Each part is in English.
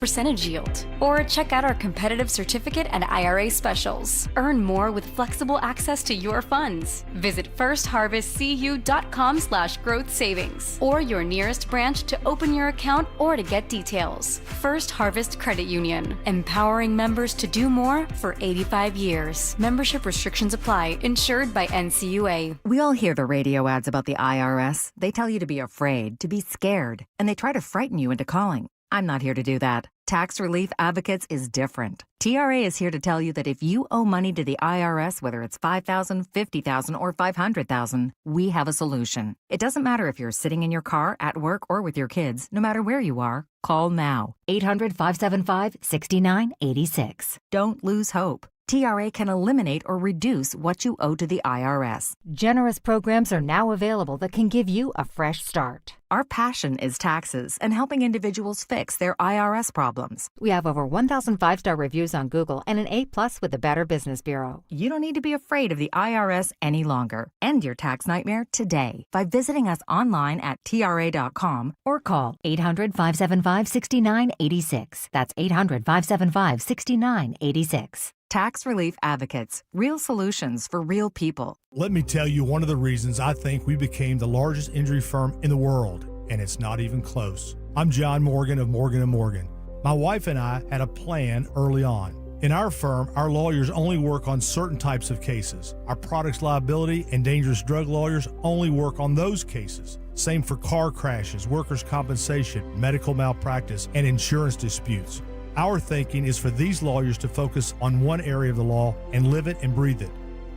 percentage yield. Or check out our competitive certificate and IRA specials. Earn more with flexible access to your funds. Visit firstharvestcu.com/growth savings or your nearest branch to open your account or to get details. First Harvest Credit Union, empowering members to do more for 85 years. Membership restrictions apply. Insured by NCUA. We all hear the radio ads about the IRS. They tell you to be afraid, to be scared, and they try to frighten you into calling. I'm not here to do that. Tax Relief Advocates is different. TRA is here to tell you that if you owe money to the IRS, whether it's $5,000, $50,000, or $500,000, we have a solution. It doesn't matter if you're sitting in your car, at work, or with your kids. No matter where you are, call now. 800-575-6986. Don't lose hope. TRA can eliminate or reduce what you owe to the IRS. Generous programs are now available that can give you a fresh start. Our passion is taxes and helping individuals fix their IRS problems. We have over 1,000 five-star reviews on Google and an A+ with the Better Business Bureau. You don't need to be afraid of the IRS any longer. End your tax nightmare today by visiting us online at TRA.com or call 800-575-6986. That's 800-575-6986. Tax Relief Advocates. Real solutions for real people. Let me tell you one of the reasons I think we became the largest injury firm in the world, and it's not even close. I'm John Morgan of Morgan & Morgan. My wife and I had a plan early on. In our firm, our lawyers only work on certain types of cases. Our products liability and dangerous drug lawyers only work on those cases. Same for car crashes, workers' compensation, medical malpractice, and insurance disputes. Our thinking is for these lawyers to focus on one area of the law and live it and breathe it.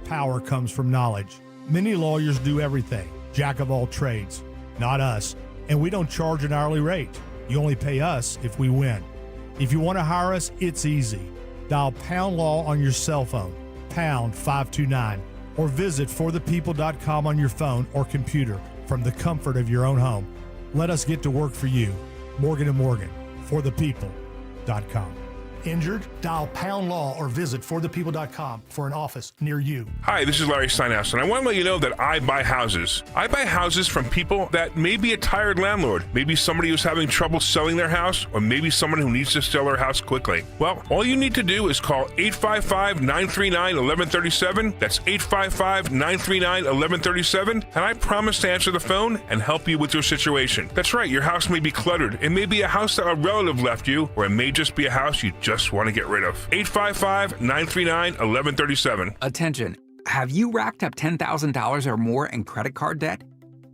Power comes from knowledge. Many lawyers do everything, jack of all trades. Not us, and we don't charge an hourly rate. You only pay us if we win. If you want to hire us, it's easy. Dial Pound Law on your cell phone, pound 529, or visit forthepeople.com on your phone or computer from the comfort of your own home. Let us get to work for you. Morgan & Morgan, for the people. Injured? Dial Pound Law or visit forthepeople.com for an office near you. Hi, this is Larry Steinhaus, and I want to let you know that I buy houses. I buy houses from people that may be a tired landlord, maybe somebody who's having trouble selling their house, or maybe someone who needs to sell their house quickly. Well, all you need to do is call 855-939-1137. That's 855-939-1137, and I promise to answer the phone and help you with your situation. That's right, your house may be cluttered. It may be a house that a relative left you, or it may just be a house you just want to get rid of. 855-939-1137. Attention. Have you racked up $10,000 or more in credit card debt?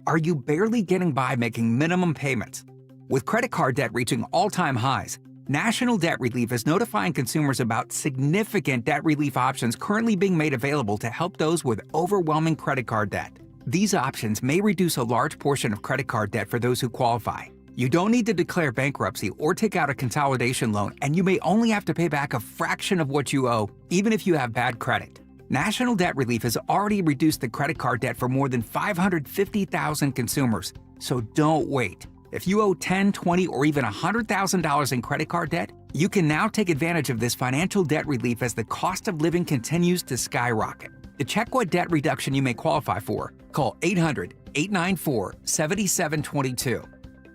Are you barely getting by making minimum payments? With credit card debt reaching all-time highs, National Debt Relief is notifying consumers about significant debt relief options currently being made available to help those with overwhelming credit card debt. These options may reduce a large portion of credit card debt for those who qualify. You don't need to declare bankruptcy or take out a consolidation loan, and you may only have to pay back a fraction of what you owe, even if you have bad credit. National Debt Relief has already reduced the credit card debt for more than 550,000 consumers, so don't wait. If you owe $10,000, $20,000, or even $100,000 in credit card debt, you can now take advantage of this financial debt relief as the cost of living continues to skyrocket. To check what debt reduction you may qualify for, call 800-894-7722.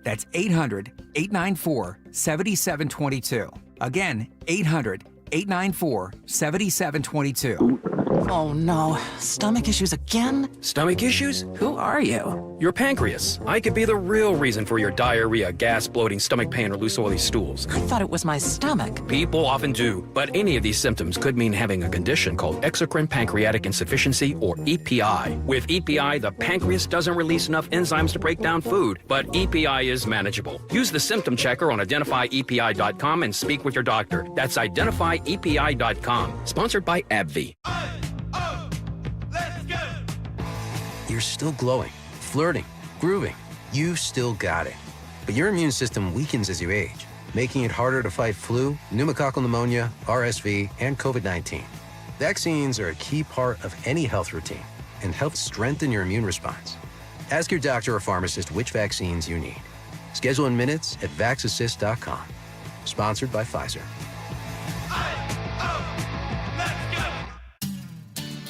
That's 800-894-7722. Again, 800-894-7722. Oh no, stomach issues again? Stomach issues? Who are you? Your pancreas. I could be the real reason for your diarrhea, gas, bloating, stomach pain, or loose oily stools. I thought it was my stomach. People often do, but any of these symptoms could mean having a condition called exocrine pancreatic insufficiency, or EPI. With EPI, the pancreas doesn't release enough enzymes to break down food, but EPI is manageable. Use the symptom checker on identifyepi.com and speak with your doctor. That's identifyepi.com. Sponsored by AbbVie. You're still glowing, flirting, grooving. You still got it. But your immune system weakens as you age, making it harder to fight flu, pneumococcal pneumonia, RSV, and COVID-19. Vaccines are a key part of any health routine and help strengthen your immune response. Ask your doctor or pharmacist which vaccines you need. Schedule in minutes at vaxassist.com. Sponsored by Pfizer.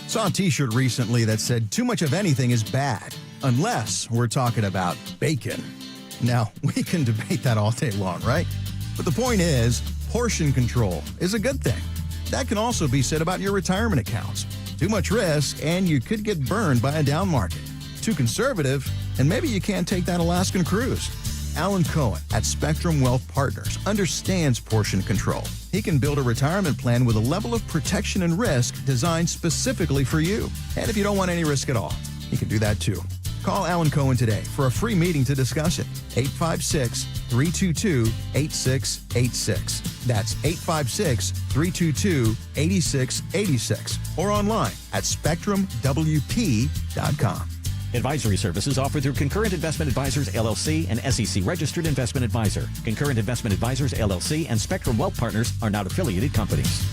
Saw a t-shirt recently that said too much of anything is bad, unless we're talking about bacon. Now, we can debate that all day long, right? But the point is, portion control is a good thing. That can also be said about your retirement accounts. Too much risk, and you could get burned by a down market. Too conservative, and maybe you can't take that Alaskan cruise. Alan Cohen at Spectrum Wealth Partners understands portion control. He can build a retirement plan with a level of protection and risk designed specifically for you. And if you don't want any risk at all, he can do that too. Call Alan Cohen today for a free meeting to discuss it. 856-322-8686. That's 856-322-8686. Or online at SpectrumWP.com. Advisory services offered through Concurrent Investment Advisors, LLC, an SEC-registered investment advisor. Concurrent Investment Advisors, LLC, and Spectrum Wealth Partners are not affiliated companies.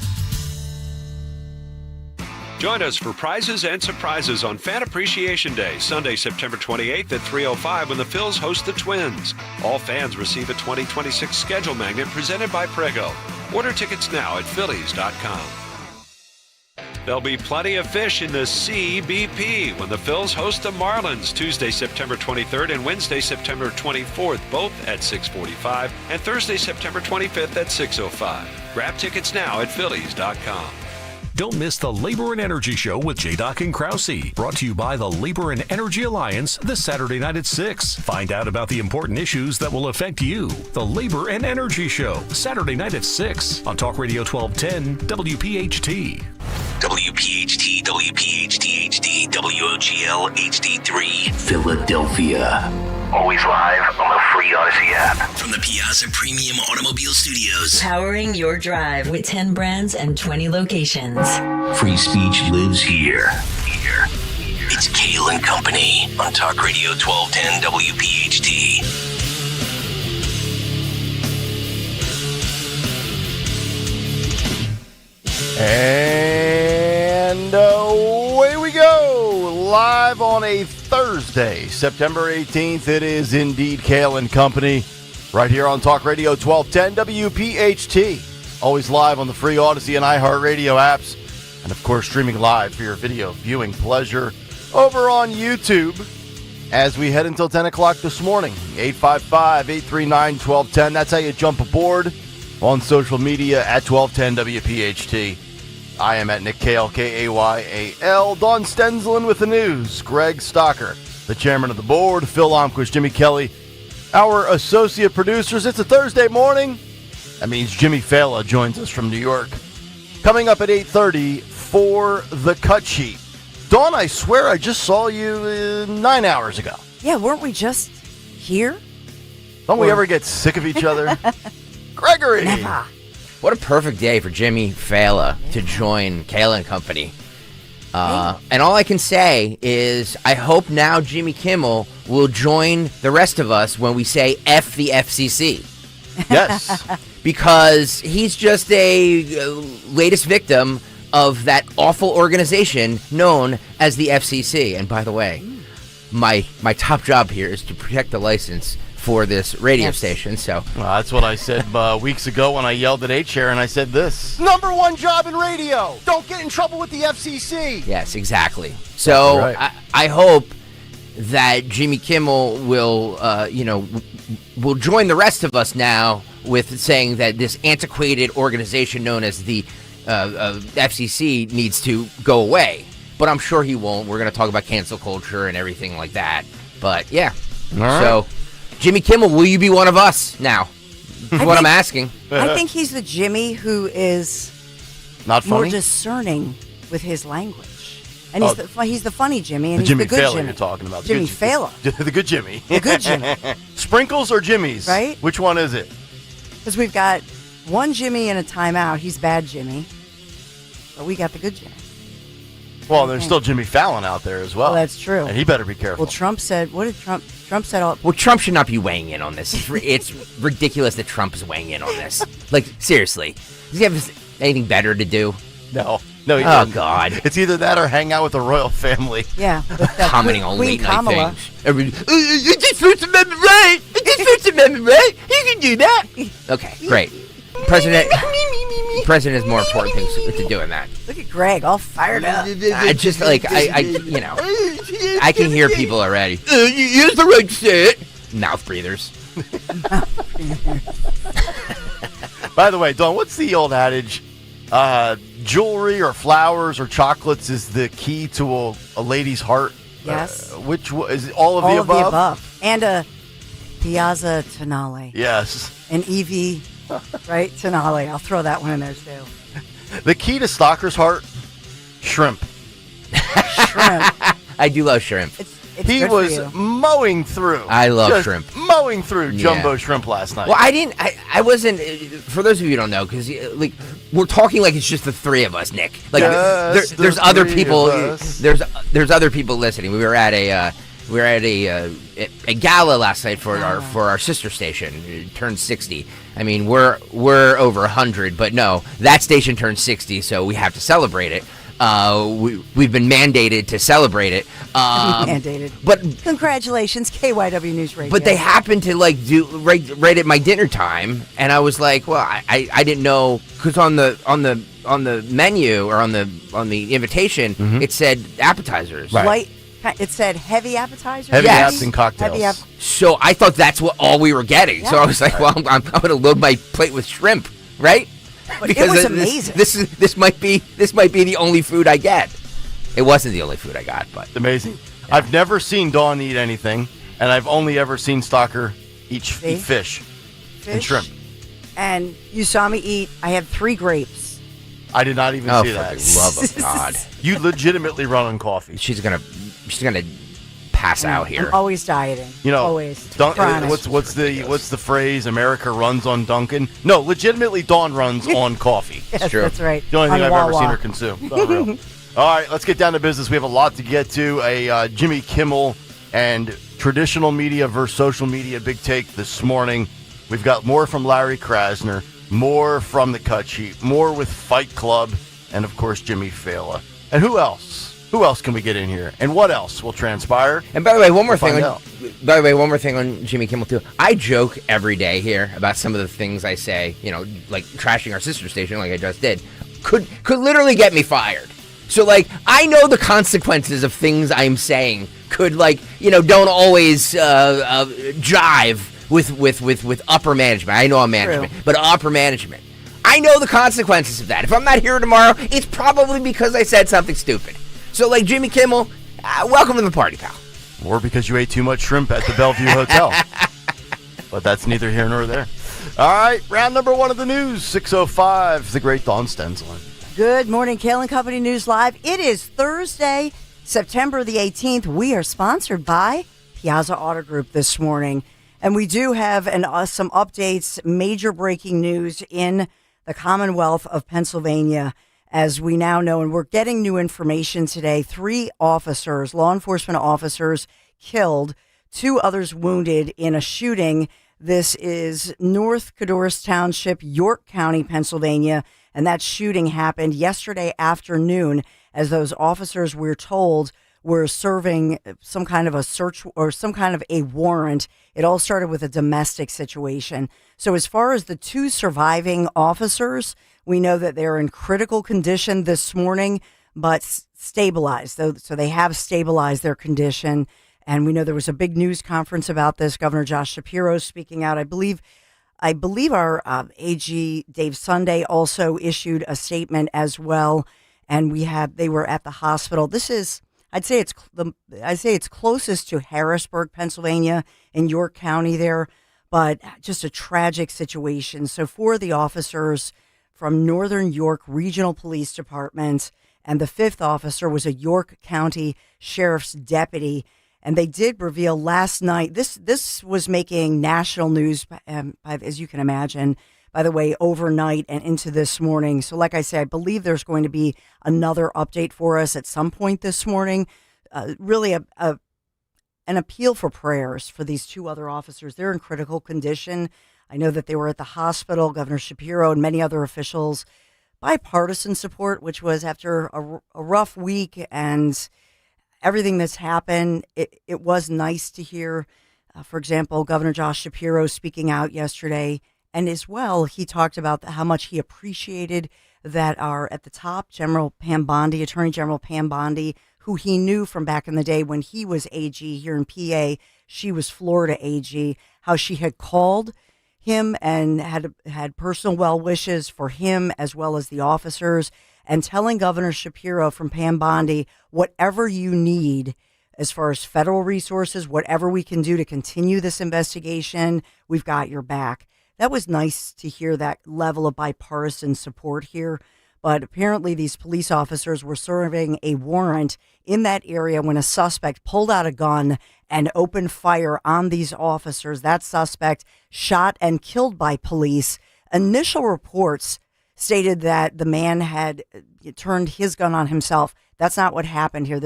Join us for prizes and surprises on Fan Appreciation Day, Sunday, September 28th at 3:05 when the Phils host the Twins. All fans receive a 2026 schedule magnet presented by Prego. Order tickets now at Phillies.com. There'll be plenty of fish in the CBP when the Phils host the Marlins Tuesday, September 23rd and Wednesday, September 24th, both at 6:45, and Thursday, September 25th at 6:05. Grab tickets now at Phillies.com. Don't miss the Labor and Energy Show with J-Doc and Krause, brought to you by the Labor and Energy Alliance this Saturday night at 6. Find out about the important issues that will affect you. The Labor and Energy Show, Saturday night at 6 on Talk Radio 1210 WPHT. WPHT, WPHT HD, WOGL HD3, Philadelphia. Always live on the free Odyssey app. From the Piazza Premium Automobile Studios. Powering your drive with 10 brands and 20 locations. Free speech lives here. It's Kayal and Company on Talk Radio 1210 WPHT. And away we go, live on a Thursday, September 18th. It is indeed Kayal and Company, right here on Talk Radio 1210 WPHT. Always live on the free Odyssey and iHeartRadio apps, and of course streaming live for your video viewing pleasure over on YouTube as we head until 10 o'clock this morning. 855-839-1210. That's how you jump aboard on social media at 1210 WPHT. I am at Nick Kayal, Kayal. Don Stenzelin with the news. Greg Stocker, the chairman of the board. Phil Omquist, Jimmy Kelly, our associate producers. It's a Thursday morning. That means Jimmy Fala joins us from New York. Coming up at 8:30 for the cut sheet. Dawn, I swear I just saw you 9 hours ago. Yeah, weren't we just here? Don't we ever get sick of each other? Gregory! Never. What a perfect day for Jimmy Fala to join Kayal and Company. And all I can say is I hope now Jimmy Kimmel will join the rest of us when we say F the FCC. Yes. Because he's just a latest victim of that awful organization known as the FCC. And by the way, my top job here is to protect the license for this radio station. So well, that's what I said weeks ago when I yelled at H-Chair and I said this. Number one job in radio. Don't get in trouble with the FCC. Yes, exactly. So right. I hope that Jimmy Kimmel will, will join the rest of us now with saying that this antiquated organization known as the FCC needs to go away. But I'm sure he won't. We're going to talk about cancel culture and everything like that. But yeah. All right. So Jimmy Kimmel, will you be one of us now? I'm asking. I think he's the Jimmy who is not funny? more discerning with his language. And he's the funny Jimmy, and he's Jimmy the good Fallon Jimmy. You're talking about. Jimmy Fallon. The good Jimmy. The good Jimmy. Sprinkles or Jimmy's? Right? Which one is it? Because we've got one Jimmy in a timeout. He's bad Jimmy. But we got the good Jimmy. Well, there's still Jimmy Fallon out there as well. Well, that's true. And he better be careful. Well, Trump said, what did Trump said? Well, Trump should not be weighing in on this. It's ridiculous that Trump is weighing in on this. Like, seriously. Does he have anything better to do? No, he doesn't. God. It's either that or hang out with the royal family. Yeah. Commenting on late night things. It's just First Amendment right. It's First Amendment right. You can do that. Okay, great. President has more important things to do than that. Look at Greg, all fired up. I just like I can hear people already. Use the right to say it. Mouth breathers. By the way, Dawn, what's the old adage? Jewelry or flowers or chocolates is the key to a lady's heart. Yes. Which is it all of All the of above? the above. And a Piazza Tonale. Yes. An Evie, right? Tonale. I'll throw that one in there, too. The key to Stalker's heart? Shrimp. Shrimp. I do love shrimp. It's He good for was you. mowing through. I love just shrimp. Mowing through jumbo shrimp last night. Well, I wasn't. For those of you who don't know, because like we're talking like it's just the three of us, Nick. Like there's other people. There's other people listening. We were at a gala last night for our sister station. It turned 60. I mean, we're over 100, but no, that station turned 60, so we have to celebrate it. We've been mandated to celebrate it. Mandated. But congratulations, KYW News Radio. But they happened to like do right at my dinner time, and I was like, well, I didn't know, because on the menu or on the invitation it said appetizers. Right. It said heavy appetizers. Heavy apps and cocktails. So I thought that's what all we were getting. Yeah. So I was like, well, I'm going to load my plate with shrimp, right? But it was amazing. This might be the only food I get. It wasn't the only food I got, but amazing. Yeah. I've never seen Dawn eat anything, and I've only ever seen Stalker eat fish and shrimp. And you saw me eat. I had 3 grapes. I did not even see that. For the love of God! You legitimately run on coffee. She's gonna pass out here. I'm always dieting. Always. What's the phrase? America runs on Dunkin'. No, legitimately, Dawn runs on coffee. Yes, true. That's right. The only thing on I've ever Wawa. seen her consume. Unreal. All right, let's get down to business. We have a lot to get to. A Jimmy Kimmel and traditional media versus social media big take this morning. We've got more from Larry Krasner, more from the Cut Sheet, more with Fight Club, and of course Jimmy Fallon. And who else? Who else can we get in here? And what else will transpire? And by the way, one more thing on Jimmy Kimmel too. I joke every day here about some of the things I say, like trashing our sister station like I just did. Could literally get me fired. So like I know the consequences of things I'm saying could don't always jive with upper management. I know I'm management, but upper management. I know the consequences of that. If I'm not here tomorrow, it's probably because I said something stupid. So, like Jimmy Kimmel, welcome to the party, pal. Or because you ate too much shrimp at the Bellevue Hotel. But that's neither here nor there. All right, round number 1 of the news, 6:05, the great Dawn Stensland. Good morning, Kayal and Company News Live. It is Thursday, September the 18th. We are sponsored by Piazza Auto Group this morning. And we do have some updates, major breaking news in the Commonwealth of Pennsylvania, as we now know, and we're getting new information today. 3 officers, law enforcement officers, killed, 2 others wounded in a shooting. This is North Cadorus Township, York County, Pennsylvania, and that shooting happened yesterday afternoon, as those officers, we're told, were serving some kind of a search or some kind of a warrant. It all started with a domestic situation. So as far as the 2 surviving officers, we know that they're in critical condition this morning, but stabilized. So they have stabilized their condition. And we know there was a big news conference about this. Governor Josh Shapiro speaking out. I believe our AG Dave Sunday also issued a statement as well. And they were at the hospital. This is, I'd say it's closest to Harrisburg, Pennsylvania, in York County there, but just a tragic situation. So 4 of the officers from Northern York Regional Police Department, and the 5th officer was a York County Sheriff's deputy. And they did reveal last night, this was making national news, as you can imagine, by the way, overnight and into this morning. So like I said, I believe there's going to be another update for us at some point this morning. Really an appeal for prayers for these 2 other officers. They're in critical condition. I know that they were at the hospital, Governor Shapiro and many other officials. Bipartisan support, which was after a rough week and everything that's happened, it was nice to hear, for example, Governor Josh Shapiro speaking out yesterday. And as well, he talked about how much he appreciated that are at the top, General Pam Bondi, Attorney General Pam Bondi, who he knew from back in the day when he was AG here in PA. She was Florida AG, how she had called him and had personal well wishes for him as well as the officers, and telling Governor Shapiro from Pam Bondi, whatever you need as far as federal resources, whatever we can do to continue this investigation, we've got your back. That was nice to hear that level of bipartisan support here. But apparently these police officers were serving a warrant in that area when a suspect pulled out a gun and opened fire on these officers. That suspect shot and killed by police. Initial reports stated that the man had turned his gun on himself. That's not what happened here.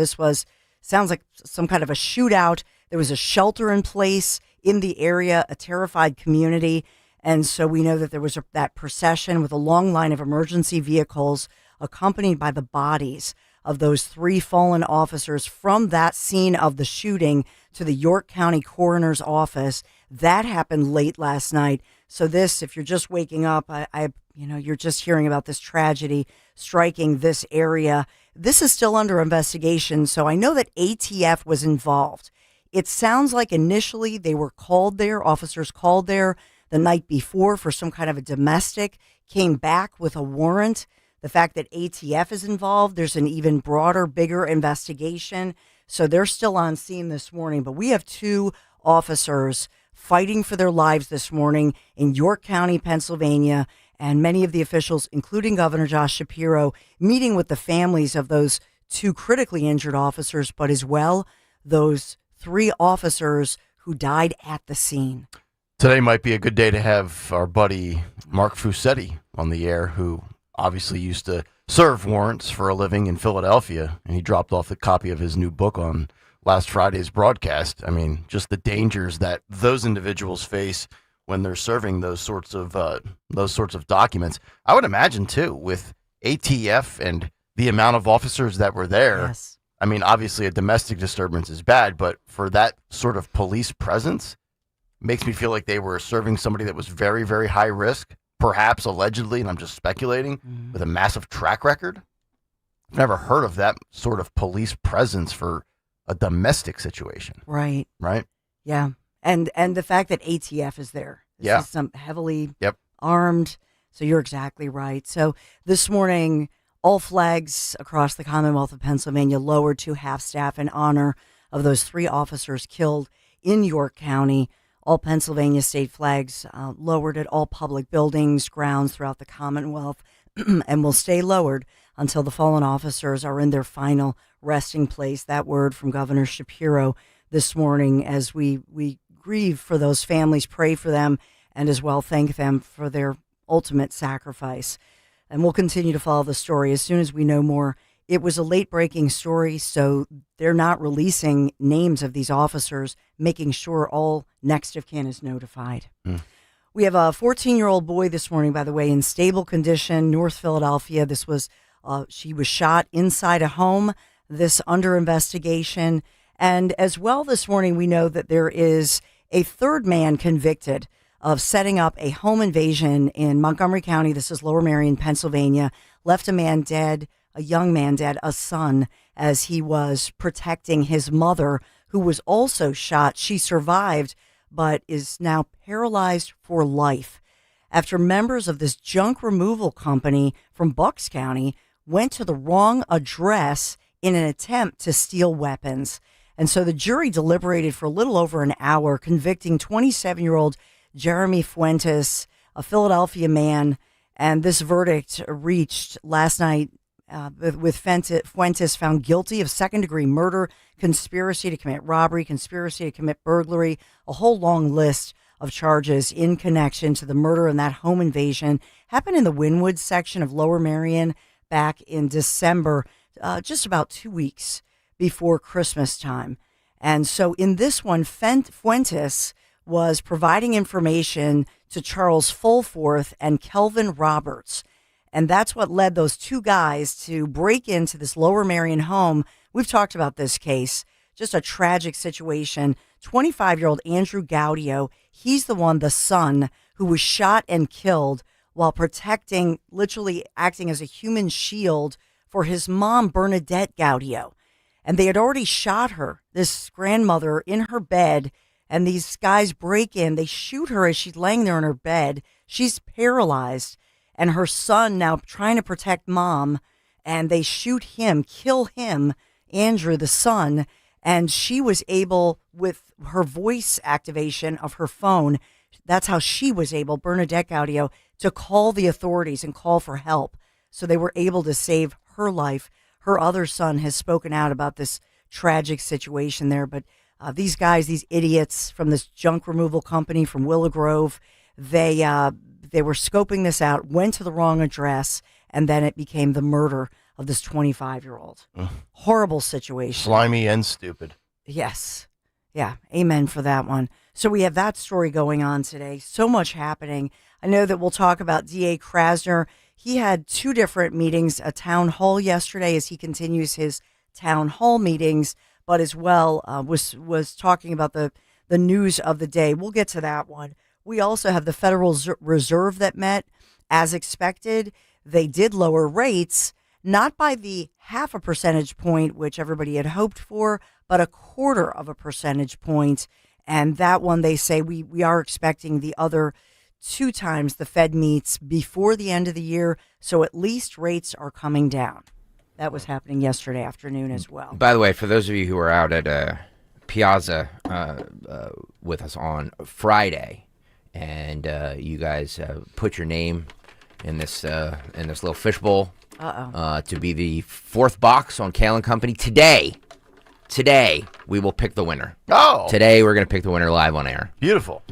Sounds like some kind of a shootout. There was a shelter in place in the area, a terrified community. And so we know that there was that procession with a long line of emergency vehicles accompanied by the bodies of those 3 fallen officers from that scene of the shooting to the York County Coroner's Office. That happened late last night. So this, if you're just waking up, you're just hearing about this tragedy striking this area. This is still under investigation. So I know that ATF was involved. It sounds like initially they were called there, officers called there the night before for some kind of a domestic, came back with a warrant. The fact that ATF is involved, there's an even broader, bigger investigation. So they're still on scene this morning. But we have 2 officers fighting for their lives this morning in York County, Pennsylvania, and many of the officials, including Governor Josh Shapiro, meeting with the families of those 2 critically injured officers, but as well those 3 officers who died at the scene. Today might be a good day to have our buddy Mark Fusetti on the air, who obviously used to serve warrants for a living in Philadelphia, and he dropped off a copy of his new book on last Friday's broadcast. I mean, just the dangers that those individuals face when they're serving those sorts of documents. I would imagine too, with ATF and the amount of officers that were there. Yes. I mean, obviously a domestic disturbance is bad, but for that sort of police presence, makes me feel like they were serving somebody that was very, very high risk, perhaps allegedly, and I'm just speculating, with a massive track record. I've never heard of that sort of police presence for a domestic situation. Right. Right? Yeah. And the fact that ATF is there. This is some heavily armed. So you're exactly right. So this morning, all flags across the Commonwealth of Pennsylvania lowered to half-staff in honor of those 3 officers killed in York County. All Pennsylvania state flags lowered at all public buildings, grounds throughout the Commonwealth, and will stay lowered until the fallen officers are in their final resting place. That word from Governor Shapiro this morning as we grieve for those families, pray for them, and as well thank them for their ultimate sacrifice. And we'll continue to follow the story as soon as we know more. It was a late-breaking story, so they're not releasing names of these officers, making sure all next of kin is notified. We have a 14-year-old boy this morning, by the way, in stable condition, North Philadelphia. This was, she was shot inside a home, this under investigation. And as well this morning, we know that there is a 3rd man convicted of setting up a home invasion in Montgomery County. This is Lower Merion, Pennsylvania. Left a man dead, a young man dead, a son, as he was protecting his mother, who was also shot. She survived, but is now paralyzed for life after members of this junk removal company from Bucks County went to the wrong address in an attempt to steal weapons. And so the jury deliberated for a little over an hour, convicting 27-year-old Jeremy Fuentes, a Philadelphia man. And this verdict reached last night with Fuentes found guilty of second-degree murder, conspiracy to commit robbery, conspiracy to commit burglary, a whole long list of charges in connection to the murder and that home invasion. Happened in the Wynwood section of Lower Merion back in December, just about 2 weeks before Christmas time. And so in this one, Fuentes was providing information to Charles Fulforth and Kelvin Roberts. And that's what led those 2 guys to break into this Lower Merion home. We've talked about this case, just a tragic situation. 25-year-old Andrew Gaudio, he's the son, who was shot and killed while protecting, literally acting as a human shield for his mom, Bernadette Gaudio. And they had already shot her, this grandmother, in her bed And these guys break in. They shoot her as she's laying there in her bed. She's paralyzed. And her son now trying to protect mom. And they shoot him, kill him, Andrew, the son. And she was able, with her voice activation of her phone, that's how she was able, Bernadette Gaudio, to call the authorities and call for help. So they were able to save her life. Her other son has spoken out about this tragic situation there. But these guys, these idiots from this junk removal company from Willow Grove, they were scoping this out, went to the wrong address, and then it became the murder of this 25-year-old. Horrible situation. Slimy and stupid. Yes. Yeah. Amen for that one. So we have that story going on today. So much happening. I know that we'll talk about D.A. Krasner. He had 2 different meetings, a town hall yesterday as he continues his town hall meetings, but as well was talking about the news of the day. We'll get to that one. We also have the Federal Reserve that met. As expected, they did lower rates, not by the 0.5 percentage point, which everybody had hoped for, but 0.25 percentage point. And that one, they say, we are expecting the other 2 times the Fed meets before the end of the year. So at least rates are coming down. That was happening yesterday afternoon as well. By the way, for those of you who were out at Piazza with us on Friday, and you guys put your name in this little fishbowl to be the 4th box on Kayal and Company today we will pick the winner. Oh, today we're going to pick the winner live on air. Beautiful.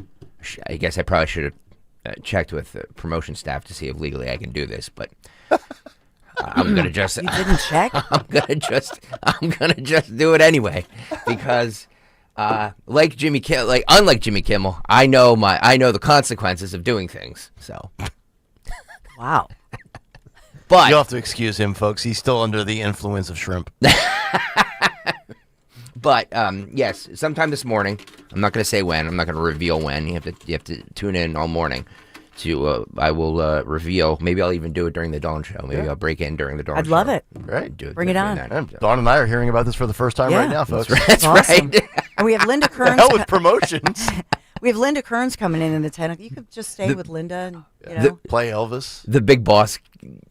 I guess I probably should have checked with the promotion staff to see if legally I can do this, but I'm gonna just. You didn't check? I'm gonna just do it anyway, because unlike Jimmy Kimmel, I know the consequences of doing things. So, wow. But you'll have to excuse him, folks. He's still under the influence of shrimp. But yes, sometime this morning. I'm not going to say when. I'm not going to reveal when. You have to tune in all morning. I will reveal. Maybe I'll even do it during the Dawn show. Maybe I'll break in during the Dawn show. I'd love it. Right. Bring it on. Dawn and I are hearing about this for the first time right now, folks. That's awesome. right. And we have Linda Kearns. Hell with promotions. We have Linda Kearns coming in the 10. You could just stay with Linda and play Elvis. The big boss.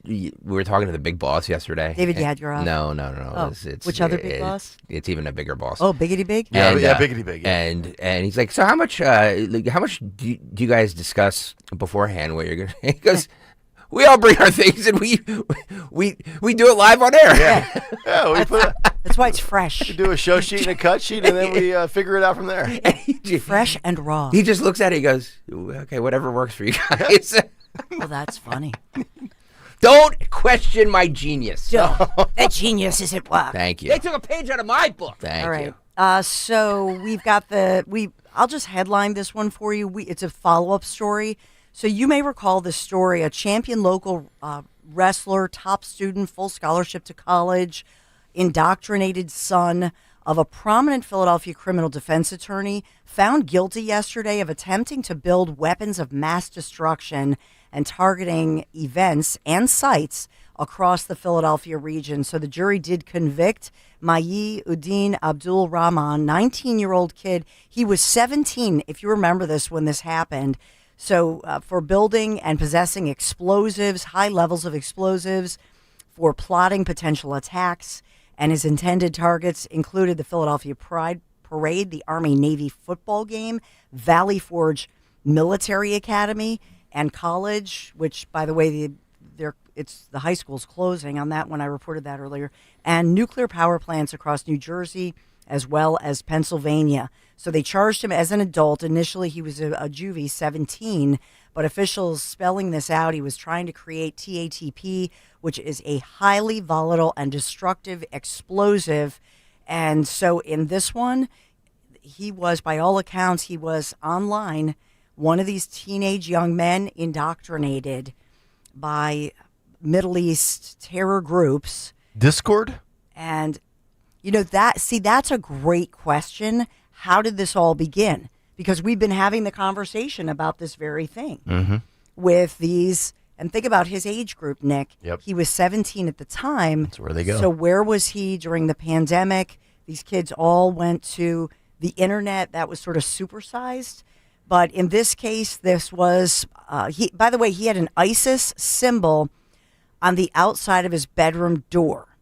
We were talking to the big boss yesterday. David Yadgurov. No. Oh, which other big boss? It's even a bigger boss. Oh, Biggity Big? Yeah, Biggity Big. Yeah. And he's like, so how much do you guys discuss beforehand what you're going to... He goes, we all bring our things and we do it live on air. Yeah, we put it... That's why it's fresh. We do a show sheet and a cut sheet, and then we figure it out from there. Fresh and raw. He just looks at it, he goes, okay, whatever works for you guys. Well, that's funny. Don't question my genius. That genius is at work. Thank you. They took a page out of my book. Thank All right. you. So we've got I'll just headline this one for you. It's a follow-up story. So you may recall this story, a champion local wrestler, top student, full scholarship to college, indoctrinated son of a prominent Philadelphia criminal defense attorney, found guilty yesterday of attempting to build weapons of mass destruction and targeting events and sites across the Philadelphia region. So the jury did convict Mayi Uddin Abdul Rahman, 19-year-old kid. He was 17, if you remember this, when this happened. So for building and possessing explosives, high levels of explosives, for plotting potential attacks. And his intended targets included the Philadelphia Pride Parade, the Army-Navy football game, Valley Forge Military Academy, and college, which, by the way, the high school's closing. On that one, I reported that earlier. And nuclear power plants across New Jersey, as well as Pennsylvania. So they charged him as an adult. Initially, he was a juvie, 17, but officials spelling this out, he was trying to create TATP, which is a highly volatile and destructive explosive. And so in this one, he was, by all accounts, he was online, one of these teenage young men indoctrinated by Middle East terror groups. Discord? And, that's a great question. How did this all begin? Because we've been having the conversation about this very thing with these, and think about his age group, Nick. Yep. He was 17 at the time. That's where they go. So where was he during the pandemic? These kids all went to the internet that was sort of supersized. But in this case, this was, by the way, he had an ISIS symbol on the outside of his bedroom door.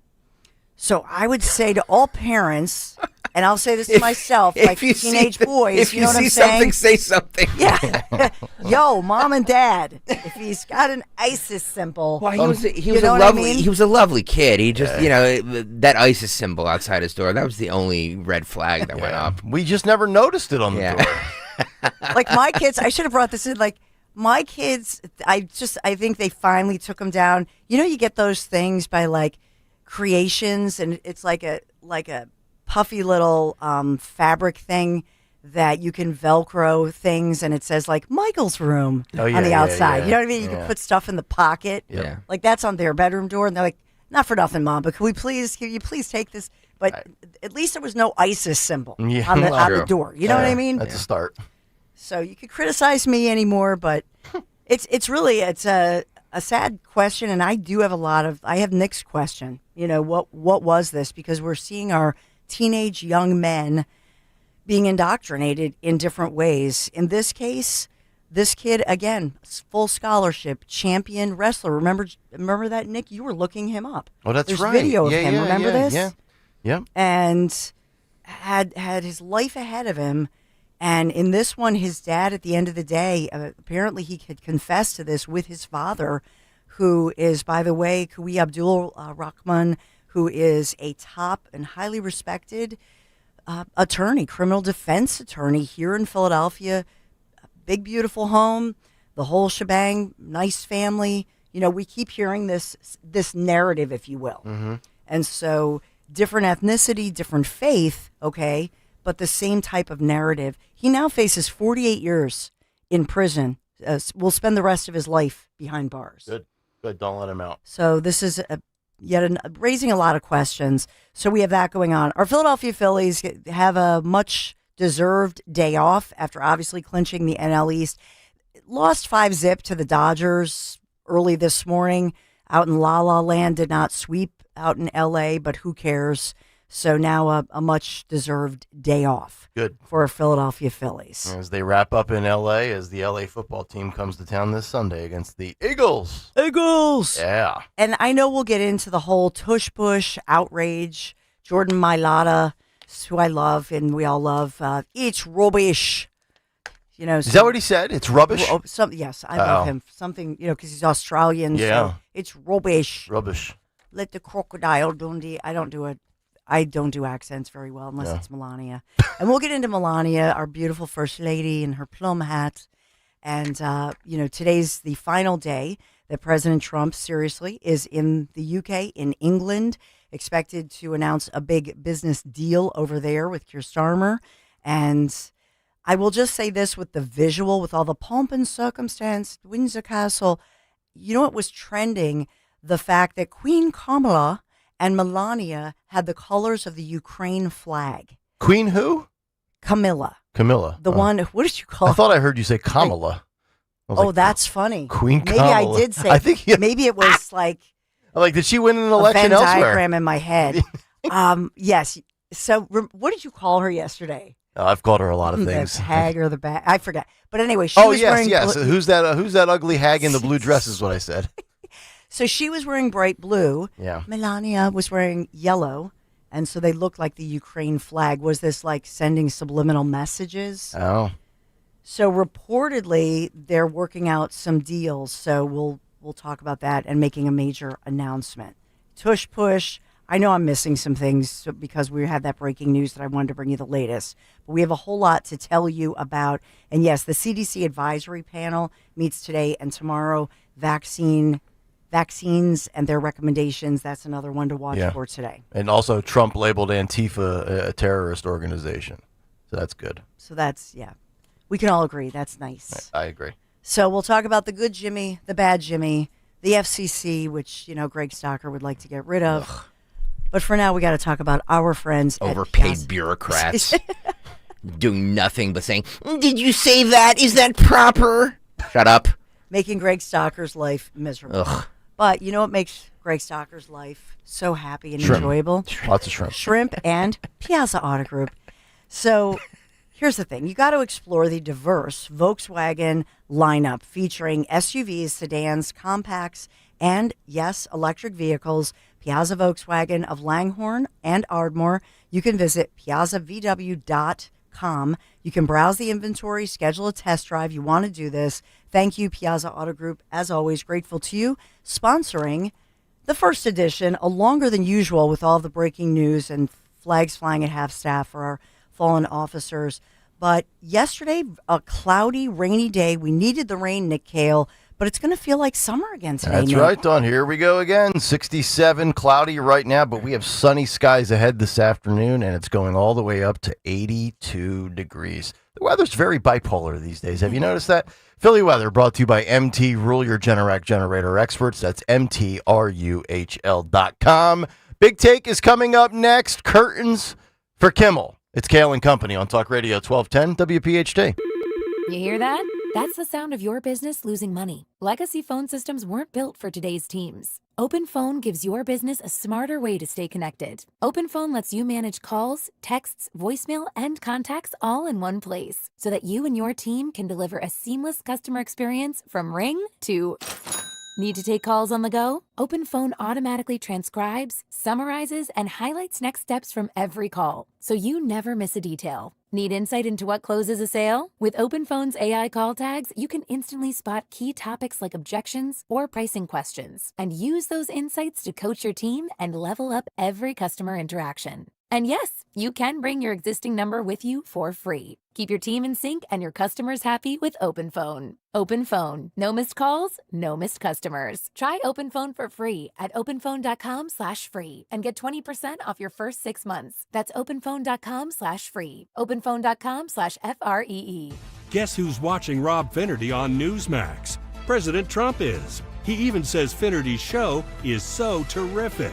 So I would say to all parents, and I'll say this to myself, like teenage boys, if you know what I'm saying? saying? Say something. Yeah. Yo, mom and dad, if he's got an ISIS symbol, Well, he I was a lovely kid. He just, that ISIS symbol outside his door, that was the only red flag that went up. We just never noticed it on the door. Like my kids, I should have brought this in. Like my kids, I think they finally took them down. You know, you get those things by like Creations, and it's like a puffy little fabric thing that you can Velcro things, and it says like Michael's room on the outside. You know what I mean? You can put stuff in the pocket. Yeah. Like that's on their bedroom door, and they're like, not for nothing, Mom, but can you please take this? But at least there was no ISIS symbol on the door. You know what I mean? That's a start. So you could criticize me anymore, but it's really a sad question, and I do have I have Nick's question. You know, what was this? Because we're seeing our teenage young men being indoctrinated in different ways. In this case, this kid, again, full scholarship, champion wrestler. Remember that, Nick? You were looking him up. Oh, that's There's right. video of him. Remember this? Yeah. And had his life ahead of him. And in this one, his dad, at the end of the day, apparently he had confessed to this with his father, who is, by the way, Kawi Abdul Rahman, who is a top and highly respected attorney, criminal defense attorney here in Philadelphia. Big, beautiful home, the whole shebang, nice family. You know, we keep hearing this narrative, if you will. Mm-hmm. And so different ethnicity, different faith, okay, but the same type of narrative. He now faces 48 years in prison. Will spend the rest of his life behind bars. Good. Don't let him out. So this is raising a lot of questions. So we have that going on. Our Philadelphia Phillies have a much-deserved day off after obviously clinching the NL East. Lost 5-0 to the Dodgers early this morning out in La La Land. Did not sweep out in L.A., but who cares? So now a much-deserved day off. Good. For our Philadelphia Phillies. As they wrap up in L.A., as the L.A. football team comes to town this Sunday against the Eagles. Eagles! Yeah. And I know we'll get into the whole tush-push outrage. Jordan Mailata, who I love and we all love. It's rubbish. You know, is that what he said? It's rubbish? Yes, I love him. Something, because he's Australian. Yeah. So it's rubbish. Rubbish. Let the crocodile Dundee. I don't do accents very well unless it's Melania. And we'll get into Melania, our beautiful first lady in her plum hat. And, today's the final day that President Trump, seriously, is in the UK, in England, expected to announce a big business deal over there with Keir Starmer. And I will just say this with the visual, with all the pomp and circumstance, Windsor Castle, you know what was trending? The fact that Queen Kamala and Melania had the colors of the Ukraine flag. Queen who? Camilla. The one, what did you call her? I thought I heard you say Kamala. That's funny. Queen Maybe Kamala. I did say. I think maybe it was like. Did she win an election Venn elsewhere? diagram in my head. Yes. So what did you call her yesterday? Oh, I've called her a lot of things. The hag or the bag? I forget. But anyway, she was wearing. Yes. Who's that ugly hag in the blue dress is what I said. So she was wearing bright blue. Yeah. Melania was wearing yellow. And so they looked like the Ukraine flag. Was this like sending subliminal messages? Oh. So reportedly, they're working out some deals. So we'll talk about that and making a major announcement. Tush push. I know I'm missing some things because we had that breaking news that I wanted to bring you the latest. But we have a whole lot to tell you about. And yes, the CDC advisory panel meets today and tomorrow. Vaccines and their recommendations. That's another one to watch for today. And also Trump labeled Antifa a terrorist organization. So that's good. So that's, we can all agree. That's nice. I agree. So we'll talk about the good Jimmy, the bad Jimmy, the FCC, which, Greg Stocker would like to get rid of. Ugh. But for now, we got to talk about our friends overpaid bureaucrats doing nothing but saying, "Did you say that? Is that proper?" Shut up. Making Greg Stocker's life miserable. Ugh. But you know what makes Greg Stocker's life so happy and shrimp. enjoyable? Lots of shrimp. Shrimp and Piazza Auto Group. So here's the thing. You got to explore the diverse Volkswagen lineup featuring SUVs, sedans, compacts, and, yes, electric vehicles. Piazza Volkswagen of Langhorne and Ardmore. You can visit piazzavw.com. You can browse the inventory, schedule a test drive. You want to do this. Thank you, Piazza Auto Group. As always, grateful to you sponsoring the first edition, a longer than usual with all the breaking news and flags flying at half-staff for our fallen officers. But yesterday, a cloudy, rainy day. We needed the rain, Nick Kayal, but it's going to feel like summer again today. That's Nick. right, Dawn. Here we go again. 67, cloudy right now, but we have sunny skies ahead this afternoon, and it's going all the way up to 82 degrees. The weather's very bipolar these days. Have you noticed that? Philly weather brought to you by MT Rule Your Generac Generator Experts. That's MTRUHL.com. Big Take is coming up next. Curtains for Kimmel. It's Kayal and Company on Talk Radio 1210 WPHT. You hear that? That's the sound of your business losing money. Legacy phone systems weren't built for today's teams. Open Phone gives your business a smarter way to stay connected. Open Phone lets you manage calls, texts, voicemail, and contacts all in one place so that you and your team can deliver a seamless customer experience from ring to... Need to take calls on the go? Open Phone automatically transcribes, summarizes, and highlights next steps from every call, so you never miss a detail. Need insight into what closes a sale? With Open Phone's AI call tags, you can instantly spot key topics like objections or pricing questions, and use those insights to coach your team and level up every customer interaction. And yes, you can bring your existing number with you for free. Keep your team in sync and your customers happy with Open Phone. Open Phone. No missed calls, no missed customers. Try Open Phone for free at openphone.com/free and get 20% off your first 6 months. That's openphone.com/free. openphone.com/FREE. Guess who's watching Rob Finnerty on Newsmax? President Trump is. He even says Finnerty's show is so terrific.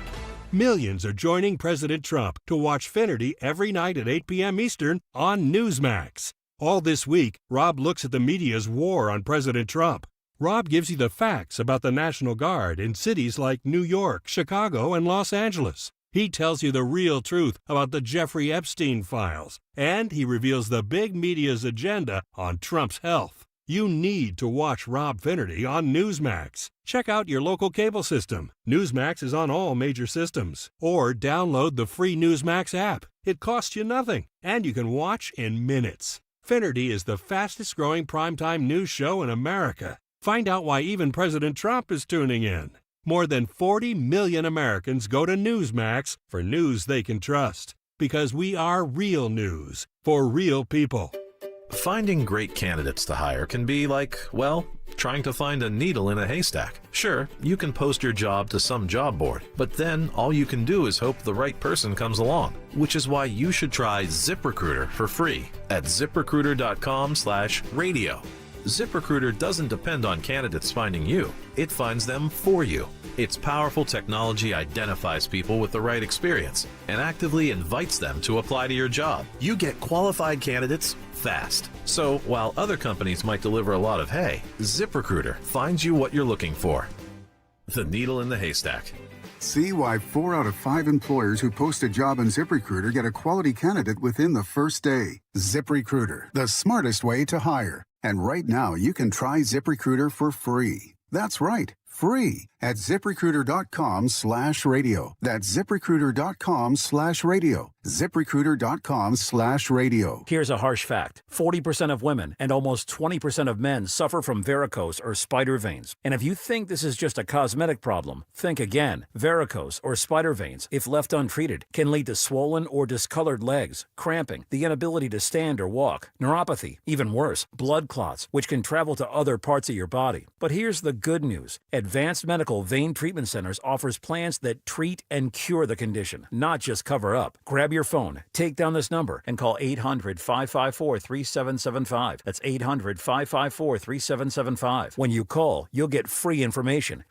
Millions are joining President Trump to watch Finnerty every night at 8 p.m. Eastern on Newsmax. All this week, Rob looks at the media's war on President Trump. Rob gives you the facts about the National Guard in cities like New York, Chicago, and Los Angeles. He tells you the real truth about the Jeffrey Epstein files, and he reveals the big media's agenda on Trump's health. You need to watch Rob Finnerty on Newsmax. Check out your local cable system. Newsmax is on all major systems. Or download the free Newsmax app. It costs you nothing, and you can watch in minutes. Finnerty is the fastest growing primetime news show in America. Find out why even President Trump is tuning in. More than 40 million Americans go to Newsmax for news they can trust. Because we are real news for real people. Finding great candidates to hire can be like, well, trying to find a needle in a haystack. Sure, you can post your job to some job board, but then all you can do is hope the right person comes along, which is why you should try ZipRecruiter for free at ZipRecruiter.com/radio. ZipRecruiter doesn't depend on candidates finding you. It finds them for you. Its powerful technology identifies people with the right experience and actively invites them to apply to your job. You get qualified candidates fast. So while other companies might deliver a lot of hay, ZipRecruiter finds you what you're looking for. The needle in the haystack. See why 4 out of 5 employers who post a job on ZipRecruiter get a quality candidate within the first day. ZipRecruiter, the smartest way to hire. And right now, you can try ZipRecruiter for free. That's right, free at ZipRecruiter.com/radio. That's ZipRecruiter.com/radio. ZipRecruiter.com/radio. Here's a harsh fact. 40% of women and almost 20% of men suffer from varicose or spider veins. And if you think this is just a cosmetic problem, think again. Varicose or spider veins, if left untreated, can lead to swollen or discolored legs, cramping, the inability to stand or walk, neuropathy, even worse, blood clots, which can travel to other parts of your body. But here's the good news. Advanced Medical Vein Treatment Centers offers plans that treat and cure the condition, not just cover up. Grab your phone, take down this number, and call 800-554-3775. That's 800-554-3775. When you call, you'll get free information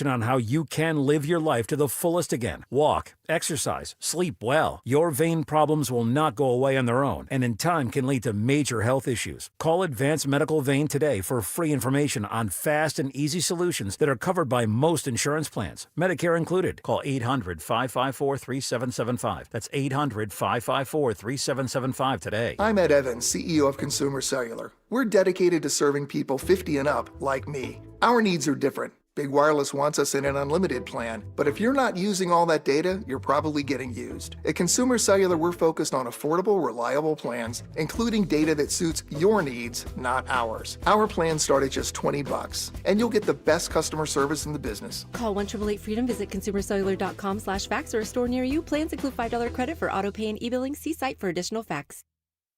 on how you can live your life to the fullest again. Walk, exercise, sleep well. Your vein problems will not go away on their own, and in time can lead to major health issues. Call Advanced Medical Vein today for free information on fast and easy solutions that are covered by most insurance plans, Medicare included. Call 800-554-3775. That's 800-554-3775 today. I'm Ed Evans, CEO of Consumer Cellular. We're dedicated to serving people 50 and up, like me. Our needs are different. Big Wireless wants us in an unlimited plan, but if you're not using all that data, you're probably getting used. At Consumer Cellular, we're focused on affordable, reliable plans, including data that suits your needs, not ours. Our plans start at just $20, and you'll get the best customer service in the business. Call 1-888-FREEDOM, visit consumercellular.com/facts or a store near you. Plans include $5 credit for auto pay and e-billing. See site for additional facts.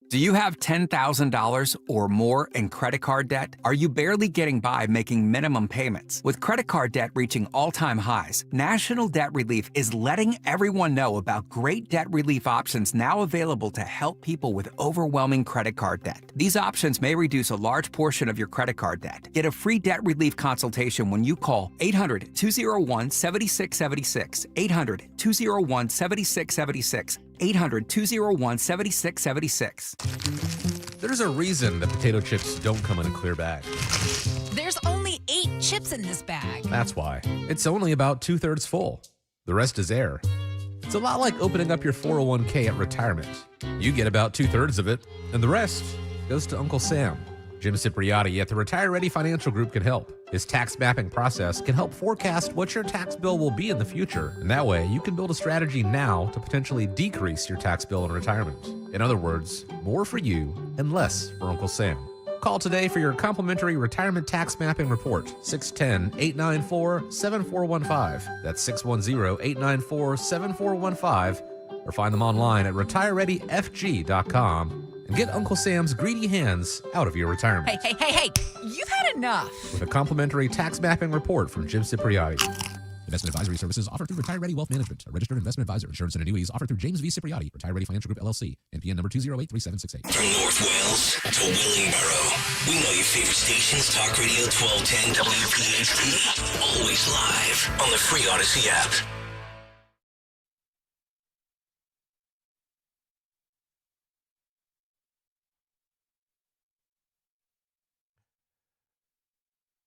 Do you have $10,000 or more in credit card debt? Are you barely getting by making minimum payments? With credit card debt reaching all-time highs, National Debt Relief is letting everyone know about great debt relief options now available to help people with overwhelming credit card debt. These options may reduce a large portion of your credit card debt. Get a free debt relief consultation when you call 800-201-7676, 800-201-7676, 800-201-7676. There's a reason that potato chips don't come in a clear bag. There's only 8 chips in this bag. That's why. It's only about 2/3 full. The rest is air. It's a lot like opening up your 401k at retirement. You get about 2/3 of it, and the rest goes to Uncle Sam. Jim Cipriotti at the Retire Ready Financial Group can help. His tax mapping process can help forecast what your tax bill will be in the future, and that way you can build a strategy now to potentially decrease your tax bill in retirement. In other words, more for you and less for Uncle Sam. Call today for your complimentary retirement tax mapping report, 610-894-7415. That's 610-894-7415, or find them online at retirereadyfg.com. And get Uncle Sam's greedy hands out of your retirement. Hey, you've had enough. With a complimentary tax mapping report from Jim Cipriotti. Investment advisory services offered through Retire Ready Wealth Management, a registered investment advisor. Insurance and annuities offered through James V. Cipriotti, Retire Ready Financial Group, LLC, NPN number 2083768. From North Wales to Willingboro, we know your favorite stations, Talk Radio 1210 WPHT. Always live on the free Odyssey app.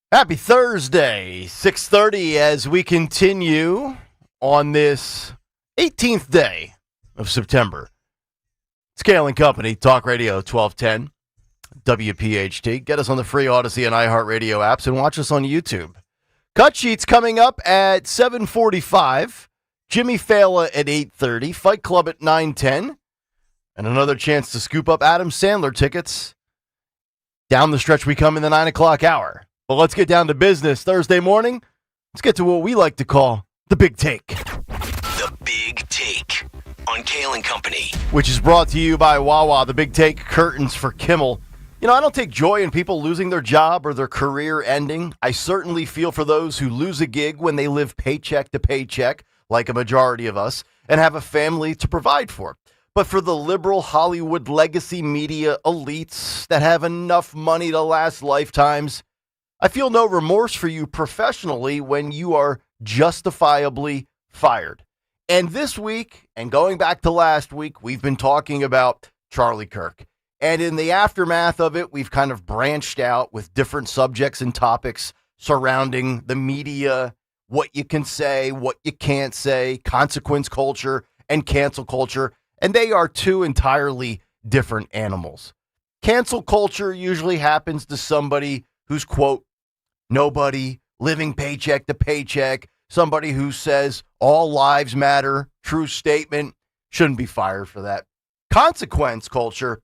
Happy Thursday, 6:30 as we continue on this 18th day of September. It's Kayal and Company, Talk Radio 1210, WPHT. Get us on the free Odyssey and iHeartRadio apps and watch us on YouTube. Cut Sheets coming up at 7:45, Jimmy Fallon at 8:30, Fight Club at 9:10, and another chance to scoop up Adam Sandler tickets. Down the stretch we come in the 9 o'clock hour. But let's get down to business. Thursday morning, let's get to what we like to call the Big Take. The Big Take on Kayal and Company. Which is brought to you by Wawa, the Big Take curtains for Kimmel. You know, I don't take joy in people losing their job or their career ending. I certainly feel for those who lose a gig when they live paycheck to paycheck, like a majority of us, and have a family to provide for. But for the liberal Hollywood legacy media elites that have enough money to last lifetimes, I feel no remorse for you professionally when you are justifiably fired. And this week, and going back to last week, we've been talking about Charlie Kirk. And in the aftermath of it, we've kind of branched out with different subjects and topics surrounding the media, what you can say, what you can't say, consequence culture, and cancel culture. And they are two entirely different animals. Cancel culture usually happens to somebody who's, quote, nobody, living paycheck to paycheck, somebody who says all lives matter, true statement, shouldn't be fired for that. Consequence culture,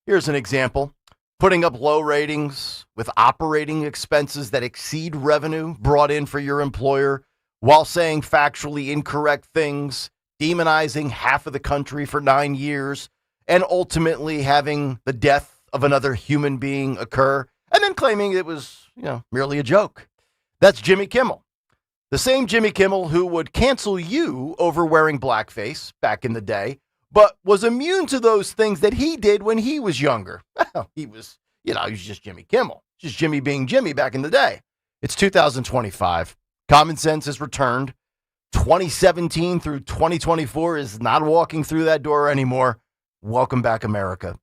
here's an example, putting up low ratings with operating expenses that exceed revenue brought in for your employer while saying factually incorrect things, demonizing half of the country for 9 years, and ultimately having the death of another human being occur, and then claiming it was, merely a joke. That's Jimmy Kimmel. The same Jimmy Kimmel who would cancel you over wearing blackface back in the day, but was immune to those things that he did when he was younger. He was just Jimmy Kimmel. Just Jimmy being Jimmy back in the day. It's 2025. Common sense has returned. 2017 through 2024 is not walking through that door anymore. Welcome back, America.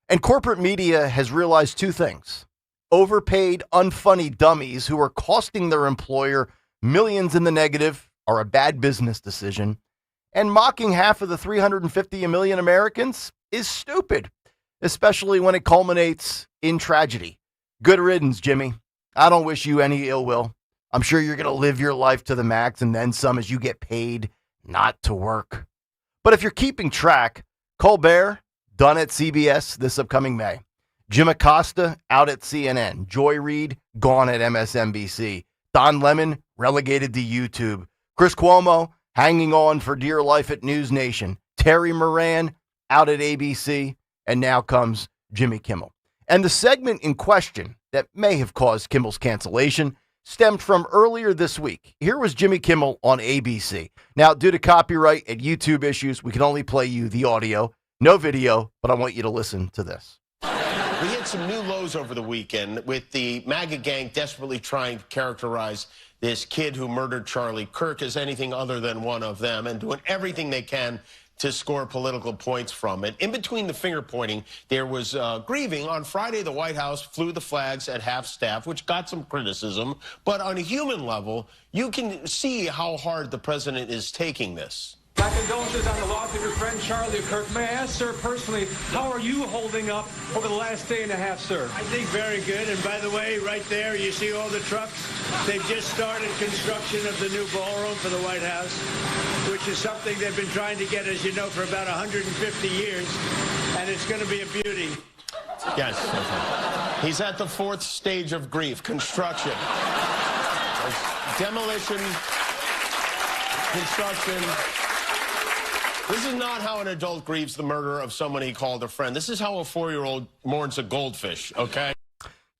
And corporate media has realized two things. Overpaid, unfunny dummies who are costing their employer millions in the negative are a bad business decision. And mocking half of the 350 million Americans is stupid, especially when it culminates in tragedy. Good riddance, Jimmy. I don't wish you any ill will. I'm sure you're going to live your life to the max and then some as you get paid not to work. But if you're keeping track, Colbert, done at CBS this upcoming May. Jim Acosta, out at CNN. Joy Reid, gone at MSNBC. Don Lemon, relegated to YouTube. Chris Cuomo, hanging on for dear life at News Nation. Terry Moran, out at ABC. And now comes Jimmy Kimmel. And the segment in question that may have caused Kimmel's cancellation stemmed from earlier this week. Here was Jimmy Kimmel on ABC. Now, due to copyright and YouTube issues, we can only play you the audio, no video, but I want you to listen to this. We hit some new lows over the weekend with the MAGA gang desperately trying to characterize this kid who murdered Charlie Kirk as anything other than one of them and doing everything they can to score political points from it. In between the finger pointing, there was grieving. On Friday, the White House flew the flags at half staff, which got some criticism. But on a human level, you can see how hard the president is taking this. My condolences on the loss of your friend Charlie Kirk. May I ask, sir, personally, how are you holding up over the last day and a half, sir? I think very good. And by the way, right there, you see all the trucks? They've just started construction of the new ballroom for the White House, which is something they've been trying to get, as you know, for about 150 years. And it's going to be a beauty. Yes. He's at the fourth stage of grief, construction. Demolition, construction. This is not how an adult grieves the murder of someone he called a friend. This is how a 4-year-old mourns a goldfish, okay?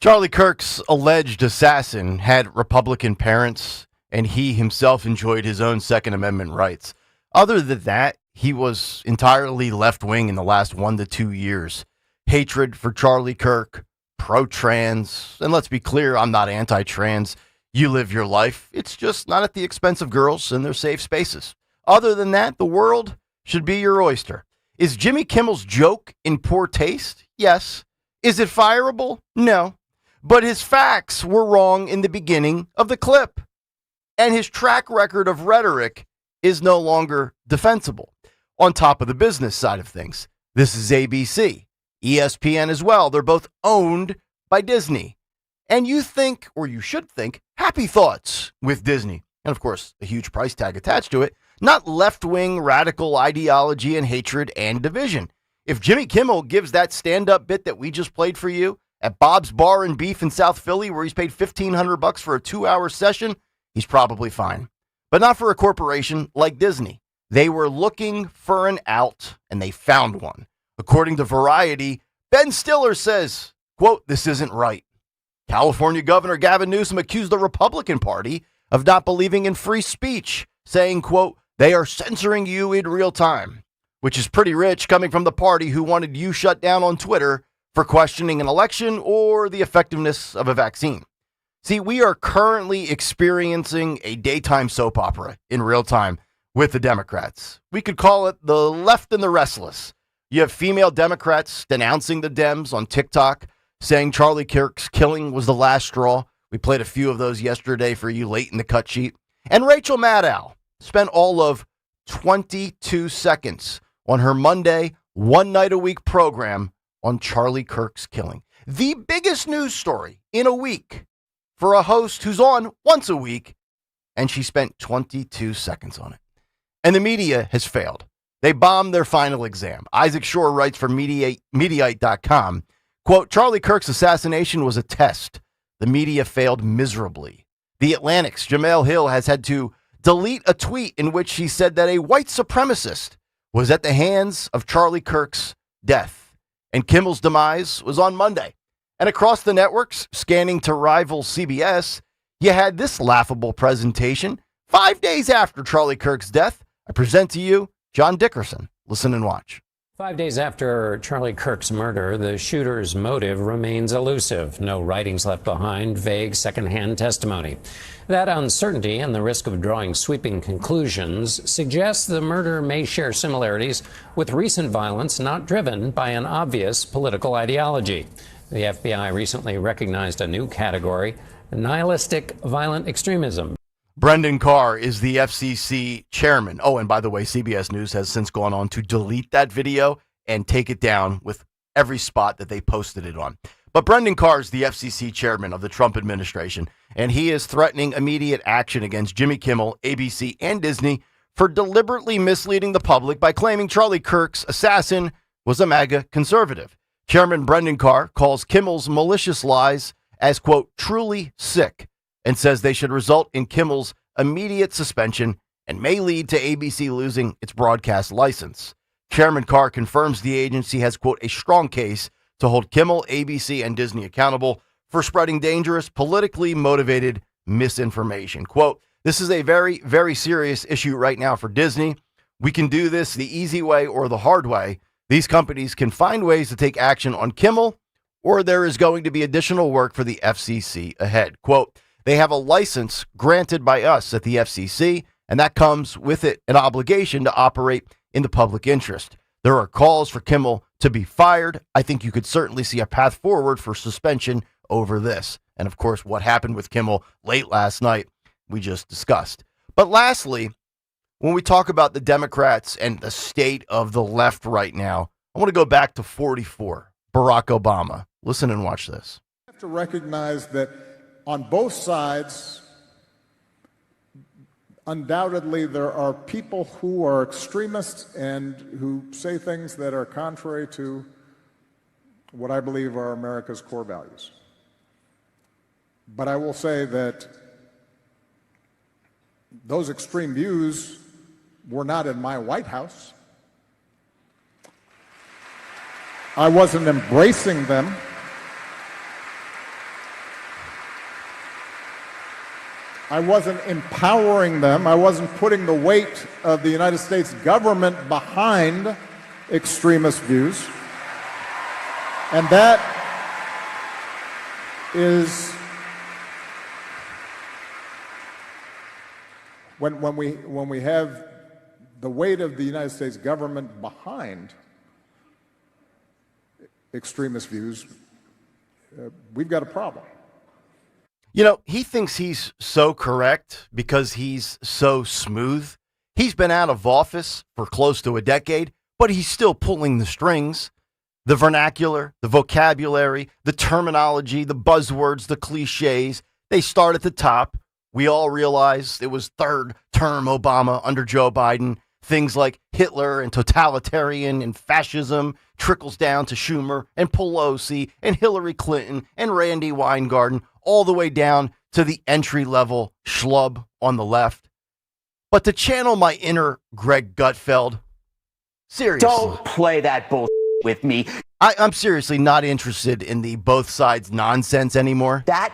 Charlie Kirk's alleged assassin had Republican parents, and he himself enjoyed his own Second Amendment rights. Other than that, he was entirely left-wing in the last 1 to 2 years. Hatred for Charlie Kirk, pro-trans, and let's be clear, I'm not anti-trans. You live your life. It's just not at the expense of girls and their safe spaces. Other than that, the world should be your oyster. Is Jimmy Kimmel's joke in poor taste? Yes. Is it fireable? No. But his facts were wrong in the beginning of the clip. And his track record of rhetoric is no longer defensible. On top of the business side of things, this is ABC, ESPN as well. They're both owned by Disney. And you think, or you should think, happy thoughts with Disney. And of course, a huge price tag attached to it. Not left-wing radical ideology and hatred and division. If Jimmy Kimmel gives that stand-up bit that we just played for you at Bob's Bar and Beef in South Philly, where he's paid $1,500 for a 2-hour session, he's probably fine. But not for a corporation like Disney. They were looking for an out, and they found one. According to Variety, Ben Stiller says, quote, "This isn't right." California Governor Gavin Newsom accused the Republican Party of not believing in free speech, saying, quote, "They are censoring you in real time," which is pretty rich coming from the party who wanted you shut down on Twitter for questioning an election or the effectiveness of a vaccine. See, we are currently experiencing a daytime soap opera in real time with the Democrats. We could call it the left and the restless. You have female Democrats denouncing the Dems on TikTok, saying Charlie Kirk's killing was the last straw. We played a few of those yesterday for you late in the cut sheet. And Rachel Maddow spent all of 22 seconds on her Monday, one night a week program on Charlie Kirk's killing. The biggest news story in a week for a host who's on once a week, and she spent 22 seconds on it. And the media has failed. They bombed their final exam. Isaac Shore writes for Mediaite.com, quote, "Charlie Kirk's assassination was a test. The media failed miserably. The Atlantic's Jamel Hill has had to delete a tweet in which she said that a white supremacist was at the hands of Charlie Kirk's death. And Kimmel's demise was on Monday. And across the networks, scanning to rival CBS, you had this laughable presentation. 5 days after Charlie Kirk's death, I present to you John Dickerson. Listen and watch. 5 days after Charlie Kirk's murder, the shooter's motive remains elusive. No writings left behind, vague secondhand testimony. That uncertainty and the risk of drawing sweeping conclusions suggests the murder may share similarities with recent violence not driven by an obvious political ideology. The FBI recently recognized a new category, nihilistic violent extremism. Brendan Carr is the FCC chairman. Oh, and by the way, CBS News has since gone on to delete that video and take it down with every spot that they posted it on. But Brendan Carr is the FCC chairman of the Trump administration, and he is threatening immediate action against Jimmy Kimmel, ABC, and Disney for deliberately misleading the public by claiming Charlie Kirk's assassin was a MAGA conservative. Chairman Brendan Carr calls Kimmel's malicious lies as, quote, truly sick, and says they should result in Kimmel's immediate suspension and may lead to ABC losing its broadcast license. Chairman Carr confirms the agency has, quote, a strong case to hold Kimmel, ABC, and Disney accountable for spreading dangerous, politically motivated misinformation. Quote, this is a very, very serious issue right now for Disney. We can do this the easy way or the hard way. These companies can find ways to take action on Kimmel, or there is going to be additional work for the FCC ahead. Quote, they have a license granted by us at the FCC, and that comes with it an obligation to operate in the public interest. There are calls for Kimmel to be fired. I think you could certainly see a path forward for suspension over this. And of course, what happened with Kimmel late last night, we just discussed. But lastly, when we talk about the Democrats and the state of the left right now, I want to go back to 44, Barack Obama. Listen and watch this. We have to recognize that on both sides, undoubtedly there are people who are extremists and who say things that are contrary to what I believe are America's core values. But I will say that those extreme views were not in my White House. I wasn't embracing them. I wasn't empowering them. I wasn't putting the weight of the United States government behind extremist views. And that is when we have the weight of the United States government behind extremist views, we've got a problem. You know, he thinks he's so correct because he's so smooth. He's been out of office for close to a decade, but he's still pulling the strings. The vernacular, the vocabulary, the terminology, the buzzwords, the cliches, they start at the top. We all realize it was third term Obama under Joe Biden. Things like Hitler and totalitarian and fascism trickles down to Schumer and Pelosi and Hillary Clinton and Randy Weingarten, all the way down to the entry-level schlub on the left. But to channel my inner Greg Gutfeld, seriously. Don't play that bull with me. I'm seriously not interested in the both sides nonsense anymore. That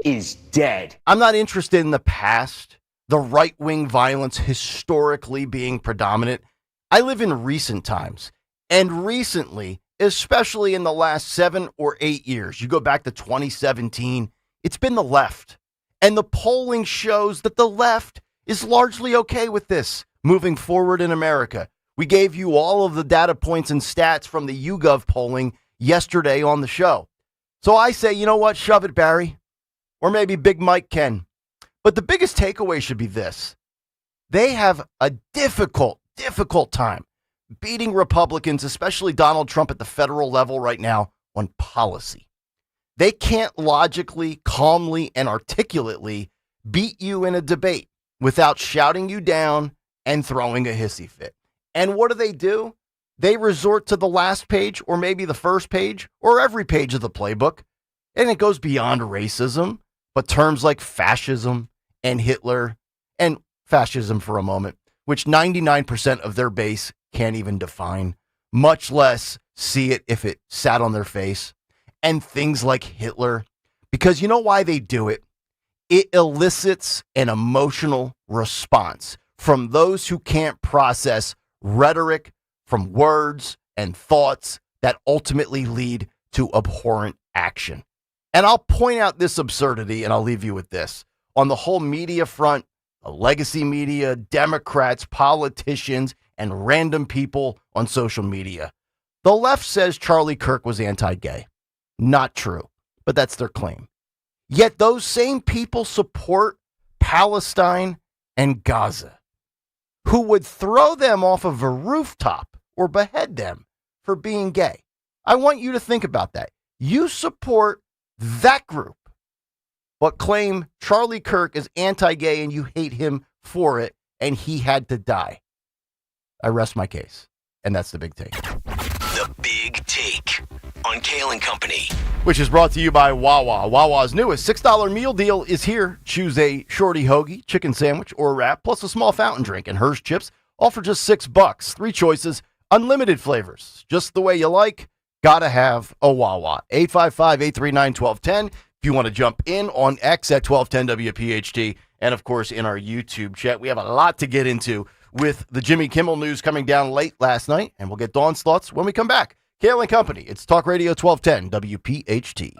is dead. I'm not interested in the past, the right-wing violence historically being predominant. I live in recent times. And recently, especially in the last 7 or 8 years, you go back to 2017, it's been the left. And the polling shows that the left is largely okay with this moving forward in America. We gave you all of the data points and stats from the YouGov polling yesterday on the show. So I say, you know what? Shove it, Barry. Or maybe Big Mike can. But the biggest takeaway should be this. They have a difficult time beating Republicans, especially Donald Trump at the federal level right now, on policy. They can't logically, calmly, and articulately beat you in a debate without shouting you down and throwing a hissy fit. And what do? They resort to the last page or maybe the first page or every page of the playbook. And it goes beyond racism, but terms like fascism and Hitler and fascism for a moment, which 99% of their base can't even define, much less see it if it sat on their face. And things like Hitler, because you know why they do it? It elicits an emotional response from those who can't process rhetoric from words and thoughts that ultimately lead to abhorrent action. And I'll point out this absurdity, and I'll leave you with this. On the whole media front, legacy media, Democrats, politicians, and random people on social media, the left says Charlie Kirk was anti-gay. Not true, but that's their claim. Yet those same people support Palestine and Gaza, who would throw them off of a rooftop or behead them for being gay. I want you to think about that. You support that group, but claim Charlie Kirk is anti-gay and you hate him for it, and he had to die. I rest my case, and that's the big take. The Big Take on Kayal and Company. Which is brought to you by Wawa. Wawa's newest $6 meal deal is here. Choose a shorty hoagie, chicken sandwich, or wrap, plus a small fountain drink and Hershey chips, all for just $6. 3 choices, unlimited flavors. Just the way you like. Gotta have a Wawa. 855-839-1210. If you want to jump in on X at 1210 WPHT, and of course in our YouTube chat. We have a lot to get into with the Jimmy Kimmel news coming down late last night, and we'll get Dawn's thoughts when we come back. Kayal and Company. It's Talk Radio 1210 WPHT.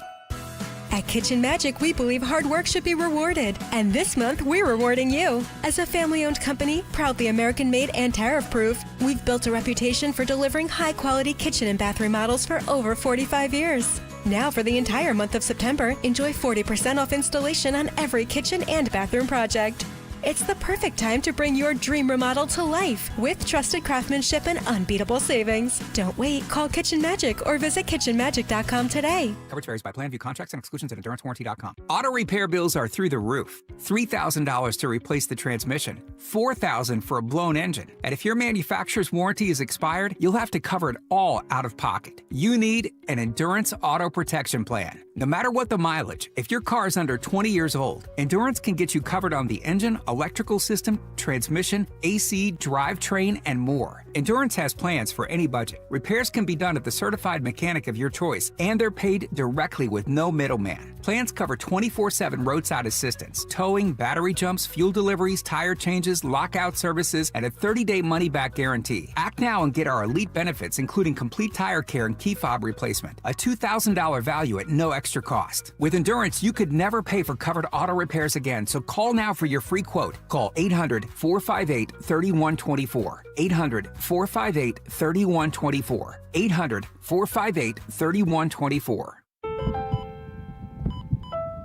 At Kitchen Magic, we believe hard work should be rewarded. And this month, we're rewarding you. As a family-owned company, proudly American-made and tariff-proof, we've built a reputation for delivering high-quality kitchen and bath remodels for over 45 years. Now, for the entire month of September, enjoy 40% off installation on every kitchen and bathroom project. It's the perfect time to bring your dream remodel to life with trusted craftsmanship and unbeatable savings. Don't wait. Call Kitchen Magic or visit kitchenmagic.com today. Coverage varies by plan, view contracts and exclusions at endurancewarranty.com. Auto repair bills are through the roof. $3,000 to replace the transmission, $4,000 for a blown engine. And if your manufacturer's warranty is expired, you'll have to cover it all out of pocket. You need an Endurance Auto Protection Plan. No matter what the mileage, if your car is under 20 years old, Endurance can get you covered on the engine, electrical system, transmission, AC, drivetrain, and more. Endurance has plans for any budget. Repairs can be done at the certified mechanic of your choice, and they're paid directly with no middleman. Plans cover 24/7 roadside assistance, towing, battery jumps, fuel deliveries, tire changes, lockout services, and a 30-day money-back guarantee. Act now and get our elite benefits, including complete tire care and key fob replacement. A $2,000 value at no extra cost. With Endurance, you could never pay for covered auto repairs again, so call now for your free quote. Call 800-458-3124. 800-458-3124. 800-458-3124.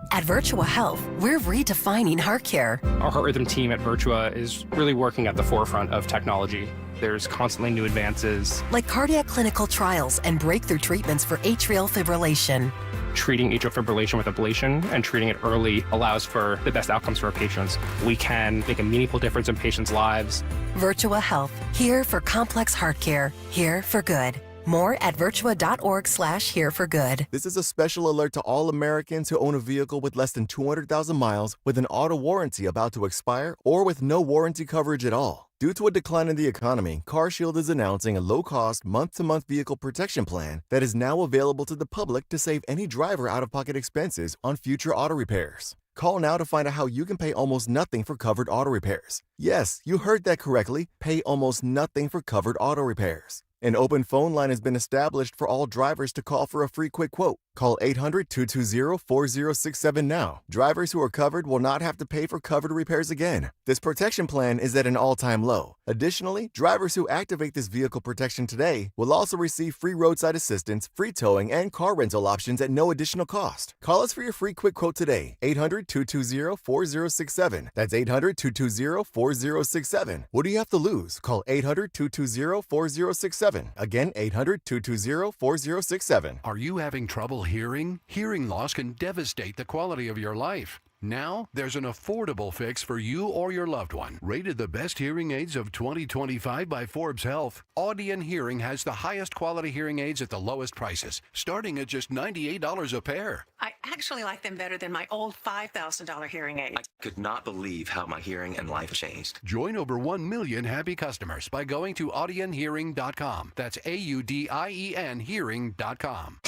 At Virtua Health, we're redefining heart care. Our heart rhythm team at Virtua is really working at the forefront of technology. There's constantly new advances. Like cardiac clinical trials and breakthrough treatments for atrial fibrillation. Treating atrial fibrillation with ablation and treating it early allows for the best outcomes for our patients. We can make a meaningful difference in patients' lives. Virtua Health, here for complex heart care, here for good. More at virtua.org/here-for-good. This is a special alert to all Americans who own a vehicle with less than 200,000 miles with an auto warranty about to expire or with no warranty coverage at all. Due to a decline in the economy, CarShield is announcing a low-cost, month-to-month vehicle protection plan that is now available to the public to save any driver out-of-pocket expenses on future auto repairs. Call now to find out how you can pay almost nothing for covered auto repairs. Yes, you heard that correctly. Pay almost nothing for covered auto repairs. An open phone line has been established for all drivers to call for a free quick quote. Call 800-220-4067 now. Drivers who are covered will not have to pay for covered repairs again. This protection plan is at an all-time low. Additionally, drivers who activate this vehicle protection today will also receive free roadside assistance, free towing, and car rental options at no additional cost. Call us for your free quick quote today. 800-220-4067. That's 800-220-4067. What do you have to lose? Call 800-220-4067. Again, 800-220-4067. Are you having trouble hearing? Hearing loss can devastate the quality of your life. Now, there's an affordable fix for you or your loved one. Rated the best hearing aids of 2025 by Forbes Health, Audion Hearing has the highest quality hearing aids at the lowest prices, starting at just $98 a pair. I actually like them better than my old $5,000 hearing aid. I could not believe how my hearing and life changed. Join over 1 million happy customers by going to audionhearing.com. That's AUDIEN hearing.com.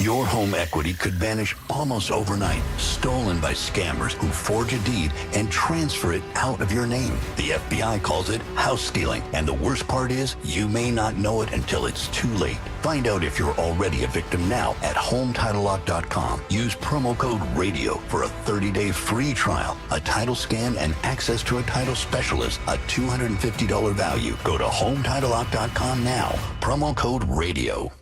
Your home equity could vanish almost overnight, stolen by scammers who forge a deed and transfer it out of your name. The FBI calls it house stealing, and the worst part is you may not know it until it's too late. Find out if you're already a victim now at HomeTitleLock.com. Use promo code RADIO for a 30-day free trial, a title scan, and access to a title specialist, a $250 value. Go to HomeTitleLock.com now. Promo code RADIO.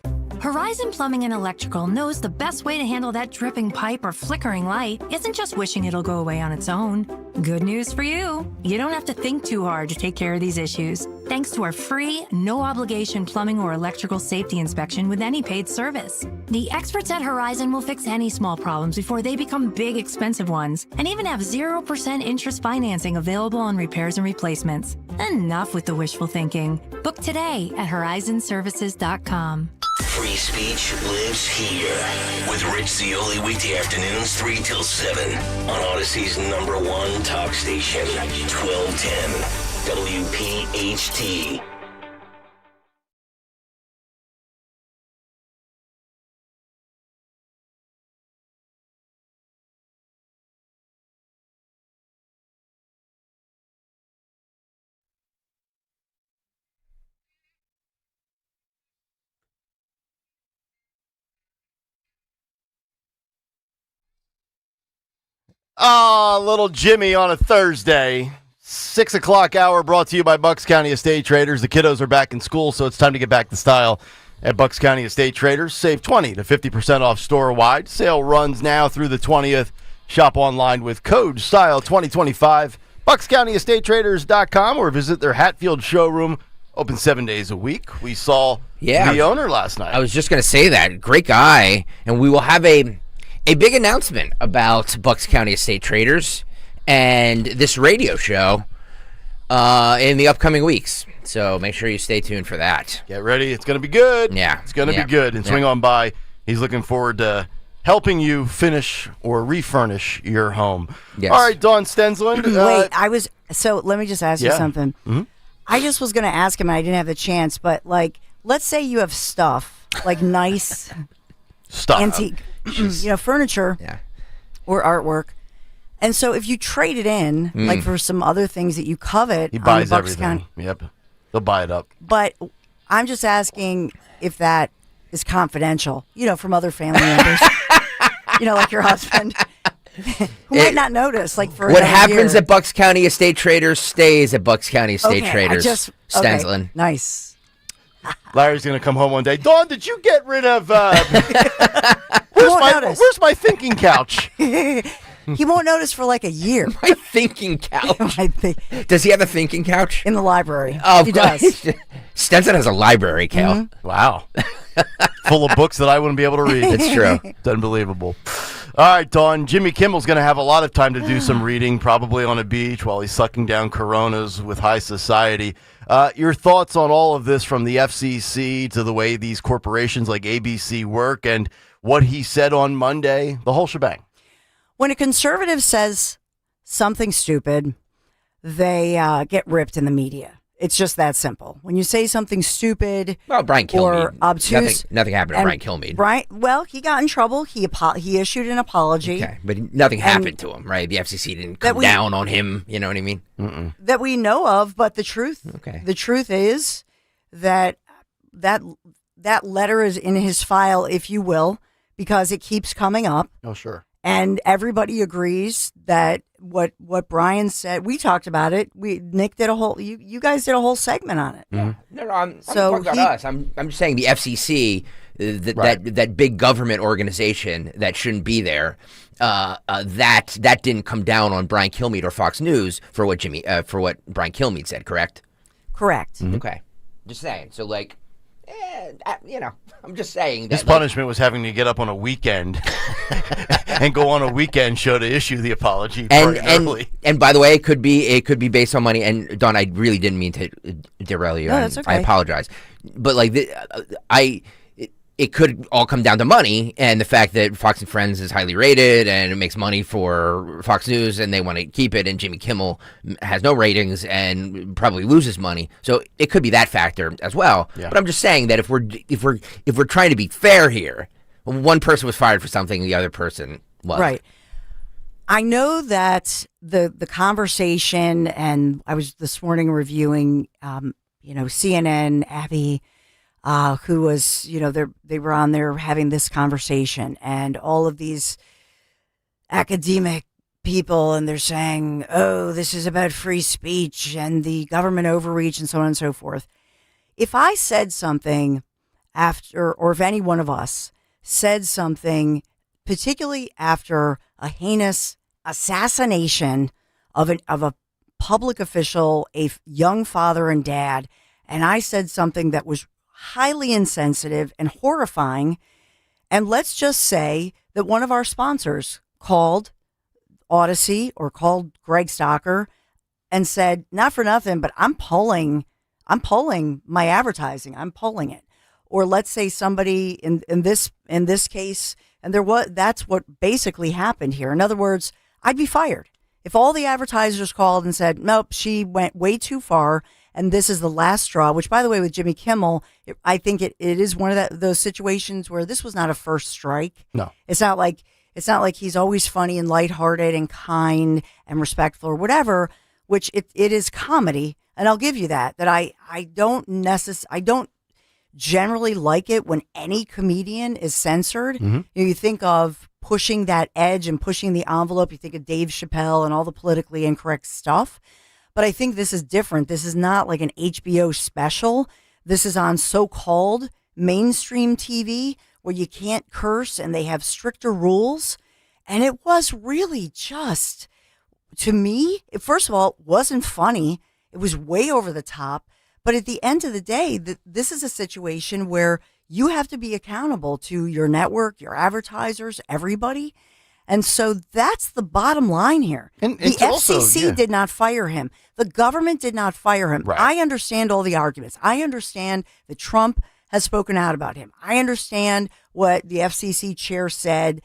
Horizon Plumbing and Electrical knows the best way to handle that dripping pipe or flickering light isn't just wishing it'll go away on its own. Good news for you. You don't have to think too hard to take care of these issues, thanks to our free, no-obligation plumbing or electrical safety inspection with any paid service. The experts at Horizon will fix any small problems before they become big, expensive ones, and even have 0% interest financing available on repairs and replacements. Enough with the wishful thinking. Book today at horizonservices.com. Free speech lives here with Rich Zioli weekday afternoons 3 till 7 on Odyssey's #1 talk station, 1210 WPHT. Little Jimmy on a Thursday. 6 o'clock hour brought to you by Bucks County Estate Traders. The kiddos are back in school, so it's time to get back to style at Bucks County Estate Traders. Save 20 to 50% off store-wide. Sale runs now through the 20th. Shop online with code STYLE2025. BucksCountyEstateTraders.com or visit their Hatfield showroom. Open 7 days a week. We saw the owner last night. I was just going to say that. Great guy. And we will have a big announcement about Bucks County Estate Traders and this radio show in the upcoming weeks. So make sure you stay tuned for that. Get ready. It's going to be good. Yeah. It's going to be good. And swing on by. He's looking forward to helping you finish or refurnish your home. Yes. All right, Dawn Stensland. So let me just ask you something. Mm-hmm. I just was going to ask him, and I didn't have the chance, but let's say you have stuff, nice stuff, antique, furniture or artwork. And so if you trade it in, for some other things that you covet, he buys on the Bucks everything. County, Yep. They'll buy it up. But I'm just asking if that is confidential, from other family members, like your husband, who might not notice, for what happens at Bucks County Estate Traders stays at Bucks County Estate Traders. Stensland. Nice. Larry's going to come home one day. Dawn, did you get rid of... where's my thinking couch? He won't notice for a year. My thinking couch. Does he have a thinking couch? In the library. Oh, he does. Stenson has a library, Kayal. Mm-hmm. Wow. Full of books that I wouldn't be able to read. It's true. It's unbelievable. All right, Dawn. Jimmy Kimmel's going to have a lot of time to do some reading, probably on a beach while he's sucking down Coronas with high society. Your thoughts on all of this, from the FCC to the way these corporations like ABC work, and what he said on Monday, the whole shebang. When a conservative says something stupid, they get ripped in the media. It's just that simple. When you say something stupid Brian Kilmeade, or obtuse. Nothing happened to Brian Kilmeade. Well, he got in trouble. He issued an apology. Okay, but nothing happened to him, right? The FCC didn't come down on him. You know what I mean? Mm-mm. That we know of, but the truth is that letter is in his file, if you will, because it keeps coming up. Oh, sure. And everybody agrees that what Brian said, we talked about it. Nick did you guys did a whole segment on it. Mm-hmm. No, I'm talking about us. I'm just saying the FCC, that big government organization that shouldn't be there, that didn't come down on Brian Kilmeade or Fox News for what Brian Kilmeade said, correct? Correct. Mm-hmm. Okay. Just saying. So I'm just saying that his punishment was having to get up on a weekend and go on a weekend show to issue the apology early. And by the way, it could be based on money. And Dawn, I really didn't mean to derail you. No, that's okay. I apologize. But it could all come down to money and the fact that Fox and Friends is highly rated and it makes money for Fox News and they want to keep it, and Jimmy Kimmel has no ratings and probably loses money. So it could be that factor as well. Yeah. But I'm just saying that if we're trying to be fair here, One person was fired for something, the other person wasn't. Right. I know that the conversation, and I was this morning reviewing, CNN, Abby, who was, they were on there having this conversation, and all of these academic people, and they're saying, oh, this is about free speech and the government overreach and so on and so forth. If I said something after, or if any one of us said something, particularly after a heinous assassination of a public official, a young father and dad, and I said something that was highly insensitive and horrifying, and let's just say that one of our sponsors called Odyssey or called Greg Stocker and said, not for nothing, but I'm pulling my advertising. I'm pulling it. Or let's say somebody in this case, and that's what basically happened here. In other words, I'd be fired. If all the advertisers called and said, nope, she went way too far, and this is the last straw, which, by the way, with Jimmy Kimmel, I think it is one of those situations where this was not a first strike. No. It's not like he's always funny and lighthearted and kind and respectful or whatever, which it is comedy. And I'll give you that I don't generally like it when any comedian is censored. Mm-hmm. You think of pushing that edge and pushing the envelope. You think of Dave Chappelle and all the politically incorrect stuff. But I think this is different. This is not like an HBO special. This is on so-called mainstream TV where you can't curse and they have stricter rules. And it was really just, to me, first of all, it wasn't funny. It was way over the top. But at the end of the day, this is a situation where you have to be accountable to your network, your advertisers, everybody. And so that's the bottom line here. And the FCC did not fire him. The government did not fire him. Right. I understand all the arguments. I understand that Trump has spoken out about him. I understand what the FCC chair said.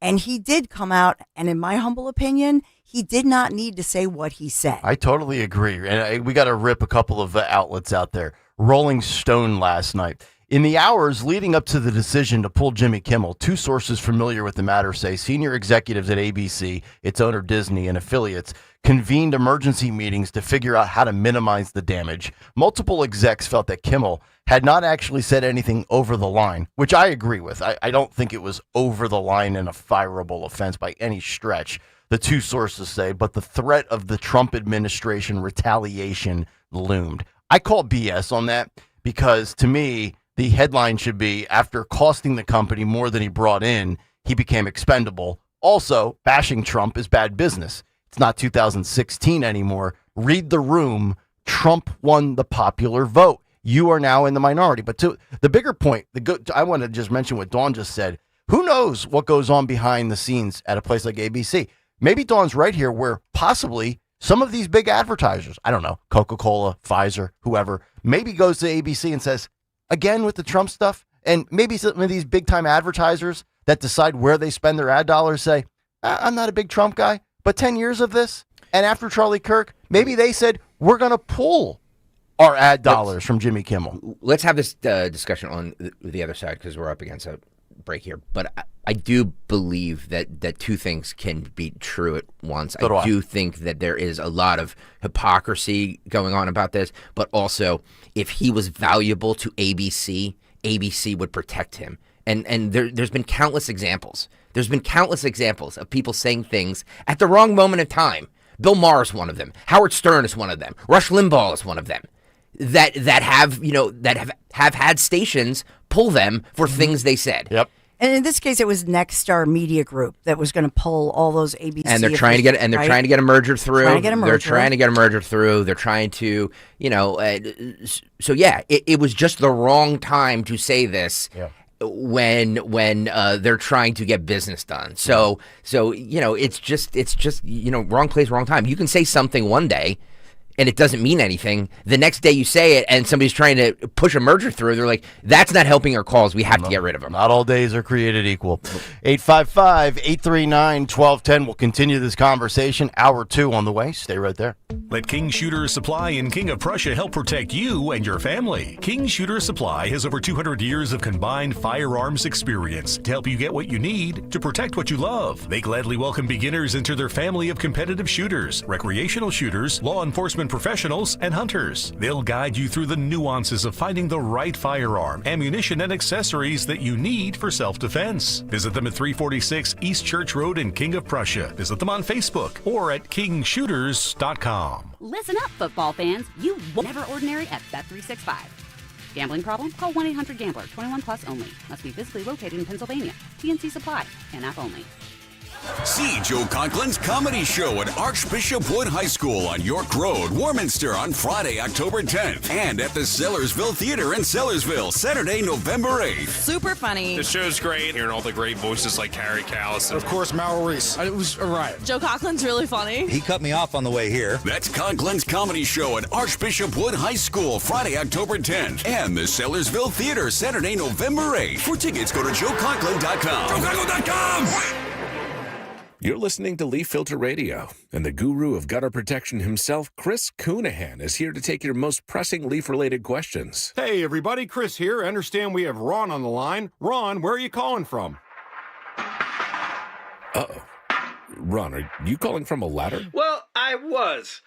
And he did come out, and in my humble opinion, he did not need to say what he said. I totally agree. And we got to rip a couple of outlets out there. Rolling Stone last night. In the hours leading up to the decision to pull Jimmy Kimmel, two sources familiar with the matter say senior executives at ABC, its owner Disney, and affiliates convened emergency meetings to figure out how to minimize the damage. Multiple execs felt that Kimmel had not actually said anything over the line, which I agree with. I don't think it was over the line and a fireable offense by any stretch, the two sources say, but the threat of the Trump administration retaliation loomed. I call BS on that because, to me, the headline should be, after costing the company more than he brought in, he became expendable. Also, bashing Trump is bad business. It's not 2016 anymore. Read the room. Trump won the popular vote. You are now in the minority. But to the bigger point, I want to just mention what Dawn just said. Who knows what goes on behind the scenes at a place like ABC? Maybe Dawn's right here where possibly some of these big advertisers, I don't know, Coca-Cola, Pfizer, whoever, maybe goes to ABC and says, again with the Trump stuff, and maybe some of these big-time advertisers that decide where they spend their ad dollars say, I'm not a big Trump guy, but 10 years of this, and after Charlie Kirk, maybe they said, we're going to pull our ad dollars from Jimmy Kimmel. Let's have this discussion on the other side because we're up against a break here. But I do believe that two things can be true at once. I do think that there is a lot of hypocrisy going on about this, but also if he was valuable to ABC, ABC would protect him. And there's been countless examples. There's been countless examples of people saying things at the wrong moment of time. Bill Maher is one of them. Howard Stern is one of them. Rush Limbaugh is one of them. That have had stations pull them for things they said. Yep. And in this case, it was Nexstar Media Group that was going to pull all those ABC. And they're trying to get a merger through. They're trying to get a merger through. They're trying to, so yeah, it was just the wrong time to say this. Yeah. When they're trying to get business done. So it's just wrong place, wrong time. You can say something one day and it doesn't mean anything, the next day you say it and somebody's trying to push a merger through, they're like, that's not helping our cause. We have to get rid of them. Not all days are created equal. 855-839-1210. We'll continue this conversation. Hour 2 on the way. Stay right there. Let King Shooter Supply in King of Prussia help protect you and your family. King Shooter Supply has over 200 years of combined firearms experience to help you get what you need to protect what you love. They gladly welcome beginners into their family of competitive shooters, recreational shooters, law enforcement professionals, and hunters. They'll guide you through the nuances of finding the right firearm, ammunition, and accessories that you need for self-defense. Visit them at 346 East Church Road in King of Prussia. Visit them on Facebook or at kingshooters.com. Listen up, football fans. You won't never ordinary at Bet365. Gambling problem? Call 1-800-GAMBLER. 21 plus only. Must be physically located in Pennsylvania. TNC Supply. And app only. See Joe Conklin's comedy show at Archbishop Wood High School on York Road, Warminster on Friday, October 10th. And at the Sellersville Theater in Sellersville, Saturday, November 8th. Super funny. The show's great. Hearing all the great voices like Harry Callis. Of course, Mal Reese. It was a riot. Joe Conklin's really funny. He cut me off on the way here. That's Conklin's comedy show at Archbishop Wood High School, Friday, October 10th. And the Sellersville Theater, Saturday, November 8th. For tickets, go to joeconklin.com. joeconklin.com! You're listening to Leaf Filter Radio, and the guru of gutter protection himself, Chris Coonahan, is here to take your most pressing leaf-related questions. Hey, everybody, Chris here. I understand we have Ron on the line. Ron, where are you calling from? Uh-oh. Ron, are you calling from a ladder? Well, I was.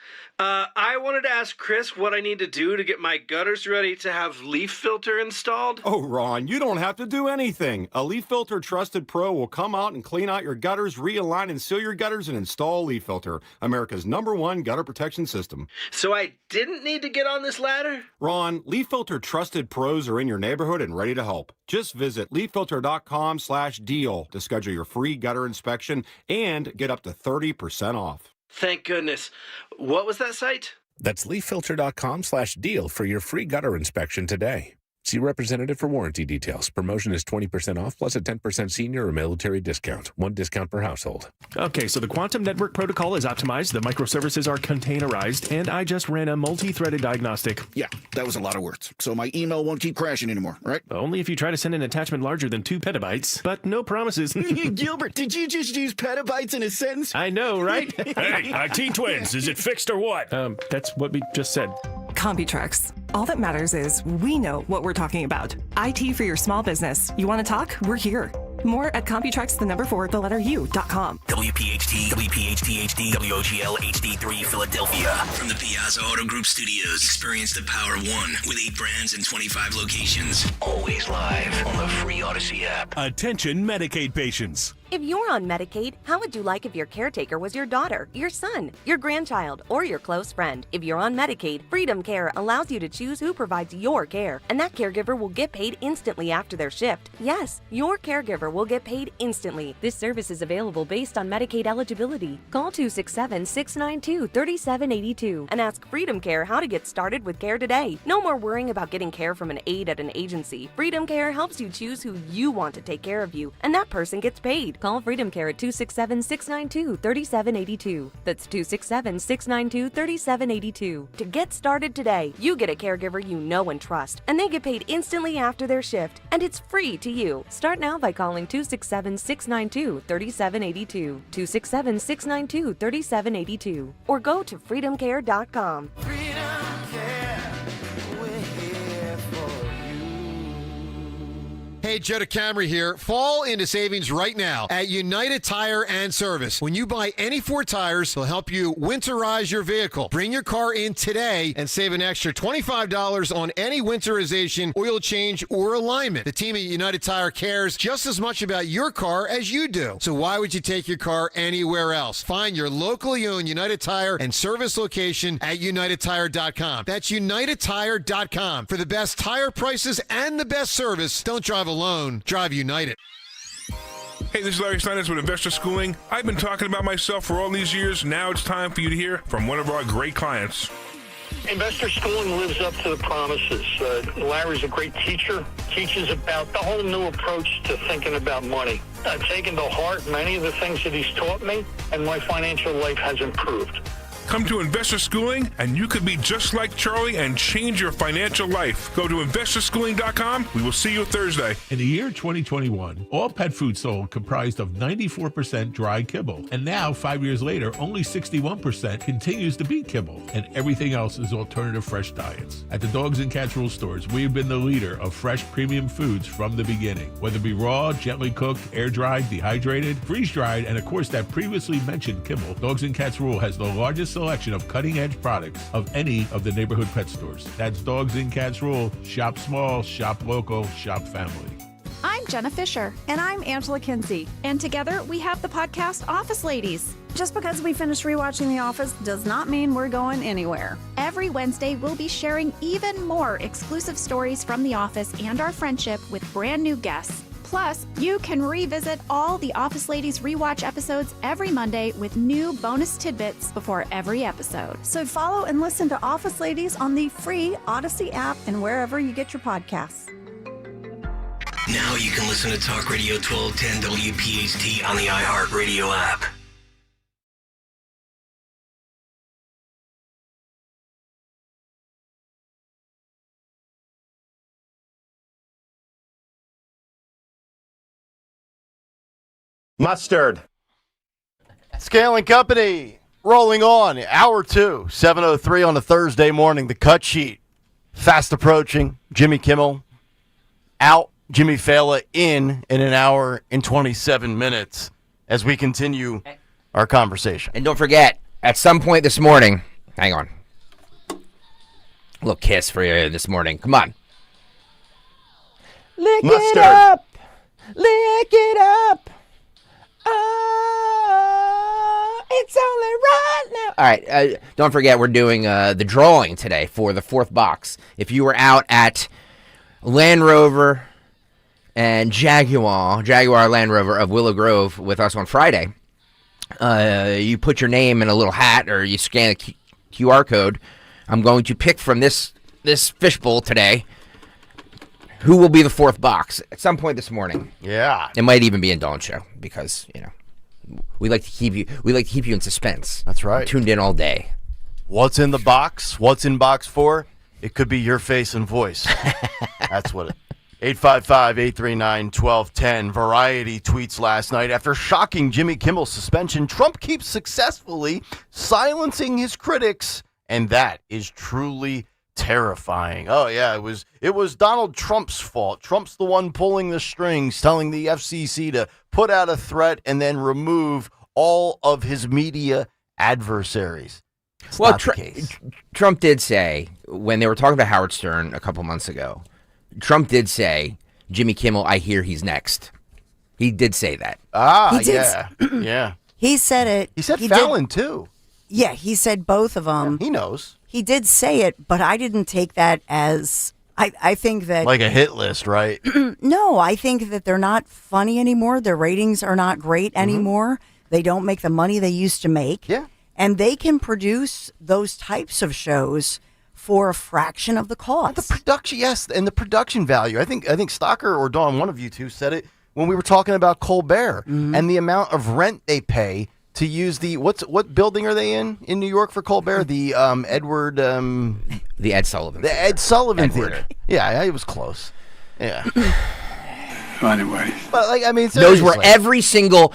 I wanted to ask Chris what I need to do to get my gutters ready to have leaf filter installed. Oh, Ron, you don't have to do anything. A Leaf Filter Trusted Pro will come out and clean out your gutters, realign and seal your gutters, and install Leaf Filter, America's #1 gutter protection system. So I didn't need to get on this ladder? Ron, Leaf Filter Trusted Pros are in your neighborhood and ready to help. Just visit leaffilter.com/deal to schedule your free gutter inspection and get up to 30% off. Thank goodness. What was that site? That's leaffilter.com/deal for your free gutter inspection today. See representative for warranty details. Promotion is 20% off plus a 10% senior or military discount. 1 discount per household. Okay, so the quantum network protocol is optimized, the microservices are containerized, and I just ran a multi-threaded diagnostic. Yeah, that was a lot of words. So my email won't keep crashing anymore, right? Only if you try to send an attachment larger than 2 petabytes, but no promises. Gilbert, did you just use petabytes in a sentence? I know, right? Hey, T-Twins, is it fixed or what? That's what we just said. CompuTrex. All that matters is we know what we're talking about. IT for your small business. You want to talk? We're here. More at CompuTrex.u.com. WPHT, WPHT HD, WOGL HD3 Philadelphia. From the Piazza Auto Group Studios, experience the power of one with 8 brands and 25 locations. Always live on the free Odyssey app. Attention Medicaid patients. If you're on Medicaid, how would you like if your caretaker was your daughter, your son, your grandchild, or your close friend? If you're on Medicaid, Freedom Care allows you to choose who provides your care, and that caregiver will get paid instantly after their shift. Yes, your caregiver will get paid instantly. This service is available based on Medicaid eligibility. Call 267-692-3782 and ask Freedom Care how to get started with care today. No more worrying about getting care from an aide at an agency. Freedom Care helps you choose who you want to take care of you, and that person gets paid. Call Freedom Care at 267-692-3782. That's 267-692-3782. To get started today, you get a caregiver you know and trust, and they get paid instantly after their shift, and it's free to you. Start now by calling 267-692-3782, 267-692-3782, or go to freedomcare.com. Hey, Joe DeCamry here. Fall into savings right now at United Tire and Service. When you buy any 4 tires, they'll help you winterize your vehicle. Bring your car in today and save an extra $25 on any winterization, oil change, or alignment. The team at United Tire cares just as much about your car as you do. So why would you take your car anywhere else? Find your locally owned United Tire and Service location at UnitedTire.com. That's UnitedTire.com. For the best tire prices and the best service, don't drive alone. Drive United. Hey, this is Larry Steinitz with Investor Schooling. I've been talking about myself for all these years. Now it's time for you to hear from one of our great clients. Investor Schooling lives up to the promises. Larry's a great teacher, teaches about the whole new approach to thinking about money. I've taken to heart many of the things that he's taught me, and my financial life has improved. Come to Investor Schooling, and you could be just like Charlie and change your financial life. Go to investorschooling.com. We will see you Thursday. In the year 2021, all pet food sold comprised of 94% dry kibble. And now, 5 years later, only 61% continues to be kibble. And everything else is alternative fresh diets. At the Dogs and Cats Rule stores, we have been the leader of fresh premium foods from the beginning. Whether it be raw, gently cooked, air-dried, dehydrated, freeze-dried, and of course that previously mentioned kibble, Dogs and Cats Rule has the largest selection of cutting-edge products of any of the neighborhood pet stores. That's Dogs and Cats Rule. Shop small, shop local, shop family. I'm Jenna Fisher. And I'm Angela Kinsey. And together we have the podcast Office Ladies. Just because we finished rewatching The Office does not mean we're going anywhere. Every Wednesday, we'll be sharing even more exclusive stories from The Office and our friendship with brand new guests. Plus, you can revisit all the Office Ladies rewatch episodes every Monday with new bonus tidbits before every episode. So follow and listen to Office Ladies on the free Odyssey app and wherever you get your podcasts. Now you can listen to Talk Radio 1210 WPHT on the iHeartRadio app. Mustard. Scale and Company, rolling on, hour 2, 7:03 on a Thursday morning. The cut sheet, fast approaching. Jimmy Kimmel out, Jimmy Fallon in an hour and 27 minutes as we continue our conversation. And don't forget, at some point this morning, hang on, a little kiss for you this morning. Come on. Lick Mustard. it up. Lick it up. Oh, it's only right now. All right, don't forget we're doing the drawing today for the 4th box. If you were out at Land Rover and Jaguar Land Rover of Willow Grove with us on Friday, you put your name in a little hat or you scan a QR code. I'm going to pick from this fishbowl today who will be the 4th box at some point this morning. Yeah. It might even be in Dawn's show because, we like to keep you in suspense. That's right. Tuned in all day. What's in the box? What's in box 4? It could be your face and voice. That's what it 855-839-1210. Variety tweets last night. After shocking Jimmy Kimmel's suspension, Trump keeps successfully silencing his critics, and that is truly terrifying. Oh yeah, it was Donald Trump's fault. Trump's the one pulling the strings, telling the FCC to put out a threat and then remove all of his media adversaries. It's well, not the case. Trump did say, when they were talking about Howard Stern a couple months ago, Trump did say, Jimmy Kimmel, I hear he's next. He did say that. Yeah. Yeah. He said it. He said Fallon too. Yeah, he said both of them. Yeah, he knows. He did say it, but I didn't take that as, I think that... Like a hit list, right? No, I think that they're not funny anymore. Their ratings are not great anymore. They don't make the money they used to make. Yeah. And they can produce those types of shows for a fraction of the cost. The production, yes, and the production value. I think Stocker or Dawn, one of you two, said it when we were talking about Colbert and the amount of rent they pay to use the what building are they in New York for Colbert? The Edward the Ed Sullivan. The Ed Sullivan Theater. Yeah, it was close. Yeah. Anyway, but like I mean, knows where every single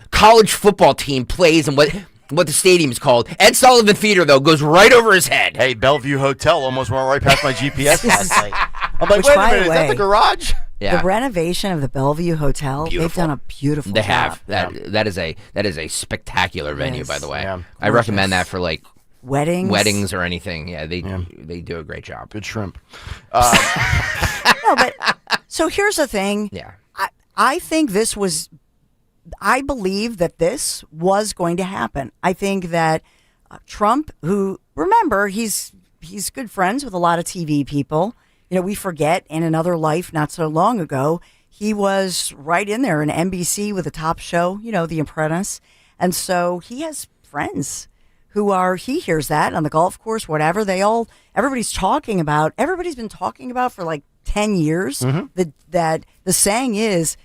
college football team plays and what the stadium is called. Ed Sullivan Theater though goes right over his head. Hey, Bellevue Hotel almost went right past my GPS last night. I'm like, Which, wait a by minute, the is that way, the garage? Yeah. The renovation of the Bellevue Hotel, they've done a beautiful They job. have. That is a spectacular venue, Yes. by the way. Yeah. I recommend that for like weddings or anything. Yeah, they do a great job. Good shrimp. No, but so here's the thing. Yeah. I think I believe that this was going to happen. I think that Trump, who, remember, he's good friends with a lot of TV people. We forget in another life not so long ago, he was right in there in NBC with a top show, The Apprentice. And so he has friends he hears that on the golf course, whatever. Everybody's been talking about for like 10 years that the saying is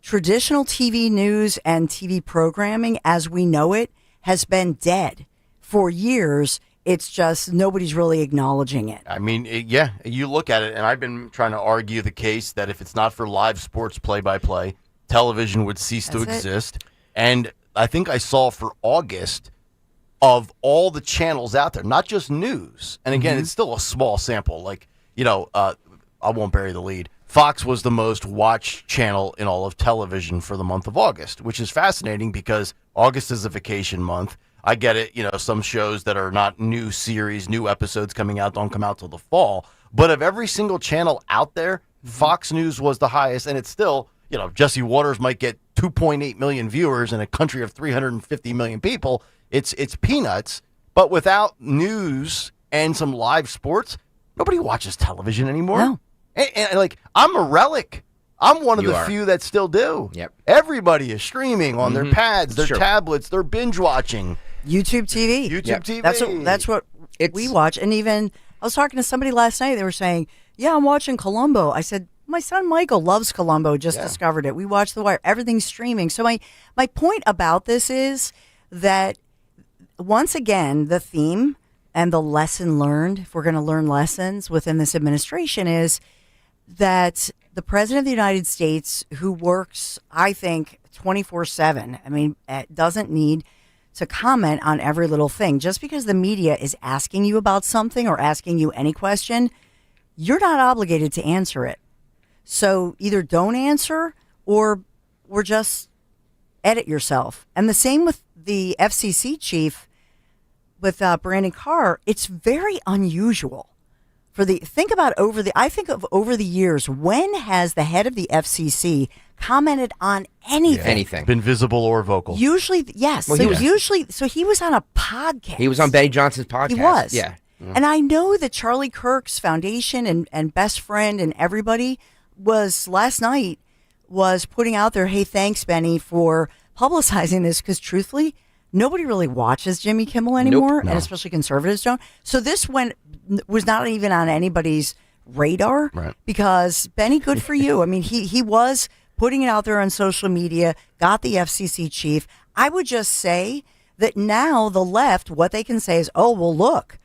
traditional TV news and TV programming as we know it has been dead for years. It's just nobody's really acknowledging it. I mean, you look at it, and I've been trying to argue the case that if it's not for live sports play-by-play, television would cease to exist. And I think I saw for August, of all the channels out there, not just news, and again, it's still a small sample. Like, I won't bury the lead. Fox was the most watched channel in all of television for the month of August, which is fascinating because August is a vacation month. I get it, some shows that are not new series, new episodes coming out don't come out till the fall. But of every single channel out there, Fox News was the highest, and it's still, Jesse Waters might get 2.8 million viewers in a country of 350 million people. It's peanuts, but without news and some live sports, nobody watches television anymore. No. And I'm a relic. I'm one of the few that still do. Yep. Everybody is streaming on their pads, their tablets, they're binge watching. YouTube TV. TV. That's what we watch. And even I was talking to somebody last night. They were saying, "Yeah, I'm watching Columbo." I said, "My son Michael loves Columbo. Just discovered it. We watch The Wire. Everything's streaming." So my point about this is that once again, the theme and the lesson learned, if we're going to learn lessons within this administration, is that the President of the United States, who works, I think, 24/7, doesn't need to comment on every little thing. Just because the media is asking you about something or asking you any question, you're not obligated to answer it. So either don't answer or just edit yourself. And the same with the FCC chief with Brandon Carr. It's very unusual. I think of over the years, when has the head of the FCC commented on anything? Anything. Been visible or vocal? Usually, yes. Well, so he was on a podcast. He was on Benny Johnson's podcast. He was. Yeah. And I know that Charlie Kirk's foundation and best friend and everybody last night was putting out there, hey, thanks, Benny, for publicizing this, because truthfully, nobody really watches Jimmy Kimmel anymore, and especially conservatives don't. So this was not even on anybody's radar, because Benny, good for you. He was putting it out there on social media, got the FCC chief. I would just say that now the left, what they can say is, oh, well, look,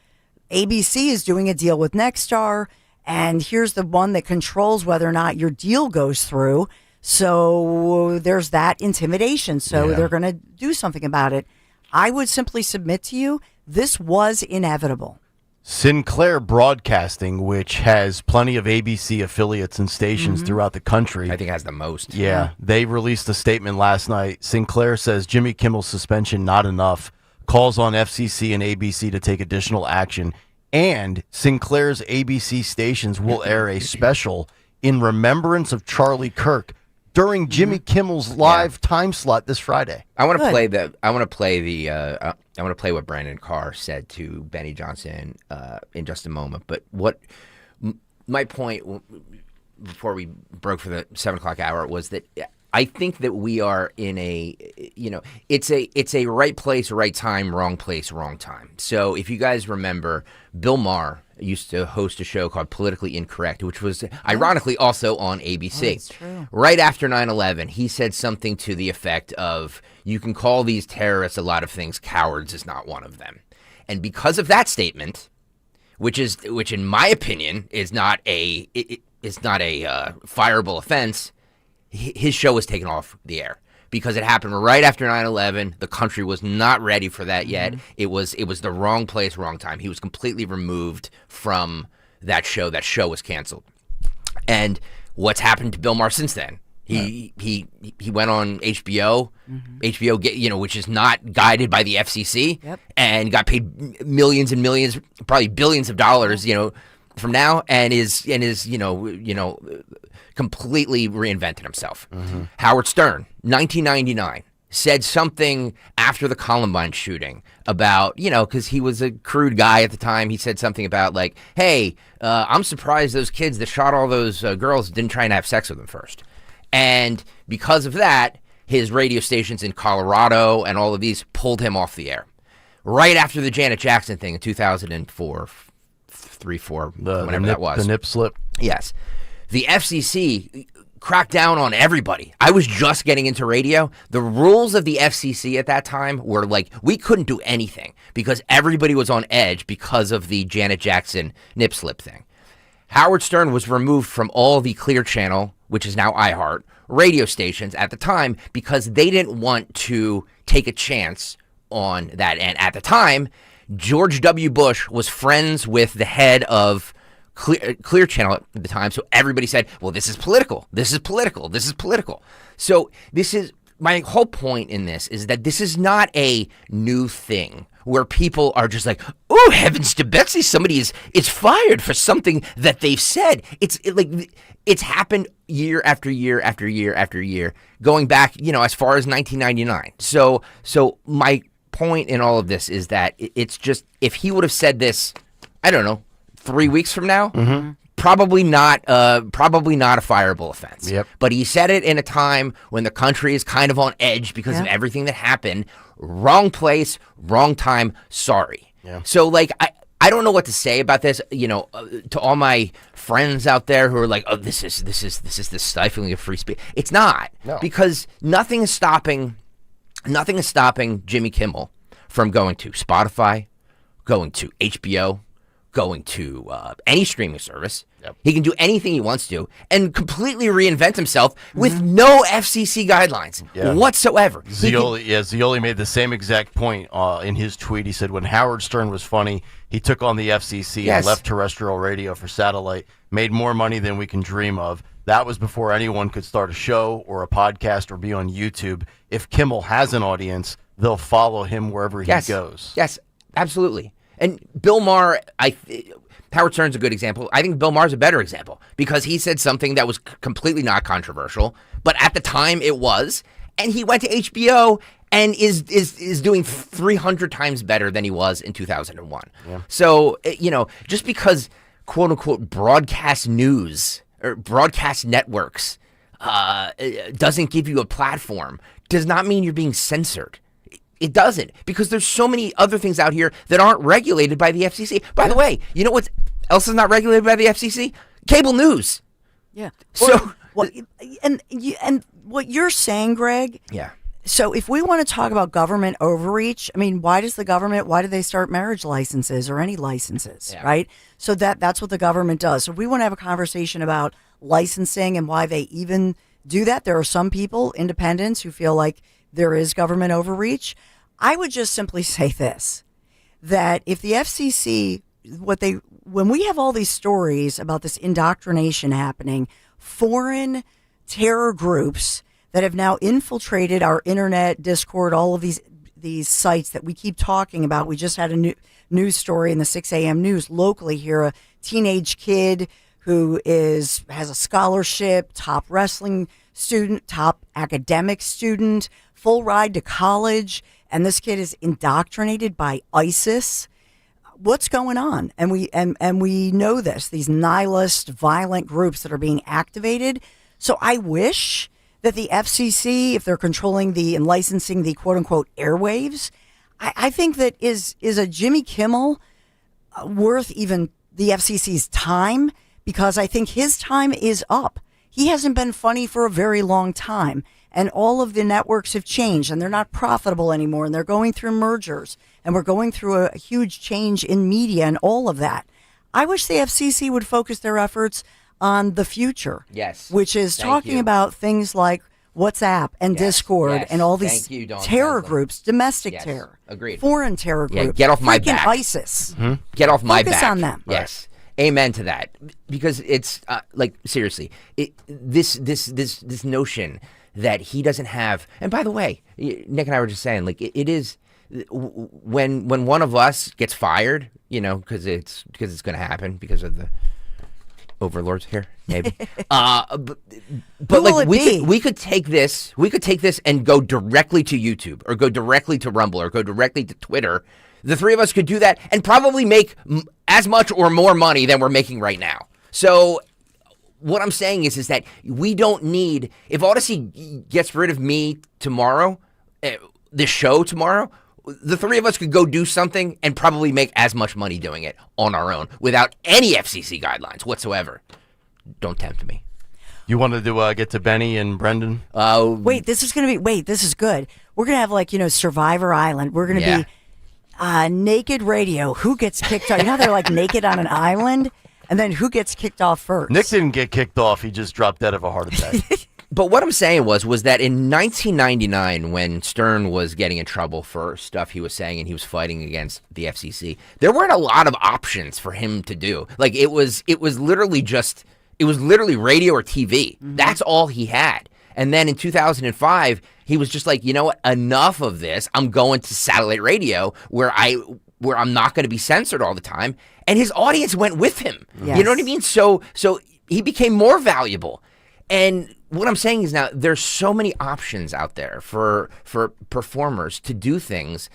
ABC is doing a deal with Nexstar, and here's the one that controls whether or not your deal goes through. So there's that intimidation. So they're going to do something about it. I would simply submit to you, this was inevitable. Sinclair Broadcasting, which has plenty of ABC affiliates and stations throughout the country. I think it has the most. Yeah. They released a statement last night. Sinclair says Jimmy Kimmel's suspension not enough, calls on FCC and ABC to take additional action, and Sinclair's ABC stations will air a special in remembrance of Charlie Kirk during Jimmy Kimmel's live time slot this Friday. I want to play what Brandon Carr said to Benny Johnson in just a moment. But my point before we broke for the 7:00 hour was that I think that we are in it's a right place, right time, wrong place, wrong time. So if you guys remember, Bill Maher used to host a show called Politically Incorrect, which was ironically also on ABC. That's true. Right after 9/11, he said something to the effect of, you can call these terrorists a lot of things, cowards is not one of them. And because of that statement, which in my opinion is not a fireable offense, his show was taken off the air. Because it happened right after 9/11. The country was not ready for that yet. It was the wrong place, wrong time. He was completely removed from that show. That show was canceled. And what's happened to Bill Maher since then? He went on HBO, HBO, which is not guided by the FCC, and got paid millions and millions, probably billions of dollars, from now, and is completely reinvented himself. Howard Stern, 1999, said something after the Columbine shooting about, because he was a crude guy at the time. He said something about like, hey, I'm surprised those kids that shot all those girls didn't try and have sex with them first. And because of that, his radio stations in Colorado and all of these pulled him off the air. Right after the Janet Jackson thing in 2004, 3-4, whenever that was. The nip slip. Yes. The FCC crack down on everybody. I was just getting into radio. The rules of the FCC at that time were like, we couldn't do anything because everybody was on edge because of the Janet Jackson nip slip thing. Howard Stern was removed from all the Clear Channel, which is now iHeart, radio stations at the time because they didn't want to take a chance on that. And at the time, George W. Bush was friends with the head of Clear Channel at the time, so everybody said, well, this is political, this is political, this is political. So this is, my whole point in this is that this is not a new thing where people are just like, oh, heavens to Betsy, somebody is fired for something that they've said. It's happened year after year after year after year, going back, as far as 1999. So my point in all of this is that it's just, if he would have said this, I don't know, 3 weeks from now, probably not a fireable offense. Yep. But he said it in a time when the country is kind of on edge because of everything that happened. Wrong place, wrong time. Sorry. Yeah. So I don't know what to say about this. To all my friends out there who are like, oh, this is the stifling of free speech. It's not. No. Because nothing is stopping Jimmy Kimmel from going to Spotify, going to HBO, going to any streaming service. Yep. He can do anything he wants to and completely reinvent himself with no FCC guidelines whatsoever. Zioli made the same exact point in his tweet. He said when Howard Stern was funny, he took on the FCC and left terrestrial radio for satellite, made more money than we can dream of. That was before anyone could start a show or a podcast or be on YouTube. If Kimmel has an audience, they'll follow him wherever he goes. Yes, absolutely. And Bill Maher, Howard Stern's a good example. I think Bill Maher's a better example because he said something that was completely not controversial, but at the time it was, and he went to HBO and is doing 300 times better than he was in 2001. Yeah. So, just because quote unquote broadcast news or broadcast networks doesn't give you a platform does not mean you're being censored. It doesn't, because there's so many other things out here that aren't regulated by the FCC. By the way, you know what else is not regulated by the FCC? Cable news. Yeah. So, and what you're saying, Greg. Yeah. So if we want to talk about government overreach, I mean, why do they start marriage licenses or any licenses, right? So that's what the government does. So if we want to have a conversation about licensing and why they even do that, there are some people, independents, who feel like there is government overreach. I would just simply say this, that if the FCC, when we have all these stories about this indoctrination happening, foreign terror groups that have now infiltrated our internet, Discord, all of these sites that we keep talking about. We just had a news story in the 6 a.m. news locally here, a teenage kid who has a scholarship, top wrestling student, top academic student, full ride to college, and this kid is indoctrinated by ISIS. What's going on? And we know this, these nihilist, violent groups that are being activated. So I wish that the FCC, if they're controlling and licensing the quote-unquote airwaves, I think that is a Jimmy Kimmel worth even the FCC's time, because I think his time is up. He hasn't been funny for a very long time, and all of the networks have changed, and they're not profitable anymore, and they're going through mergers, and we're going through a huge change in media and all of that. I wish the FCC would focus their efforts on the future. Yes. Which is talking about things like WhatsApp and Discord and all these terror groups, domestic terror. Agreed. Foreign terror groups. Get off my freaking back. ISIS. Mm-hmm. Get off my back. Focus on them. Yes. Amen to that. Because it's seriously, this notion that he doesn't have. And by the way, Nick and I were just saying, it is when one of us gets fired, because it's going to happen because of the overlords here, maybe. But we could take this and go directly to YouTube or go directly to Rumble or go directly to Twitter. The three of us could do that and probably make as much or more money than we're making right now. So what I'm saying is that we don't need, if Odyssey gets rid of me tomorrow, this show tomorrow, the three of us could go do something and probably make as much money doing it on our own without any FCC guidelines whatsoever. Don't tempt me. You wanted to get to Benny and Brendan? Wait, this is good. We're going to have like, Survivor Island. We're going to be Naked Radio. Who gets kicked off? You know how they're like naked on an island? And then who gets kicked off first? Nick didn't get kicked off. He just dropped dead of a heart attack. But what I'm saying was that in 1999, when Stern was getting in trouble for stuff he was saying and he was fighting against the FCC, there weren't a lot of options for him to do. Like it was literally radio or TV. Mm-hmm. That's all he had. And then in 2005, he was just like, you know what? Enough of this. I'm going to satellite radio where I'm not going to be censored all the time. And his audience went with him. Yes. You know what I mean? So he became more valuable. And what I'm saying is now there's so many options out there for performers to do things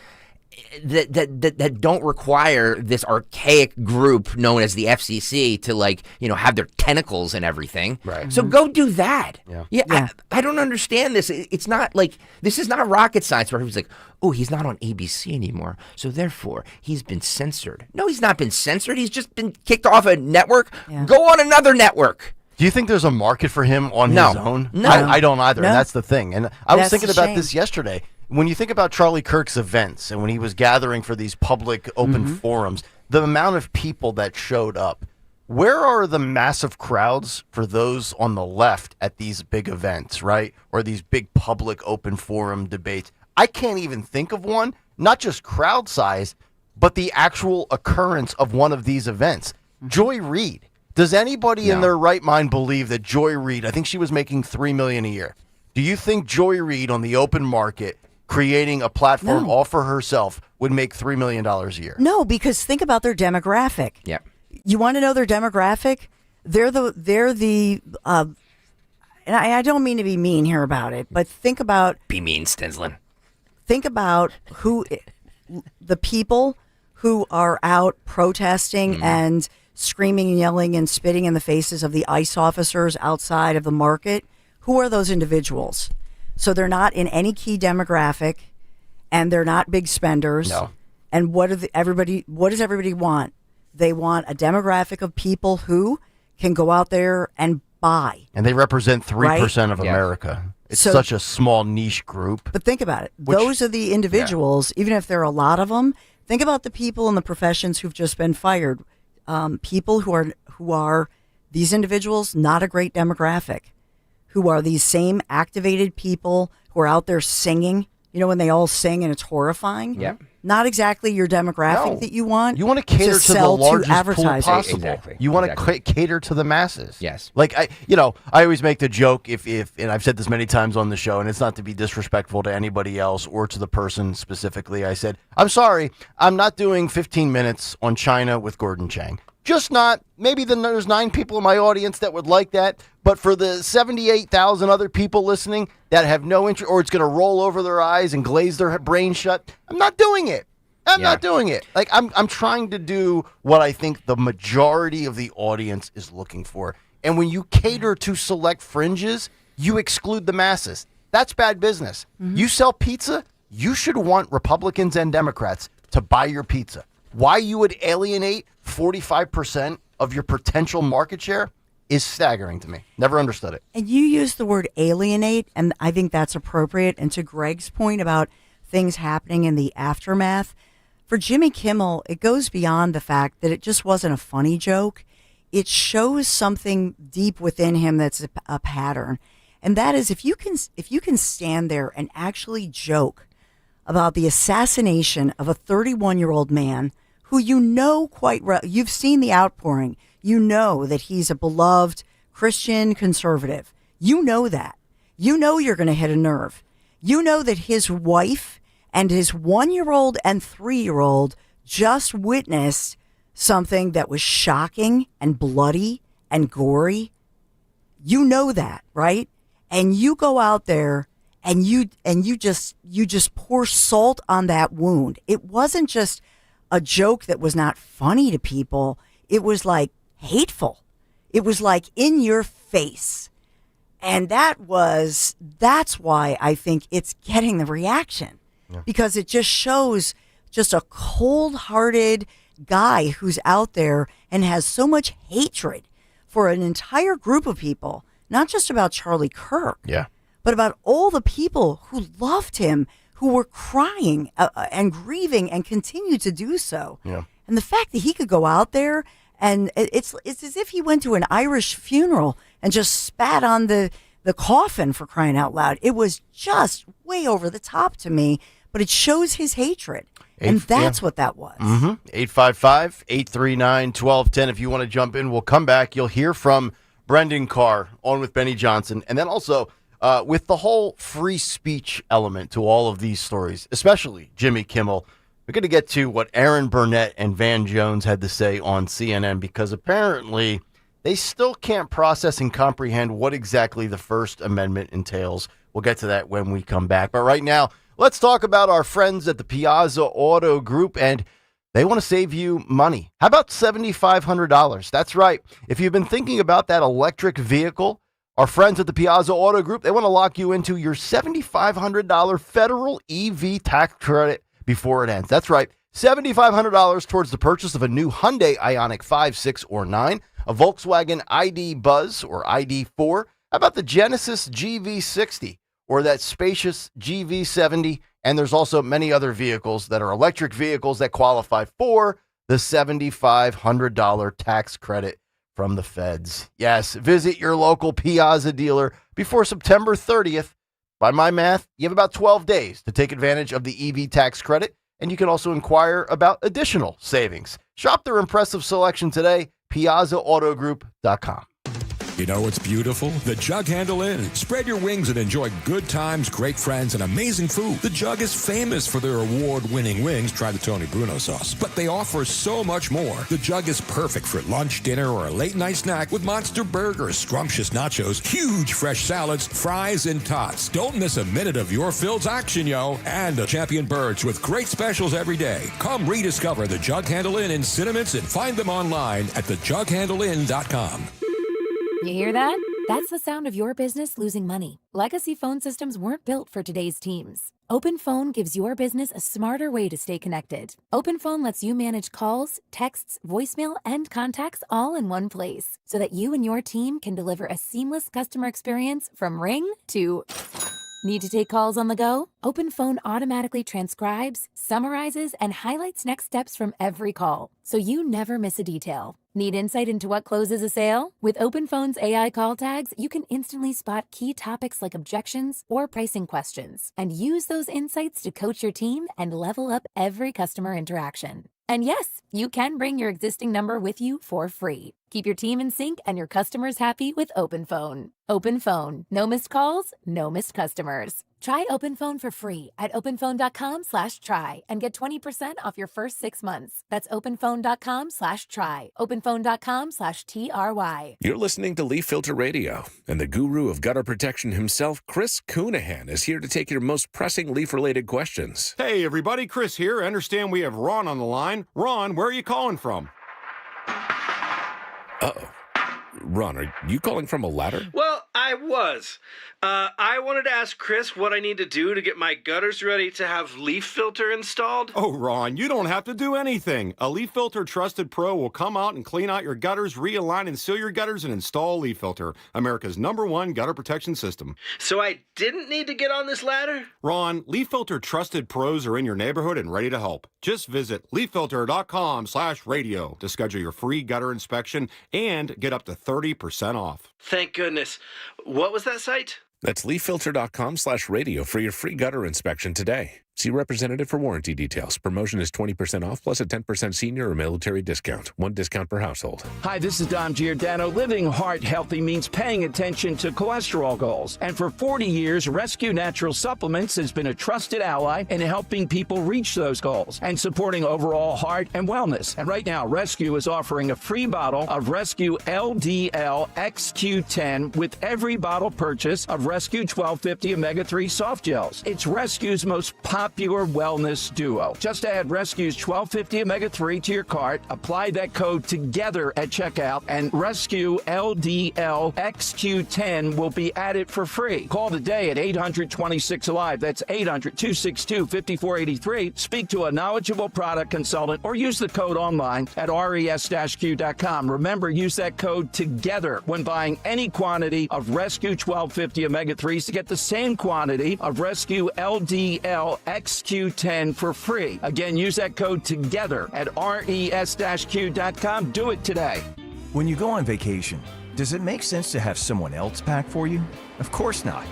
that don't require this archaic group known as the FCC to have their tentacles and everything. Right. So go do that. Yeah. I don't understand this. It's not this is not rocket science where he's like, oh, he's not on ABC anymore, so therefore he's been censored. No, he's not been censored. He's just been kicked off a network. Yeah. Go on another network. Do you think there's a market for him on his own? No. I don't either, No. and that's the thing. And I was thinking about this yesterday. When you think about Charlie Kirk's events and when he was gathering for these public open forums, the amount of people that showed up, where are the massive crowds for those on the left at these big events, right? Or these big public open forum debates? I can't even think of one, not just crowd size, but the actual occurrence of one of these events. Joy Reid. Does anybody in their right mind believe that Joy Reid, I think she was making $3 million a year. Do you think Joy Reid on the open market creating a platform all for herself would make $3 million a year? No, because think about their demographic. Yeah. You want to know their demographic? They're the and I don't mean to be mean here about it, but think about Be mean, Stensland. Think about the people who are out protesting and screaming and yelling and spitting in the faces of the ICE officers outside of the market. Who are those individuals? So they're not in any key demographic, and they're not big spenders. No. And what does everybody want? They want a demographic of people who can go out there and buy. And they represent 3% Right? of America. It's So- such a small niche group. But think about it. Those are the individuals, even if there are a lot of them. Think about the people in the professions who've just been fired. People who are these individuals, not a great demographic, who are these same activated people who are out there singing. You know, when they all sing and it's horrifying. Yep. Not exactly your demographic that you want. You want to cater to the sell largest pool advertisers. possible. Exactly. You want to cater to the masses. Yes. Like I always make the joke if and I've said this many times on the show, and it's not to be disrespectful to anybody else or to the person specifically. I said, I'm sorry, I'm not doing 15 minutes on China with Gordon Chang. Just not. Maybe there's 9 people in my audience that would like that, but for the 78,000 other people listening that have no interest, or it's going to roll over their eyes and glaze their brain shut, I'm not doing it. I'm not doing it. Like I'm trying to do what I think the majority of the audience is looking for. And when you cater to select fringes, you exclude the masses. That's bad business. You sell pizza, you should want Republicans and Democrats to buy your pizza. Why you would alienate 45% of your potential market share is staggering to me. Never understood it. And you use the word alienate, and I think that's appropriate. And to Greg's point about things happening in the aftermath, for Jimmy Kimmel, it goes beyond the fact that it just wasn't a funny joke. It shows something deep within him that's a pattern. And that is if you can stand there and actually joke about the assassination of a 31-year-old man who you know you've seen the outpouring. You know that he's a beloved Christian conservative. You know that. You know you're going to hit a nerve. You know that his wife and his 1-year-old and 3-year-old just witnessed something that was shocking and bloody and gory. You know that, right? And you go out there and you just pour salt on that wound. It wasn't just a joke that was not funny to people. It was like hateful. It was like in your face. And that's why I think it's getting the reaction, because it just shows just a cold-hearted guy who's out there and has so much hatred for an entire group of people, not just about Charlie Kirk, Yeah. but about all the people who loved him, who were crying and grieving and continue to do so. Yeah. And the fact that he could go out there and it's as if he went to an Irish funeral and just spat on the coffin, for crying out loud. It was just way over the top to me, but it shows his hatred. And that's what that was. 855-839-1210. If you want to jump in, we'll come back. You'll hear from Brendan Carr on with Benny Johnson. And then also with the whole free speech element to all of these stories, especially Jimmy Kimmel, we're going to get to what Aaron Burnett and Van Jones had to say on CNN, because apparently they still can't process and comprehend what exactly the First Amendment entails. We'll get to that when we come back. But right now, let's talk about our friends at the Piazza Auto Group, and they want to save you money. How about $7,500? That's right. If you've been thinking about that electric vehicle, our friends at the Piazza Auto Group, they want to lock you into your $7,500 federal EV tax credit before it ends. That's right. $7,500 towards the purchase of a new Hyundai Ioniq 5, 6, or 9, a Volkswagen ID Buzz or ID4. How about the Genesis GV60 or that spacious GV70? And there's also many other vehicles that are electric vehicles that qualify for the $7,500 tax credit from the feds. Yes, visit your local Piazza dealer before September 30th. By my math, you have about 12 days to take advantage of the EV tax credit, and you can also inquire about additional savings. Shop their impressive selection today, PiazzaAutoGroup.com. You know what's beautiful? The Jug Handle Inn. Spread your wings and enjoy good times, great friends, and amazing food. The Jug is famous for their award-winning wings. Try the Tony Bruno sauce. But they offer so much more. The Jug is perfect for lunch, dinner, or a late-night snack with monster burgers, scrumptious nachos, huge fresh salads, fries, and tots. Don't miss a minute of your Phil's action, yo. And a champion birds with great specials every day. Come rediscover the Jug Handle Inn in Cinnamints and find them online at thejughandleinn.com. You hear that? That's the sound of your business losing money. Legacy phone systems weren't built for today's teams. OpenPhone gives your business a smarter way to stay connected. OpenPhone lets you manage calls, texts, voicemail, and contacts all in one place, so that you and your team can deliver a seamless customer experience from ring to... Need to take calls on the go? OpenPhone automatically transcribes, summarizes, and highlights next steps from every call, so you never miss a detail. Need insight into what closes a sale? With OpenPhone's AI call tags, you can instantly spot key topics like objections or pricing questions, and use those insights to coach your team and level up every customer interaction. And yes, you can bring your existing number with you for free. Keep your team in sync and your customers happy with OpenPhone. OpenPhone. No missed calls, no missed customers. Try OpenPhone for free at openphone.com/try and get 20% off your first 6 months. That's openphone.com/try. openphone.com/TRY. You're listening to Leaf Filter Radio, and the guru of gutter protection himself, Chris Coonahan, is here to take your most pressing leaf-related questions. Hey, everybody, Chris here. I understand we have Ron on the line. Ron, where are you calling from? Uh-oh. Ron, are you calling from a ladder? Well, I was. I wanted to ask Chris what I need to do to get my gutters ready to have leaf filter installed. Oh, Ron, you don't have to do anything. A Leaf Filter Trusted Pro will come out and clean out your gutters, realign and seal your gutters, and install Leaf Filter, America's #1 gutter protection system. So I didn't need to get on this ladder? Ron, Leaf Filter Trusted Pros are in your neighborhood and ready to help. Just visit leaffilter.com/radio to schedule your free gutter inspection and get up to 30% off. Thank goodness. What was that site? That's leaffilter.com/radio for your free gutter inspection today. See representative for warranty details. Promotion is 20% off plus a 10% senior or military discount. 1 discount per household. Hi, this is Dom Giordano. Living heart healthy means paying attention to cholesterol goals. And for 40 years, Rescue Natural Supplements has been a trusted ally in helping people reach those goals and supporting overall heart and wellness. And right now, Rescue is offering a free bottle of Rescue LDL XQ10 with every bottle purchase of Rescue 1250 Omega-3 soft gels. It's Rescue's most popular popular wellness duo. Just add Rescue's 1250 Omega-3 to your cart, apply that code TOGETHER at checkout, and Rescue LDL XQ10 will be added for free. Call today at 800-26-ALIVE. That's 800-262-5483. Speak to a knowledgeable product consultant or use the code online at res-q.com. Remember, use that code TOGETHER when buying any quantity of Rescue 1250 Omega-3s to get the same quantity of Rescue LDL XQ10 for free. Again, use that code TOGETHER at res-q.com. Do it today. When you go on vacation, does it make sense to have someone else pack for you? Of course not.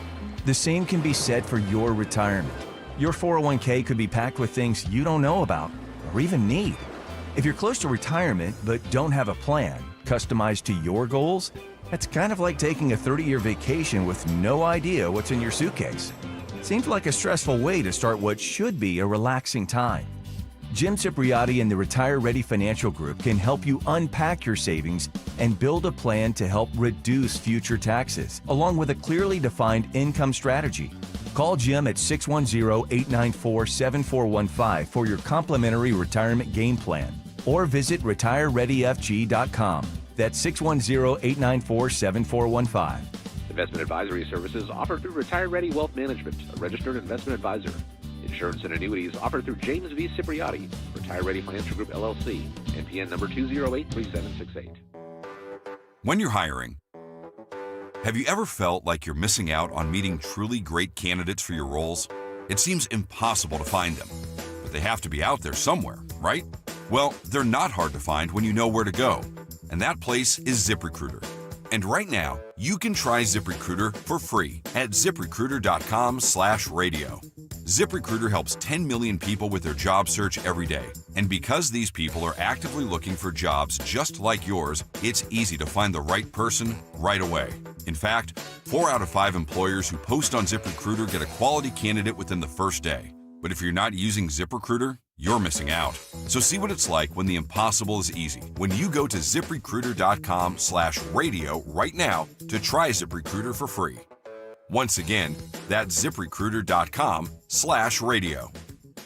The same can be said for your retirement. Your 401k could be packed with things you don't know about or even need. If you're close to retirement but don't have a plan customized to your goals, that's kind of like taking a 30-year vacation with no idea what's in your suitcase. Seems like a stressful way to start what should be a relaxing time. Jim Cipriotti and the Retire Ready Financial Group can help you unpack your savings and build a plan to help reduce future taxes, along with a clearly defined income strategy. Call Jim at 610-894-7415 for your complimentary retirement game plan, or visit retirereadyfg.com. That's 610-894-7415. Investment advisory services offered through Retire Ready Wealth Management, a registered investment advisor. Insurance and annuities offered through James V. Cipriotti, Retire Ready Financial Group, LLC, NPN number 2083768. When you're hiring, have you ever felt like you're missing out on meeting truly great candidates for your roles? It seems impossible to find them, but they have to be out there somewhere, right? Well, they're not hard to find when you know where to go, and that place is ZipRecruiter. And right now, you can try ZipRecruiter for free at ZipRecruiter.com/radio. ZipRecruiter helps 10 million people with their job search every day. And because these people are actively looking for jobs just like yours, it's easy to find the right person right away. In fact, 4 out of 5 employers who post on ZipRecruiter get a quality candidate within the first day. But if you're not using ZipRecruiter, you're missing out. So see what it's like when the impossible is easy. When you go to ZipRecruiter.com/radio right now to try ZipRecruiter for free. Once again, that's ZipRecruiter.com/radio.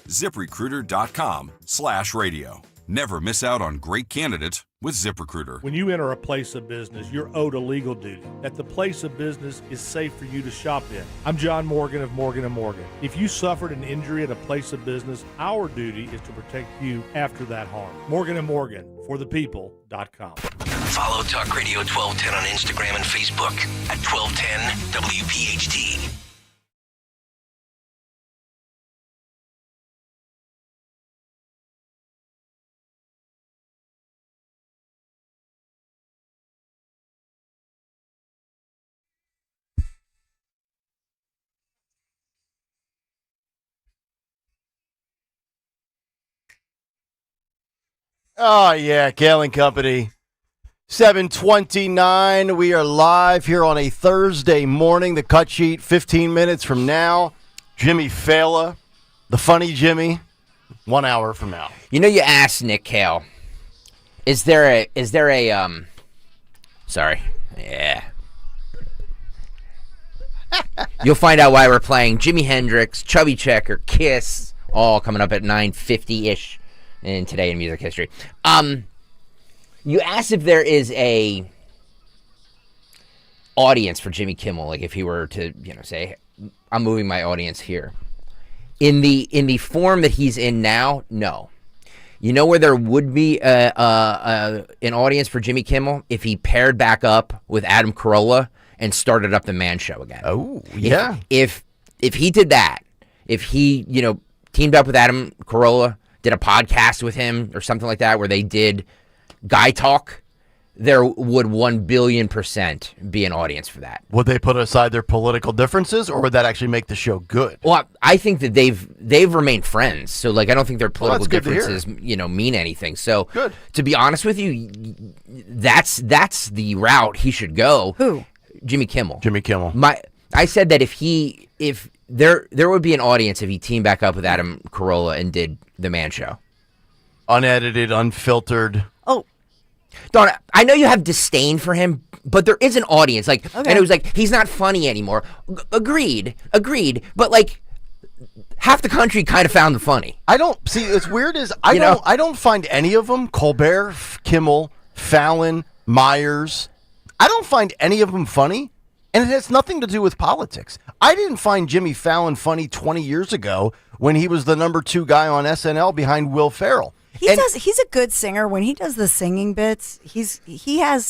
ZipRecruiter.com/radio. Never miss out on great candidates with ZipRecruiter. When you enter a place of business, you're owed a legal duty, that the place of business is safe for you to shop in. I'm John Morgan of Morgan & Morgan. If you suffered an injury at a place of business, our duty is to protect you after that harm. Morgan & Morgan, forthepeople.com. Follow Talk Radio 1210 on Instagram and Facebook at 1210 WPHT. Oh, yeah, Kayal and Company. 7:29. We are live here on a Thursday morning. The cut sheet 15 minutes from now. Jimmy Fallon, the funny Jimmy, 1 hour from now. You know, you asked Nick Kayal, is there a sorry. Yeah. You'll find out why we're playing Jimi Hendrix, Chubby Checker, Kiss, all coming up at 9:50-ish. In Today in Music History. You asked if there is a audience for Jimmy Kimmel, like if he were to, say, I'm moving my audience here. In the form that he's in now, no. You know where there would be an audience for Jimmy Kimmel? If he paired back up with Adam Carolla and started up the Man Show again. Oh, yeah. If he did that, if he, teamed up with Adam Carolla, did a podcast with him or something like that where they did guy talk, there would 1,000,000,000% be an audience for that. Would they put aside their political differences, or would that actually make the show good? Well, I think that they've remained friends. So, I don't think their political differences, mean anything. So, good. To be honest with you, that's the route he should go. Who? Jimmy Kimmel. Jimmy Kimmel. I said that if there would be an audience if he teamed back up with Adam Carolla and did the Man Show. Unedited, unfiltered. Oh. Don, I know you have disdain for him, but there is an audience. And it was he's not funny anymore. Agreed. But half the country kind of found them funny. I don't see. It's weird is I don't find any of them, Colbert, Kimmel, Fallon, Myers. I don't find any of them funny, and it has nothing to do with politics. I didn't find Jimmy Fallon funny 20 years ago when he was the number 2 guy on SNL behind Will Ferrell. He's a good singer. When he does the singing bits,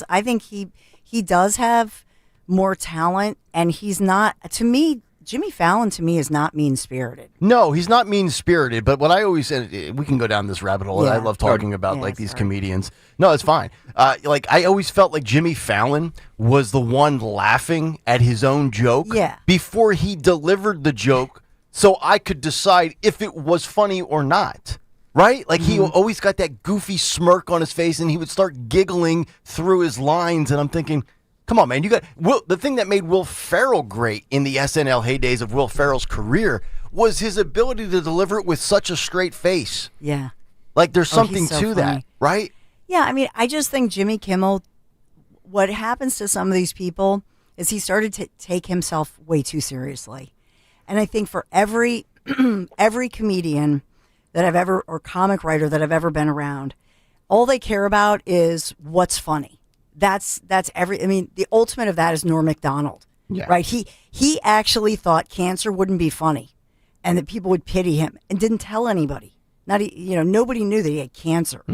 I think he does have more talent, and he's not, to me, Jimmy Fallon to me is not mean-spirited. No, he's not mean-spirited, but what I always said, we can go down this rabbit hole. Yeah. I love talking about these comedians. No, it's fine. I always felt like Jimmy Fallon was the one laughing at his own joke before he delivered the joke so I could decide if it was funny or not. Right? Like he always got that goofy smirk on his face and he would start giggling through his lines, and I'm thinking, come on, man, you got the thing that made Will Ferrell great in the SNL heydays of Will Ferrell's career was his ability to deliver it with such a straight face. Yeah. Like there's something he's so to funny. that, right? Yeah, I mean, I just think Jimmy Kimmel, what happens to some of these people is he started to take himself way too seriously. And I think for every comedian that I've ever, or comic writer that I've ever been around, all they care about is what's funny. That's I mean, the ultimate of that is Norm Macdonald, right? He actually thought cancer wouldn't be funny and that people would pity him and didn't tell anybody. Nobody knew that he had cancer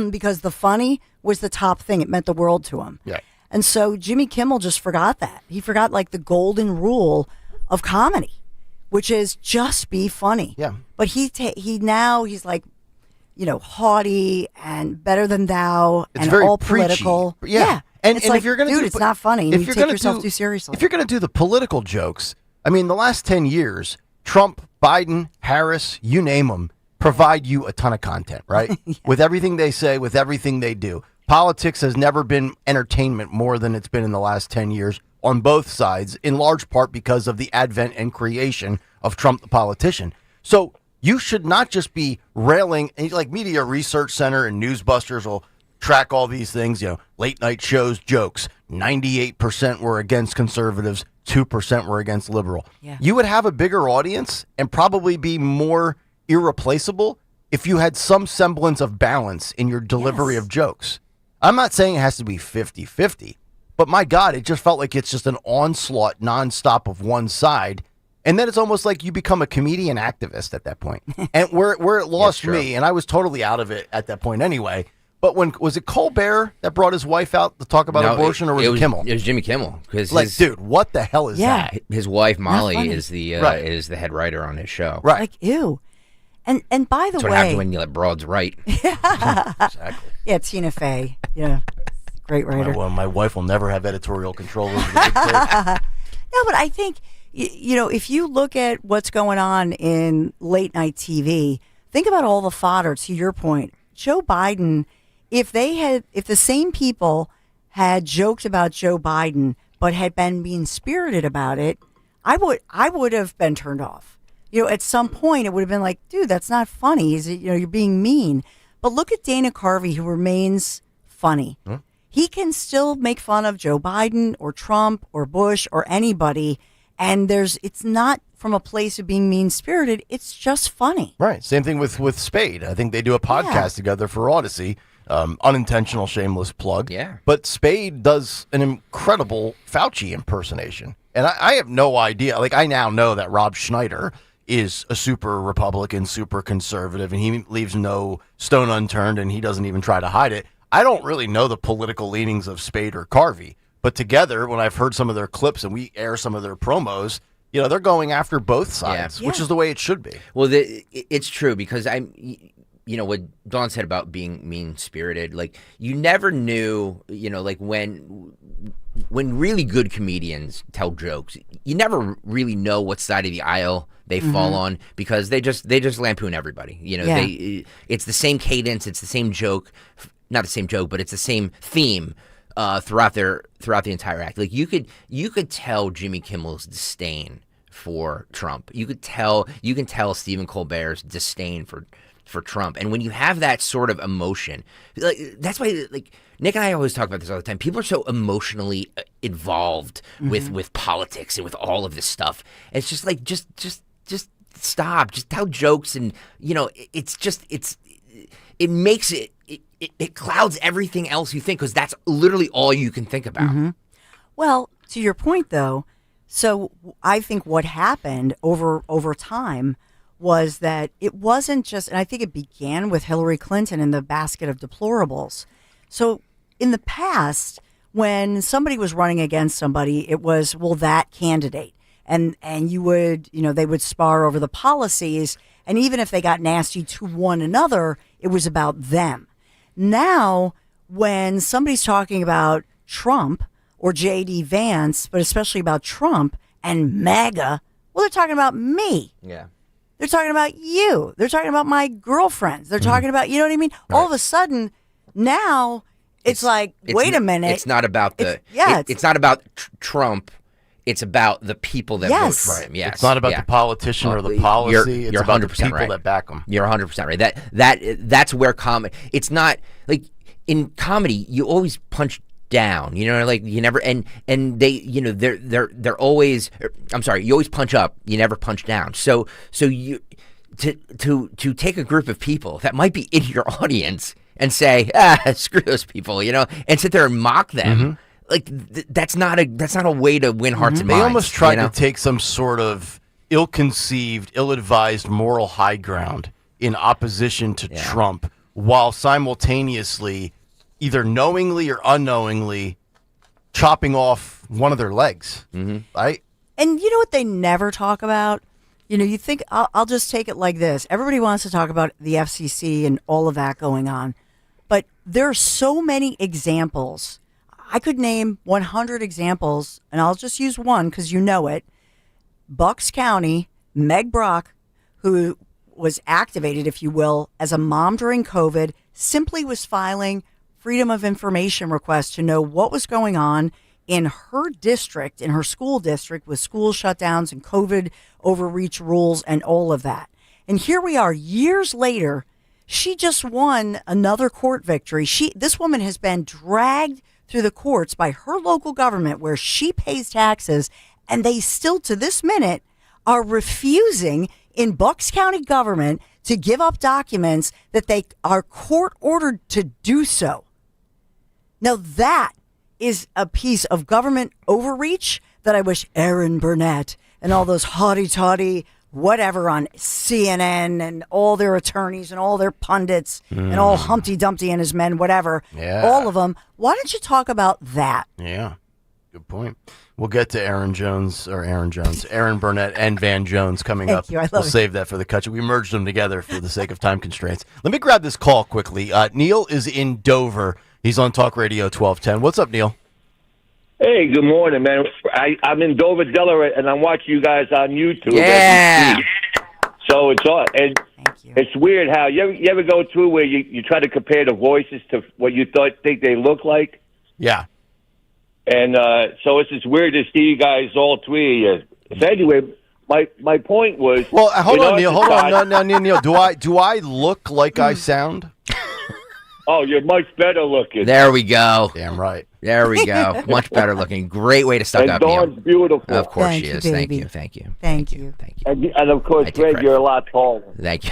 because the funny was the top thing. It meant the world to him. Yeah. And so Jimmy Kimmel just forgot that. He forgot like the golden rule of comedy, which is just be funny. Yeah. But he's like, haughty and better than thou, It's and very all preachy. political. Yeah. And it's like, if you're going to dude, it's not funny. You take yourself too seriously. If you're going to do the political jokes, I mean, the last 10 years, Trump, Biden, Harris, you name them, provide you a ton of content, right? With everything they say, with everything they do. Politics has never been entertainment more than it's been in the last 10 years on both sides, in large part because of the advent and creation of Trump the politician. So you should not just be railing, like Media Research Center and Newsbusters will track all these things, late night shows, jokes. 98% were against conservatives, 2% were against liberal. Yeah. You would have a bigger audience and probably be more irreplaceable if you had some semblance of balance in your delivery of jokes. I'm not saying it has to be 50-50, but my God, it just felt like it's just an onslaught nonstop of one side. And then it's almost like you become a comedian activist at that point. And where it lost me, and I was totally out of it at that point anyway. But was it Colbert that brought his wife out to talk about abortion, or was it Kimmel? It was Jimmy Kimmel. Dude, what the hell is that? His wife Molly is the head writer on his show. Right. Like, ew. And by the That's way, what happens when you let broads write. Exactly. Yeah, Tina Fey. Yeah, great writer. My wife will never have editorial control over the big picture. No, but I think, if you look at what's going on in late night TV, think about all the fodder, to your point. Joe Biden, if the same people had joked about Joe Biden but had been mean-spirited about it, I would have been turned off. At some point it would have been like, dude, that's not funny. You're being mean. But look at Dana Carvey, who remains funny. Huh? He can still make fun of Joe Biden or Trump or Bush or anybody, and it's not from a place of being mean-spirited. It's just funny. Right. Same thing with Spade. I think they do a podcast together for Odyssey. Unintentional, shameless plug. Yeah. But Spade does an incredible Fauci impersonation. And I have no idea. Like, I now know that Rob Schneider is a super Republican, super conservative, and he leaves no stone unturned, and he doesn't even try to hide it. I don't really know the political leanings of Spade or Carvey, but together, when I've heard some of their clips and we air some of their promos, they're going after both sides, which is the way it should be. Well, it's true, because what Dawn said about being mean-spirited, like, you never knew, like when really good comedians tell jokes, you never really know what side of the aisle they fall on, because they just lampoon everybody. It's the same cadence, it's the same joke, not the same joke, but it's the same theme throughout the entire act. Like, you could tell Jimmy Kimmel's disdain for Trump. You can tell Stephen Colbert's disdain for Trump. And when you have that sort of emotion, like, that's why, like, Nick and I always talk about this all the time. People are so emotionally involved with politics and with all of this stuff. It's just like, just stop. Just tell jokes, and it makes it clouds everything else you think, because that's literally all you can think about. Mm-hmm. Well, to your point, though, so I think what happened over time was that it wasn't just, and I think it began with Hillary Clinton and the basket of deplorables. So in the past, when somebody was running against somebody, it was, well, that candidate. And you would, they would spar over the policies. And even if they got nasty to one another, it was about them. Now, when somebody's talking about Trump or J.D. Vance, but especially about Trump and MAGA, well, they're talking about me. Yeah. They're talking about you. They're talking about my girlfriends. They're talking about, you know what I mean? Right. All of a sudden, now it's like, wait a minute. It's not about it's not about Trump. It's about the people that vote for him. Yes. It's not about the politician or the policy. It's about the people right. that back them. You're 100% right. That's where comedy. It's not like in comedy. You always punch down. Like you never and they. They're always. I'm sorry. You always punch up. You never punch down. So you to take a group of people that might be in your audience and say, screw those people, and sit there and mock them. Mm-hmm. Like that's not a way to win hearts and minds. They almost tried to take some sort of ill-conceived, ill-advised moral high ground in opposition to Trump, while simultaneously, either knowingly or unknowingly, chopping off one of their legs. Mm-hmm. Right? And you know what they never talk about? You think I'll just take it like this. Everybody wants to talk about the FCC and all of that going on, but there are so many examples. I could name 100 examples, and I'll just use one because you know it. Bucks County, Meg Brock, who was activated, if you will, as a mom during COVID, simply was filing Freedom of Information requests to know what was going on in her district, in her school district, with school shutdowns and COVID overreach rules and all of that. And here we are years later. She just won another court victory. This woman has been dragged through the courts by her local government where she pays taxes, and they still to this minute are refusing in Bucks County government to give up documents that they are court ordered to do so. Now that is a piece of government overreach that I wish Aaron Burnett and all those haughty-taughty whatever on CNN and all their attorneys and all their pundits and all Humpty Dumpty and his men, whatever, all of them. Why don't you talk about that? Yeah, good point. We'll get to Aaron Burnett and Van Jones coming up. We'll save that for the cut. We merged them together for the sake of time constraints. Let me grab this call quickly. Neil is in Dover. He's on Talk Radio 1210. What's up, Neil? Hey, good morning, man. I'm in Dover, Delaware, and I'm watching you guys on YouTube. Yeah. So it's all, and it's weird how you ever go through where you try to compare the voices to what you think they look like. Yeah. And so it's just weird to see you guys, all three of you. So anyway, my point was. Well, hold on, Neil. Hold on. No, Neil. Do I look like I sound? Oh, you're much better looking. There we go. Damn right. There we go. Much better looking. Great way to start up, Neil. Dawn's beautiful. Of course she you, is. baby. Thank you. Thank you. And of course, Greg, you're a lot taller. Thank you.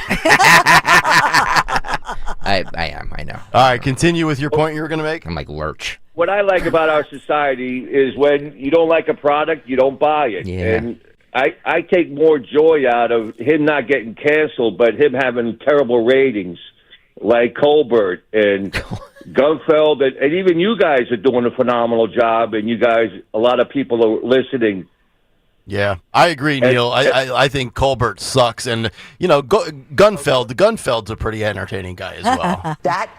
I am. I know. All right, continue with your point you were going to make. I'm like Lurch. What I like about our society is when you don't like a product, you don't buy it. Yeah. And I take more joy out of him not getting canceled, but him having terrible ratings, like Colbert and Gunfeld, and even you guys are doing a phenomenal job, and a lot of people are listening. Yeah, I agree, Neil. I think Colbert sucks, and Gunfeld's a pretty entertaining guy as well. That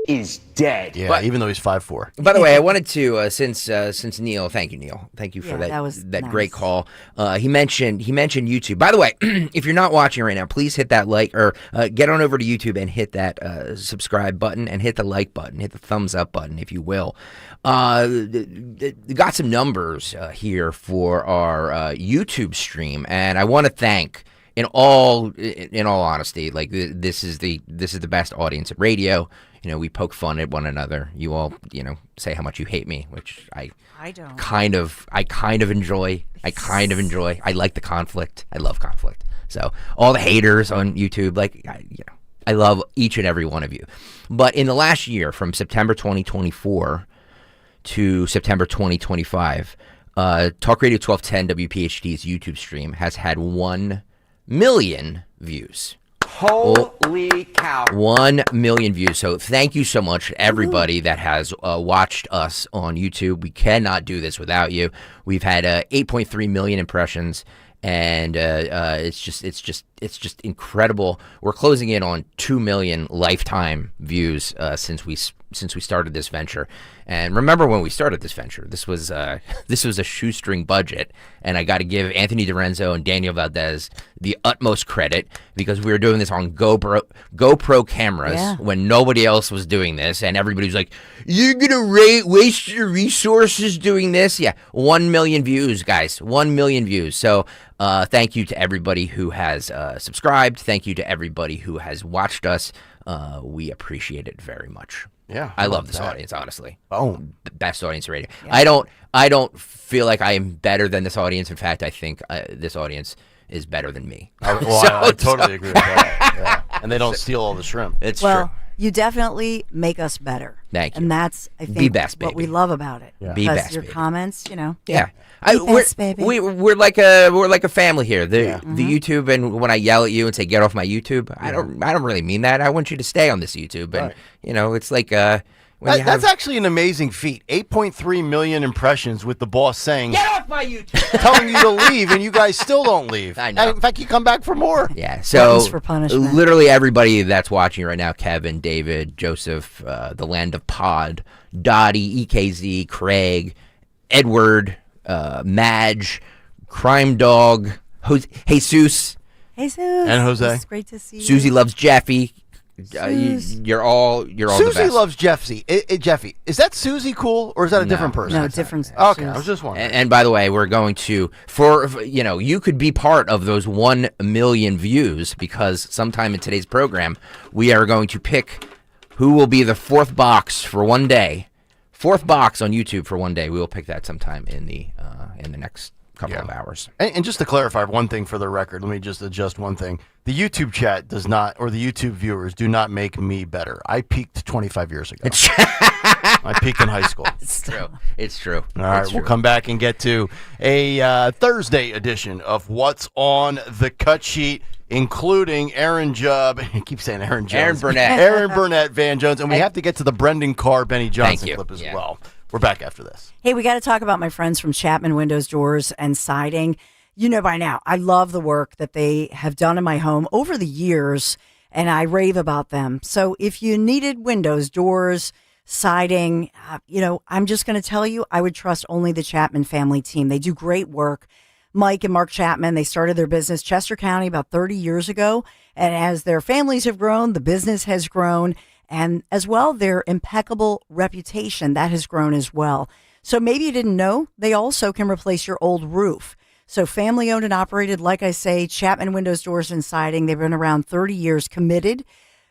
is dead. Yeah, even though he's 5'4". By the way, I wanted to since Neil, thank you for that nice. Great call. He mentioned YouTube. By the way, if you're not watching right now, please hit that like or get on over to YouTube and hit that subscribe button and hit the like button, hit the thumbs up button, if you will. Got some numbers here for our YouTube stream, and I want to thank. In all honesty, like this is the best audience at radio. we poke fun at one another. You all, say how much you hate me, which I don't. kind of enjoy. I like the conflict. I love conflict. So all the haters on YouTube, I love each and every one of you. But in the last year, from September 2024 to September 2025, Talk Radio 1210 WPHT's YouTube stream has had 1 million views. Holy cow. 1 million views. So thank you so much, everybody that has watched us on YouTube. We cannot do this without you. We've had 8.3 million impressions, and it's just incredible. We're closing in on 2 million lifetime views since we started this venture. And remember when we started this venture, this was a shoestring budget, and I got to give Anthony DiRenzo and Daniel Valdez the utmost credit because we were doing this on GoPro cameras when nobody else was doing this, and everybody was like, "You're gonna waste your resources doing this." Yeah, 1 million views, guys, 1 million views. So thank you to everybody who has subscribed. Thank you to everybody who has watched us. We appreciate it very much. Yeah, I love this audience, honestly. Boom. The best audience radio. Yeah. I don't feel like I am better than this audience. In fact, I think this audience is better than me. I totally agree with that. Yeah. And they don't steal all the shrimp. It's true. You definitely make us better. Thank you. And that's, I think, Be best, what we love about it. Yeah. Be best, your baby. comments, Yeah. baby. We're like a family here. The YouTube, and when I yell at you and say get off my YouTube, I don't really mean that. I want you to stay on this YouTube, and it's like that's actually an amazing feat. 8.3 million impressions with the boss saying get off my YouTube, telling you to leave, and you guys still don't leave. I know. In fact, you come back for more. Yeah. So for punishment. Literally everybody that's watching right now: Kevin, David, Joseph, the Land of Pod, Dottie, EKZ, Craig, Edward, Madge, Crime Dog, Jesus, and Jose. It's great to see you. Susie loves Jeffy. You're all the best. Susie loves Jeffy. Jeffy, is that Susie cool, or is that a different person? No, different. Okay, I was just wondering. And by the way, we're going to you could be part of those 1 million views, because sometime in today's program we are going to pick who will be the fourth box for one day. Fourth box on YouTube for one day. We will pick that sometime in the next couple of hours. And just to clarify one thing for the record, let me just adjust one thing. The YouTube chat does not, or the YouTube viewers do not make me better. I peaked 25 years ago. I peaked in high school. It's true. It's true. All right, we'll come back and get to a Thursday edition of What's on the Cut Sheet, including Aaron Jubb. I keep saying Aaron Jones. Aaron Burnett. Aaron Burnett, Van Jones. And we have to get to the Brendan Carr, Benny Johnson clip as well. We're back after this. Hey, we got to talk about my friends from Chapman Windows, Doors, and Siding. You know by now, I love the work that they have done in my home over the years, and I rave about them. So if you needed windows, doors, siding, I'm just going to tell you, I would trust only the Chapman family team. They do great work. Mike and Mark Chapman, they started their business Chester County about 30 years ago. And as their families have grown, the business has grown. And as well, their impeccable reputation, that has grown as well. So maybe you didn't know, they also can replace your old roof. So family owned and operated, like I say, Chapman Windows, Doors, and Siding. They've been around 30 years, committed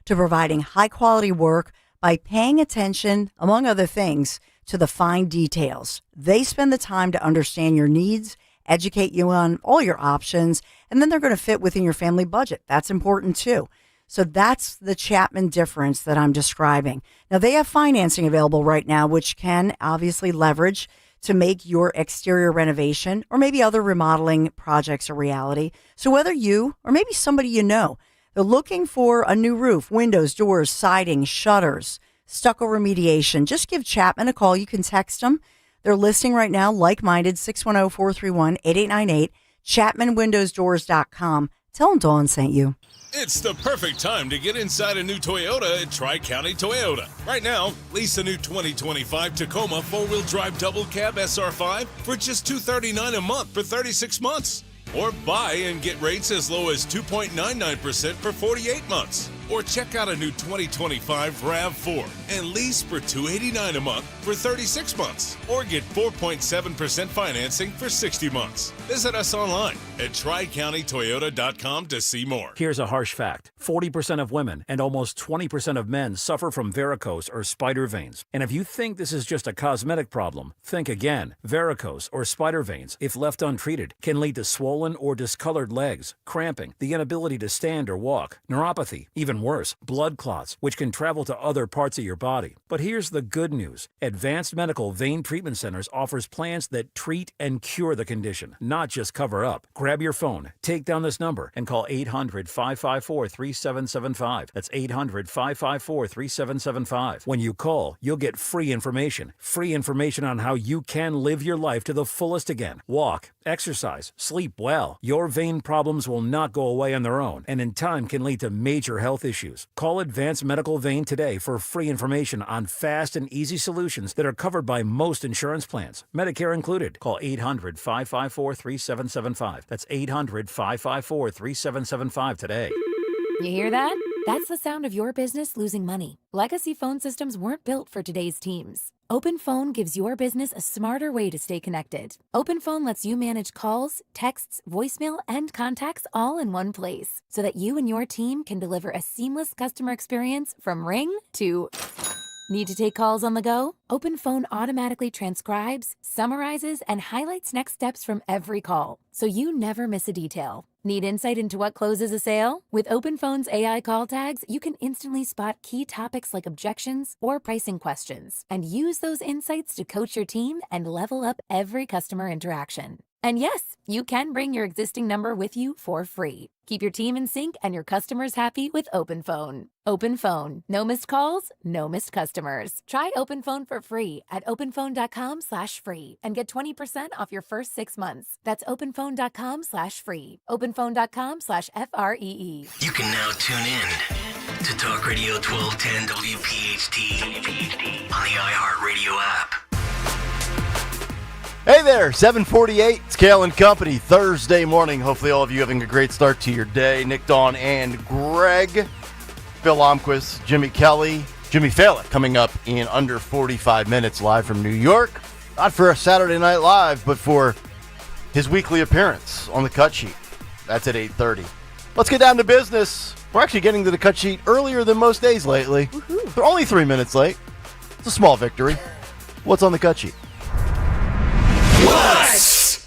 to providing high quality work by paying attention, among other things, to the fine details. They spend the time to understand your needs, educate you on all your options, and then they're going to fit within your family budget. That's important too. So that's the Chapman difference that I'm describing. Now, they have financing available right now, which can obviously leverage to make your exterior renovation or maybe other remodeling projects a reality. So whether you or maybe somebody you know, they're looking for a new roof, windows, doors, siding, shutters, stucco remediation, just give Chapman a call. You can text them. They're listing right now, like-minded, 610-431-8898, chapmanwindowsdoors.com. Tell them Dawn sent you. It's the perfect time to get inside a new Toyota at Tri-County Toyota. Right now, lease a new 2025 Tacoma four-wheel drive double cab SR5 for just $239 a month for 36 months. Or buy and get rates as low as 2.99% for 48 months. Or check out a new 2025 RAV4 and lease for $289 a month for 36 months. Or get 4.7% financing for 60 months. Visit us online at TriCountyToyota.com to see more. Here's a harsh fact. 40% of women and almost 20% of men suffer from varicose or spider veins. And if you think this is just a cosmetic problem, think again. Varicose or spider veins, if left untreated, can lead to swollen or discolored legs, cramping, the inability to stand or walk, neuropathy, even worse, blood clots, which can travel to other parts of your body. But here's the good news. Advanced Medical Vein Treatment Centers offers plans that treat and cure the condition, not just cover up. Grab your phone, take down this number, and call 800-554-3775. That's 800-554-3775. When you call, you'll get free information on how you can live your life to the fullest again. Walk, exercise, sleep well. Your vein problems will not go away on their own, and in time can lead to major health issues. Call Advanced Medical Vein today for free information on fast and easy solutions that are covered by most insurance plans, Medicare included. Call 800-554-3775. That's 800-554-3775 today. You hear that? That's the sound of your business losing money. Legacy phone systems weren't built for today's teams. Open Phone gives your business a smarter way to stay connected. Open Phone lets you manage calls, texts, voicemail, and contacts all in one place so that you and your team can deliver a seamless customer experience from ring to... Need to take calls on the go? Open Phone automatically transcribes, summarizes, and highlights next steps from every call, so you never miss a detail. Need insight into what closes a sale? With Open Phone's AI call tags, you can instantly spot key topics like objections or pricing questions, and use those insights to coach your team and level up every customer interaction. And yes, you can bring your existing number with you for free. Keep your team in sync and your customers happy with Open Phone. Open Phone. No missed calls, no missed customers. Try Open Phone for free at openphone.com/free and get 20% off your first 6 months. That's openphone.com/free. openphone.com/FREE. You can now tune in to Talk Radio 1210 WPHT on the iHeartRadio app. Hey there, 748. It's Kayal and Company, Thursday morning. Hopefully all of you having a great start to your day. Nick, Dawn, and Greg. Bill Lomquist, Jimmy Kelly, Jimmy Fallon coming up in under 45 minutes live from New York. Not for a Saturday Night Live, but for his weekly appearance on the Cut Sheet. That's at 8:30. Let's get down to business. We're actually getting to the Cut Sheet earlier than most days lately. Woohoo. They're only 3 minutes late. It's a small victory. What's on the Cut Sheet? What's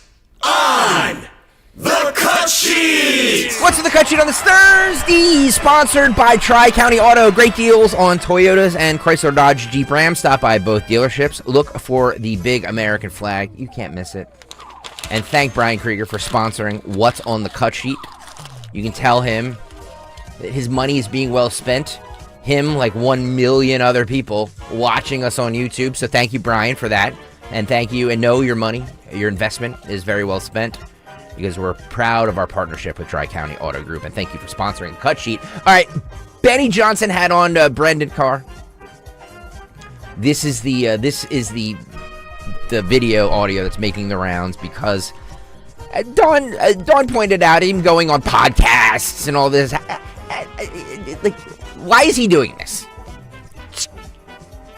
on the Cut Sheet? What's on the Cut Sheet on this Thursday? Sponsored by Tri-County Auto. Great deals on Toyotas and Chrysler, Dodge, Jeep, Ram. Stop by both dealerships. Look for the big American flag. You can't miss it. And thank Brian Krieger for sponsoring What's on the Cut Sheet. You can tell him that his money is being well spent. Him, like 1 million other people watching us on YouTube. So thank you, Brian, for that. And thank you, and know your money, your investment is very well spent, because we're proud of our partnership with Tri-County Auto Group, and thank you for sponsoring the Cut Sheet. All right, Benny Johnson had on Brendan Carr. This is the video audio that's making the rounds, because Dawn pointed out him going on podcasts and all this. Like, why is he doing this?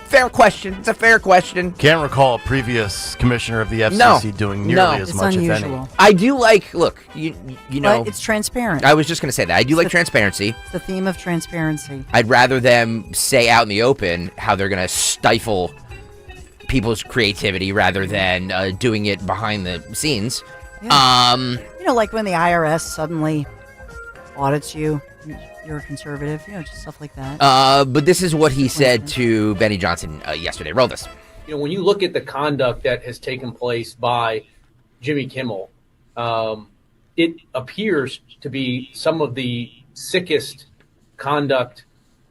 Fair question. It's a fair question. Can't recall a previous commissioner of the FCC doing nearly as much, if any. I do like, look, you know. But it's transparent. I was just going to say that. I do like transparency. It's the theme of transparency. I'd rather them say out in the open how they're going to stifle people's creativity rather than doing it behind the scenes. Yeah. Like when the IRS suddenly audits you. You're a conservative, just stuff like that. But this is what he said to Benny Johnson yesterday. Roll this. When you look at the conduct that has taken place by Jimmy Kimmel, it appears to be some of the sickest conduct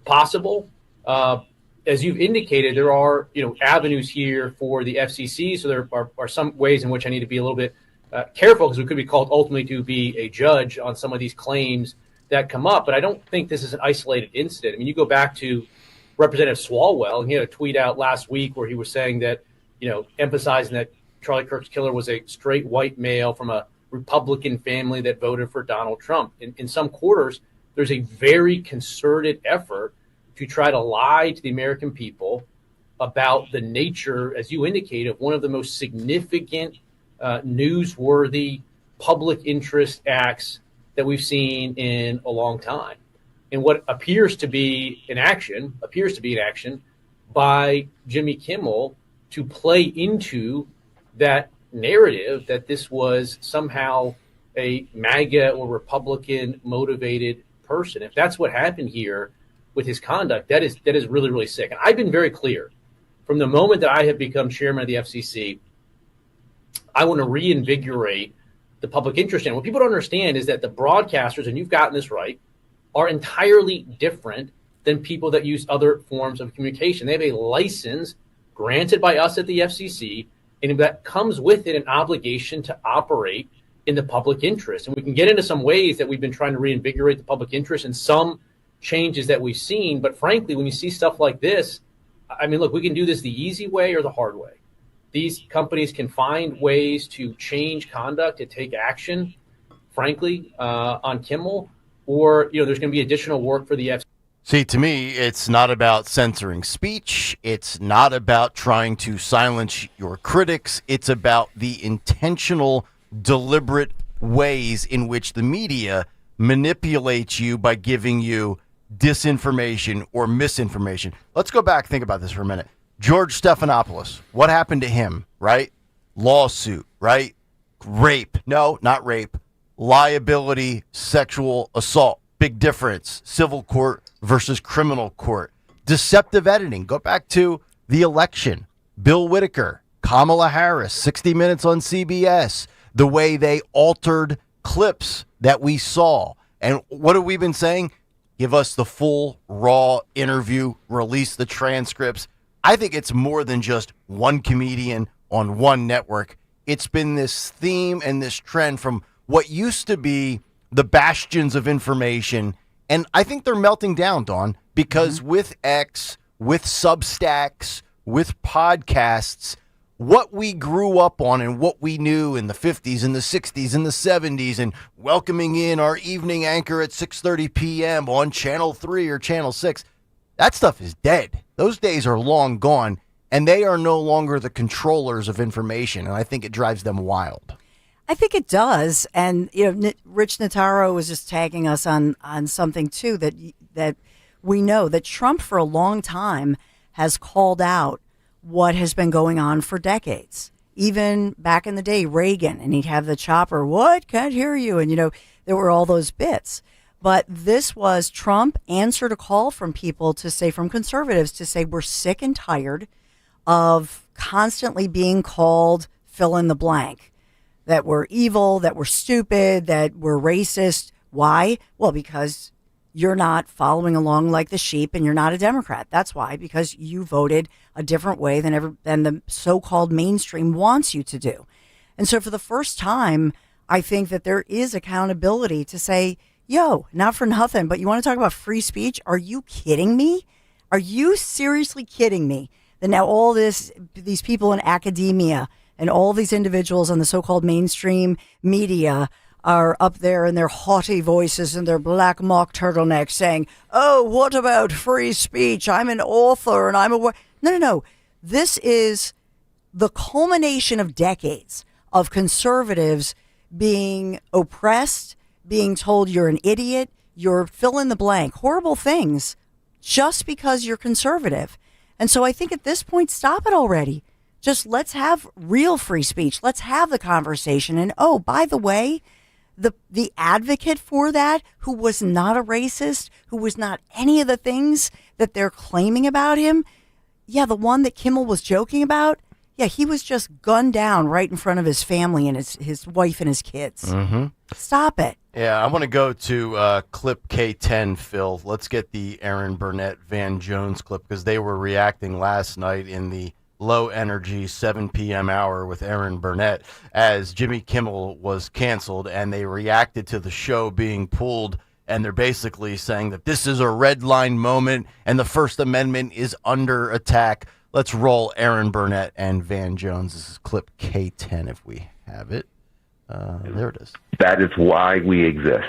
possible. As you've indicated, there are avenues here for the FCC, so there are some ways in which I need to be a little bit careful, because we could be called ultimately to be a judge on some of these claims that come up, but I don't think this is an isolated incident. I mean, you go back to Representative Swalwell, and he had a tweet out last week where he was saying that, emphasizing that Charlie Kirk's killer was a straight white male from a Republican family that voted for Donald Trump. In some quarters, there's a very concerted effort to try to lie to the American people about the nature, as you indicated, of one of the most significant, newsworthy public interest acts that we've seen in a long time. And what appears to be an action by Jimmy Kimmel to play into that narrative that this was somehow a MAGA or Republican motivated person. If that's what happened here with his conduct, that is really, really sick. And I've been very clear from the moment that I have become chairman of the FCC, I want to reinvigorate the public interest. And what people don't understand is that the broadcasters, and you've gotten this right, are entirely different than people that use other forms of communication. They have a license granted by us at the FCC, and that comes with it an obligation to operate in the public interest. And we can get into some ways that we've been trying to reinvigorate the public interest and some changes that we've seen. But frankly, when you see stuff like this, I mean, look, we can do this the easy way or the hard way. These companies can find ways to change conduct, to take action, frankly, on Kimmel, or, there's going to be additional work for the FCC. See, to me, it's not about censoring speech. It's not about trying to silence your critics. It's about the intentional, deliberate ways in which the media manipulates you by giving you disinformation or misinformation. Let's go back, think about this for a minute. George Stephanopoulos, what happened to him, right? Lawsuit, right? Rape. No, not rape. Liability, sexual assault. Big difference. Civil court versus criminal court. Deceptive editing. Go back to the election. Bill Whitaker, Kamala Harris, 60 Minutes on CBS. The way they altered clips that we saw. And what have we been saying? Give us the full, raw interview. Release the transcripts. I think it's more than just one comedian on one network. It's been this theme and this trend from what used to be the bastions of information. And I think they're melting down, Dawn, because with X, with Substacks, with podcasts, what we grew up on and what we knew in the 50s and the 60s and the 70s and welcoming in our evening anchor at 6:30 p.m. on Channel 3 or Channel 6, that stuff is dead. Those days are long gone, and they are no longer the controllers of information, and I think it drives them wild. I think it does. And, Rich Notaro was just tagging us on something, too, that we know that Trump for a long time has called out what has been going on for decades. Even back in the day, Reagan, and he'd have the chopper, what? Can't hear you. And, there were all those bits. But this was Trump answered a call from people to say, from conservatives, to say, we're sick and tired of constantly being called fill in the blank. That we're evil, that we're stupid, that we're racist. Why? Well, because you're not following along like the sheep and you're not a Democrat. That's why, because you voted a different way than the so-called mainstream wants you to do. And so for the first time, I think that there is accountability to say, yo, not for nothing, but you want to talk about free speech? Are you kidding me? Are you seriously kidding me? That now all these people in academia and all these individuals on the so-called mainstream media are up there in their haughty voices and their black mock turtlenecks saying, oh, what about free speech? I'm an author and I'm a... No. This is the culmination of decades of conservatives being oppressed, being told you're an idiot, you're fill in the blank, horrible things, just because you're conservative. And so I think at this point, stop it already. Just let's have real free speech. Let's have the conversation. And oh, by the way, the advocate for that, who was not a racist, who was not any of the things that they're claiming about him, the one that Kimmel was joking about, he was just gunned down right in front of his family and his wife and his kids. Mm-hmm. Stop it. Yeah, I want to go to clip K10, Phil. Let's get the Aaron Burnett, Van Jones clip, because they were reacting last night in the low-energy 7 p.m. hour with Aaron Burnett as Jimmy Kimmel was canceled, and they reacted to the show being pulled, and they're basically saying that this is a red line moment and the First Amendment is under attack. Let's roll Aaron Burnett and Van Jones. This is clip K10 if we have it. There it is. That is why we exist.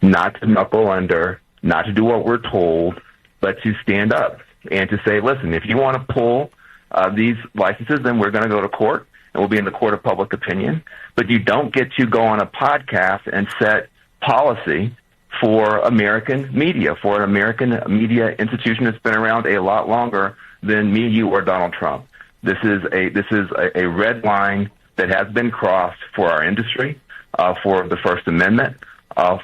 not to knuckle under, not to do what we're told, but to stand up and to say, listen, if you want to pull these licenses, then we're going to go to court, and we'll be in the court of public opinion. But you don't get to go on a podcast and set policy for American media, for an American media institution that's been around a lot longer than me, you, or Donald Trump. This is a red line that has been crossed for our industry, for the First Amendment,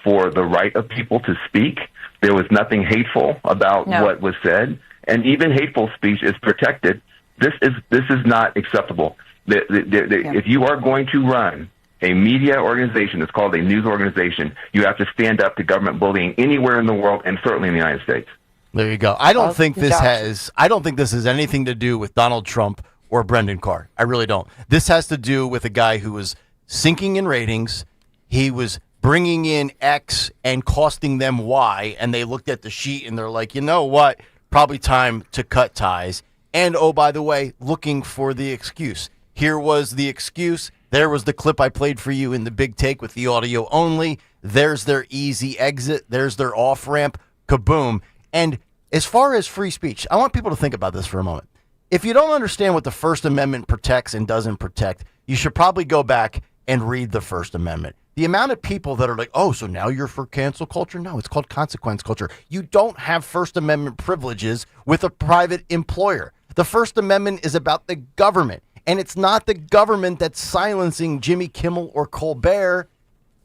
for the right of people to speak. There was nothing hateful about what was said, and even hateful speech is protected. This is not acceptable. If you are going to run a media organization that's called a news organization, you have to stand up to government bullying anywhere in the world, and certainly in the United States. There you go. I don't think this has anything to do with Donald Trump or Brendan Carr. I really don't. This has to do with a guy who was sinking in ratings. He was bringing in X and costing them Y, and they looked at the sheet and they're like, you know what? Probably time to cut ties. And, oh, by the way, looking for the excuse. Here was the excuse. There was the clip I played for you in the big take with the audio only. There's their easy exit. There's their off-ramp. Kaboom. And as far as free speech, I want people to think about this for a moment. If you don't understand what the First Amendment protects and doesn't protect, you should probably go back and read the First Amendment. The amount of people that are like, oh, so now you're for cancel culture? No, it's called consequence culture. You don't have First Amendment privileges with a private employer. The First Amendment is about the government, and it's not the government that's silencing Jimmy Kimmel or Colbert.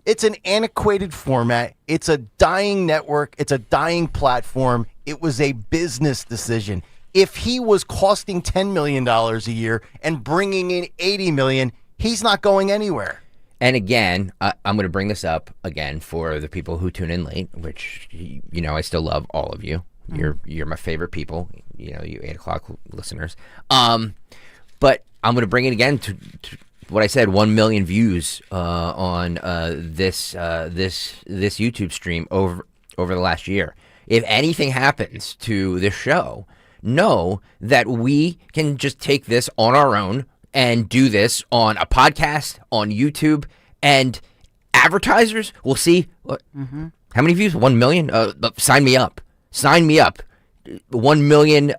It's an antiquated format. It's a dying network. It's a dying platform. It was a business decision. If he was costing $10 million a year and bringing in $80 million, he's not going anywhere. And again, I'm going to bring this up again for the people who tune in late, which, you know, I still love all of you. You're my favorite people, you know, you 8 o'clock listeners. But I'm going to bring it again to what I said, 1 million views on this YouTube stream over the last year. If anything happens to this show, know that we can just take this on our own and do this on a podcast, on YouTube, and advertisers will see how many views? 1 million? Sign me up. Sign me up. 1 million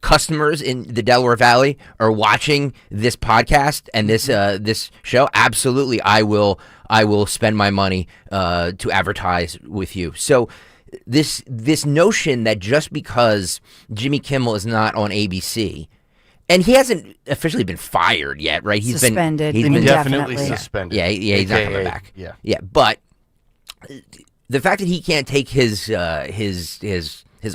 customers in the Delaware Valley are watching this podcast and this show. Absolutely, I will spend my money to advertise with you. So this notion that just because Jimmy Kimmel is not on ABC, and he hasn't officially been fired yet, right? He's suspended. He's been definitely suspended. Yeah, he's not coming back. Yeah. But the fact that he can't take his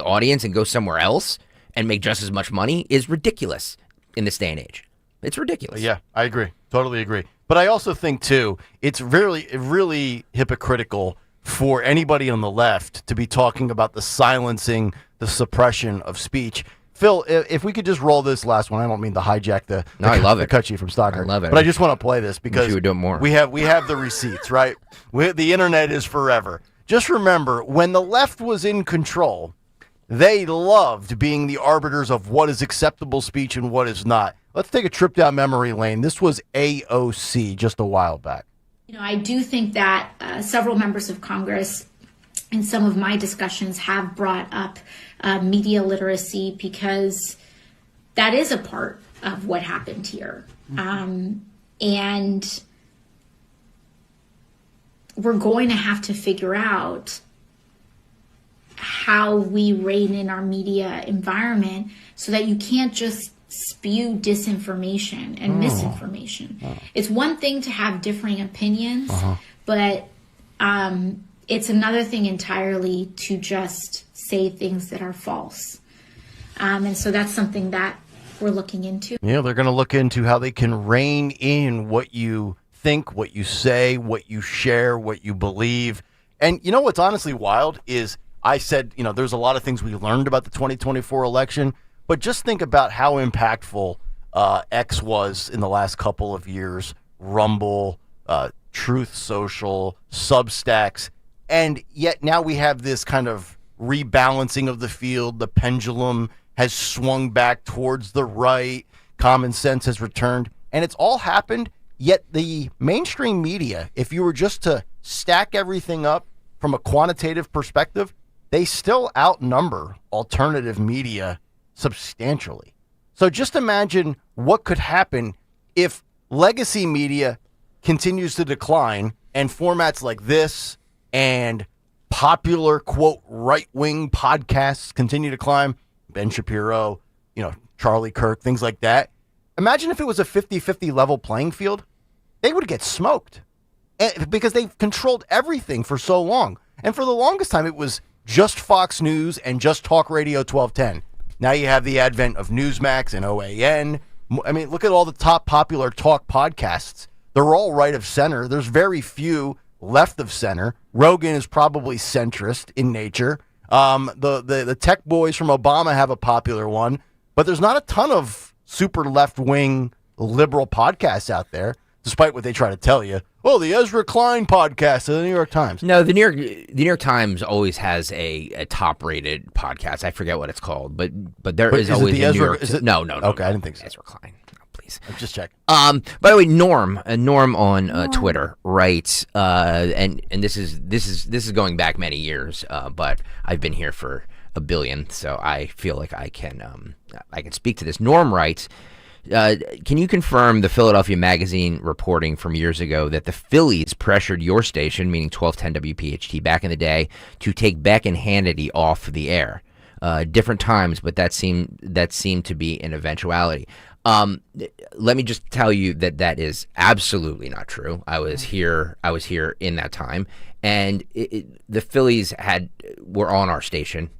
audience and go somewhere else and make just as much money is ridiculous in this day and age. It's ridiculous. Yeah, I agree. Totally agree. But I also think, too, it's really hypocritical for anybody on the left to be talking about the silencing, the suppression of speech. Phil, if we could just roll this last one. I don't mean to hijack I love it. cut you from Stockard. I love it. But I just want to play this because you would do more. We have the receipts, right? The internet is forever. Just remember, when the left was in control, they loved being the arbiters of what is acceptable speech and what is not. Let's take a trip down memory lane. This was AOC just a while back. You know, I do think that several members of Congress in some of my discussions have brought up media literacy because that is a part of what happened here. And we're going to have to figure out how we rein in our media environment so that you can't just spew disinformation and misinformation. It's one thing to have differing opinions, but it's another thing entirely to just say things that are false. And so that's something that we're looking into. Yeah, they're going to look into how they can rein in what you think, what you say, what you share, what you believe. And you know what's honestly wild is I said, you know, there's a lot of things we learned about the 2024 election, but just think about how impactful X was in the last couple of years, Rumble, Truth Social, Substacks, and yet now we have this kind of rebalancing of the field. The pendulum has swung back towards the right. Common sense has returned, and it's all happened, yet the mainstream media, if you were just to stack everything up from a quantitative perspective, they still outnumber alternative media substantially. So just imagine what could happen if legacy media continues to decline and formats like this and popular, quote, right-wing podcasts continue to climb. Ben Shapiro, Charlie Kirk, things like that. Imagine if it was a 50-50 level playing field. They would get smoked because they've controlled everything for so long. And for the longest time, it was just Fox News and just Talk Radio 1210. Now you have the advent of Newsmax and OAN. I mean, look at all the top popular talk podcasts. They're all right of center. There's very few left of center. Rogan is probably centrist in nature. The tech boys from Obama have a popular one, but there's not a ton of super left-wing liberal podcasts out there, despite what they try to tell you. Oh, the Ezra Klein podcast of the New York Times. No, the New York Times always has a top-rated podcast. I forget what it's called, but there is always a New York. No. Okay, I didn't think so. Ezra Klein. Please. I'm just checking. By the way, Norm on Twitter writes, and this is going back many years, but I've been here for a billion, so I feel like I can speak to this. Norm writes, can you confirm the Philadelphia Magazine reporting from years ago that the Phillies pressured your station, meaning 1210 WPHT, back in the day, to take Beck and Hannity off the air? Different times, but that seemed to be an eventuality. Let me just tell you that is absolutely not true. I was here in that time, and the Phillies were on our station,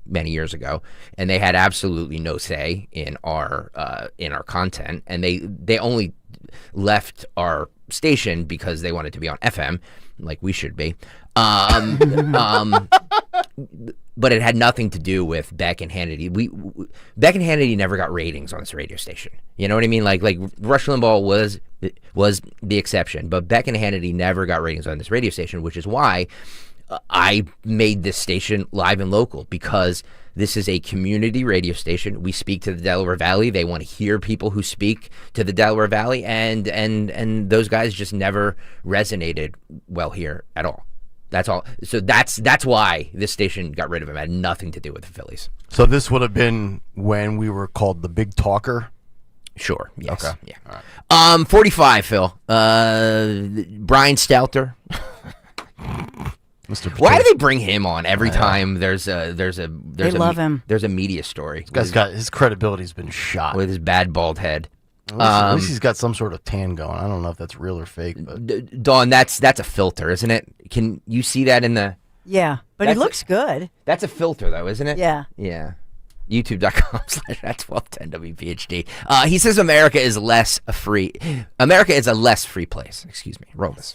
many years ago, and they had absolutely no say in our content, and they only left our station because they wanted to be on FM, like we should be. But it had nothing to do with Beck and Hannity. Beck and Hannity never got ratings on this radio station. You know what I mean? Like Rush Limbaugh was the exception, but Beck and Hannity never got ratings on this radio station, which is why I made this station live and local, because this is a community radio station. We speak to the Delaware Valley. They want to hear people who speak to the Delaware Valley, and those guys just never resonated well here at all. That's all. So that's why this station got rid of him. It had nothing to do with the Phillies. So this would have been when we were called the Big Talker? Sure. Yes. Okay. Yeah. All right. 45, Phil. Brian Stelter. Why do they bring him on every time there's a love him. There's a media story? This guy's got his credibility's been shot with his bad bald head. At least he's got some sort of tan going. I don't know if that's real or fake, but Dawn, that's a filter, isn't it? Can you see that in the? Yeah, but he looks good. That's a filter, though, isn't it? Yeah. Yeah. YouTube.com/@1210WPHT. He says America is a less free place. Excuse me. Romas.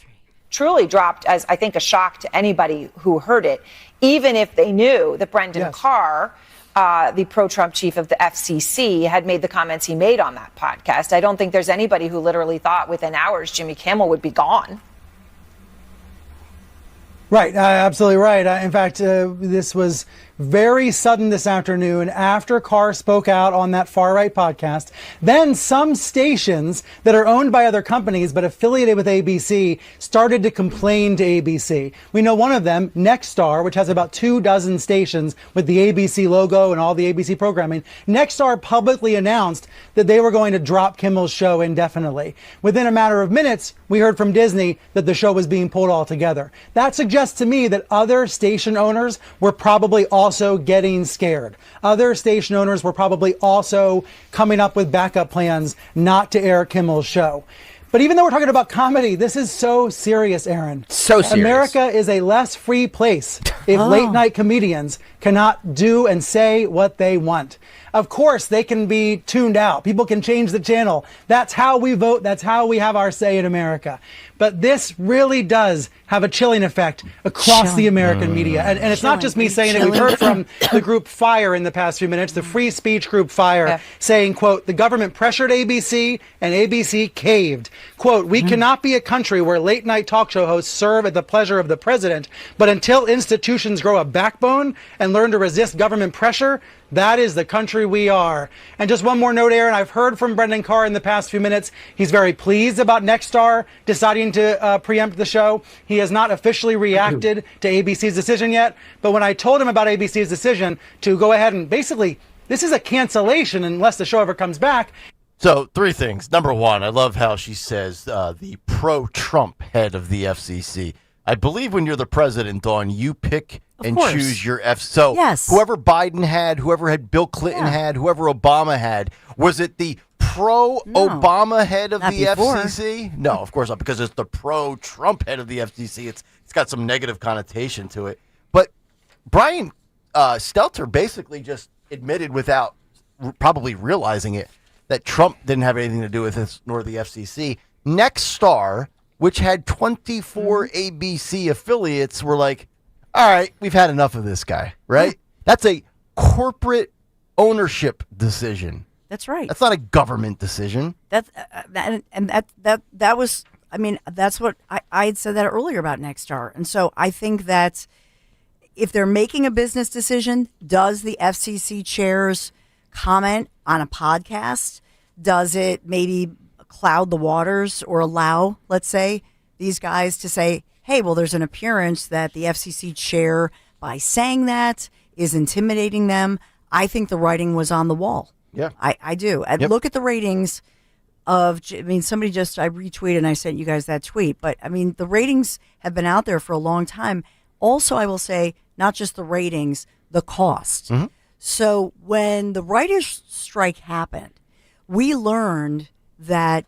Truly dropped as, I think, a shock to anybody who heard it, even if they knew that Brendan Carr, the pro-Trump chief of the FCC, had made the comments he made on that podcast. I don't think there's anybody who literally thought within hours Jimmy Kimmel would be gone. Right, absolutely right. In fact, this was very sudden this afternoon after Carr spoke out on that far-right podcast. Then some stations that are owned by other companies but affiliated with ABC started to complain to ABC. We know one of them, Nexstar, which has about 24 stations with the ABC logo and all the ABC programming. Nexstar publicly announced that they were going to drop Kimmel's show indefinitely. Within a matter of minutes, we heard from Disney that the show was being pulled altogether. That suggests to me that other station owners were probably also getting scared. Other station owners were probably also coming up with backup plans not to air Kimmel's show. But even though we're talking about comedy, this is so serious, Aaron. So serious. America is a less free place if late night comedians cannot do and say what they want. Of course, they can be tuned out. People can change the channel. That's how we vote. That's how we have our say in America. But this really does have a chilling effect across the American media. And it's not just me saying it. We've heard from the group FIRE in the past few minutes, the free speech group FIRE, saying, quote, the government pressured ABC and ABC caved. quote, "We cannot be a country where late night talk show hosts serve at the pleasure of the president, but until institutions grow a backbone and learn to resist government pressure, that is the country we are." And just one more note, Aaron, I've heard from Brendan Carr in the past few minutes. He's very pleased about Nexstar deciding to preempt the show. He has not officially reacted to ABC's decision yet, but when I told him about ABC's decision to go ahead and basically, this is a cancellation unless the show ever comes back. So, three things. Number one, I love how she says the pro-Trump head of the FCC. I believe when you're the president, Dawn, you pick and choose your So yes. Whoever Biden had, whoever had Bill Clinton had, whoever Obama had, was it the pro-Obama head of the FCC? No, of course not, because it's the pro-Trump head of the FCC. It's got some negative connotation to it. But Brian Stelter basically just admitted without probably realizing it that Trump didn't have anything to do with this, nor the FCC. Nexstar, which had 24 ABC affiliates, were like, all right, we've had enough of this guy, right? That's a corporate ownership decision. That's right. That's not a government decision. That was, I mean, that's what I had said that earlier about Nexstar. And so I think that if they're making a business decision, does the FCC chair's comment on a podcast, does it maybe cloud the waters or allow, let's say, these guys to say, hey, well, there's an appearance that the FCC chair, by saying that, is intimidating them. I think the writing was on the wall. Yeah. I do. And look at the ratings of, I mean, I retweeted and I sent you guys that tweet, but I mean, the ratings have been out there for a long time. Also, I will say, not just the ratings, the cost. Mm-hmm. So when the writers' strike happened, we learned that,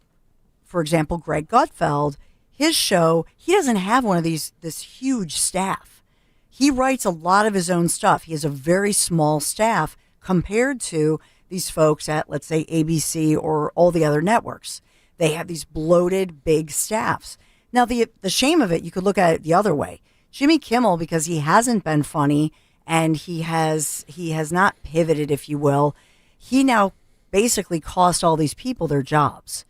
for example, Greg Gutfeld, his show, he doesn't have this huge staff. He writes a lot of his own stuff. He has a very small staff compared to these folks at, let's say, ABC or all the other networks. They have these bloated, big staffs. Now, the shame of it, you could look at it the other way. Jimmy Kimmel, because he hasn't been funny and he has not pivoted, if you will, he now basically cost all these people their jobs.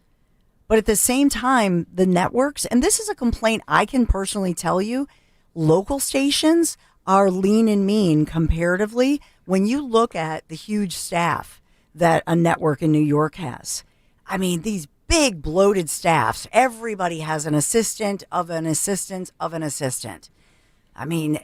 But at the same time, the networks, and this is a complaint I can personally tell you, local stations are lean and mean comparatively when you look at the huge staff that a network in New York has. I mean, these big bloated staffs, everybody has an assistant of an assistant of an assistant. I mean,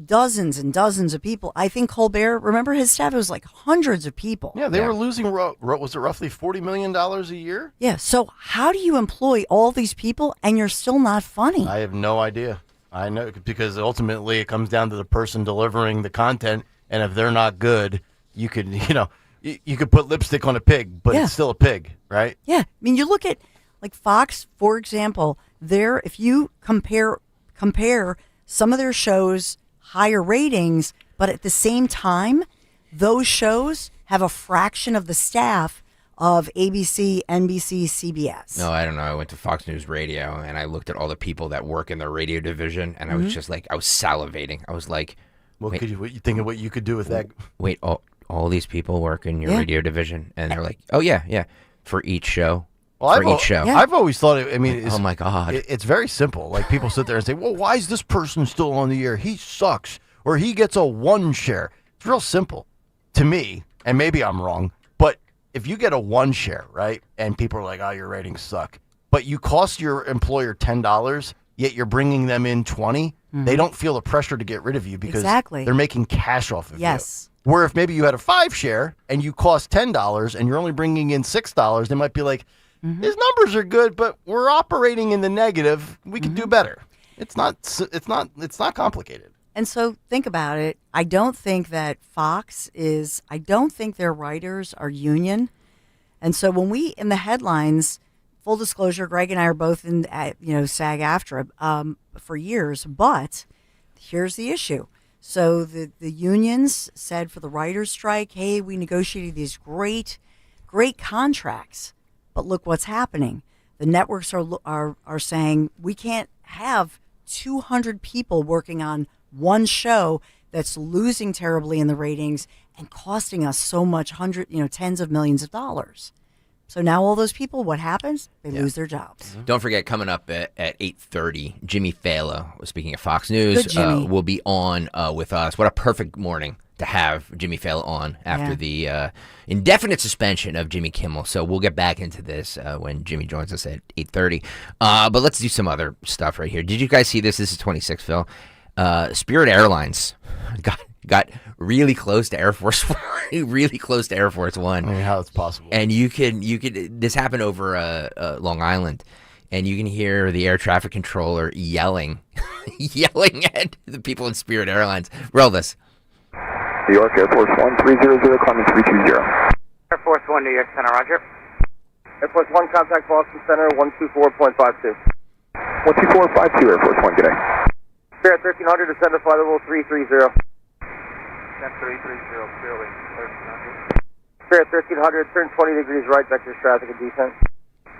dozens and dozens of people. I think Colbert, remember his staff? It was like hundreds of people. Yeah, they were losing, was it roughly $40 million a year? Yeah, so how do you employ all these people and you're still not funny? I have no idea. I know, because ultimately it comes down to the person delivering the content, and if they're not good, you could, you could put lipstick on a pig, but it's still a pig, right? Yeah, I mean, you look at, like Fox, for example, if you compare some of their shows, higher ratings, but at the same time, those shows have a fraction of the staff of ABC, NBC, CBS. No, I don't know. I went to Fox News Radio and I looked at all the people that work in their radio division, and I was just like, I was salivating. I was like, what you think of what you could do with that? Wait, all these people work in your radio division, and they're like, oh yeah, for each show. I've always thought oh my God. It's very simple. Like, people sit there and say, well, why is this person still on the air? He sucks, or he gets a 1 share. It's real simple to me, and maybe I'm wrong, but if you get a 1 share, right, and people are like, oh, your ratings suck, but you cost your employer $10, yet you're bringing them in $20, they don't feel the pressure to get rid of you because they're making cash off of you. Where if maybe you had a 5 share and you cost $10 and you're only bringing in $6, they might be like, his numbers are good, but we're operating in the negative. We could do better. It's not complicated. And so think about it. I don't think that I don't think their writers are union. And so when in the headlines, full disclosure, Greg and I are both in, SAG-AFTRA for years, but here's the issue. So the unions said for the writers' strike, hey, we negotiated these great contracts. But look what's happening. The networks are saying we can't have 200 people working on one show that's losing terribly in the ratings and costing us so much, tens of millions of dollars. So now all those people, what happens? They lose their jobs. Don't forget, coming up at 8:30, Jimmy Fallon, speaking of Fox News, will be on with us. What a perfect morning to have Jimmy Fallon on after the indefinite suspension of Jimmy Kimmel. So we'll get back into this when Jimmy joins us at 8:30. But let's do some other stuff right here. Did you guys see this? This is 26, Phil. Spirit Airlines got really close to Air Force One. Really close to Air Force One. I mean, how it's possible. And you could this happened over Long Island, and you can hear the air traffic controller yelling at the people in Spirit Airlines. Roll this. New York Air Force 1 300, climbing 320. Air Force 1, New York Center, roger. Air Force 1, contact Boston Center, 124.52. 124.52, Air Force 1, good day. Spirit 1300, descend to flight level 330. Descend 330, Spirit 1300. Spirit 1300, turn 20 degrees right, vector traffic and descent.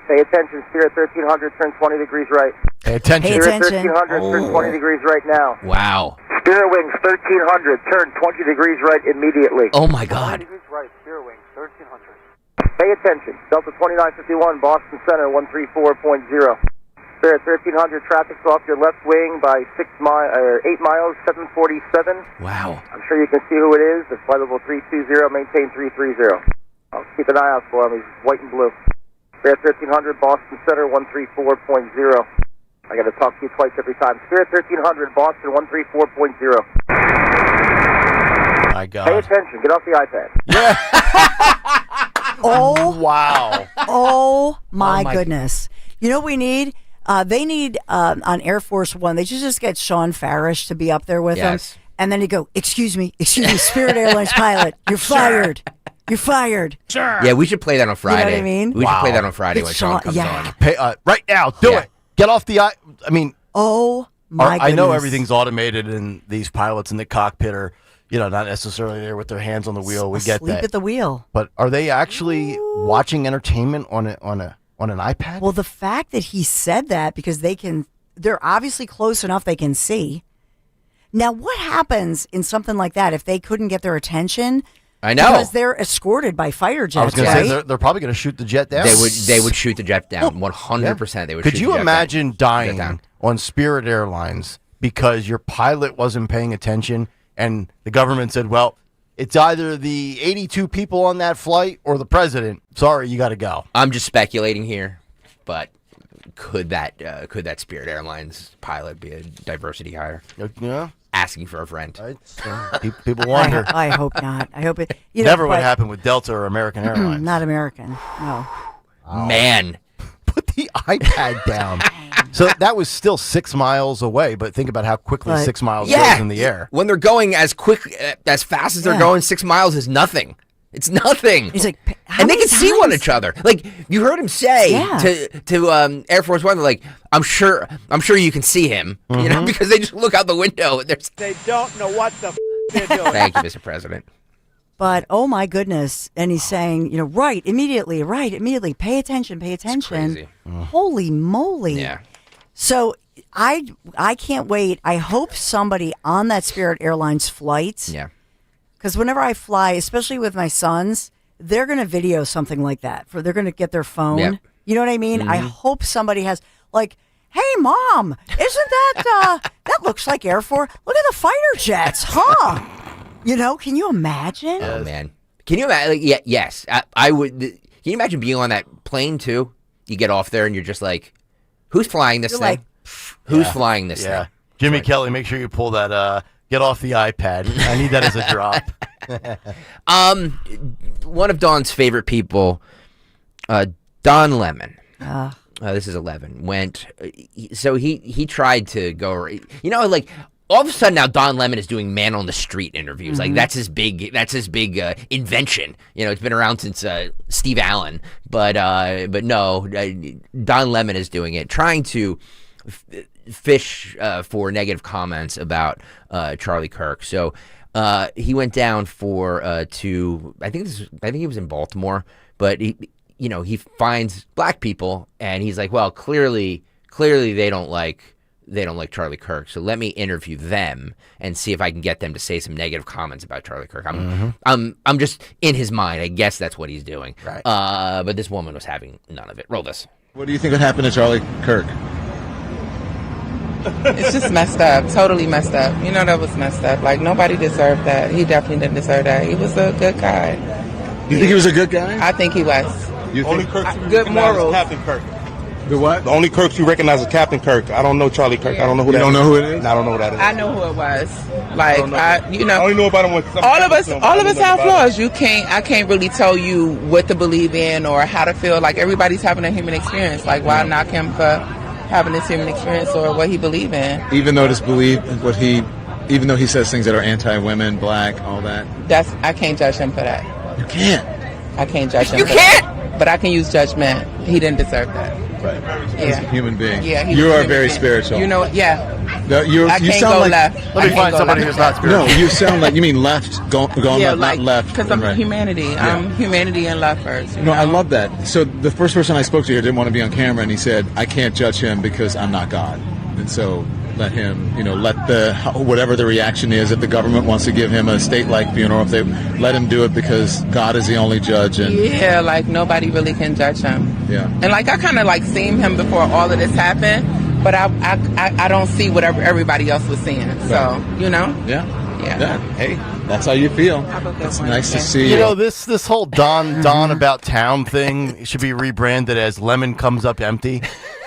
Pay attention, Spirit 1300, turn 20 degrees right. Pay attention. Spirit 1300, turn 20 degrees right now. Wow. Spirit Wings 1300, turn 20 degrees right immediately. Oh my God. 20 degrees right, Spirit Wings 1300. Pay attention, Delta 2951, Boston Center 134.0. Spirit 1300, traffic's off your left wing by 8 miles, 747. Wow. I'm sure you can see who it is. It's flight level 320, maintain 330. I'll keep an eye out for him. He's white and blue. Spirit 1300, Boston Center 134.0. I got to talk to you twice every time. Spirit 1300, Boston 134.0. My God. Pay attention. Get off the iPad. Oh, wow. Oh, my goodness. You know what we need? They need on Air Force One, they should just get Sean Farish to be up there with them. And then you go, excuse me, Spirit Airlines pilot, you're fired. You're fired. Sure. Yeah, we should play that on Friday. You know what I mean? We should play that on Friday when Sean comes on. Pay, right now, do it. Get off the I mean, oh my goodness. I know everything's automated and these pilots in the cockpit are, not necessarily there with their hands on the wheel. We get that. Sleep at the wheel. But are they actually watching entertainment on an iPad? Well, the fact that he said that because they're obviously close enough they can see. Now, what happens in something like that if they couldn't get their attention? I know. Because they're escorted by fighter jets, I was going to say, they're probably going to shoot the jet down. They would shoot the jet down, 100%. They would. Could you imagine dying on Spirit Airlines because your pilot wasn't paying attention and the government said, well, it's either the 82 people on that flight or the president. Sorry, you got to go. I'm just speculating here, but could that Spirit Airlines pilot be a diversity hire? Yeah. Asking for a friend. People wonder. I hope not. I hope it never would happen with Delta or American Airlines. Not American. No. Man. Put the iPad down. So that was still 6 miles away, but think about how quickly 6 miles goes in the air. When they're going as fast as they're going, 6 miles is nothing. It's nothing. He's like, and they can see one another. Like you heard him say to Air Force One, like, I'm sure you can see him, because they just look out the window. And they don't know what the they're doing. Thank you, Mr. President. But oh my goodness, and he's saying, right immediately, pay attention. It's crazy. Holy moly! Yeah. So I can't wait. I hope somebody on that Spirit Airlines flight. Yeah. Because whenever I fly, especially with my sons, they're going to video something like that. They're going to get their phone. Yep. You know what I mean? Mm-hmm. I hope somebody has, like, hey, Mom, isn't that, that looks like Air Force? Look at the fighter jets, huh? Can you imagine? Oh, man. Can you imagine? Like, yes, I would. Can you imagine being on that plane, too? You get off there and you're just like, who's flying this thing? Who's flying this thing? Jimmy Kelly, make sure you pull that... Get off the iPad. I need that as a drop. One of Dawn's favorite people, Don Lemon. This is 11. Went. So he tried to go. Like all of a sudden now Don Lemon is doing man on the street interviews. Mm-hmm. Like that's his big invention. It's been around since Steve Allen. But no, Don Lemon is doing it, trying to fish for negative comments about Charlie Kirk. So he went down to I think he was in Baltimore, but he finds black people and he's like, well, clearly they don't like they don't like Charlie Kirk. So let me interview them and see if I can get them to say some negative comments about Charlie Kirk. I'm just in his mind. I guess that's what he's doing. Right. But this woman was having none of it. Roll this. What do you think would happen to Charlie Kirk? It's just messed up. Totally messed up. You know, that was messed up. Like, nobody deserved that. He definitely didn't deserve that. He was a good guy. You think he was a good guy? I think he was. You Only think? Kirk good morals. Captain Kirk. The what? The only Kirk you recognize is Captain Kirk. I don't know Charlie Kirk. I don't know who You that don't is. know who it is? I don't know who that is. I know who it was. Like, you know. I only know about him when All of us have flaws. I can't really tell you what to believe in or how to feel. Like, everybody's having a human experience. Like, why knock him for having this human experience or what he believe in? Even though even though he says things that are anti-women, black, all that. I can't judge him for that. You can't. I can't judge him. You for can't? That. But I can use judgment. He didn't deserve that. Right. Yeah. As a human being. Yeah. You are very spiritual. You know what? Yeah. No, you I can't sound go like. left. Let me find somebody who's not spiritual. No, you sound like you mean left, going yeah, left, not left. Because I'm right. humanity. Yeah. I'm humanity and love first. No, I love that. So the first person I spoke to here didn't want to be on camera, and he said, "I can't judge him because I'm not God." And so let him, let whatever the reaction is. If the government wants to give him a state-like funeral, if they let him do it because God is the only judge. And Yeah, like nobody really can judge him. yeah, And like I kind of like seen him before all of this happened, but I don't see what everybody else was seeing. So yeah. Yeah. Hey, that's how you feel. It's nice to see You know, this whole Don about town thing should be rebranded as Lemon Comes Up Empty.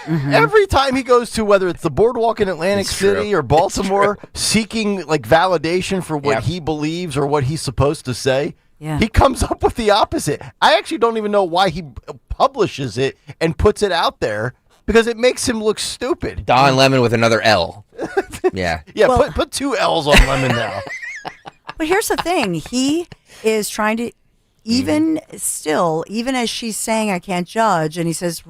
Every time he goes to, whether it's the boardwalk in Atlantic City or Baltimore, seeking like validation for what he believes or what he's supposed to say, he comes up with the opposite. I actually don't even know why he publishes it and puts it out there, because it makes him look stupid. Don Lemon with another L. Yeah. Yeah, Well- put two L's on Lemon now. But here's the thing. He is trying to, even as she's saying, I can't judge, and he says,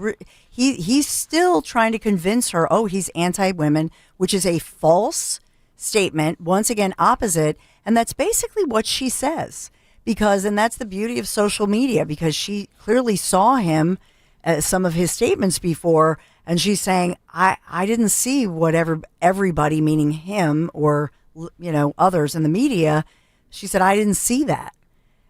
he's still trying to convince her, he's anti-women, which is a false statement, once again, opposite. And that's basically what she says. And that's the beauty of social media, because she clearly saw him, some of his statements before, and she's saying, I didn't see what everybody, meaning him or, others in the media, she said, I didn't see that.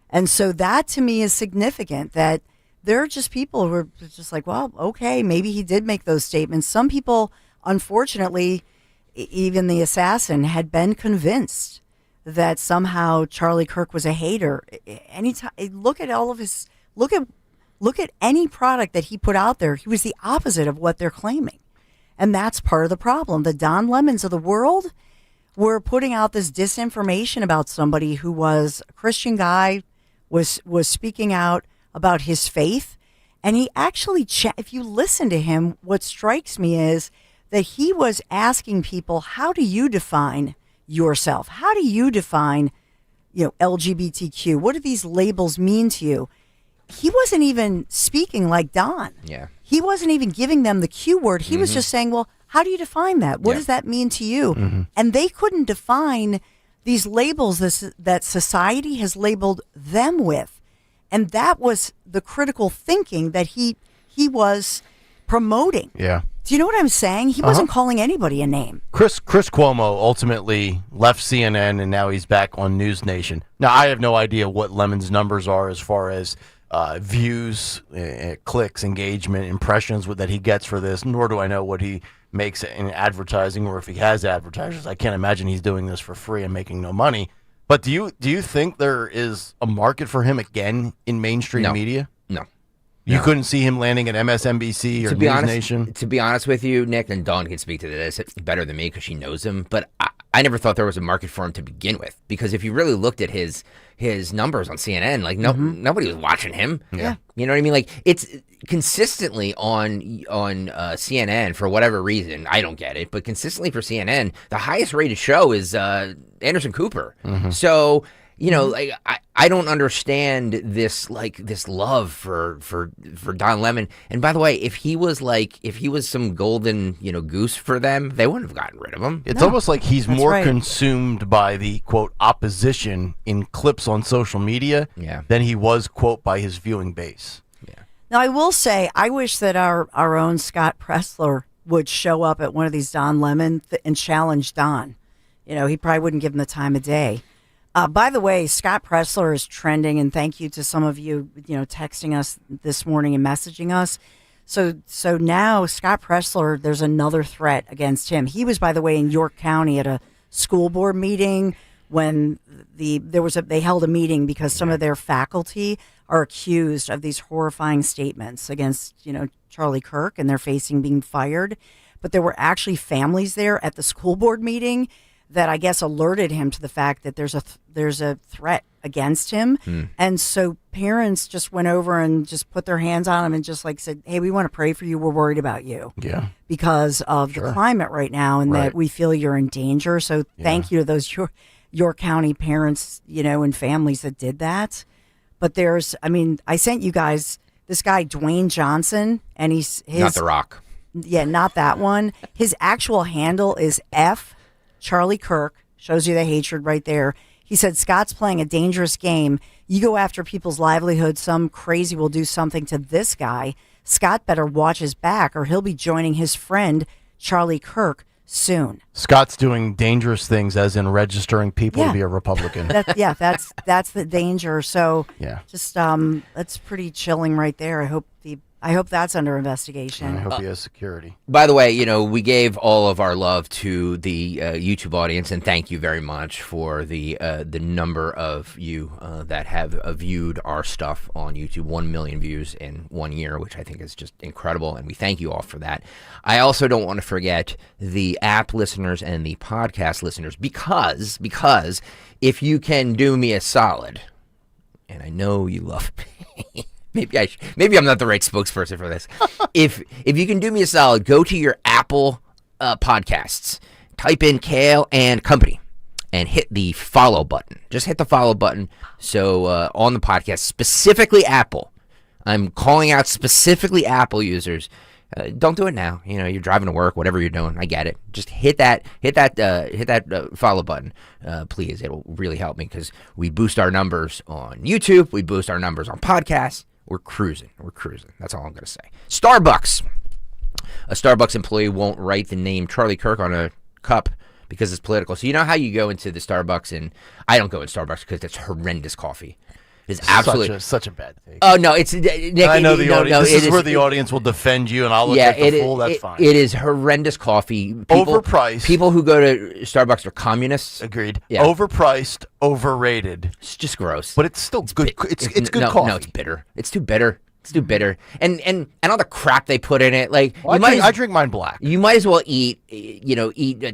And so that to me is significant, that there are just people who are just like, well, okay, maybe he did make those statements. Some people, unfortunately, even the assassin, had been convinced that somehow Charlie Kirk was a hater. Anytime, look at all of his, look at any product that he put out there. He was the opposite of what they're claiming. And that's part of the problem. The Don Lemons of the world were putting out this disinformation about somebody who was a Christian guy, was speaking out about his faith. And he actually, if you listen to him, what strikes me is that he was asking people, how do you define yourself? How do you define, LGBTQ? What do these labels mean to you? He wasn't even speaking like Don. Yeah. He wasn't even giving them the Q word. He was just saying, well, how do you define that? What does that mean to you? And they couldn't define these labels that society has labeled them with. And that was the critical thinking that he was promoting. Yeah. Do you know what I'm saying? He wasn't calling anybody a name. Chris Cuomo ultimately left CNN, and now he's back on News Nation. Now, I have no idea what Lemon's numbers are as far as views, clicks, engagement, impressions that he gets for this, nor do I know what he makes in advertising or if he has advertisers. I can't imagine he's doing this for free and making no money. But do you think there is a market for him again in mainstream media? No. You couldn't see him landing at MSNBC or News Nation? To be honest with you, Nick, and Dawn can speak to this better than me because she knows him, but I never thought there was a market for him to begin with, because if you really looked at his numbers on CNN, like nobody was watching him. Yeah. You know what I mean? Like, it's consistently on CNN for whatever reason. I don't get it, but consistently for CNN, the highest rated show is Anderson Cooper. So, like I don't understand this love for Don Lemon. And by the way, if he was some golden, goose for them, they wouldn't have gotten rid of him. It's almost like he's more consumed by the, quote, opposition in clips on social media than he was, quote, by his viewing base. Now, I will say, I wish that our own Scott Pressler would show up at one of these Don Lemon and challenge Don. He probably wouldn't give him the time of day. By the way, Scott Pressler is trending, and thank you to some of you, texting us this morning and messaging us. So now Scott Pressler, there's another threat against him. He was, by the way, in York County at a school board meeting when they held a meeting because some of their faculty are accused of these horrifying statements against, Charlie Kirk, and they're facing being fired. But there were actually families there at the school board meeting that I guess alerted him to the fact that there's a threat against him. And so parents just went over and just put their hands on him and just said, hey, we want to pray for you. We're worried about you. Yeah. Because of the climate right now and that we feel you're in danger. So thank you to those York County parents, and families that did that. But I sent you guys this guy, Dwayne Johnson, and he's not The Rock. Yeah, not that one. His actual handle is F Charlie Kirk. Shows you the hatred right there. He said, Scott's playing a dangerous game. You go after people's livelihood. Some crazy will do something to this guy. Scott better watch his back or he'll be joining his friend, Charlie Kirk, soon. Scott's doing dangerous things, as in registering people to be a Republican. That's the danger. So just that's pretty chilling right there. I hope that's under investigation. I hope he has security. By the way, we gave all of our love to the YouTube audience, and thank you very much for the number of you that have viewed our stuff on YouTube. 1 million views in 1 year, which I think is just incredible, and we thank you all for that. I also don't want to forget the app listeners and the podcast listeners, because if you can do me a solid, and I know you love me. Maybe I'm not the right spokesperson for this. If you can do me a solid, go to your Apple podcasts, type in Kayal and Company, and hit the follow button. Just hit the follow button. So on the podcast, specifically Apple, I'm calling out specifically Apple users. Don't do it now. You're driving to work, whatever you're doing. I get it. Just hit that follow button, please. It'll really help me because we boost our numbers on YouTube. We boost our numbers on podcasts. We're cruising. That's all I'm going to say. Starbucks. A Starbucks employee won't write the name Charlie Kirk on a cup because it's political. So you know how you go into the Starbucks, and I don't go in Starbucks because it's horrendous coffee. It's absolutely such a bad thing. Oh no, it's Nick, I know the audience. This is where the audience will defend you, and I'll look at the fool. That's fine. It is horrendous coffee. Overpriced. People who go to Starbucks are communists. Agreed. Yeah. Overpriced, overrated. It's just gross. But it's still good. It's good coffee. No, it's bitter. It's too bitter. It's too bitter. And all the crap they put in it. I drink mine black. You might as well eat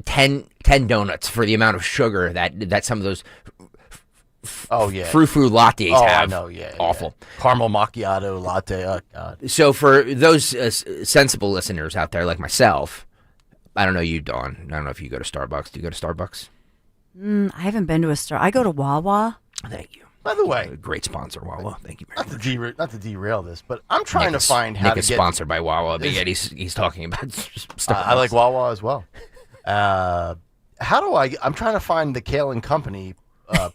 10 donuts for the amount of sugar that some of those frou-frou lattes have. Oh, no, yeah. Awful. Yeah. Caramel macchiato latte. Oh, God. So for those sensible listeners out there like myself, I don't know you, Dawn. I don't know if you go to Starbucks. Do you go to Starbucks? I haven't been to a Starbucks. I go to Wawa. Thank you. By the way, great sponsor, Wawa. Thank you very much. Not to derail this, but I'm trying to find how Nick to is get sponsored by Wawa, but yet he's talking about Starbucks. I like Wawa as well. I'm trying to find the Kayal and Company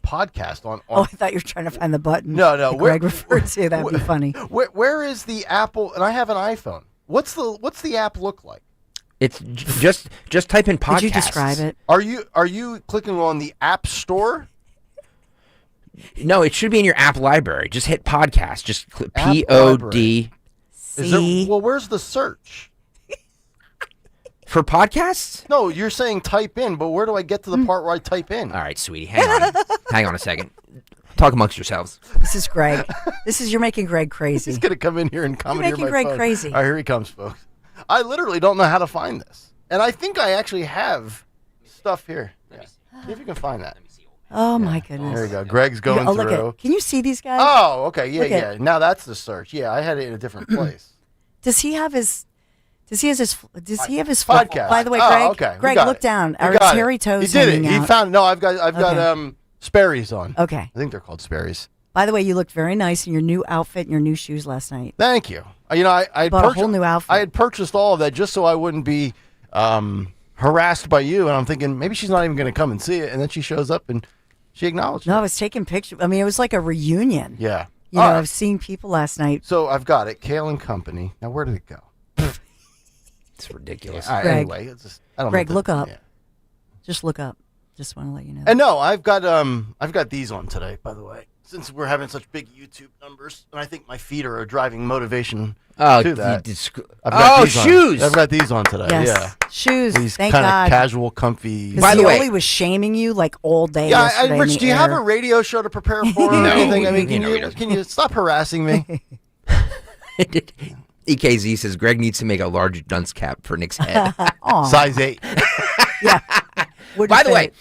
podcast on. Oh, I thought you were trying to find the button. No. That Greg referred to. That'd be funny. Where is the Apple? And I have an iPhone. What's the app look like? It's just type in podcasts. Could you describe it? Are you clicking on the App Store? No, it should be in your app library. Just hit podcast. Just click POD. Well, where's the search? For podcasts? No, you're saying type in, but where do I get to the part where I type in? All right, sweetie, hang on. Hang on a second. Talk amongst yourselves. This is Greg. You're making Greg crazy. He's going to come in here and comment. You're making Greg crazy. All right, here he comes, folks. I literally don't know how to find this. And I think I actually have stuff here. Yeah. See if you can find that. Oh, my goodness. There you go. Greg's going through. Can you see these guys? Oh, okay. Yeah. Now that's the search. Yeah, I had it in a different place. Does he have his podcast? By the way, Greg. Okay. Greg, look down. Are his hairy toes hanging out? He found. No, I've got Sperry's on. Okay. I think they're called Sperry's. By the way, you looked very nice in your new outfit and your new shoes last night. Thank you. I bought a whole new outfit. I had purchased all of that just so I wouldn't be harassed by you. And I'm thinking maybe she's not even going to come and see it. And then she shows up and she acknowledged. No, I was taking pictures. I mean, it was like a reunion. Yeah. I was seeing people last night. So I've got it. Kayal and Company. Now, where did it go? It's It's ridiculous. All right, Greg, anyway, I don't Greg, know look up. Yeah. Just look up. Just want to let you know. And no, I've got these on today, by the way. Since we're having such big YouTube numbers, and I think my feet are a driving motivation to that. Shoes! I've got these on today. Yes. Yeah, shoes. These Thank kind of God. casual, comfy. By the way, he was shaming you like all day. Yeah, yesterday Rich, in the do you air. have a radio show to prepare for or anything? I mean, can you stop harassing me? EKZ says Greg needs to make a large dunce cap for Nick's head. Size 8. Yeah. By the way,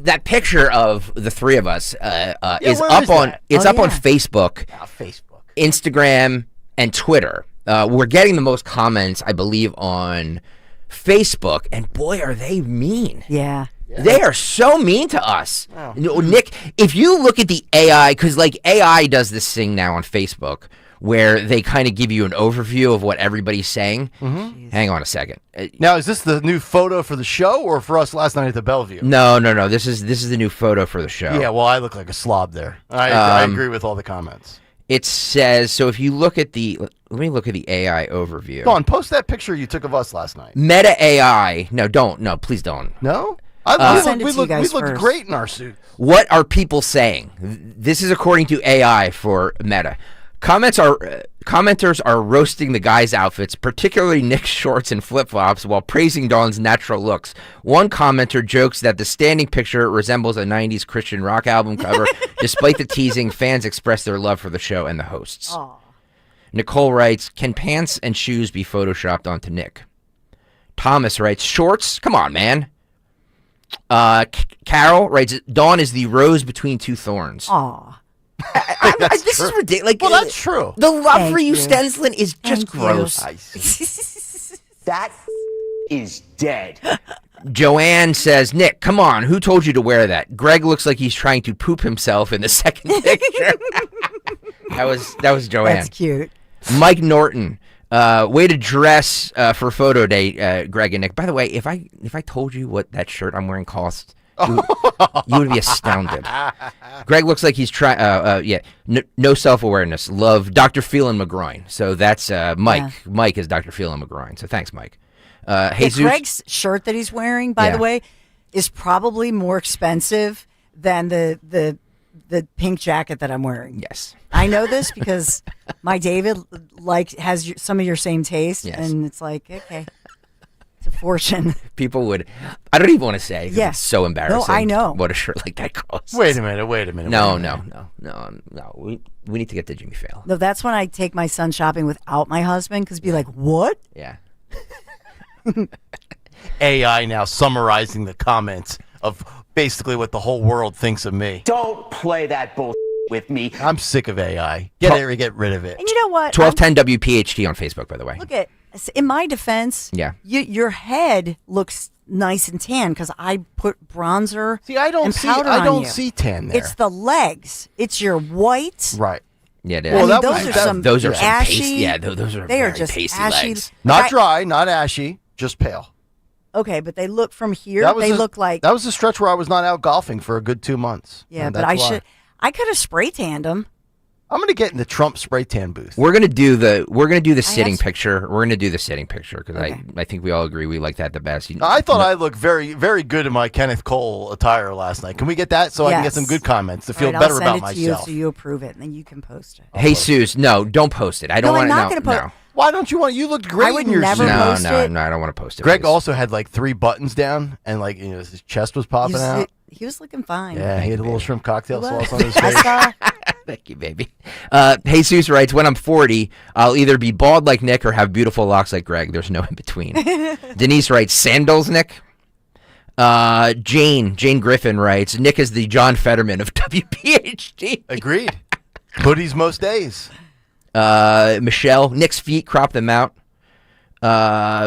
that picture of the three of us is where up is on that? on Facebook, Facebook, Instagram, and Twitter. We're getting the most comments, I believe, on Facebook, and boy, are they mean. Yeah. They are so mean to us. Nick, if you look at the AI, because like AI does this thing now on Facebook where they kind of give you an overview of what everybody's saying. Mm-hmm. Hang on a second. Now, is this the new photo for the show or for us last night at the Bellevue? No. This is the new photo for the show. Yeah, well, I look like a slob there. I agree with all the comments. It says, so if you look at let me look at the AI overview. Go on, post that picture you took of us last night. Meta AI. No, please don't. No? We looked great in our suits. What are people saying? This is according to AI for Meta. Commenters are roasting the guy's outfits, particularly Nick's shorts and flip-flops, while praising Dawn's natural looks. One commenter jokes that the standing picture resembles a 90s Christian rock album cover. Despite the teasing, fans express their love for the show and the hosts. Aww. Nicole writes, can pants and shoes be photoshopped onto Nick? Thomas writes, shorts? Come on, man. Carol writes, Dawn is the rose between two thorns. Aw. This is ridiculous. Well, that's true. The love for you, Stenslin, is just gross. That is dead. Joanne says, Nick, come on. Who told you to wear that? Greg looks like he's trying to poop himself in the second picture. That was Joanne. That's cute. Mike Norton. Way to dress for photo day, Greg and Nick. By the way, if I told you what that shirt I'm wearing costs, you would be astounded. Greg looks like he's trying. No self-awareness. Love Dr. Phelan McGroin. So that's Mike. Yeah. Mike is Dr. Phelan McGroin. So thanks, Mike. Jesus. Greg's shirt that he's wearing, by the way, is probably more expensive than the pink jacket that I'm wearing. Yes. I know this because my David has some of your same taste, and it's like, okay, it's a fortune. People would, I don't even want to say. It's so embarrassing. No, I know what a shirt like that costs. Wait a minute. No. We need to get to Jimmy Fail. No, that's when I take my son shopping without my husband because be like, what? Yeah. AI now summarizing the comments of basically what the whole world thinks of me. Don't play that bull with me. I'm sick of AI. Get rid of it. And you know what? 1210 WPHT on Facebook, by the way. Look at, in my defense, your head looks nice and tan because I put bronzer and powder on you. I don't see tan there. It's the legs. It's your white. Right. Yeah, it is. Well, those are some ashy. Pasty, yeah, those are they are very just pasty ashy. legs. Not dry, not ashy, just pale. Okay, but they look from here. Look like that was a stretch where I was not out golfing for a good 2 months. Yeah, but I could have spray tanned them. I'm gonna get in the Trump spray tan booth. We're gonna do the sitting picture. We're gonna do the sitting picture because I think we all agree we like that the best. I thought I looked very, very good in my Kenneth Cole attire last night. Can we get that so I can get some good comments to feel better about myself? I'll send it to you so you approve it, and then you can post it. Hey, Seuss, no, don't post it. I don't want to. I'm not gonna post. No. Why don't you want? You looked great. I would in your never suit. post it. No, I don't want to post it. Greg also had like 3 buttons down, and his chest was popping out. He was looking fine. Yeah, he had a little shrimp cocktail sauce on his face. Thank you, baby. Jesus writes, when I'm 40, I'll either be bald like Nick or have beautiful locks like Greg. There's no in between. Denise writes, sandals, Nick. Jane Griffin writes, Nick is the John Fetterman of WPHT. Agreed. Hoodies most days. Michelle, Nick's feet, crop them out.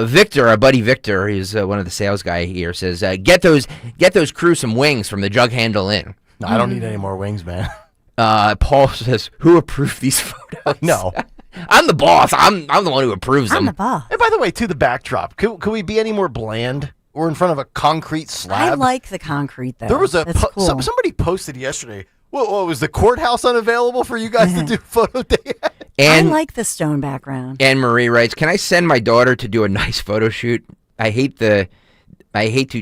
Victor, our buddy Victor, he's one of the sales guy here, says, get those crew some wings from the Jug Handle Inn. No, I don't need any more wings, man. Paul says, who approved these photos? No. I'm the boss. I'm the one who approves them. I'm the boss. And by the way, to the backdrop, could we be any more bland? We're in front of a concrete slab. I like the concrete, though. There was That's cool. somebody posted yesterday, What was the courthouse unavailable for you guys to do photo day at? And I like the stone background. Anne Marie writes, "Can I send my daughter to do a nice photo shoot? I hate to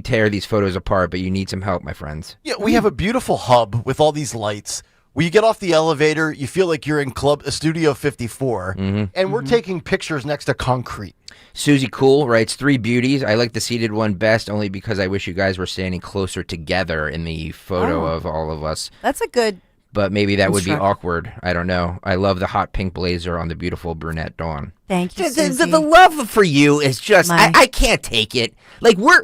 tear these photos apart, but you need some help, my friends." Yeah, we have a beautiful hub with all these lights. When you get off the elevator, you feel like you're in Studio 54, and we're taking pictures next to concrete. Susie Cool writes, 3 beauties. I like the seated one best only because I wish you guys were standing closer together in the photo of all of us. That's a good... But maybe that would be awkward. I don't know. I love the hot pink blazer on the beautiful brunette Dawn. Thank you, The love for you is just, I can't take it. Like, we're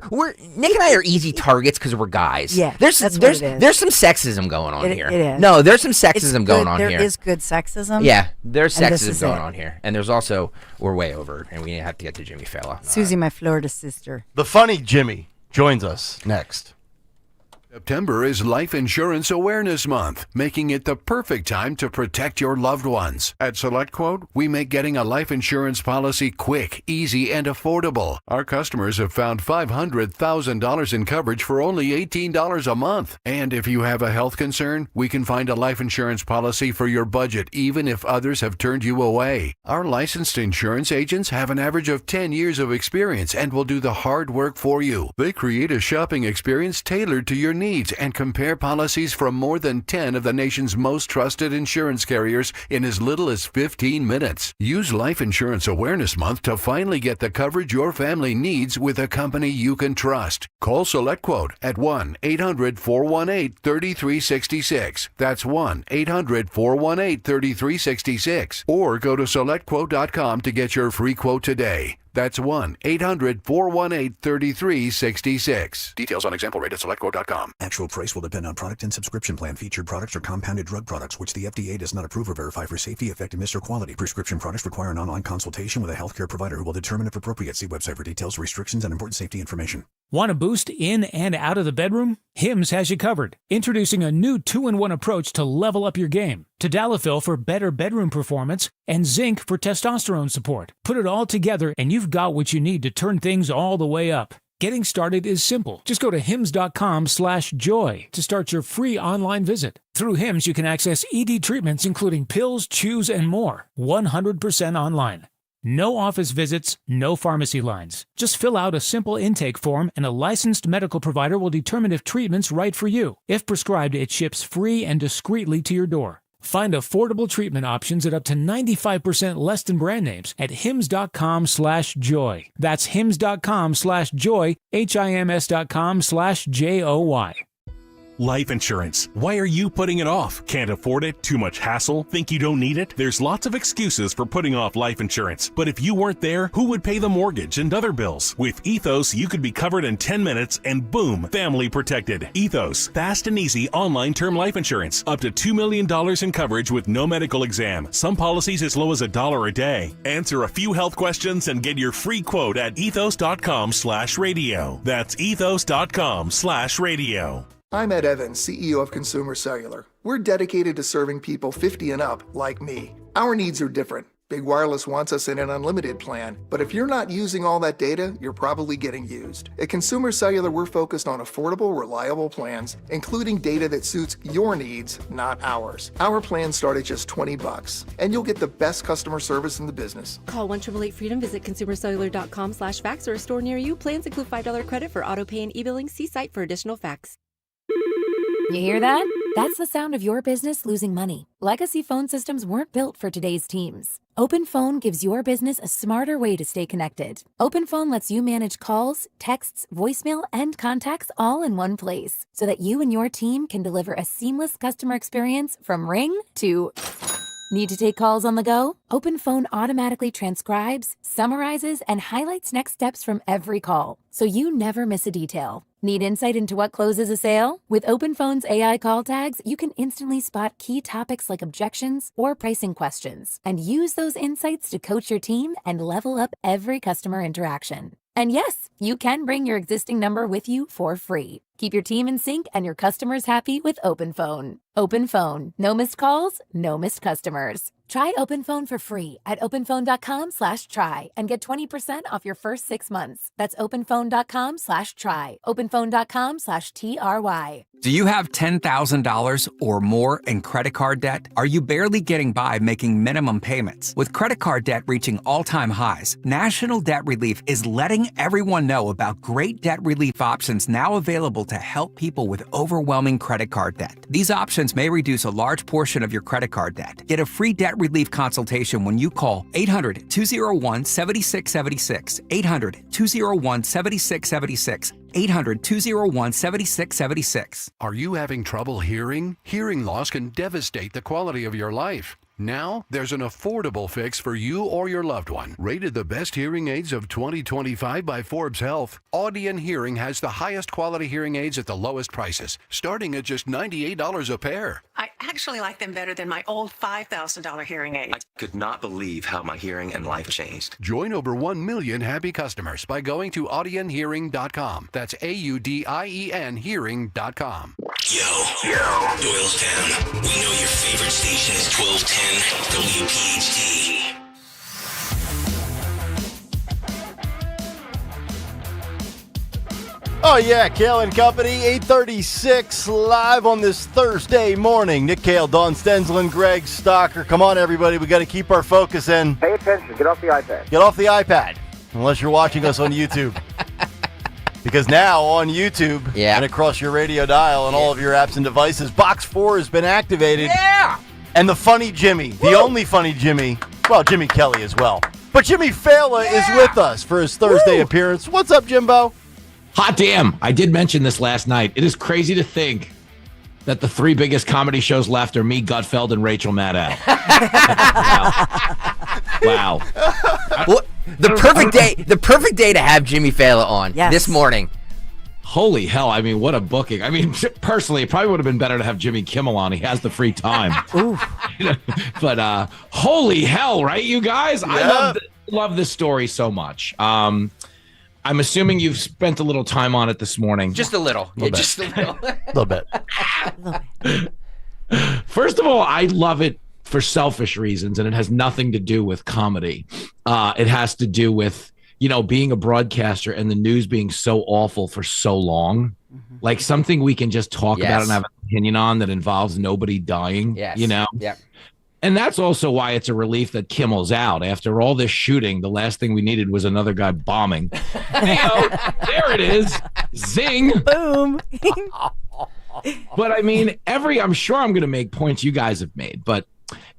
Nick and I are easy targets because we're guys. Yeah, there's that's what it is. There's some sexism going on here. It is. No, there's some sexism going on here. There is good sexism. Yeah, there's sexism going on here. And there's also, we're way over, and we have to get to Jimmy Fallon. Susie, my Florida sister. The funny Jimmy joins us next. September is Life Insurance Awareness Month, making it the perfect time to protect your loved ones. At SelectQuote, we make getting a life insurance policy quick, easy, and affordable. Our customers have found $500,000 in coverage for only $18 a month. And if you have a health concern, we can find a life insurance policy for your budget, even if others have turned you away. Our licensed insurance agents have an average of 10 years of experience and will do the hard work for you. They create a shopping experience tailored to your needs and compare policies from more than 10 of the nation's most trusted insurance carriers in as little as 15 minutes. Use Life Insurance Awareness Month to finally get the coverage your family needs with a company you can trust. Call SelectQuote at 1-800-418-3366. That's 1-800-418-3366. Or go to SelectQuote.com to get your free quote today. That's 1-800-418-3366. Details on example rate at SelectQuote.com. Actual price will depend on product and subscription plan. Featured products are compounded drug products, which the FDA does not approve or verify for safety, effectiveness, or quality. Prescription products require an online consultation with a healthcare provider who will determine if appropriate. See website for details, restrictions, and important safety information. Want a boost in and out of the bedroom? Hims has you covered. Introducing a new 2-in-1 approach to level up your game. Tadalafil for better bedroom performance and zinc for testosterone support. Put it all together and you've got what you need to turn things all the way up. Getting started is simple. Just go to hims.com/joy to start your free online visit. Through Hims, you can access ED treatments including pills, chews, and more. 100% online. No office visits, no pharmacy lines. Just fill out a simple intake form and a licensed medical provider will determine if treatment's right for you. If prescribed, it ships free and discreetly to your door. Find affordable treatment options at up to 95% less than brand names at hims.com/joy. That's hims.com/joy, hims.com/joy. Life insurance. Why are you putting it off? Can't afford it? Too much hassle? Think you don't need it? There's lots of excuses for putting off life insurance. But if you weren't there, who would pay the mortgage and other bills? With Ethos, you could be covered in 10 minutes and boom, family protected. Ethos, fast and easy online term life insurance. Up to $2 million in coverage with no medical exam. Some policies as low as $1 a day. Answer a few health questions and get your free quote at ethos.com/radio. That's ethos.com/radio. I'm Ed Evans, CEO of Consumer Cellular. We're dedicated to serving people 50 and up like me. Our needs are different. Big Wireless wants us in an unlimited plan, but if you're not using all that data, you're probably getting used. At Consumer Cellular, we're focused on affordable, reliable plans, including data that suits your needs, not ours. Our plans start at just $20, and you'll get the best customer service in the business. Call 1-888-FREEDOM, visit consumercellular.com/fax or a store near you. Plans include $5 credit for auto pay and e-billing. See site for additional facts. You hear that? That's the sound of your business losing money. Legacy phone systems weren't built for today's teams. Open Phone gives your business a smarter way to stay connected. Open Phone lets you manage calls, texts, voicemail, and contacts all in one place so that you and your team can deliver a seamless customer experience from ring to... Need to take calls on the go? Open Phone automatically transcribes, summarizes, and highlights next steps from every call, so you never miss a detail. Need insight into what closes a sale? With Open Phone's AI call tags, you can instantly spot key topics like objections or pricing questions, and use those insights to coach your team and level up every customer interaction. And yes, you can bring your existing number with you for free. Keep your team in sync and your customers happy with OpenPhone. OpenPhone. No missed calls, no missed customers. Try OpenPhone for free at openphone.com/try and get 20% off your first 6 months. That's openphone.com/try. openphone.com/TRY. Do you have $10,000 or more in credit card debt? Are you barely getting by making minimum payments? With credit card debt reaching all-time highs, National Debt Relief is letting everyone know about great debt relief options now available to help people with overwhelming credit card debt. These options may reduce a large portion of your credit card debt. Get a free debt relief consultation when you call 800-201-7676. 800-201-7676. 800-201-7676. Are you having trouble hearing? Hearing loss can devastate the quality of your life. Now, there's an affordable fix for you or your loved one. Rated the best hearing aids of 2025 by Forbes Health, Audion Hearing has the highest quality hearing aids at the lowest prices, starting at just $98 a pair. I actually like them better than my old $5,000 hearing aid. I could not believe how my hearing and life changed. Join over 1 million happy customers by going to audionhearing.com. That's AUDIEN hearing.com. Yo, Doylestown. We know your favorite station is 1210 WPHT. Oh yeah, Kayal and Company, 8:36 live on this Thursday morning. Nick Kayal, Dawn Stensland, Greg Stocker. Come on, everybody, we got to keep our focus in. Pay attention. Get off the iPad. Get off the iPad, unless you're watching us on YouTube. Because now on YouTube and across your radio dial and all of your apps and devices, Box 4 has been activated. Yeah! And the funny Jimmy, the only funny Jimmy, well, Jimmy Kelly as well. But Jimmy Fallon is with us for his Thursday appearance. What's up, Jimbo? Hot damn. I did mention this last night. It is crazy to think that the 3 biggest comedy shows left are me, Gutfeld, and Rachel Maddow. Wow. Well, the perfect day to have Jimmy Fallon on this morning. Holy hell. I mean, what a booking. I mean, personally, it probably would have been better to have Jimmy Kimmel on. He has the free time. But holy hell, right, you guys? Yeah. I love this story so much. I'm assuming you've spent a little time on it this morning. Just a little. Just a little. little bit. First of all, I love it for selfish reasons, and it has nothing to do with comedy. It has to do with, being a broadcaster and the news being so awful for so long. Mm-hmm. Like something we can just talk about and have an opinion on that involves nobody dying, Yeah. And that's also why it's a relief that Kimmel's out. After all this shooting, the last thing we needed was another guy bombing. There it is. Zing. Boom. But I mean, I'm sure I'm going to make points you guys have made, but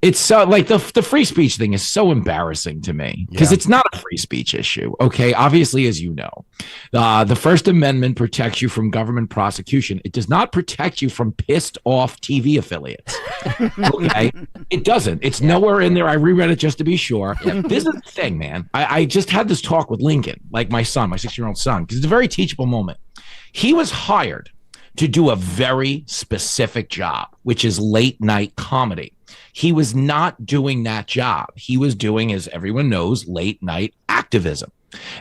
it's so like the free speech thing is so embarrassing to me because it's not a free speech issue. Okay. Obviously, as you know, the First Amendment protects you from government prosecution. It does not protect you from pissed off TV affiliates. Okay. It doesn't. It's nowhere in there. I reread it just to be sure. This is the thing, man. I just had this talk with Lincoln, like my son, my 6-year-old son, because it's a very teachable moment. He was hired to do a very specific job, which is late night comedy. He was not doing that job. He was doing, as everyone knows, late night activism.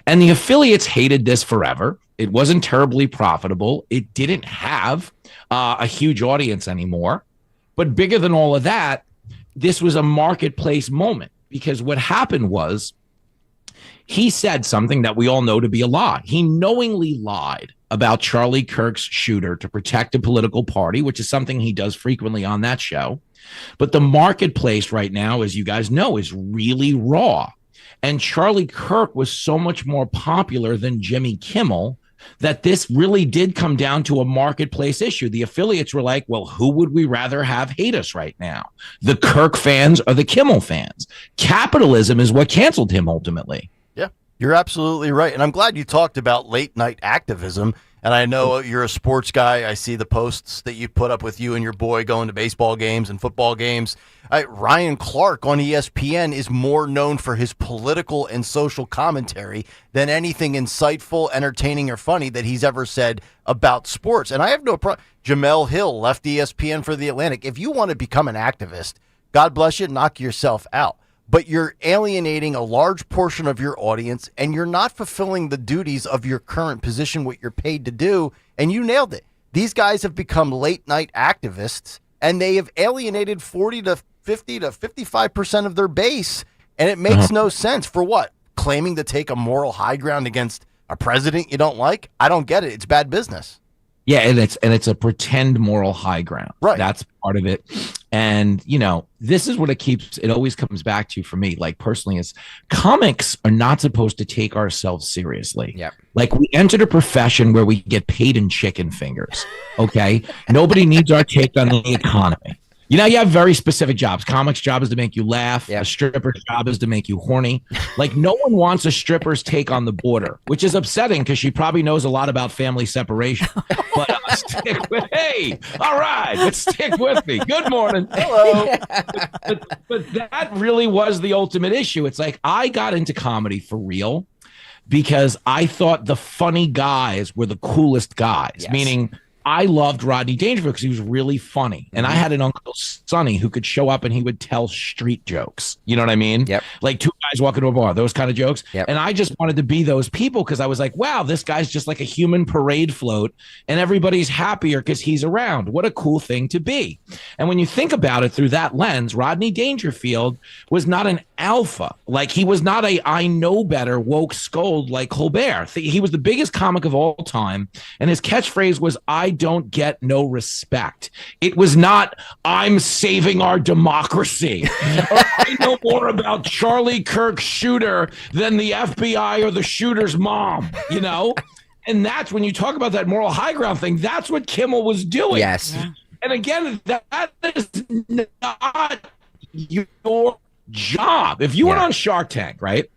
And the affiliates hated this forever. It wasn't terribly profitable. It didn't have a huge audience anymore. But bigger than all of that, this was a marketplace moment, because what happened was he said something that we all know to be a lie. He knowingly lied about Charlie Kirk's shooter to protect a political party, which is something he does frequently on that show. But the marketplace right now, as you guys know, is really raw. And Charlie Kirk was so much more popular than Jimmy Kimmel that this really did come down to a marketplace issue. The affiliates were like, well, who would we rather have hate us right now? The Kirk fans or the Kimmel fans? Capitalism is what canceled him ultimately. Yeah, you're absolutely right. And I'm glad you talked about late night activism. And I know you're a sports guy. I see the posts that you put up with you and your boy going to baseball games and football games. Ryan Clark on ESPN is more known for his political and social commentary than anything insightful, entertaining, or funny that he's ever said about sports. And I have no problem. Jamel Hill left ESPN for The Atlantic. If you want to become an activist, God bless you, knock yourself out. But you're alienating a large portion of your audience, and you're not fulfilling the duties of your current position, what you're paid to do, and you nailed it. These guys have become late night activists, and they have alienated 40 to 50 to 55% of their base. And it makes no sense. For what? Claiming to take a moral high ground against a president you don't like? I don't get it. It's bad business. Yeah, and it's a pretend moral high ground. Right. That's part of it. And, this is what it always comes back to for me, like personally, is comics are not supposed to take ourselves seriously. Yeah. Like we entered a profession where we get paid in chicken fingers. Okay. Nobody needs our take on the economy. You have very specific jobs. Comics' job is to make you laugh. Yep. A stripper's job is to make you horny. Like no one wants a stripper's take on the border, which is upsetting because she probably knows a lot about family separation. But all right, but stick with me. Good morning. Hello. But that really was the ultimate issue. It's like I got into comedy for real because I thought the funny guys were the coolest guys, meaning I loved Rodney Dangerfield because he was really funny. And I had an Uncle Sonny who could show up and he would tell street jokes. You know what I mean? Yep. Like two guys walking to a bar, those kind of jokes. Yep. And I just wanted to be those people because I was like, wow, this guy's just like a human parade float and everybody's happier because he's around. What a cool thing to be. And when you think about it through that lens, Rodney Dangerfield was not an alpha. Like he was not a I know better woke scold like Colbert. He was the biggest comic of all time. And his catchphrase was, I don't get no respect. It was not, I'm saving our democracy. Or, I know more about Charlie Kirk's shooter than the FBI or the shooter's mom, And that's when you talk about that moral high ground thing, that's what Kimmel was doing. Yes. And again, that is not your job. If you went on Shark Tank, right?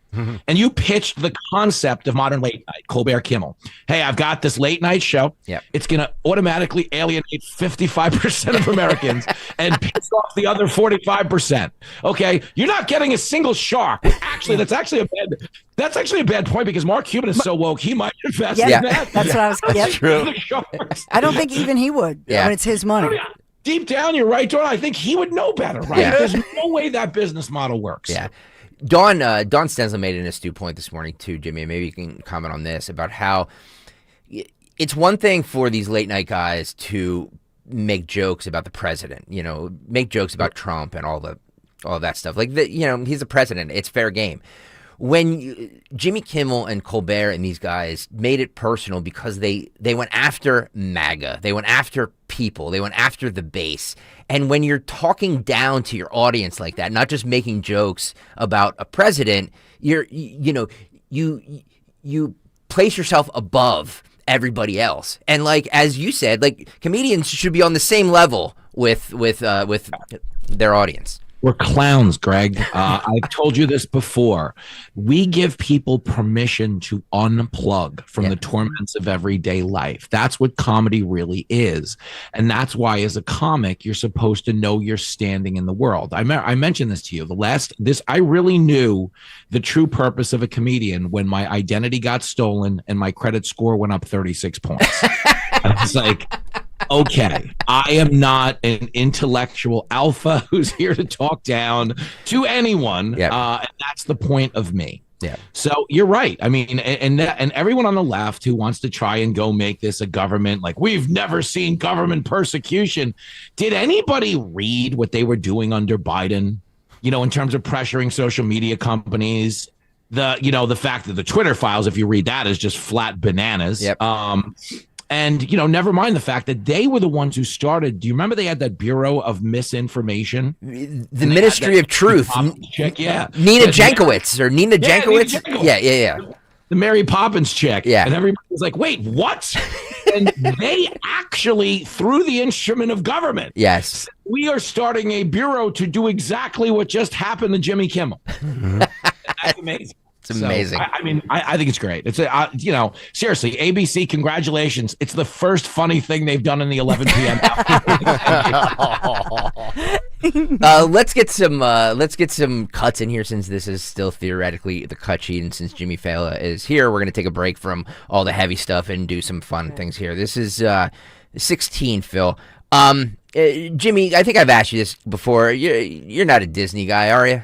And you pitched the concept of modern late night, Colbert Kimmel. Hey, I've got this late night show. Yep. It's going to automatically alienate 55% of Americans and piss off the other 45%. Okay, you're not getting a single shark. Actually, that's actually a bad point because Mark Cuban is so woke. He might invest in that. That's what I was. That's true. The sharks. I don't think even he would. Yeah. When it's his money. Oh, yeah. Deep down, you're right, Dawn. I think he would know better, right? Yeah. There's no way that business model works. Yeah. Don Stensel made an astute point this morning too, Jimmy. Maybe you can comment on this about how it's one thing for these late night guys to make jokes about the president, make jokes about Trump and all that stuff. Like he's the president. It's fair game. When Jimmy Kimmel and Colbert and these guys made it personal because they went after MAGA, they went after people, they went after the base. And when you're talking down to your audience like that, not just making jokes about a president, you place yourself above everybody else. And like as you said, like comedians should be on the same level with their audience. We're clowns, Greg. I've told you this before. We give people permission to unplug from the torments of everyday life. That's what comedy really is. And that's why, as a comic, you're supposed to know your standing in the world. I mentioned this to you. I really knew the true purpose of a comedian when my identity got stolen and my credit score went up 36 points. I was like, okay, I am not an intellectual alpha who's here to talk down to anyone. And that's the point of me. Yeah. So you're right. I mean, and everyone on the left who wants to try and go make this a government, like we've never seen government persecution. Did anybody read what they were doing under Biden? In terms of pressuring social media companies, the fact that the Twitter files, if you read that, is just flat bananas. Yep. And, never mind the fact that they were the ones who started. Do you remember they had that Bureau of Misinformation? The Ministry of Truth. Chick, yeah. Nina Jankowicz. Yeah. The Mary Poppins chick. Yeah. And everybody was like, wait, what? And they actually, through the instrument of government, yes, we are starting a bureau to do exactly what just happened to Jimmy Kimmel. That's amazing. It's amazing. So, I think it's great. It's seriously, ABC, congratulations. It's the first funny thing they've done in the 11 p.m. Let's get some cuts in here since this is still theoretically the cut sheet, and since Jimmy Fallon is here, we're going to take a break from all the heavy stuff and do some fun things here. This is 16, Phil. Jimmy, I think I've asked you this before. You're not a Disney guy, are you?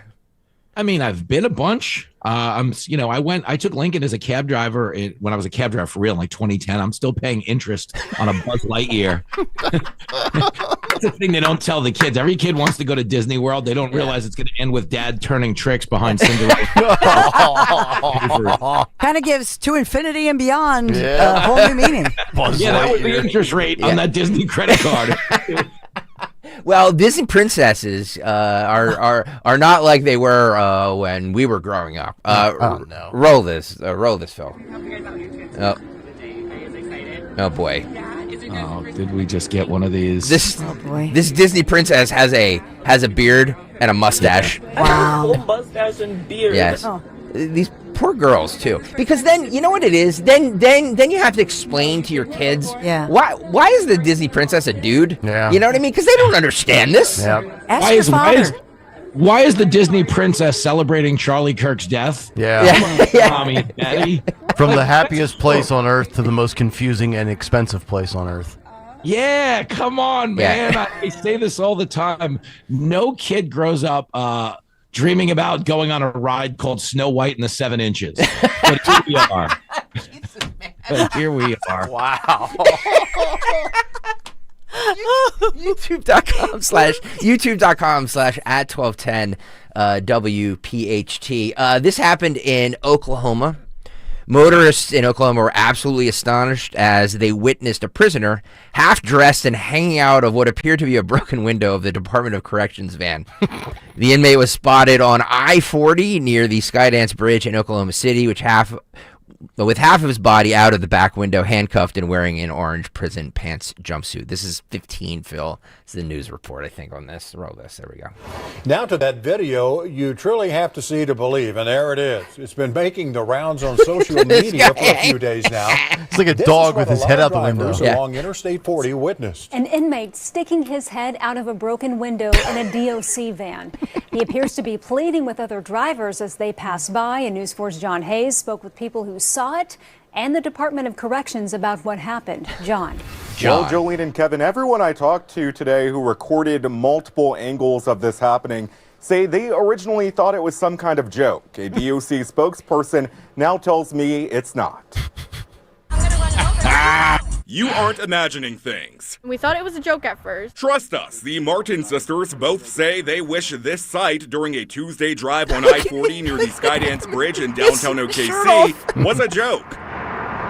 I mean, I've been a bunch. I took Lincoln as a cab driver when I was a cab driver for real in like 2010. I'm still paying interest on a Buzz Lightyear. That's the thing they don't tell the kids. Every kid wants to go to Disney World. They don't realize it's going to end with dad turning tricks behind Cinderella. Kind of gives to infinity and beyond a whole new meaning. That was the interest rate on that Disney credit card. Well, Disney princesses are not like they were when we were growing up. No. Roll this, Phil. Oh boy. Oh, did we just get one of these? This Disney princess has a beard and a mustache. Wow. Mustache and beard. Yes. These poor girls too, because then you know what it is. Then you have to explain to your kids, why is the Disney princess a dude? Yeah. You know what I mean? Because they don't understand this. Yeah. Ask your father. Why is the Disney princess celebrating Charlie Kirk's death? Yeah. Mommy and Daddy. From the happiest place on earth to the most confusing and expensive place on earth. Yeah, come on, man. I say this all the time. No kid grows up dreaming about going on a ride called Snow White and the 7 Inches. But here we are. Here we are. Wow. YouTube.com/at1210 WPHT. This happened in Oklahoma. Motorists in Oklahoma were absolutely astonished as they witnessed a prisoner half dressed and hanging out of what appeared to be a broken window of the Department of Corrections van. The inmate was spotted on I-40 near the Skydance Bridge in Oklahoma City, with half of his body out of the back window, handcuffed and wearing an orange prison pants jumpsuit. This is 15, Phil. It's the news report, I think, on this. Roll this. There we go. Now to that video you truly have to see to believe, and there it is. It's been making the rounds on social media for a few days now. It's like a dog with his head out the window. Along Interstate 40 witnessed. An inmate sticking his head out of a broken window in a DOC van. He appears to be pleading with other drivers as they pass by, and News 4's John Hayes spoke with people who saw it and the Department of Corrections about what happened. John. Well, Jolene and Kevin, everyone I talked to today who recorded multiple angles of this happening say they originally thought it was some kind of joke. A DOC spokesperson now tells me it's not. You aren't imagining things. We thought it was a joke at first. Trust us, the Martin sisters both say they wish this sight during a Tuesday drive on I-40 near the Skydance Bridge in downtown OKC was a joke.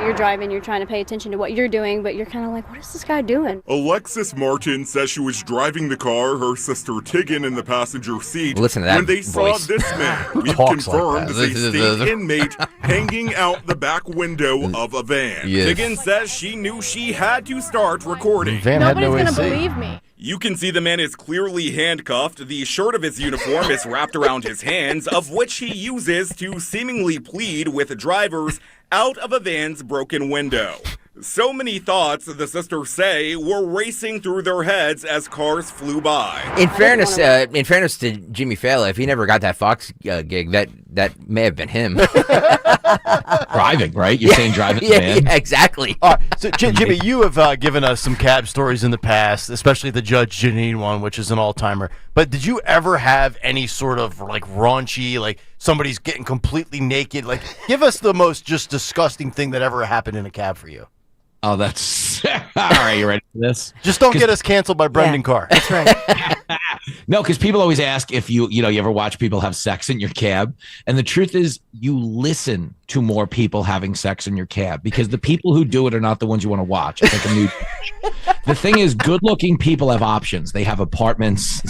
You're driving, you're trying to pay attention to what you're doing, but you're kind of like, what is this guy doing? Alexis Martin says she was driving the car, her sister Tiggin in the passenger seat. Listen to that when they voice. saw this man, we've confirmed is a state inmate hanging out the back window of a van. Yes. Tiggin says she knew she had to start recording. Nobody's going to believe me. You can see the man is clearly handcuffed. The shirt of his uniform is wrapped around his hands, of which he uses to seemingly plead with drivers out of a van's broken window. So many thoughts, the sisters say, were racing through their heads as cars flew by. In fairness to Jimmy Fallon, if he never got that Fox gig, that may have been him. Driving, right? You're saying driving the van? Yeah, exactly. All right, so Jimmy, you have given us some cab stories in the past, especially the Judge Janine one, which is an all-timer. But did you ever have any sort of like raunchy, like somebody's getting completely naked? Like, give us the most just disgusting thing that ever happened in a cab for you. Oh, that's all right. You ready for this? Just don't get us canceled by Brendan Carr. That's right. No, because people always ask if you ever watch people have sex in your cab. And the truth is you listen to more people having sex in your cab because the people who do it are not the ones you want to watch. It's like a new. The thing is, good-looking people have options. They have apartments,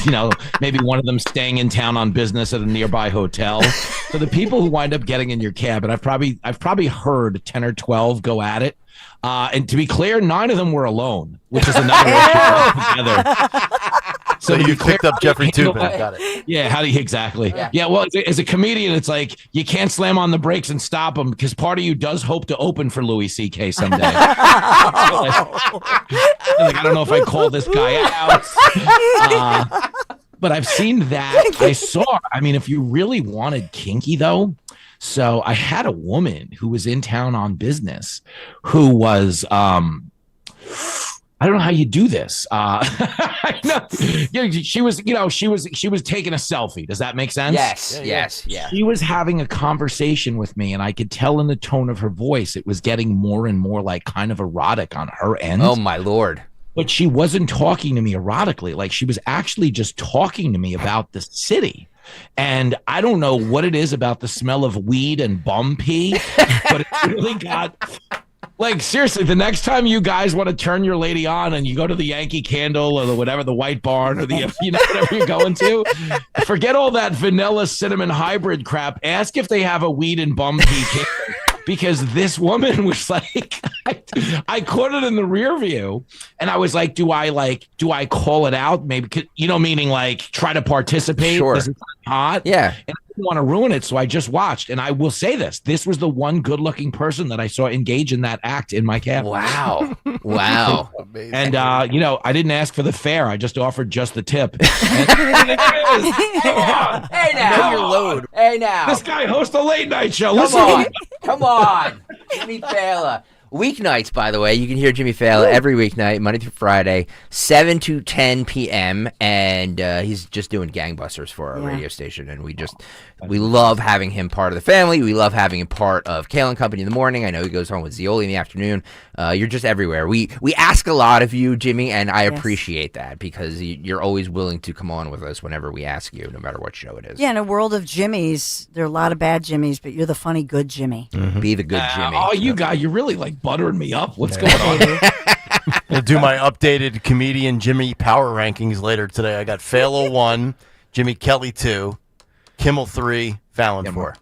maybe one of them staying in town on business at a nearby hotel. So the people who wind up getting in your cab, and I've probably heard 10 or 12 go at it. And to be clear, 9 of them were alone, which is another issue together. So you picked up Jeffrey Toobin. Got it. Yeah, how do you exactly? Yeah, well, as a comedian, it's like you can't slam on the brakes and stop them because part of you does hope to open for Louis C.K. someday. Like, I don't know if I call this guy out. But I've seen that. If you really wanted kinky, though. So I had a woman who was in town on business who was I don't know how you do this. I know. She was taking a selfie. Does that make sense? Yes. She was having a conversation with me, and I could tell in the tone of her voice, it was getting more and more like kind of erotic on her end. Oh my Lord. But she wasn't talking to me erotically. Like, she was actually just talking to me about the city. And I don't know what it is about the smell of weed and bum pee, but it really got... Like, seriously, the next time you guys want to turn your lady on and you go to the Yankee Candle or the whatever, the White Barn or the, whatever you're going to, forget all that vanilla cinnamon hybrid crap. Ask if they have a weed and bum pee candle. Because this woman was like, I caught it in the rear view, and I was like, do I call it out? Maybe, meaning like try to participate. Sure. This is hot. Yeah. And I didn't want to ruin it, so I just watched. And I will say this was the one good-looking person that I saw engage in that act in my cab. Wow. And I didn't ask for the fare. I just offered just the tip. Hey now. Know your load. Hey now. This guy hosts a late night show. Come on. Jimmy Fallon. Weeknights, by the way, you can hear Jimmy Fallon every weeknight, Monday through Friday, 7 to 10 p.m. And he's just doing gangbusters for our radio station. And we love having him part of the family. We love having him part of Kayal and Company in the morning. I know he goes home with Zioli in the afternoon. You're just everywhere. We ask a lot of you, Jimmy, and I appreciate that because you're always willing to come on with us whenever we ask you, no matter what show it is. Yeah, in a world of Jimmys, there are a lot of bad Jimmys, but you're the funny, good Jimmy. Mm-hmm. Be the good Jimmy. Oh, you guys, you're really like buttering me up. What's going on? I'll do my updated comedian Jimmy power rankings later today. I got Fallon 1, Jimmy Kelly 2, Kimmel 3, Fallon 4.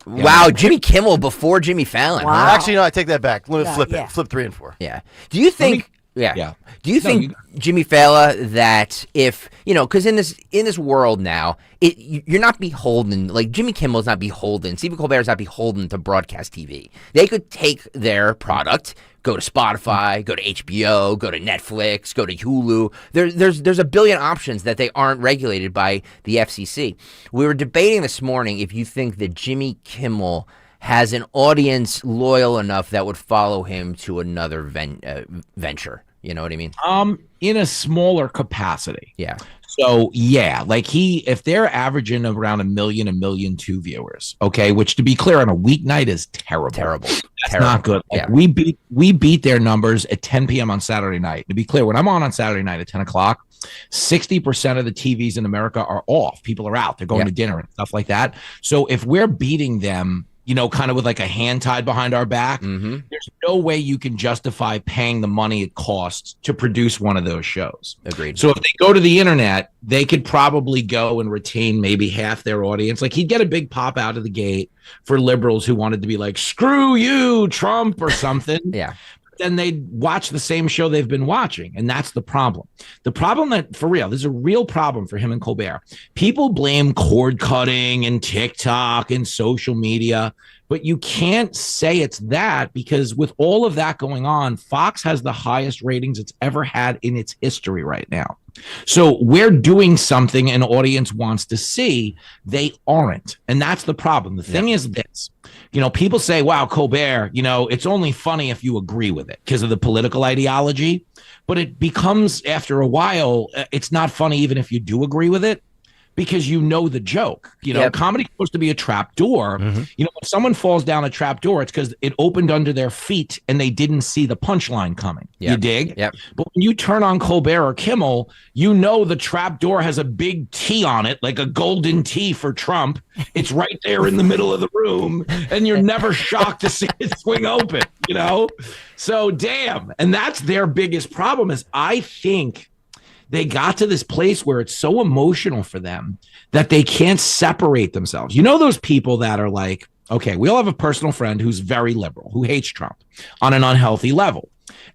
Wow, Jimmy Kimmel before Jimmy Fallon. Wow. Huh? Actually, no, I take that back. Let me flip it. Flip 3 and 4. Yeah. Do you think? Do you think Jimmy Fallon that if because in this world now, you're not beholden. Like Jimmy Kimmel's not beholden. Stephen Colbert's not beholden to broadcast TV. They could take their product, go to Spotify, go to HBO, go to Netflix, go to Hulu. There's a billion options that they aren't regulated by the FCC. We were debating this morning if you think that Jimmy Kimmel has an audience loyal enough that would follow him to another venture. You know what I mean? In a smaller capacity. Yeah. So like if they're averaging around 1 million, 1.2 million viewers, okay, which to be clear on a weeknight is terrible. That's not good. Like, we beat their numbers at 10 p.m. on Saturday night. To be clear, when I'm on Saturday night at 10 o'clock, 60% of the TVs in America are off. People are out. They're going to dinner and stuff like that. So if we're beating them, kind of with like a hand tied behind our back, there's no way you can justify paying the money it costs to produce one of those shows. Agreed. So if they go to the internet, they could probably go and retain maybe half their audience. Like he'd get a big pop out of the gate for liberals who wanted to be like, screw you, Trump or something. Yeah. Then they'd watch the same show they've been watching. And that's the problem. The problem that, for real, there's a real problem for him and Colbert. People blame cord cutting and TikTok and social media, but you can't say it's that because with all of that going on, Fox has the highest ratings it's ever had in its history right now. So we're doing something an audience wants to see. They aren't. And that's the problem. The thing is this. People say, wow, Colbert, it's only funny if you agree with it because of the political ideology. But it becomes, after a while, it's not funny even if you do agree with it because the joke. Comedy's supposed to be a trap door. When someone falls down a trap door, it's because it opened under their feet and they didn't see the punchline coming. You dig? Yep. But when you turn on Colbert or Kimmel, the trap door has a big T on it, like a golden T for Trump. It's right there in the middle of the room, and you're never shocked to see it swing open, So, damn. And that's their biggest problem is I think they got to this place where it's so emotional for them that they can't separate themselves. Those people that are like, okay, we all have a personal friend who's very liberal, who hates Trump on an unhealthy level.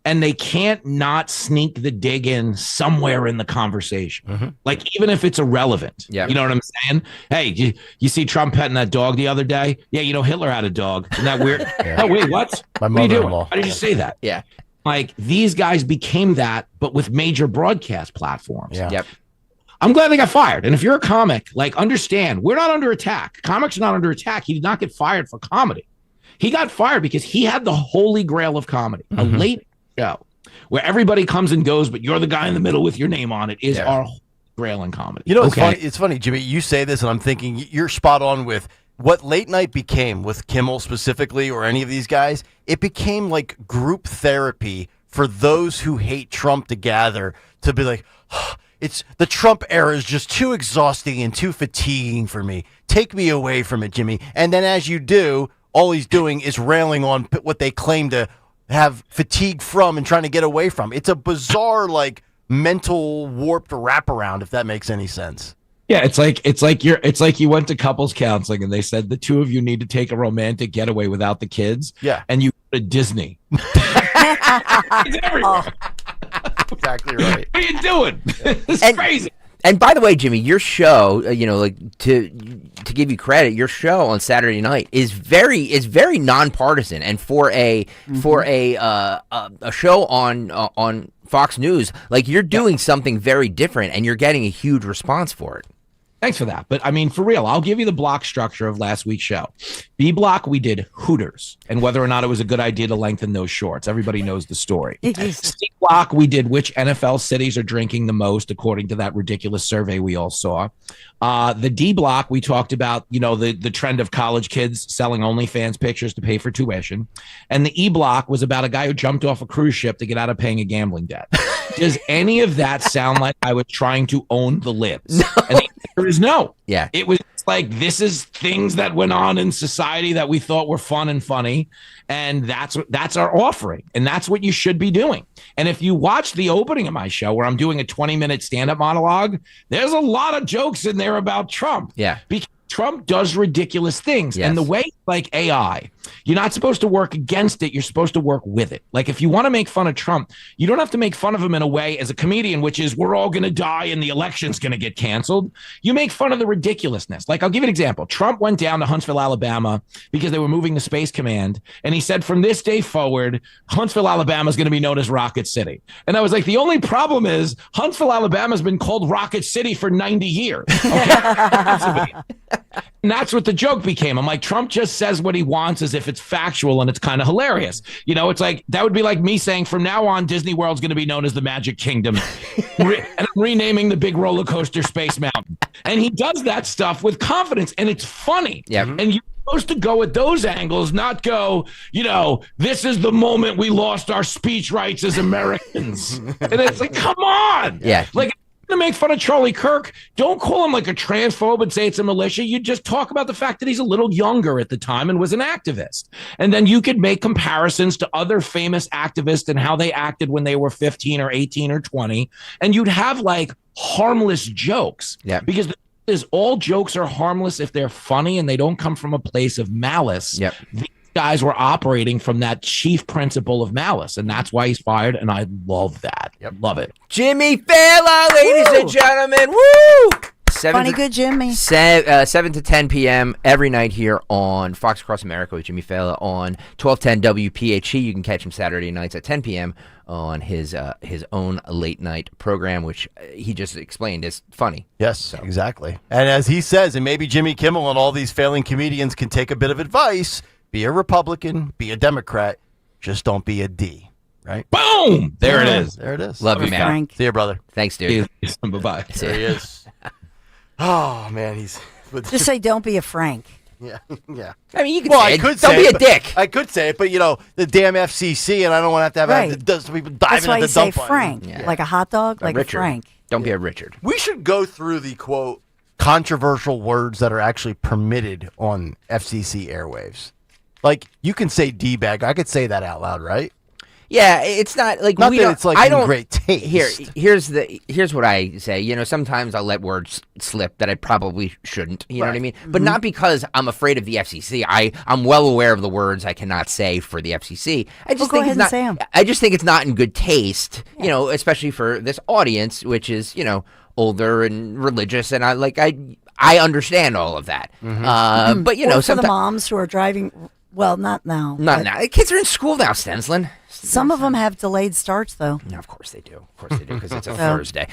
And they can't not sneak the dig in somewhere in the conversation. Like, even if it's irrelevant. Yeah. You know what I'm saying? Hey, you see Trump petting that dog the other day? Yeah, Hitler had a dog. Isn't that weird? Oh, wait, what? My What are you doing? mother-in-law. Why did you say that? Yeah. Like, these guys became that, but with major broadcast platforms. Yeah. Yep. I'm glad they got fired. And if you're a comic, understand, we're not under attack. Comics are not under attack. He did not get fired for comedy. He got fired because he had the holy grail of comedy, a late show where everybody comes and goes, but you're the guy in the middle with your name on it, is our grail in comedy. You know, it's funny, Jimmy. You say this, and I'm thinking you're spot on with what late night became with Kimmel specifically, or any of these guys. It became like group therapy for those who hate Trump to gather to be like, it's the Trump era is just too exhausting and too fatiguing for me. Take me away from it, Jimmy. And then as you do, all he's doing is railing on what they claim to have fatigue from and trying to get away from. It's a bizarre, like, mental warped wraparound, if that makes any sense. Yeah, it's like you went to couples counseling and they said the two of you need to take a romantic getaway without the kids. Yeah, and you go to Disney. It's everywhere. Exactly right. What are you doing? It's crazy. And by the way, Jimmy, your show, to give you credit, your show on Saturday night is very nonpartisan, and for a show on Fox News, like, you're doing something very different, and you're getting a huge response for it. Thanks for that. But I mean, for real, I'll give you the block structure of last week's show. B block, we did Hooters and whether or not it was a good idea to lengthen those shorts. Everybody knows the story. C block, we did which NFL cities are drinking the most, according to that ridiculous survey we all saw. The D block, we talked about, the trend of college kids selling OnlyFans pictures to pay for tuition. And the E block was about a guy who jumped off a cruise ship to get out of paying a gambling debt. Does any of that sound like I was trying to own the libs? No. And the answer is no. Yeah. It was like, this is things that went on in society that we thought were fun and funny. And that's our offering. And that's what you should be doing. And if you watch the opening of my show where I'm doing a 20-minute stand-up monologue, there's a lot of jokes in there about Trump. Yeah. Because Trump does ridiculous things. Yes. And the way, like AI, you're not supposed to work against it. You're supposed to work with it. Like, if you want to make fun of Trump, you don't have to make fun of him in a way as a comedian, which is we're all going to die and the election's going to get canceled. You make fun of the ridiculousness. Like, I'll give you an example. Trump went down to Huntsville, Alabama, because they were moving the Space Command. And he said, from this day forward, Huntsville, Alabama is going to be known as Rocket City. And I was like, the only problem is Huntsville, Alabama has been called Rocket City for 90 years. Okay? And that's what the joke became. I'm like, Trump just says what he wants as if it's factual, and it's kind of hilarious. It's like, that would be like me saying from now on, Disney World's going to be known as the Magic Kingdom. And I'm renaming the big roller coaster Space Mountain. And he does that stuff with confidence, and it's funny. Yeah. And you're supposed to go at those angles, not go, this is the moment we lost our speech rights as Americans. And it's like, come on. Yeah. Like, to make fun of Charlie Kirk, don't call him like a transphobe and say it's a militia. You just talk about the fact that he's a little younger at the time and was an activist. And then you could make comparisons to other famous activists and how they acted when they were 15 or 18 or 20. And you'd have like harmless jokes. Yeah. Because all jokes are harmless if they're funny and they don't come from a place of malice. Yep. These guys were operating from that chief principle of malice, and that's why he's fired. And I love that. Yep. Love it. Jimmy Fallon, ladies and gentlemen. Woo! Funny good Jimmy. 7 to 10 p.m. every night here on Fox Across America with Jimmy Fallon on 1210 WPHT. You can catch him Saturday nights at 10 p.m. on his own late night program, which he just explained is funny. Yes, exactly. And as he says, and maybe Jimmy Kimmel and all these failing comedians can take a bit of advice, be a Republican, be a Democrat, just don't be a D. Right? Boom! There it is. There it is. Love you, man. Frank. See you, brother. Thanks, dude. Bye-bye. There he is. Oh, man, he's... Just say, don't be a Frank. Yeah, yeah. I mean, you can say it. Don't be a dick. I could say it, but, the damn FCC, and I don't want to have Right. people diving That's why at you the say dump button. Frank, like a hot dog, like Richard. a Frank. Don't be a Richard. We should go through the, quote, controversial words that are actually permitted on FCC airwaves. Like, you can say D-bag. I could say that out loud, right? Yeah, it's not like Not we that don't. it's like I in don't. great taste. Here's what I say. Sometimes I'll let words slip that I probably shouldn't. You know what I mean? But not because I'm afraid of the FCC. I'm well aware of the words I cannot say for the FCC. I just go think ahead it's not. and say 'em. I just think it's not in good taste. Especially for this audience, which is older and religious, and I understand all of that. But Or for the sometimes moms who are driving Well, not now. Not now. The kids are in school now, Stensland. Some of them have delayed starts, though. No, of course they do. Of course they do, because it's a Thursday.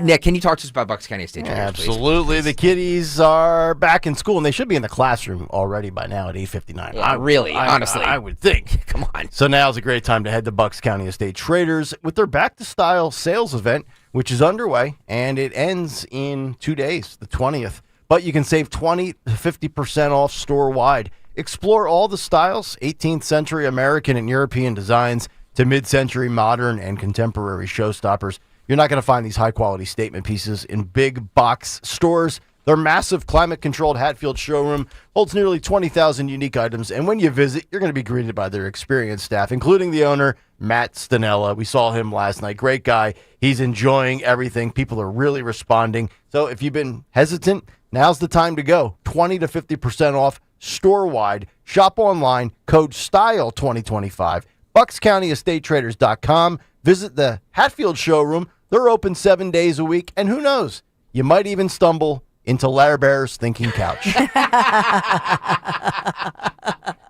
Nick, can you talk to us about Bucks County State Traders, please? Absolutely. The kiddies are back in school, and they should be in the classroom already by now at 8:59. Yeah, honestly. I would think. Come on. So now's a great time to head to Bucks County Estate Traders with their Back to Style sales event, which is underway, and it ends in 2 days, the 20th. But you can save 20 to 50% off store-wide. Explore all the styles, 18th century American and European designs to mid-century modern and contemporary showstoppers. You're not going to find these high-quality statement pieces in big box stores. Their massive climate-controlled Hatfield showroom holds nearly 20,000 unique items, and when you visit, you're going to be greeted by their experienced staff, including the owner, Matt Stanella. We saw him last night. Great guy. He's enjoying everything. People are really responding. So if you've been hesitant, now's the time to go. 20 to 50% off store-wide. Shop online. Code STYLE2025. BucksCountyEstateTraders.com. Visit the Hatfield showroom. They're open 7 days a week. And who knows, you might even stumble into Larry Bear's thinking couch.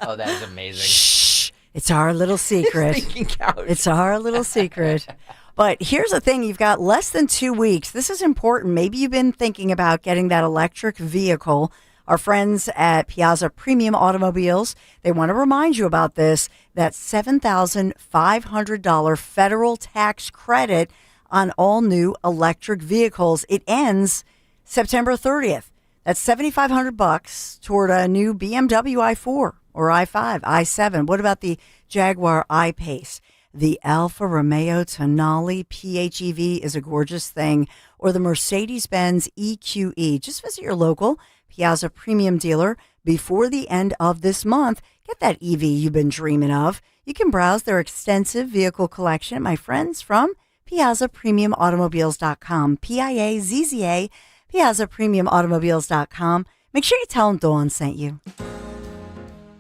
Oh, that is amazing. Shh. It's our little secret. Thinking couch. It's our little secret. But here's the thing. You've got less than 2 weeks. This is important. Maybe you've been thinking about getting that electric vehicle. Our friends at Piazza Premium Automobiles, they want to remind you about this, that $7,500 federal tax credit on all new electric vehicles. It ends September 30th. That's $7,500 toward a new BMW i4 or i5, i7. What about the Jaguar I-Pace? The Alfa Romeo Tonale PHEV is a gorgeous thing, or the Mercedes-Benz EQE. Just visit your local Piazza Premium dealer before the end of this month. Get that EV you've been dreaming of. You can browse their extensive vehicle collection, my friends, from PiazzaPremiumAutomobiles.com. Piazza, PiazzaPremiumAutomobiles.com. Make sure you tell them Dawn sent you.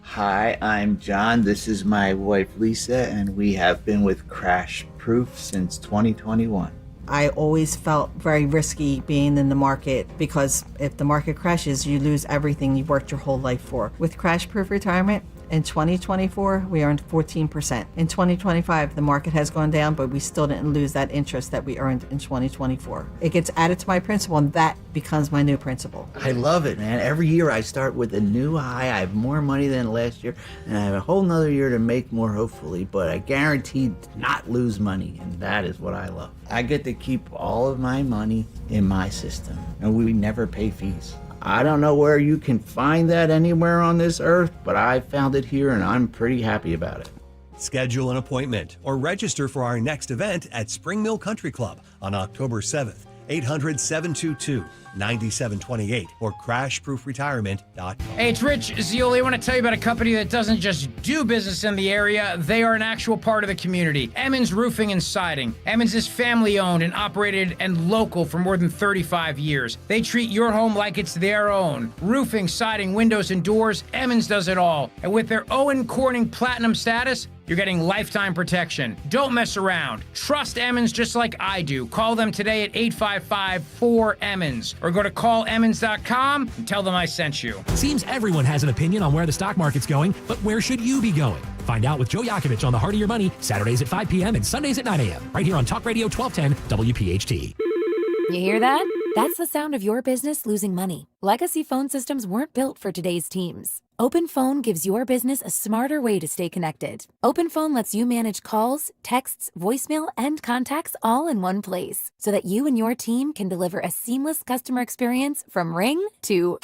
Hi, I'm John. This is my wife Lisa, and we have been with Crash Proof since 2021. I always felt very risky being in the market because if the market crashes, you lose everything you worked your whole life for. With Crash Proof Retirement, in 2024, we earned 14%. In 2025, the market has gone down, but we still didn't lose that interest that we earned in 2024. It gets added to my principal, and that becomes my new principal. I love it, man. Every year I start with a new high. I have more money than last year, and I have a whole nother year to make more, hopefully, but I guarantee not lose money, and that is what I love. I get to keep all of my money in my system, and we never pay fees. I don't know where you can find that anywhere on this earth, but I found it here and I'm pretty happy about it. Schedule an appointment or register for our next event at Spring Mill Country Club on October 7th. 800-722-9728 or crashproofretirement.com. Hey, it's Rich Zioli. I want to tell you about a company that doesn't just do business in the area. They are an actual part of the community. Emmons Roofing and Siding. Emmons is family-owned and operated and local for more than 35 years. They treat your home like it's their own. Roofing, siding, windows, and doors, Emmons does it all. And with their Owen Corning Platinum status, you're getting lifetime protection. Don't mess around. Trust Emmons just like I do. Call them today at 855-4-EMMONS or go to callemmons.com and tell them I sent you. Seems everyone has an opinion on where the stock market's going, but where should you be going? Find out with Joe Yakovich on The Heart of Your Money, Saturdays at 5 p.m. and Sundays at 9 a.m. right here on Talk Radio 1210 WPHT. You hear that? That's the sound of your business losing money. Legacy phone systems weren't built for today's teams. Open Phone gives your business a smarter way to stay connected. Open Phone lets you manage calls, texts, voicemail, and contacts all in one place so that you and your team can deliver a seamless customer experience from ring to...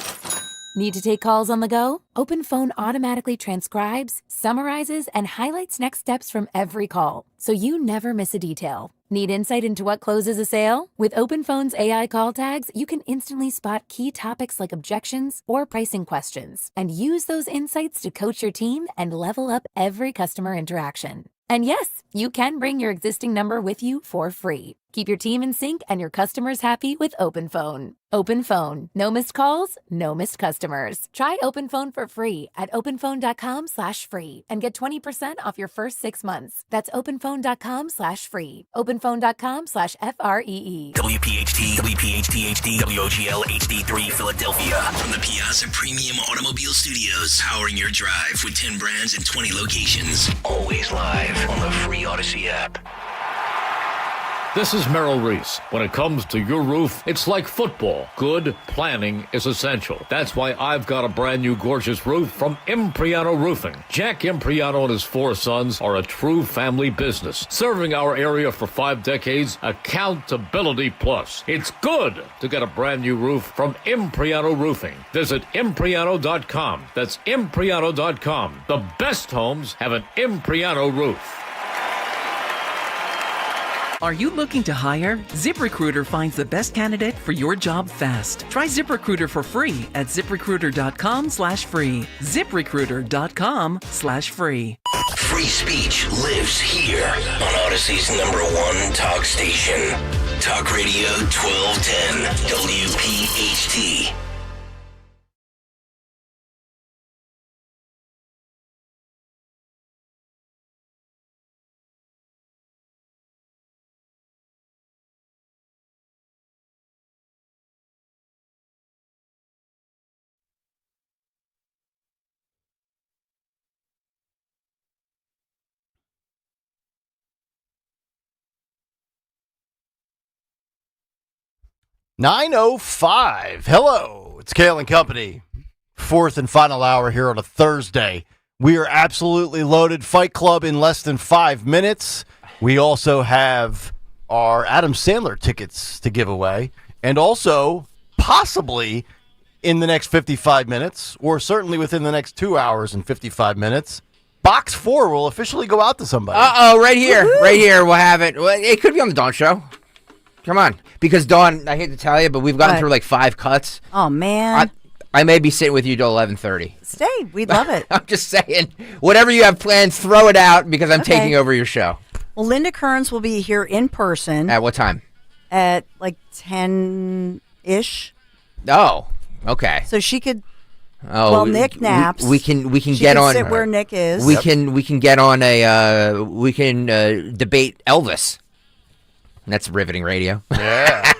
Need to take calls on the go? Open Phone automatically transcribes, summarizes, and highlights next steps from every call, so you never miss a detail. Need insight into what closes a sale? With Open Phone's AI call tags, you can instantly spot key topics like objections or pricing questions, and use those insights to coach your team and level up every customer interaction. And yes, you can bring your existing number with you for free. Keep your team in sync and your customers happy with OpenPhone. OpenPhone. No missed calls, no missed customers. Try OpenPhone for free at openphone.com/free and get 20% off your first 6 months. That's openphone.com/free. openphone.com/FREE. WPHT, WPHT HD, WOGL HD3 Philadelphia. From the Piazza Premium Automobile Studios, powering your drive with 10 brands and 20 locations. Always live on the free Odyssey app. This is Merrill Reese. When it comes to your roof, it's like football. Good planning is essential. That's why I've got a brand new gorgeous roof from Impriano Roofing. Jack Impriano and his 4 sons are a true family business, serving our area for 5 decades. Accountability plus. It's good to get a brand new roof from Impriano Roofing. Visit Impriano.com. That's Impriano.com. The best homes have an Impriano roof. Are you looking to hire? ZipRecruiter finds the best candidate for your job fast. Try ZipRecruiter for free at ZipRecruiter.com/free. ZipRecruiter.com/free. Free speech lives here on Odyssey's #1 talk station. Talk Radio 1210 WPHT. .905. Hello, it's Kayal and Company. 4th and final hour here on a Thursday. We are absolutely loaded. Fight Club in less than 5 minutes. We also have our Adam Sandler tickets to give away. And also, possibly in the next 55 minutes, or certainly within the next 2 hours and 55 minutes, Box 4 will officially go out to somebody. Uh-oh, right here. Woo-hoo! Right here, we'll have it. Well, it could be on the Dawn Show. Come on. Because, Dawn, I hate to tell you, but we've gotten through like 5 cuts. Oh, man. I may be sitting with you till 11:30. Stay. We'd love it. I'm just saying, whatever you have planned, throw it out because I'm taking over your show. Well, Linda Kearns will be here in person. At what time? At like 10-ish. Oh, okay. So she could... Oh, well, Nick naps. We can she get can on... sit where Nick is. We can get on a... we can debate Elvis. That's riveting radio. Yeah.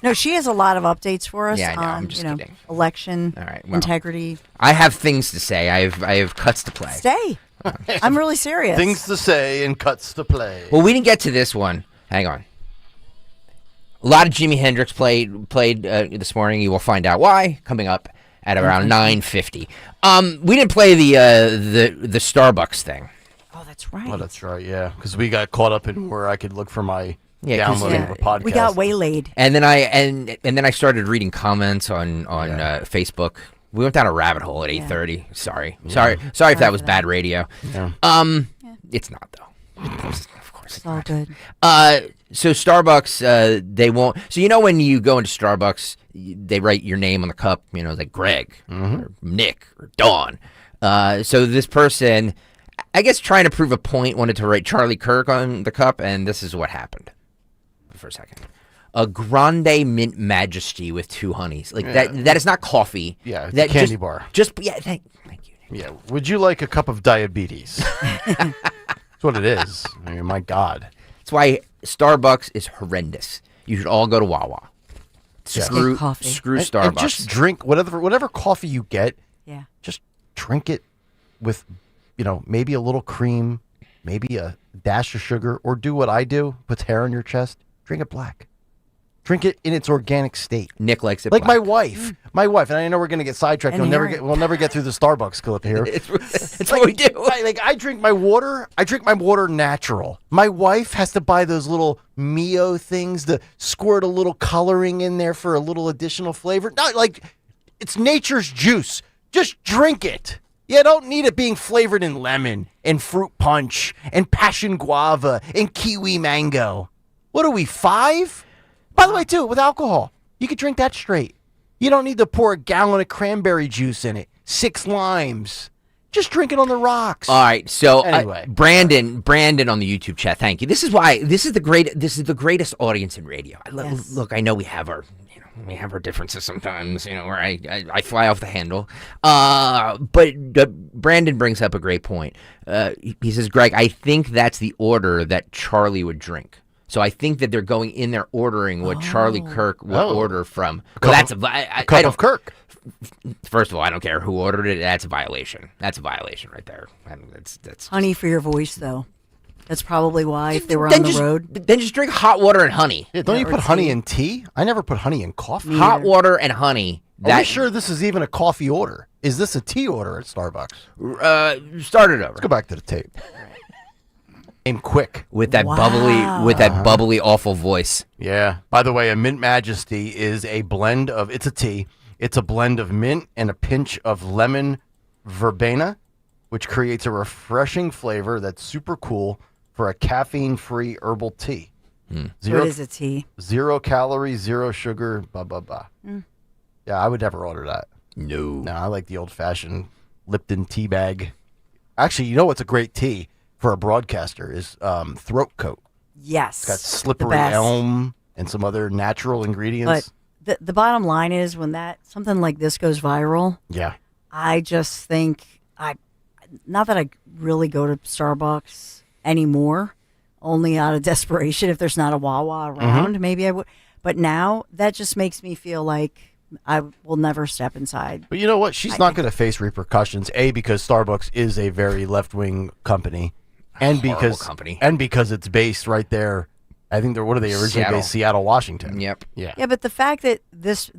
No, she has a lot of updates for us. Yeah, I know. On, I'm just kidding. Election, all right, well, integrity. I have things to say. I have cuts to play. Stay. I'm really serious. Things to say and cuts to play. Well, we didn't get to this one. Hang on. A lot of Jimi Hendrix played this morning. You will find out why coming up at around 9:50. We didn't play the Starbucks thing. Oh, that's right. Oh, that's right. Yeah, because we got caught up in where I could look for my downloading of a podcast. We got waylaid. And then I started reading comments on Facebook. We went down a rabbit hole at 8:30. Sorry if that was bad radio. Yeah. It's not though. Of course it's all good. So Starbucks, they won't. So you know when you go into Starbucks, they write your name on the cup. You know, like Greg or Nick or Dawn. So this person, I guess, trying to prove a point, wanted to write Charlie Kirk on the cup, and this is what happened. For a second, a grande mint majesty with 2 honeys, like that is not coffee. Yeah, it's that a candy bar. Thank you. Yeah, would you like a cup of diabetes? That's what it is. I mean, my God. That's why Starbucks is horrendous. You should all go to Wawa. Screw Starbucks. And just drink whatever coffee you get. Yeah. Just drink it with, maybe a little cream, maybe a dash of sugar, or do what I do, puts hair on your chest. Drink it black. Drink it in its organic state. Nick likes it like black. my wife, and I know we're gonna get sidetracked. We'll never get through the Starbucks clip here. It's what we do. I drink my water. I drink my water natural. My wife has to buy those little Mio things to squirt a little coloring in there for a little additional flavor. Not like it's nature's juice. Just drink it. You don't need it being flavored in lemon and fruit punch and passion guava and kiwi mango. What are we, 5? By the way, too, with alcohol, you could drink that straight. You don't need to pour a gallon of cranberry juice in it. 6 limes. Just drink it on the rocks. All right, so Anyway. Brandon on the YouTube chat. Thank you. This is the greatest audience in radio. Look, I know we have our differences sometimes, where I fly off the handle. But Brandon brings up a great point. He says, Greg, I think that's the order that Charlie would drink. So I think that they're going in there ordering what Charlie Kirk would order from. Well, that's a cup of Kirk. First of all, I don't care who ordered it. That's a violation. That's a violation right there. That's honey for your voice, though. That's probably why if they were on the road. Then just drink hot water and honey. Yeah, don't you put honey in tea? I never put honey in coffee. Hot water and honey. Are we sure this is even a coffee order? Is this a tea order at Starbucks? Start it over. Let's go back to the tape. Aim quick with that bubbly, awful voice. Yeah. By the way, a Mint Majesty is a blend of. It's a tea. It's a blend of mint and a pinch of lemon verbena, which creates a refreshing flavor that's super cool for a caffeine-free herbal tea. So it is a tea. 0 calories, 0 sugar, blah, blah, blah. Yeah, I would never order that. No, I like the old-fashioned Lipton tea bag. Actually, you know what's a great tea for a broadcaster is throat coat. Yes. It's got slippery elm and some other natural ingredients. But the bottom line is when something like this goes viral, I just think not that I really go to Starbucks anymore, only out of desperation if there's not a Wawa around, maybe I would. But now that just makes me feel like I will never step inside. But you know what? She's not going to face repercussions. A, because Starbucks is a very left-wing company, and because it's based right there. I think what are they originally based? Seattle, Washington. Yep. Yeah, but the fact that this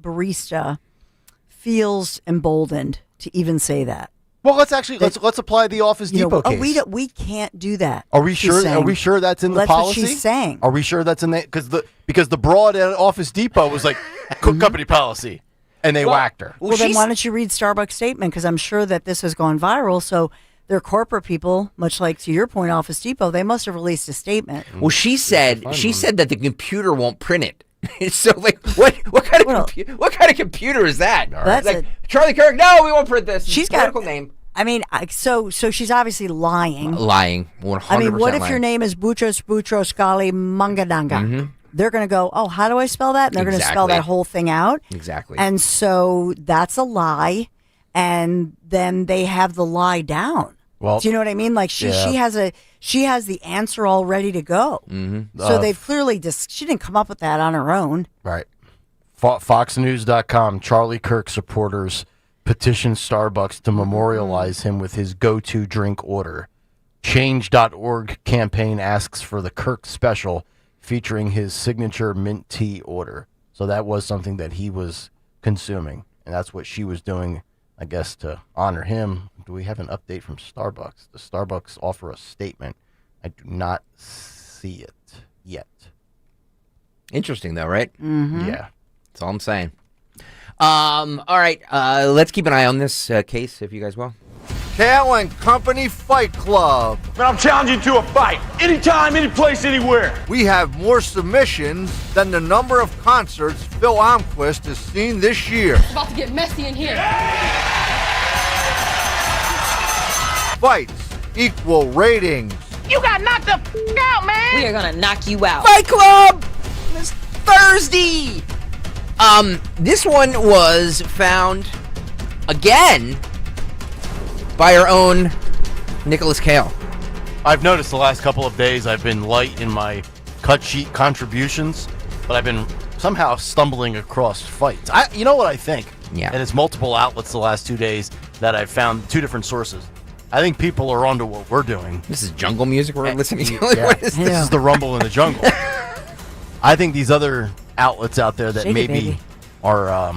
barista feels emboldened to even say that. Well, let's apply the Office Depot case. We can't do that. Are we sure? Are we sure that's in the policy? That's what she's saying. Are we sure that's in the because the broad at Office Depot was like company policy, and they whacked her. Well, then why don't you read Starbucks' statement? Because I'm sure that this has gone viral. So their corporate people, much like to your point, Office Depot, they must have released a statement. Well, she said that the computer won't print it. So like what kind of computer is that? That's like Charlie Kirk. No, we won't print this. She's got a name. I mean, so she's obviously lying. Lying, 100%. I mean, what if your name is Boutros Gali Mangadanga? They're going to go, oh, how do I spell that? And they're going to spell that whole thing out. Exactly. And so that's a lie, and then they have the lie down. Well, do you know what I mean? Like she has the answer all ready to go. So they've clearly she didn't come up with that on her own. Right. FoxNews.com, Charlie Kirk supporters petition Starbucks to memorialize him with his go-to drink order. Change.org campaign asks for the Kirk special featuring his signature mint tea order. So that was something that he was consuming, and that's what she was doing, I guess, to honor him. Do we have an update from Starbucks? Does Starbucks offer a statement? I do not see it yet. Interesting, though, right? Yeah. That's all I'm saying. All right, let's keep an eye on this case, if you guys will. Kayal and Company Fight Club. Man, I'm challenging you to a fight. Anytime, any place, anywhere. We have more submissions than the number of concerts Phil Almquist has seen this year. It's about to get messy in here. Fights equal ratings. You got knocked the out, man. We are gonna knock you out. Fight Club! This Thursday! This one was found again by our own Nicholas Kayal. I've noticed the last couple of days I've been light in my cut sheet contributions, but I've been somehow stumbling across fights. You know what I think? Yeah. And it's multiple outlets the last 2 days that I've found two different sources. I think people are onto what we're doing. This is jungle music we're listening to? Yeah. What is This is the rumble in the jungle. I think these other outlets out there that maybe are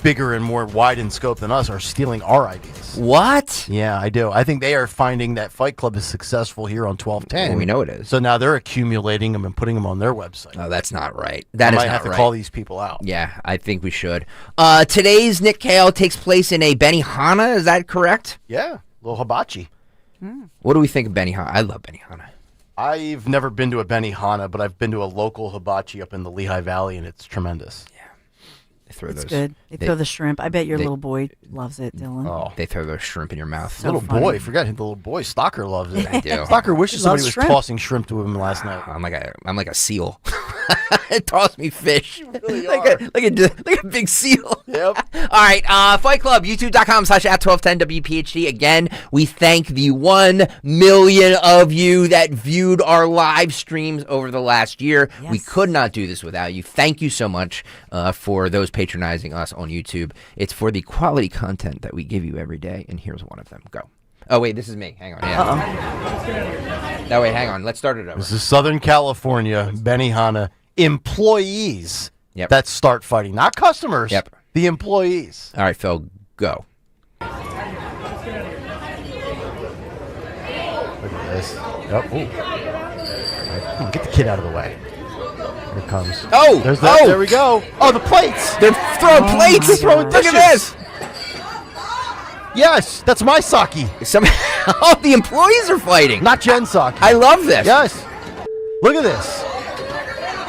bigger and more wide in scope than us are stealing our ideas. What? Yeah, I do. I think they are finding that Fight Club is successul here on 1210. Well, we know it is. So now they're accumulating them and putting them on their website. Oh, that's not right. I might have to call these people out. Yeah, I think we should. Today's Nick Kayal takes place in a Benihana. Is that correct? Yeah, little hibachi. What do we think of Benihana? I love Benihana. I've never been to a Benihana, but I've been to a local hibachi up in the Lehigh Valley, and it's tremendous. It's good. They throw the shrimp. I bet your little boy loves it, Dylan. Oh, they throw the shrimp in your mouth. So little boy, forget the little boy. Stalker loves it. I do. Stalker wishes somebody was shrimp. tossing shrimp to him last night. I'm like a seal. Toss me fish. Like a big seal. Yep. All right, Fight Club, youtube.com/@1210WPHT. Again, we thank the 1 million of you that viewed our live streams over the last year. Yes. We could not do this without you. Thank you so much for those patronizing us on YouTube. It's for the quality content that we give you every day, and here's one of them. Go. Oh, wait, this is me. Hang on. Yeah. No, wait, hang on. Let's start it over. This is Southern California, Benihana employees that start fighting, not customers. Yep. The employees. All right, Phil, go. Look at this. Yep. Ooh. Right, come on, get the kid out of the way. Here it comes. Oh! There's that. There we go. Oh, the plates. They're throwing plates. They're throwing dishes. Look at this. Yes, that's my sake. Oh, the employees are fighting. Not Jen's sake. I love this. Yes. Look at this.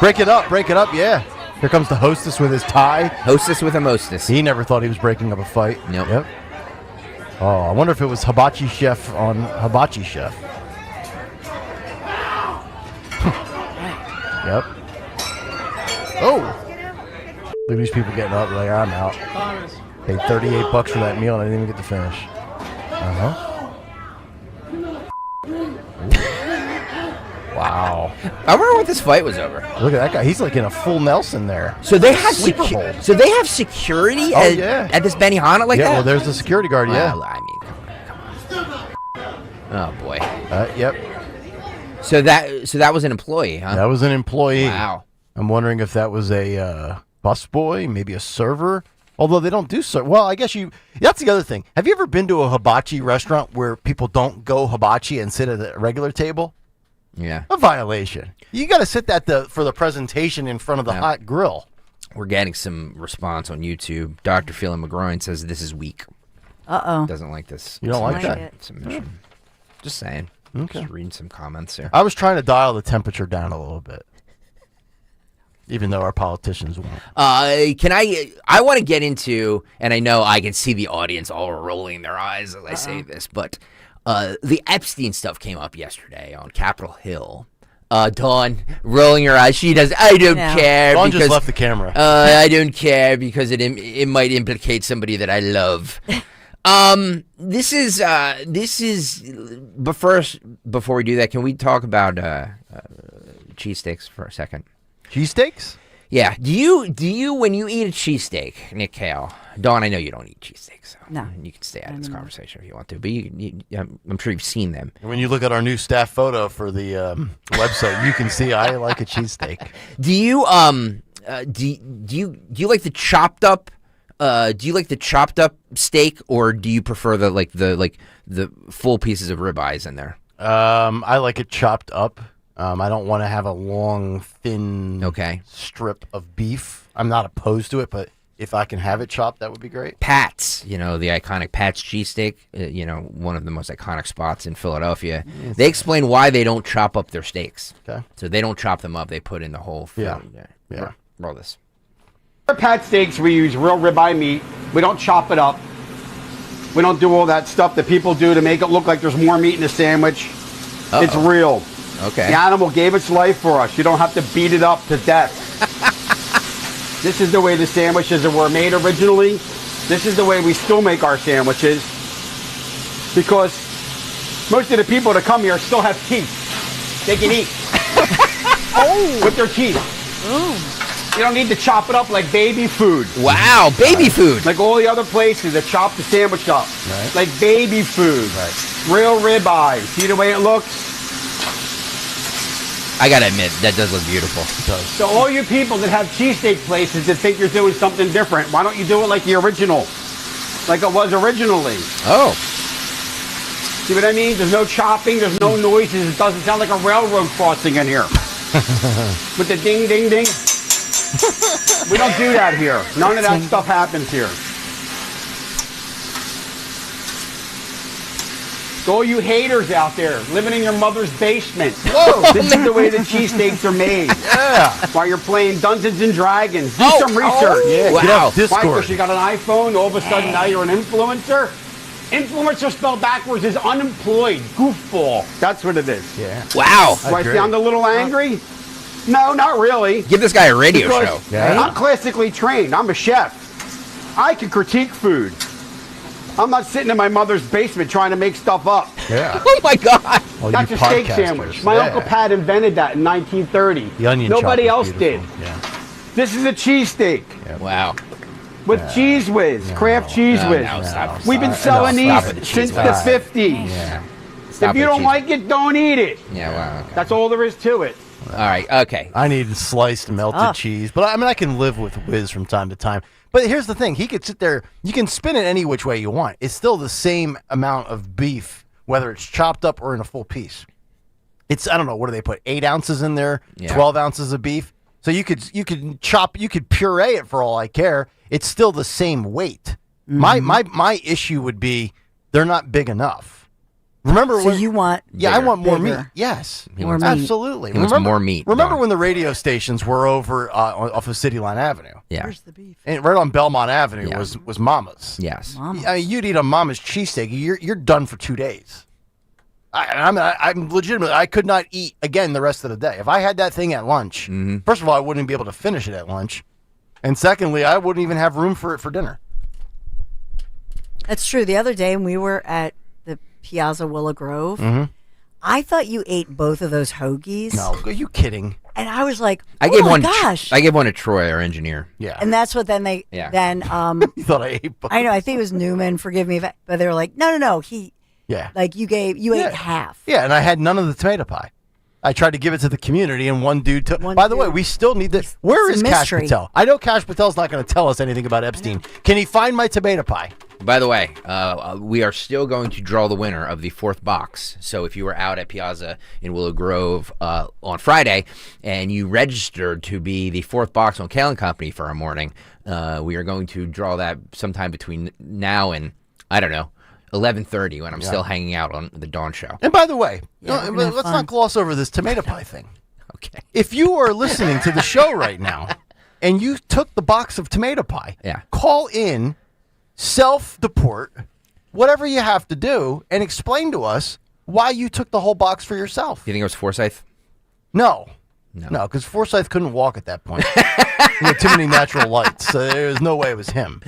Break it up, yeah. Here comes the hostess with his tie. Hostess with a mostess. He never thought he was breaking up a fight. Nope. Yep. Oh, I wonder if it was Hibachi Chef on Hibachi Chef. Yep. Oh. Look at these people getting up. Like, I'm out. Paid $38 for that meal and I didn't even get to finish. Wow. I wonder what this fight was over. Look at that guy. He's like in a full Nelson there. So they have Sleeper hold. So they have security at this Benihana like that? Yeah, well, there's the security guard, yeah. Well, I mean, come on. Oh, boy. Yep. So that was an employee, huh? That was an employee. Wow. I'm wondering if that was a busboy, maybe a server. Although they don't do so. Well, I guess that's the other thing. Have you ever been to a hibachi restaurant where people don't go hibachi and sit at a regular table? Yeah. A violation. You got to sit for the presentation in front of the hot grill. We're getting some response on YouTube. Dr. Phelan McGroin says this is weak. Uh-oh. Doesn't like this. You don't like that? Submission. Yeah. Just saying. Okay. Just reading some comments here. I was trying to dial the temperature down a little bit. Even though our politicians won't. I want to get into, and I know I can see the audience all rolling their eyes as I say this, but the Epstein stuff came up yesterday on Capitol Hill. Dawn rolling her eyes. She does. I don't care. Dawn just left the camera. I don't care because it might implicate somebody that I love. This is. But first, before we do that, can we talk about cheesesteaks for a second? Cheesesteaks? Yeah. Do you when you eat a cheesesteak, Nick Kayal? Dawn, I know you don't eat cheesesteaks. So no. You can stay out of this conversation if you want to, but I'm sure you've seen them. And when you look at our new staff photo for the website, you can see I like a cheesesteak. Do you like the chopped up? Do you like the chopped up steak, or do you prefer the full pieces of ribeyes in there? I like it chopped up. I don't want to have a long, thin strip of beef. I'm not opposed to it, but if I can have it chopped, that would be great. Pat's, the iconic Pat's cheesesteak, one of the most iconic spots in Philadelphia. They explain why they don't chop up their steaks. Okay. So they don't chop them up. They put in the whole food. Yeah. Roll this. Our Pat steaks, we use real ribeye meat. We don't chop it up. We don't do all that stuff that people do to make it look like there's more meat in the sandwich. Uh-oh. It's real. Okay. The animal gave its life for us. You don't have to beat it up to death. This is the way the sandwiches were made originally. This is the way we still make our sandwiches. Because most of the people that come here still have teeth. They can eat. With their teeth. You don't need to chop it up like baby food. Wow, baby food. Like all the other places that chop the sandwich up. Right. Like baby food. Right. Real ribeye. See the way it looks? I gotta admit, that does look beautiful. It does. So all you people that have cheesesteak places that think you're doing something different, why don't you do it like the original? Like it was originally. Oh. See what I mean? There's no chopping, there's no noises. It doesn't sound like a railroad crossing in here. With the ding, ding, ding. We don't do that here. None of that stuff happens here. To all you haters out there living in your mother's basement. Whoa! This is the way the cheesesteaks are made. Yeah. While you're playing Dungeons and Dragons, do Oh, some research. oh, Yeah, get wow. off Discord. Why? Because you got an iPhone, all of a sudden now you're an influencer? Influencer spelled backwards is unemployed, goofball. That's what it is. Yeah. Wow. Do I sound a little angry? No, not really. Give this guy a radio show. I'm classically trained. I'm a chef. I can critique food. I'm not sitting in my mother's basement trying to make stuff up. Yeah. Oh my God. Well, That's you a steak podcasters. sandwich. My Yeah. Uncle Pat invented that in 1930. The onion Nobody chop is else did. beautiful. Yeah. This is a cheesesteak Wow. with Cheese Whiz, Kraft Cheese Whiz. No, stop. We've been No, selling stop with these the since Cheez the Whiz. 50s. Yeah. Stop If you with don't cheese. like it, don't eat it. Yeah, wow. Okay. That's all there is to it. All right. Okay. I need sliced melted cheese, but I mean I can live with whiz from time to time. But here's the thing: he could sit there. You can spin it any which way you want. It's still the same amount of beef, whether it's chopped up or in a full piece. It's I don't know what do they put 8 ounces in there, 12 ounces of beef. So you could puree it for all I care. It's still the same weight. My issue would be they're not big enough. Remember So when you want I want more bigger. meat. Yes, More meat. absolutely. He wants more meat. Remember Don. when the radio stations were over off of City Line Avenue? Yeah. Where's the beef? And right on Belmont Avenue Yeah. was Mama's. Yes. Mama. I mean, you'd eat a Mama's cheesesteak, you're done for 2 days. I'm legitimately, I could not eat again the rest of the day. If I had that thing at lunch, first of all, I wouldn't be able to finish it at lunch. And secondly, I wouldn't even have room for it for dinner. That's true. The other day when we were at the Piazza Willow Grove, I thought you ate both of those hoagies. No, are you kidding? And I was like, I oh gave my one. gosh. I gave one to Troy, our engineer. Yeah. And that's what then they, Yeah. You thought I ate both. I know, I think it was Newman, forgive me, but they were like, no, he, Yeah. like you ate half. Yeah, and I had none of the tomato pie. I tried to give it to the community, and one dude took. By the way, we still need the. Where it's is a Cash mystery. Patel? I know Cash Patel's not going to tell us anything about Epstein. Can he find my tomato pie? By the way, we are still going to draw the winner of the 4th box. So if you were out at Piazza in Willow Grove on Friday and you registered to be the 4th box on Kayal Company for our morning, we are going to draw that sometime between now and, I don't know, 11:30 when I'm still hanging out on the Dawn Show. And by the way, let's not gloss over this tomato pie thing. Okay. If you are listening to the show right now and you took the box of tomato pie, call in, self-deport, whatever you have to do, and explain to us why you took the whole box for yourself. You think it was Forsyth? No, because Forsyth couldn't walk at that point. He had too many natural lights, so there was no way it was him.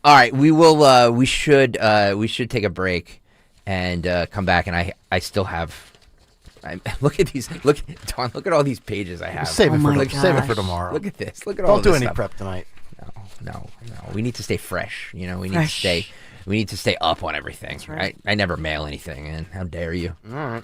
All right, we will. We should take a break and come back. And I still have. Look at these. Look, Dawn. Look at all these pages I have. Save it for tomorrow. Look at this. Look at all. Don't do this any stuff. prep tonight. No. We need to stay fresh. You know, we need Fresh. to stay. We need to stay up on everything. That's right. I never mail anything in. How dare you? All right.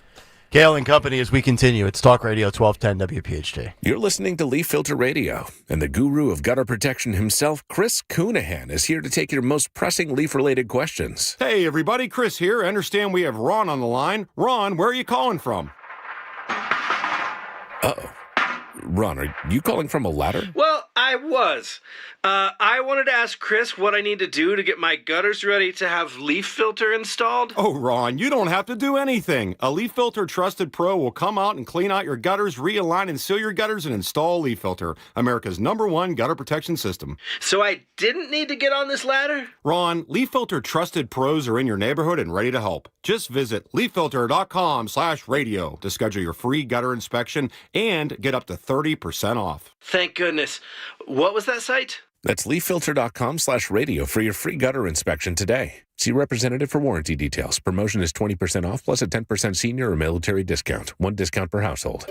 Kayal and Company as we continue. It's Talk Radio 1210 WPHT. You're listening to Leaf Filter Radio, and the guru of gutter protection himself, Chris Coonahan, is here to take your most pressing leaf-related questions. Hey, everybody, Chris here. I understand we have Ron on the line. Ron, where are you calling from? Uh-oh. Ron, are you calling from a ladder? Well, I was. I wanted to ask Chris what I need to do to get my gutters ready to have leaf filter installed. Oh, Ron, you don't have to do anything. A Leaf Filter Trusted Pro will come out and clean out your gutters, realign and seal your gutters, and install Leaf Filter, America's #1 gutter protection system. So I didn't need to get on this ladder? Ron, Leaf Filter Trusted Pros are in your neighborhood and ready to help. Just visit leaffilter.com/radio to schedule your free gutter inspection and get up to 30% off. Thank goodness. What was that site? That's leaffilter.com/radio for your free gutter inspection today. See representative for warranty details. Promotion is 20% off plus a 10% senior or military discount. 1 discount per household.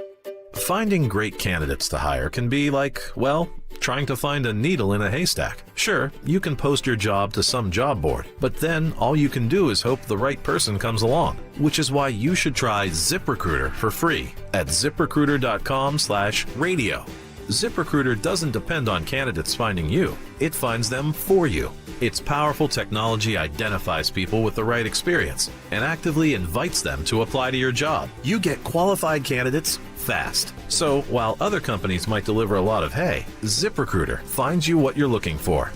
Finding great candidates to hire can be like, well, trying to find a needle in a haystack. Sure, you can post your job to some job board, but then all you can do is hope the right person comes along, which is why you should try ZipRecruiter for free at ziprecruiter.com/radio. ZipRecruiter doesn't depend on candidates finding you. It finds them for you. Its powerful technology identifies people with the right experience and actively invites them to apply to your job. You get qualified candidates fast. So while other companies might deliver a lot of hay, ZipRecruiter finds you what you're looking for.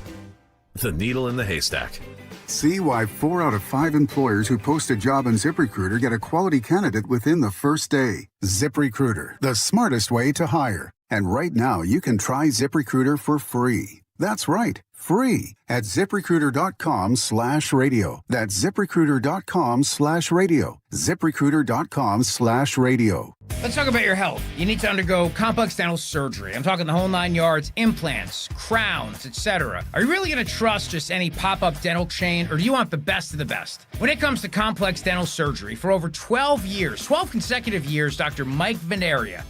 The needle in the haystack. See why 4 out of 5 employers who post a job on ZipRecruiter get a quality candidate within the first day. ZipRecruiter, the smartest way to hire. And right now, you can try ZipRecruiter for free. That's right, free at ZipRecruiter.com/radio. That's ZipRecruiter.com/radio. ZipRecruiter.com/radio. Let's talk about your health. You need to undergo complex dental surgery. I'm talking the whole 9 yards, implants, crowns, etc. Are you really going to trust just any pop-up dental chain, or do you want the best of the best? When it comes to complex dental surgery, for over 12 consecutive years, Dr. Mike Veneria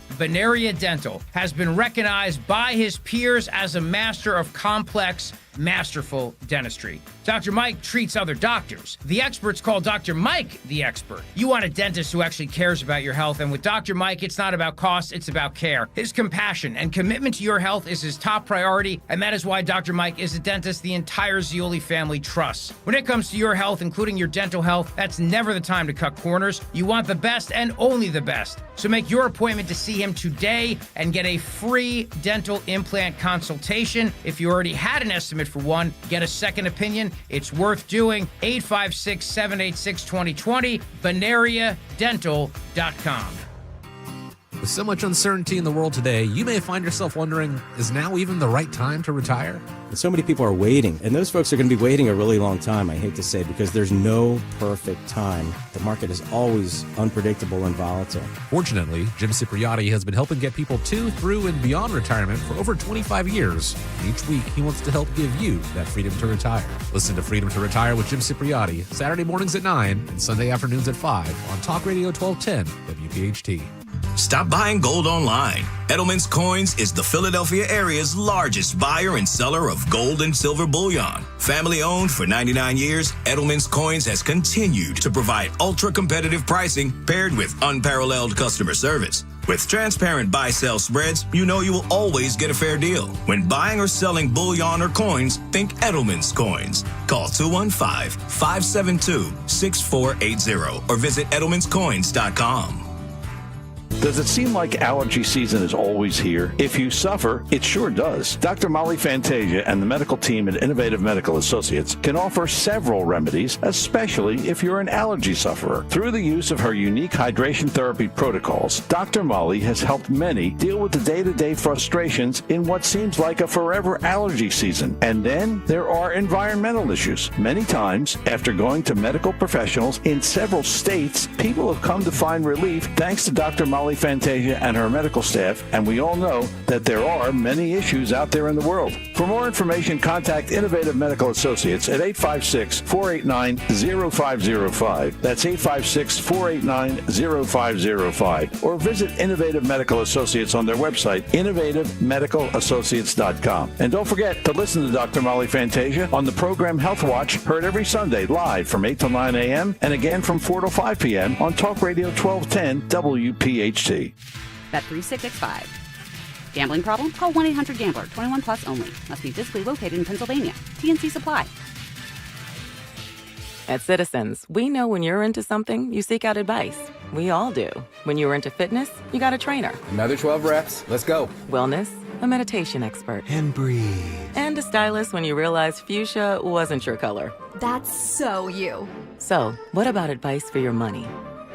Dental, has been recognized by his peers as a master of complex, masterful dentistry. Dr. Mike treats other doctors. The experts call Dr. Mike the expert. You want a dentist who actually cares about your health, and with Dr. Mike, it's not about cost, it's about care. His compassion and commitment to your health is his top priority, and that is why Dr. Mike is a dentist the entire Zioli family trusts. When it comes to your health, including your dental health, that's never the time to cut corners. You want the best and only the best. So make your appointment to see him today and get a free dental implant consultation. If you already had an estimate for one, get a second opinion. It's worth doing. 856-786-2020, VeneriaDental.com. With so much uncertainty in the world today, you may find yourself wondering, is now even the right time to retire? And so many people are waiting, and those folks are going to be waiting a really long time, I hate to say, because there's no perfect time. The market is always unpredictable and volatile. Fortunately, Jim Cipriotti has been helping get people to, through, and beyond retirement for over 25 years. Each week, he wants to help give you that freedom to retire. Listen to Freedom to Retire with Jim Cipriotti, Saturday mornings at 9 and Sunday afternoons at 5 on Talk Radio 1210 WPHT. Stop buying gold online. Edelman's Coins is the Philadelphia area's largest buyer and seller of gold and silver bullion. Family owned for 99 years, Edelman's Coins has continued to provide ultra-competitive pricing paired with unparalleled customer service. With transparent buy-sell spreads, you know you will always get a fair deal. When buying or selling bullion or coins, think Edelman's Coins. Call 215-572-6480 or visit edelmanscoins.com. Does it seem like allergy season is always here? If you suffer, it sure does. Dr. Molly Fantasia and the medical team at Innovative Medical Associates can offer several remedies, especially if you're an allergy sufferer. Through the use of her unique hydration therapy protocols, Dr. Molly has helped many deal with the day-to-day frustrations in what seems like a forever allergy season. And then there are environmental issues. Many times, after going to medical professionals in several states, people have come to find relief thanks to Dr. Molly Fantasia and her medical staff, and we all know that there are many issues out there in the world. For more information, contact Innovative Medical Associates at 856-489-0505. That's 856-489-0505. Or visit Innovative Medical Associates on their website, innovativemedicalassociates.com. And don't forget to listen to Dr. Molly Fantasia on the program Health Watch, heard every Sunday live from 8 till 9 a.m. and again from 4 to 5 p.m. on Talk Radio 1210 WPHT. Bet 3665. Gambling problem? Call 1-800-GAMBLER. 21 plus only. Must be physically located in Pennsylvania. TNC Supply. At Citizens, we know when you're into something, you seek out advice. We all do. When you're into fitness, you got a trainer. Another 12 reps. Let's go. Wellness, a meditation expert. And breathe. And a stylist when you realize fuchsia wasn't your color. That's so you. So, what about advice for your money?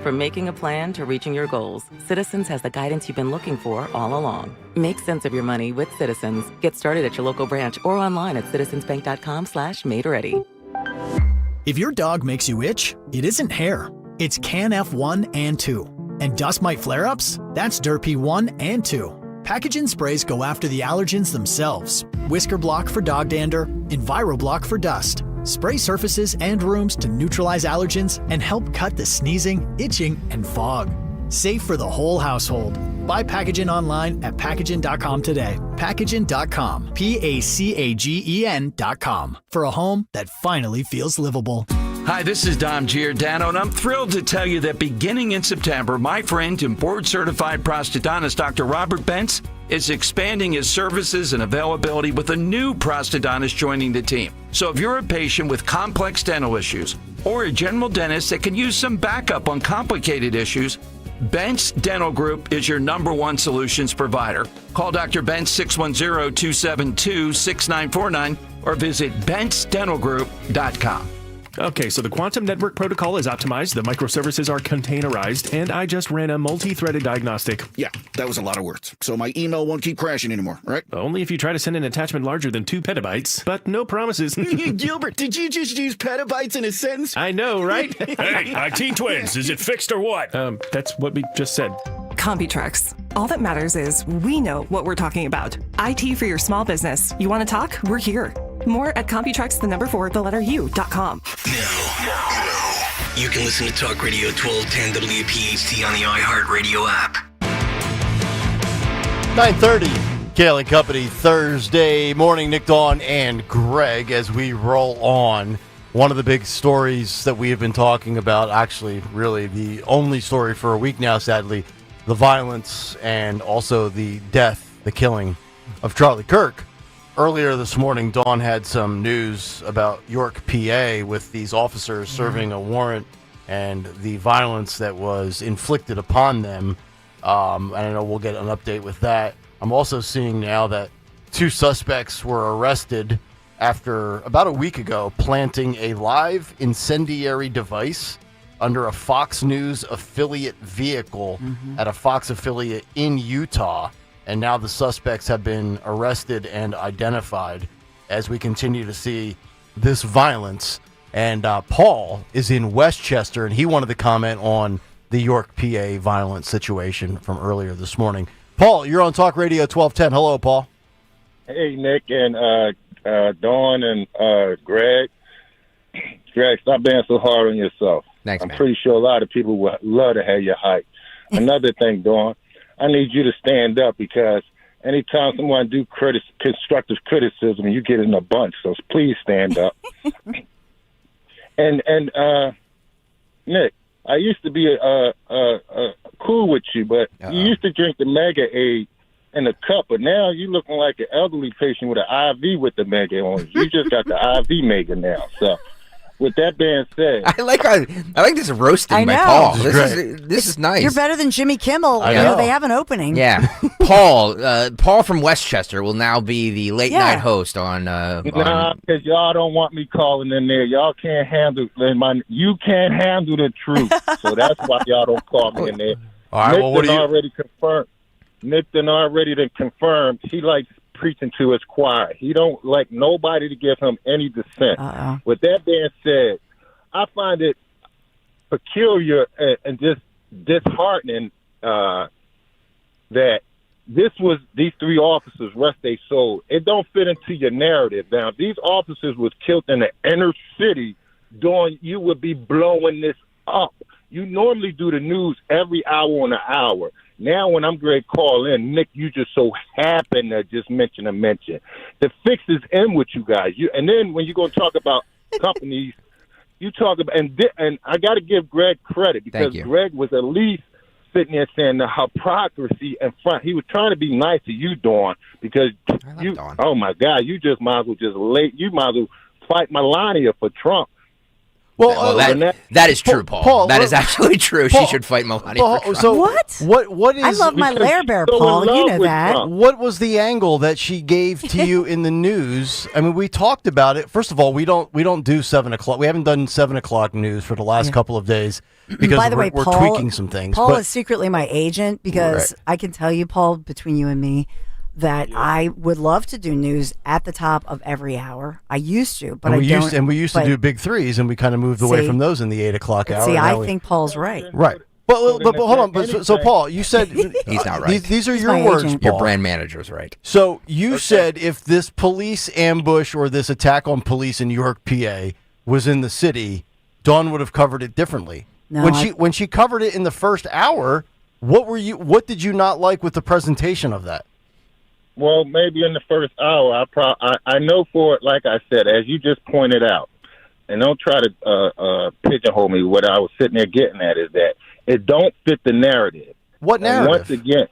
From making a plan to reaching your goals, Citizens has the guidance you've been looking for all along. Make sense of your money with Citizens. Get started at your local branch or online at citizensbank.com/made-ready. If your dog makes you itch, it isn't hair. It's CAN-F1 and 2. And dust mite flare-ups? That's Derpy 1 and 2. Pathogen sprays go after the allergens themselves. Whisker Block for dog dander, EnviroBlock for dust. Spray surfaces and rooms to neutralize allergens and help cut the sneezing, itching, and fog. Safe for the whole household. Buy Pathogen online at Pathogen.com today. Pathogen.com. Pathogen.com. For a home that finally feels livable. Hi, this is Dom Giordano, and I'm thrilled to tell you that beginning in September, my friend and board-certified prosthodontist Dr. Robert Bentz is expanding his services and availability with a new prosthodontist joining the team. So if you're a patient with complex dental issues or a general dentist that can use some backup on complicated issues, Bentz Dental Group is your #1 solutions provider. Call Dr. Bentz 610-272-6949 or visit BentzDentalGroup.com. Okay, so the quantum network protocol is optimized, the microservices are containerized, and I just ran a multi-threaded diagnostic. Yeah, that was a lot of words. So my email won't keep crashing anymore, right? Only if you try to send an attachment larger than 2 petabytes, but no promises. Gilbert, did you just use petabytes in a sentence? I know, right? Hey, IT Twins, is it fixed or what? That's what we just said. CompuTrex. All that matters is we know what we're talking about. IT for your small business. You want to talk? We're here. More at CompuTrex.com. Now, you can listen to Talk Radio 1210 WPHT on the iHeartRadio app. 9:30, Kayal and Company, Thursday morning. Nick, Dawn, and Greg as we roll on. One of the big stories that we have been talking about, actually, really the only story for a week now, sadly, the violence and also the death, the killing of Charlie Kirk. Earlier this morning, Dawn had some news about York, PA, with these officers serving a warrant and the violence that was inflicted upon them. And I know we'll get an update with that. I'm also seeing now that 2 suspects were arrested after about a week ago planting a live incendiary device under a Fox News affiliate vehicle at a Fox affiliate in Utah. And now the suspects have been arrested and identified as we continue to see this violence. And Paul is in Westchester, and he wanted to comment on the York, PA violence situation from earlier this morning. Paul, you're on Talk Radio 1210. Hello, Paul. Hey, Nick and Dawn and Greg. Greg, stop being so hard on yourself. Thanks, I'm man. pretty sure a lot of people would love to have your height. Another thing, Dawn, I need you to stand up because anytime someone do constructive criticism, you get in a bunch. So please stand up. and Nick, I used to be cool with you, but you used to drink the Mega Aid in a cup, but now you looking like an elderly patient with an IV with the Mega on. You just got the IV Mega now. So with that being said, I like this roasting I by know. Paul. This is nice. You're better than Jimmy Kimmel. I You know, know. they have an opening. Yeah, Paul from Westchester will now be the late night host on. because y'all don't want me calling in there. Y'all can't handle you can't handle the truth, so that's why y'all don't call me in there. All right, Nick well, what do you? already confirmed. Nick done already confirmed he likes preaching to his choir. He don't like nobody to give him any dissent. With that being said, I find it peculiar and just disheartening that these 3 officers rest their soul. It don't fit into your narrative. Now, if these officers was killed in the inner city, Dawn, you would be blowing this up. You normally do the news every hour on an hour. Now, when I'm going to call in, Nick, you just so happen to just mention a mention. The fix is in with you guys. And then when you're going to talk about companies, you talk about, and I got to give Greg credit because Greg was at least sitting there saying the hypocrisy in front. He was trying to be nice to you, Dawn, because Dawn. Oh my God, you just might as well you might as well fight Melania for Trump. Well, that is true, Paul. That is actually true. She should fight Melania for Trump. So what is? I love my Lair Bear, Paul. You know that. What was the angle that she gave to you in the news? I mean, we talked about it. First of all, we don't do 7 o'clock. We haven't done 7 o'clock news for the last couple of days because By the way, we're Paul, tweaking some things. Paul is secretly my agent because I can tell you, Paul, between you and me, that I would love to do news at the top of every hour. I used to, but we used to do big threes, and we kind of moved away from those in the 8 o'clock hour. See, I think Paul's right. Right. But hold on. So Paul, you said he's not right. These are your words, Paul. Your brand manager is right. So you said if this police ambush or this attack on police in York, PA, was in the city, Dawn would have covered it differently. No, when she covered it in the first hour, what did you not like with the presentation of that? Well, maybe in the first hour, I know for it, like I said, as you just pointed out, and don't try to pigeonhole me. What I was sitting there getting at is that it don't fit the narrative. What narrative? And once again,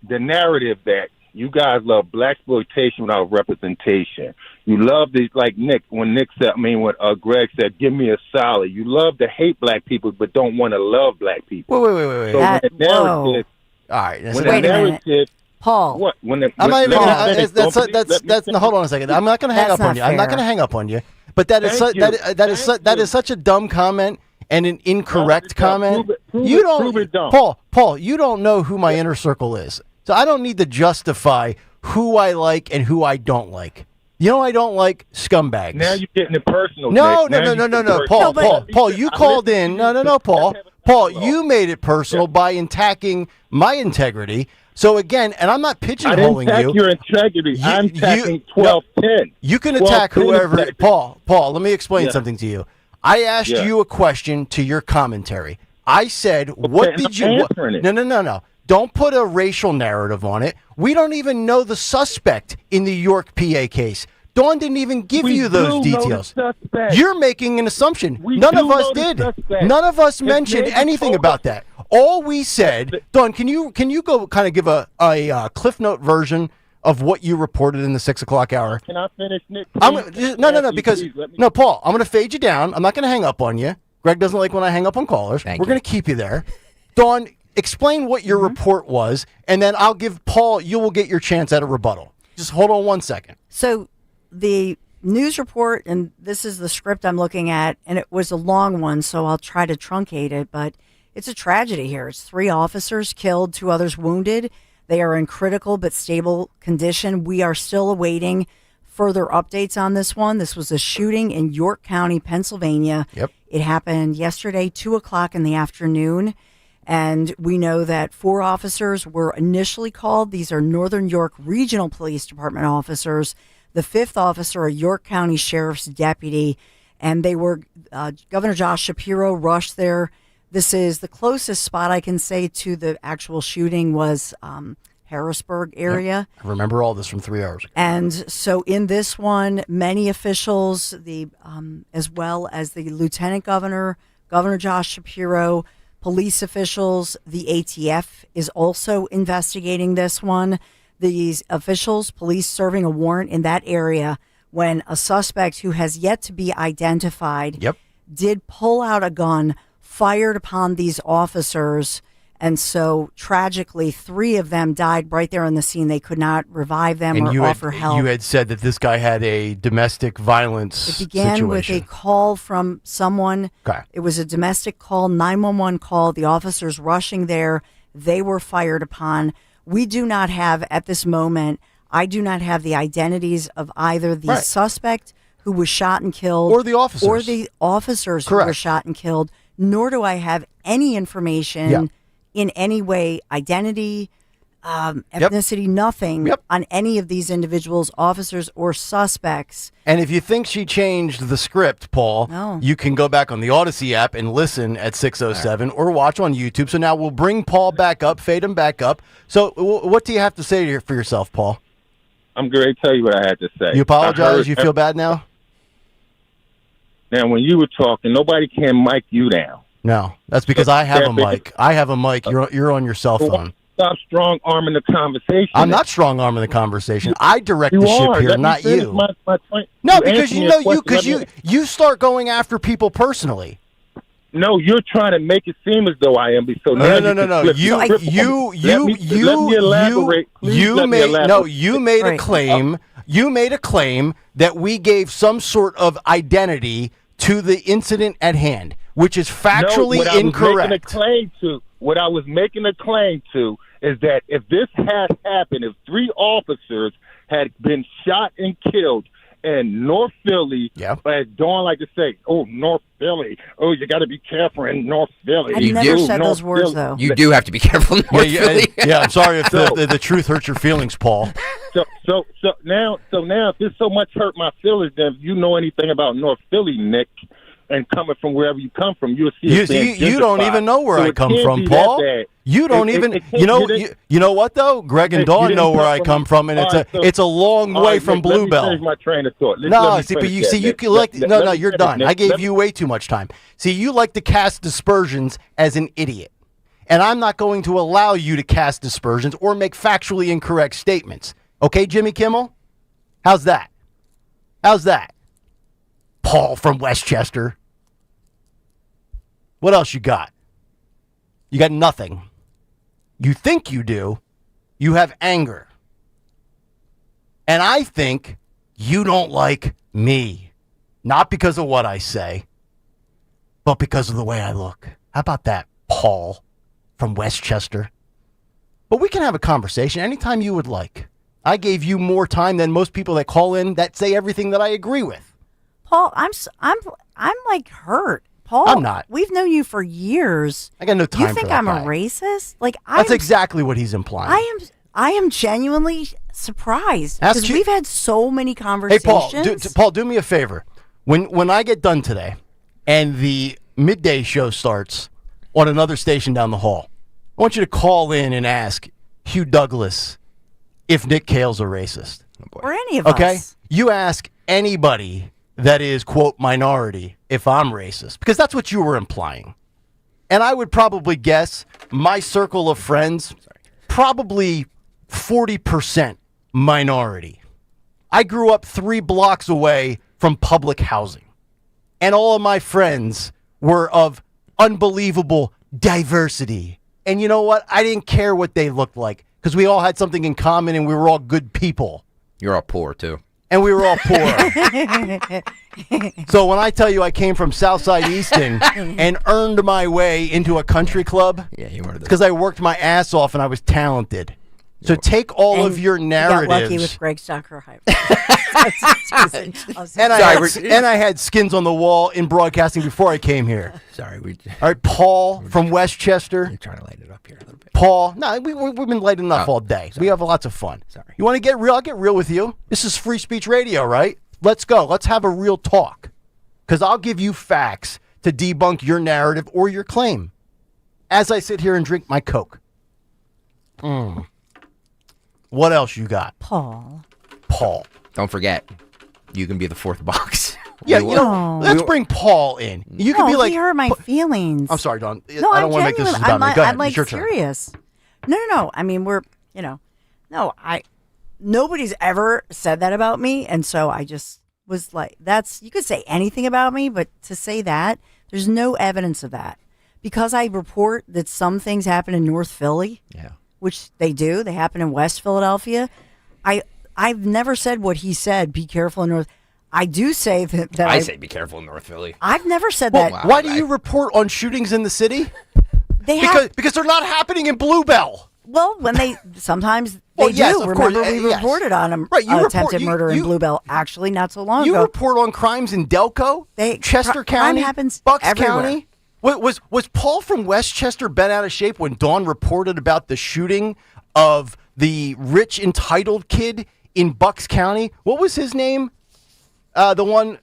the narrative that you guys love blaxploitation without representation. You love these, like Nick, when Greg said, give me a solid. You love to hate black people, but don't want to love black people. Wait. So when the narrative, all right. Wait a minute. Paul. What? I'm not even hold on a second. I'm not going to hang up on you. I'm not going to hang up on you But that is Thank you. that is such a dumb comment and an incorrect comment. Prove it dumb. Paul, you don't know who my inner circle is, so I don't need to justify who I like and who I don't like. You know, I don't like scumbags. Now you're getting it personal. No, Nick. no. Paul, you called in. No, Paul, you made it personal by attacking my integrity. So again, and I'm not pigeonholing I didn't attack you. your integrity. I'm attacking 12-10. You can attack 12-10 whoever. integrity. Paul, let me explain something to you. I asked you a question to your commentary. I said, what did you... answering it. No. Don't put a racial narrative on it. We don't even know the suspect in the York, PA case. Dawn didn't even give you those details. You're making an assumption. None of us did. None of us mentioned anything about that. All we said, Dawn, can you go kind of give a Cliff Note version of what you reported in the 6 o'clock hour? Can I finish, Nick? No, Paul, I'm going to fade you down. I'm not going to hang up on you. Greg doesn't like when I hang up on callers. We're going to keep you there. Dawn, explain what your report was, and then I'll give Paul, you will get your chance at a rebuttal. Just hold on 1 second. So the news report, and this is the script I'm looking at, and it was a long one, so I'll try to truncate it, but it's a tragedy here. It's 3 officers killed, 2 others wounded. They are in critical but stable condition. We are still awaiting further updates on this one. This was a shooting in York County, Pennsylvania. Yep. It happened yesterday, 2 o'clock in the afternoon. And we know that 4 officers were initially called. These are Northern York Regional Police Department officers. The 5th officer, a York County Sheriff's deputy. And they were, Governor Josh Shapiro rushed there. This is the closest spot I can say to the actual shooting was Harrisburg area. I remember all this from 3 hours ago. And so in this one, many officials, as well as the Lieutenant Governor, Governor Josh Shapiro, police officials, the ATF is also investigating this one. These officials, police serving a warrant in that area when a suspect who has yet to be identified did pull out a gun, fired upon these officers. And so tragically, 3 of them died right there on the scene. They could not revive them or offer help. You had said that this guy had a domestic violence situation. It began with a call from someone. Okay. It was a domestic call, 911 call. The officers rushing there, they were fired upon. We do not have, at this moment, I do not have the identities of either the suspect who was shot and killed or the officers who were shot and killed, nor do I have any information in any way, identity, ethnicity, nothing on any of these individuals, officers or suspects. And if you think she changed the script, Paul, you can go back on the Odyssey app and listen at 6:07 or watch on YouTube. So now we'll bring Paul back up, fade him back up. So what do you have to say for yourself, Paul? I'm going to tell you what I had to say. You apologize? You feel bad now? Now, when you were talking, nobody can mic you down. No, that's because I have a mic. I have a mic. You're on your cell phone. Stop strong arming the conversation. I'm not strong arming the conversation. I direct the ship here, not you. No, because you start going after people personally. No, you're trying to make it seem as though I am. So no. You made a claim. You made a claim that we gave some sort of identity to the incident at hand, which is factually incorrect. What I was making a claim to is that if this had happened, if 3 officers had been shot and killed in North Philly, as Dawn like to say, North Philly, you got to be careful in North Philly. I never said those words, though. You do have to be careful in North Philly. Yeah, I'm sorry if the truth hurts your feelings, Paul. So now, if this so much hurt my feelings, then if you know anything about North Philly, Nick, and coming from wherever you come from, you'll see. You don't even know where I come from, Paul. You don't even. You know what though? Greg and Dawn know where I come from, and it's a long way from Bluebell. Finish my train of thought. You're done. I gave you way too much time. See, you like to cast dispersions as an idiot, and I'm not going to allow you to cast dispersions or make factually incorrect statements. Okay, Jimmy Kimmel? How's that? Paul from Westchester. What else you got? You got nothing. You think you do. You have anger. And I think you don't like me. Not because of what I say, but because of the way I look. How about that, Paul from Westchester? But we can have a conversation anytime you would like. I gave you more time than most people that call in that say everything that I agree with. Paul, I'm like hurt. Paul, I'm not. We've known you for years. I got no time for that. You think I'm guy. a racist? Like That's exactly what he's implying. I am genuinely surprised because we've had so many Hey, conversations. Paul, do me a favor. When I get done today and the midday show starts on another station down the hall, I want you to call in and ask Hugh Douglas if Nick Kayal's a racist. Or any of Okay? us. You ask anybody that is, quote, minority if I'm racist, because that's what you were implying. And I would probably guess my circle of friends, probably 40% minority. I grew up 3 blocks away from public housing. And all of my friends were of unbelievable diversity. And you know what? I didn't care what they looked like because we all had something in common and we were all good people. You're all poor, too. And we were all poor. So when I tell you I came from Southside Easton and earned my way into a country club, because I worked my ass off and I was talented. So take all of your narratives. Got lucky with Greg Stocker. And I had skins on the wall in broadcasting before I came here. Sorry. All right, Paul from Westchester. You're trying to light it up here a little bit. Paul, no, we've been lighting enough all day. Sorry. We have lots of fun. Sorry. You want to get real? I'll get real with you. This is free speech radio, right? Let's go. Let's have a real talk. Because I'll give you facts to debunk your narrative or your claim. As I sit here and drink my Coke. What else you got? Paul. Don't forget, you can be the 4th box. Yeah, let's bring Paul in. You can be like, he hurt my feelings. I'm sorry, Dawn. No, I don't want to make this about me. Go ahead. I'm like It's your turn. serious. No. I mean, nobody's ever said that about me, and so I just was like, you could say anything about me, but to say that, there's no evidence of that because I report that some things happen in North Philly. Yeah. Which they do. They happen in West Philadelphia. I've never said what he said. Be careful in North. I do say that. I say be careful in North Philly. I've never said that. Wow. Why do you report on shootings in the city? Because they're not happening in Bluebell. Well, when sometimes they do. Yes, of Remember, course. we reported on them. Right, you attempted murder in Bluebell. Actually, not so long ago. You report on crimes in Delco, Chester County, crime happens Bucks everywhere. County. Was Paul from Westchester bent out of shape when Dawn reported about the shooting of the rich entitled kid in Bucks County? What was his name? The one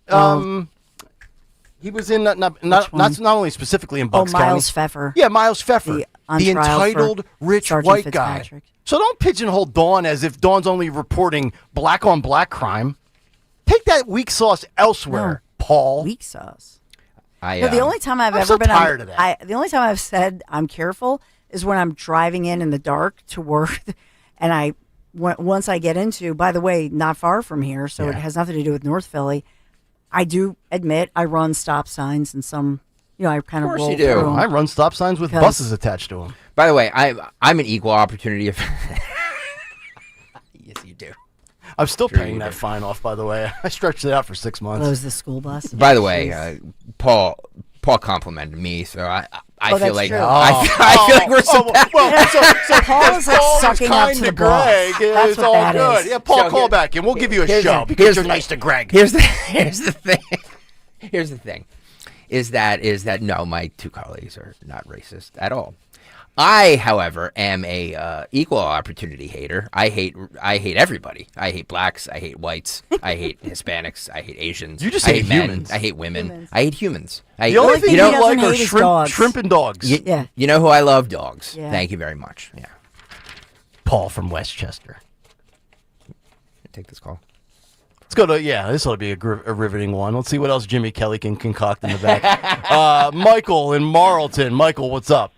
he was in not only specifically in Bucks County. Miles Pfeffer. Yeah, Miles Pfeffer, the entitled rich Sergeant white Fitzpatrick. guy. So don't pigeonhole Dawn as if Dawn's only reporting black on black crime. Take that weak sauce elsewhere, Paul. Weak sauce. The only time I've ever so been tired of that. The only time I've said I'm careful is when I'm driving in the dark to work, and once I get into, by the way, not far from here, so it has nothing to do with North Philly. I do admit I run stop signs and some, I kind of roll you do. through 'em. I run stop signs with buses attached to them. By the way, I'm an equal opportunity Yes, you do. I'm still paying that fine off, by the way. I stretched it out for 6 months. Close the school bus. By the way, Paul complimented me, so I feel like true. I feel like we're so Paul is like sucking up to the boss. Greg. That's It's what all that good. is. Yeah, Paul, call back and we'll give you a show because you're nice to Greg. Here's the thing. Here's the thing. Is that no, my 2 colleagues are not racist at all. I, however, am a equal opportunity hater. I hate everybody. I hate blacks. I hate whites. I hate Hispanics. I hate Asians. You just I hate men. humans. I hate women. I hate humans. The only thing you don't like are shrimp and dogs. You know who I love? Dogs. Yeah. Thank you very much. Yeah. Paul from Westchester. Take this call. Let's go to, this ought to be a riveting one. Let's see what else Jimmy Kelly can concoct in the back. Michael in Marlton. Michael, what's up?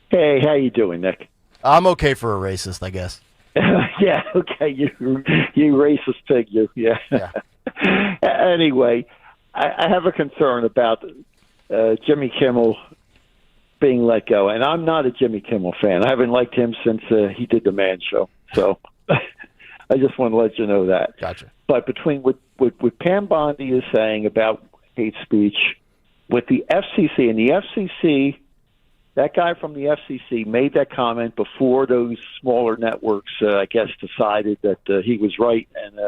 Hey, how you doing, Nick? I'm okay for a racist, I guess. Yeah, okay, you racist pig, you. Yeah. Anyway, I have a concern about Jimmy Kimmel being let go, and I'm not a Jimmy Kimmel fan. I haven't liked him since he did the Man Show, so I just want to let you know that. Gotcha. But between what what Pam Bondi is saying about hate speech with the FCC, and the FCC, that guy from the FCC made that comment before those smaller networks, I guess, decided that he was right and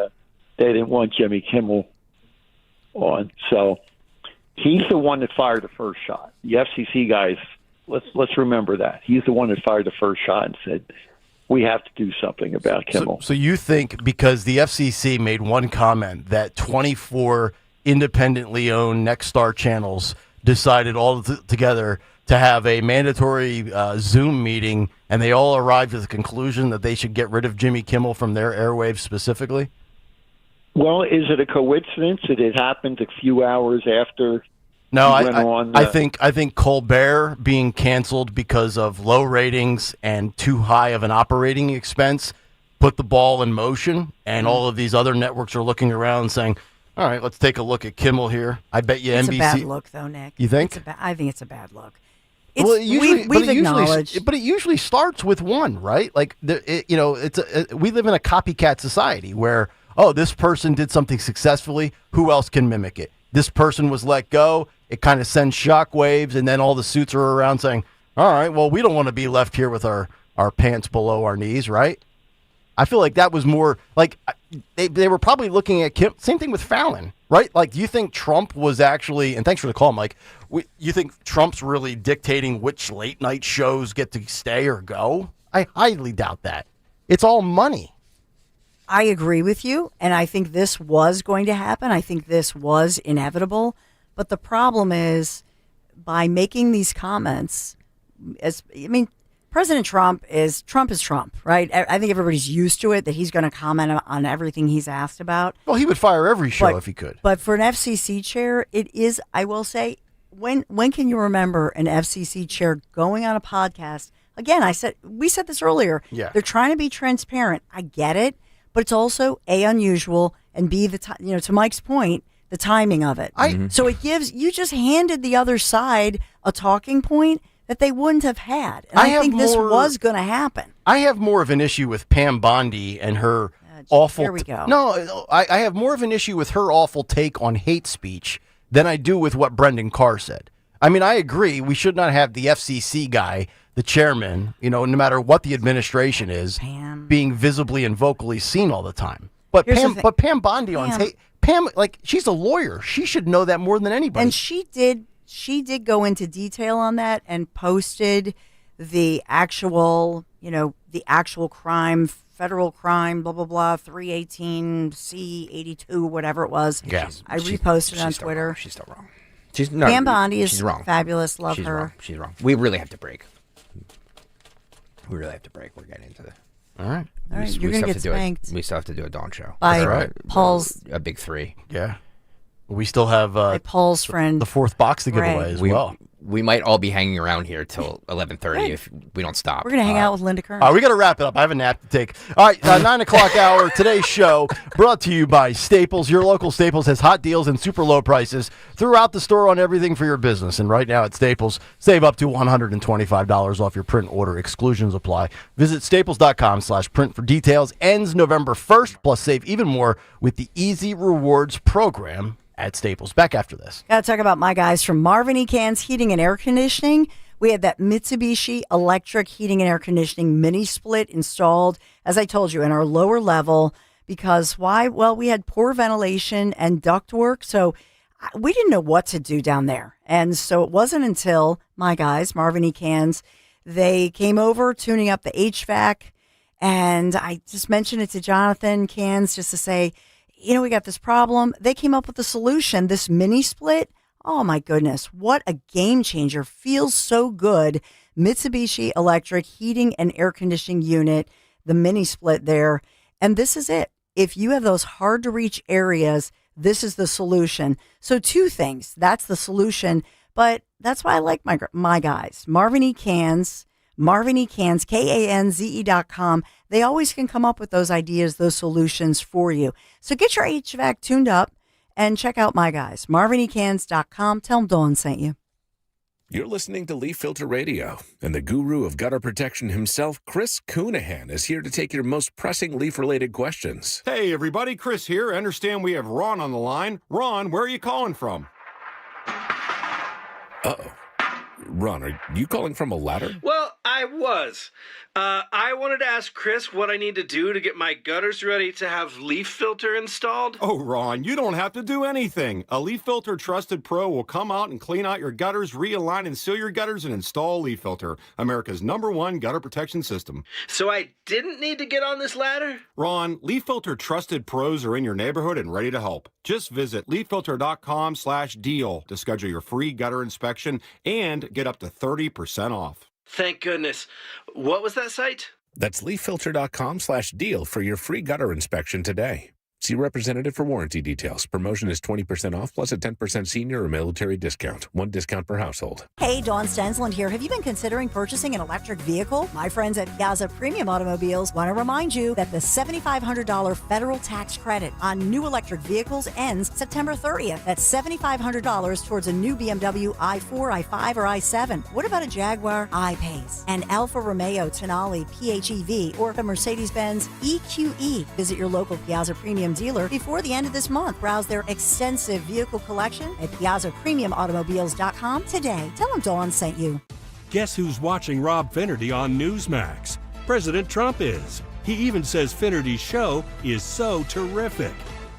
they didn't want Jimmy Kimmel on. So he's the one that fired the first shot. The FCC guys, let's remember that. He's the one that fired the first shot and said, we have to do something about Kimmel. So you think because the FCC made one comment that 24 independently owned Nexstar channels decided all together to have a mandatory Zoom meeting, and they all arrived at the conclusion that they should get rid of Jimmy Kimmel from their airwaves specifically? Well, is it a coincidence that it happened a few hours after? No, I think Colbert being canceled because of low ratings and too high of an operating expense put the ball in motion, and all of these other networks are looking around and saying, all right, let's take a look at Kimmel here. I bet you it's NBC. It's a bad look, though, Nick. You think? I think it's a bad look. Well, We've acknowledged. But it usually starts with one, right? Like, we live in a copycat society where, oh, this person did something successfully. Who else can mimic it? This person was let go. It kind of sends shockwaves, and then all the suits are around saying, all right, well, we don't want to be left here with our pants below our knees, right? I feel like that was more like they were probably looking at Kim. Same thing with Fallon, right? Like, do you think Trump was actually, and thanks for the call, Mike, you think Trump's really dictating which late night shows get to stay or go? I highly doubt that. It's all money. I agree with you, and I think this was going to happen. I think this was inevitable. But the problem is, by making these comments, President Trump is Trump, right? I think everybody's used to it, that he's going to comment on everything he's asked about. Well, he would fire every show if he could. But for an FCC chair, it is, I will say, when can you remember an FCC chair going on a podcast? Again, we said this earlier. Yeah. They're trying to be transparent. I get it, but it's also A, unusual, and B, to Mike's point, the timing of it. So it gives, you just handed the other side a talking point that they wouldn't have had. And I think this was going to happen. I have more of an issue with Pam Bondi and her awful... Here we go. No, I have more of an issue with her awful take on hate speech than I do with what Brendan Carr said. I mean, I agree. We should not have the FCC guy, the chairman, no matter what the administration is, being visibly and vocally seen all the time. But Pam Bondi on tape... Pam, she's a lawyer. She should know that more than anybody. And she did go into detail on that and posted the actual crime, federal crime, blah, blah, blah, 318C82, whatever it was. Yeah. I reposted on Twitter. She's still wrong. Pam Bondi is wrong. fabulous. Love she's her. Wrong. She's wrong. We really have to break. We're getting into the... All right. You're going to get spanked. We still have to do a Dawn show. By Paul's... A big three. Yeah. We still have Paul's friend, the fourth box to give away as well. We might all be hanging around here till 11:30 if we don't stop. We're going to hang out with Linda Kern. We got to wrap it up. I have a nap to take. All right, 9 o'clock hour. Today's show brought to you by Staples. Your local Staples has hot deals and super low prices throughout the store on everything for your business. And right now at Staples, save up to $125 off your print order. Exclusions apply. Visit staples.com/print for details. Ends November 1st. Plus save even more with the Easy Rewards program at Staples. Back after this. Got to talk about my guys from Marvin E. Cans Heating and Air Conditioning. We had that Mitsubishi electric heating and air conditioning mini split installed, as I told you, in our lower level. Because why? Well, we had poor ventilation and ductwork, so we didn't know what to do down there. And so it wasn't until my guys, Marvin E. Cans, they came over tuning up the HVAC. And I just mentioned it to Jonathan Cans just to say, we got this problem. They came up with a solution, this mini split. Oh my goodness, what a game changer. Feels so good. Mitsubishi electric heating and air conditioning unit, the mini split there. And this is it. If you have those hard to reach areas, this is the solution. So two things. That's the solution, but that's why I like my guys. Marvin E. Cans, KANZE.com. They always can come up with those ideas, those solutions for you. So get your HVAC tuned up and check out my guys. MarvinECans.com. Tell them Dawn sent you. You're listening to Leaf Filter Radio, and the guru of gutter protection himself, Chris Coonahan, is here to take your most pressing leaf-related questions. Hey, everybody, Chris here. I understand we have Ron on the line. Ron, where are you calling from? Uh-oh. Ron, are you calling from a ladder? Well, I was. I wanted to ask Chris what I need to do to get my gutters ready to have leaf filter installed. Oh, Ron, you don't have to do anything. A Leaf Filter Trusted Pro will come out and clean out your gutters, realign and seal your gutters, and install Leaf Filter, America's #1 gutter protection system. So I didn't need to get on this ladder? Ron, Leaf Filter Trusted Pros are in your neighborhood and ready to help. Just visit leaffilter.com/deal to schedule your free gutter inspection and get up to 30% off. Thank goodness. What was that site? That's leaffilter.com/deal for your free gutter inspection today. See representative for warranty details. Promotion is 20% off plus a 10% senior or military discount. One discount per household. Hey, Dawn Stensland here. Have you been considering purchasing an electric vehicle? My friends at Piazza Premium Automobiles want to remind you that the $7,500 federal tax credit on new electric vehicles ends September 30th. That's $7,500 towards a new BMW i4, i5, or i7. What about a Jaguar I-Pace, an Alfa Romeo Tonale PHEV, or a Mercedes-Benz EQE? Visit your local Piazza Premium dealer before the end of this month. Browse their extensive vehicle collection at PiazzaPremiumAutomobiles.com today. Tell them Dawn sent you. Guess who's watching Rob Finnerty on Newsmax? President Trump is. He even says Finnerty's show is so terrific.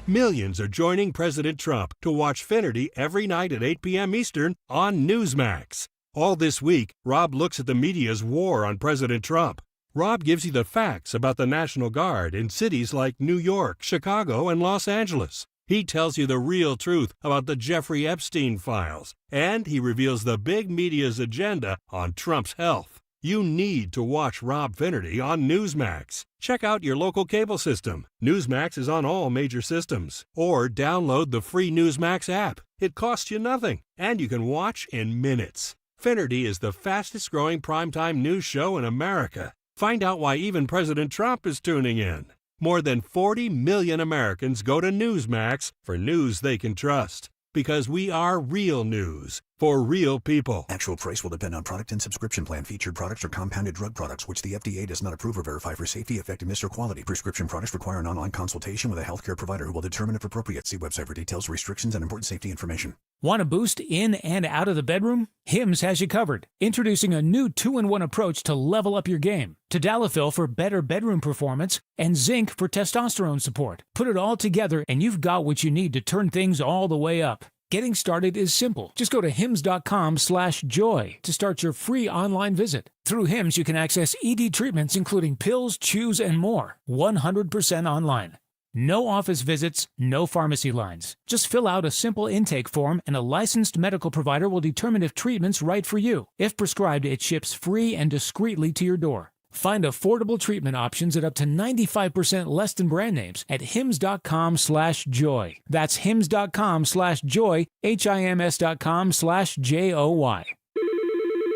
Millions are joining President Trump to watch Finnerty every night at 8 p.m. Eastern on Newsmax. All this week, Rob looks at the media's war on President Trump. Rob gives you the facts about the National Guard in cities like New York, Chicago, and Los Angeles. He tells you the real truth about the Jeffrey Epstein files, and he reveals the big media's agenda on Trump's health. You need to watch Rob Finnerty on Newsmax. Check out your local cable system. Newsmax is on all major systems. Or download the free Newsmax app. It costs you nothing, and you can watch in minutes. Finnerty is the fastest-growing primetime news show in America. Find out why even President Trump is tuning in. More than 40 million Americans go to Newsmax for news they can trust. Because we are real news for real people. Actual price will depend on product and subscription plan. Featured products are compounded drug products, which the FDA does not approve or verify for safety, effectiveness, or quality. Prescription products require an online consultation with a healthcare provider who will determine if appropriate. See website for details, restrictions, and important safety information. Want a boost in and out of the bedroom? Hims has you covered. Introducing a new 2-in-1 approach to level up your game. Tadalafil for better bedroom performance and zinc for testosterone support. Put it all together and you've got what you need to turn things all the way up. Getting started is simple. Just go to hims.com/joy to start your free online visit. Through Hims, you can access ED treatments including pills, chews, and more. 100% online. No office visits, no pharmacy lines. Just fill out a simple intake form and a licensed medical provider will determine if treatment's right for you. If prescribed, it ships free and discreetly to your door. Find affordable treatment options at up to 95% less than brand names at hims.com/joy. That's hims.com/joy, HIMS.com/JOY.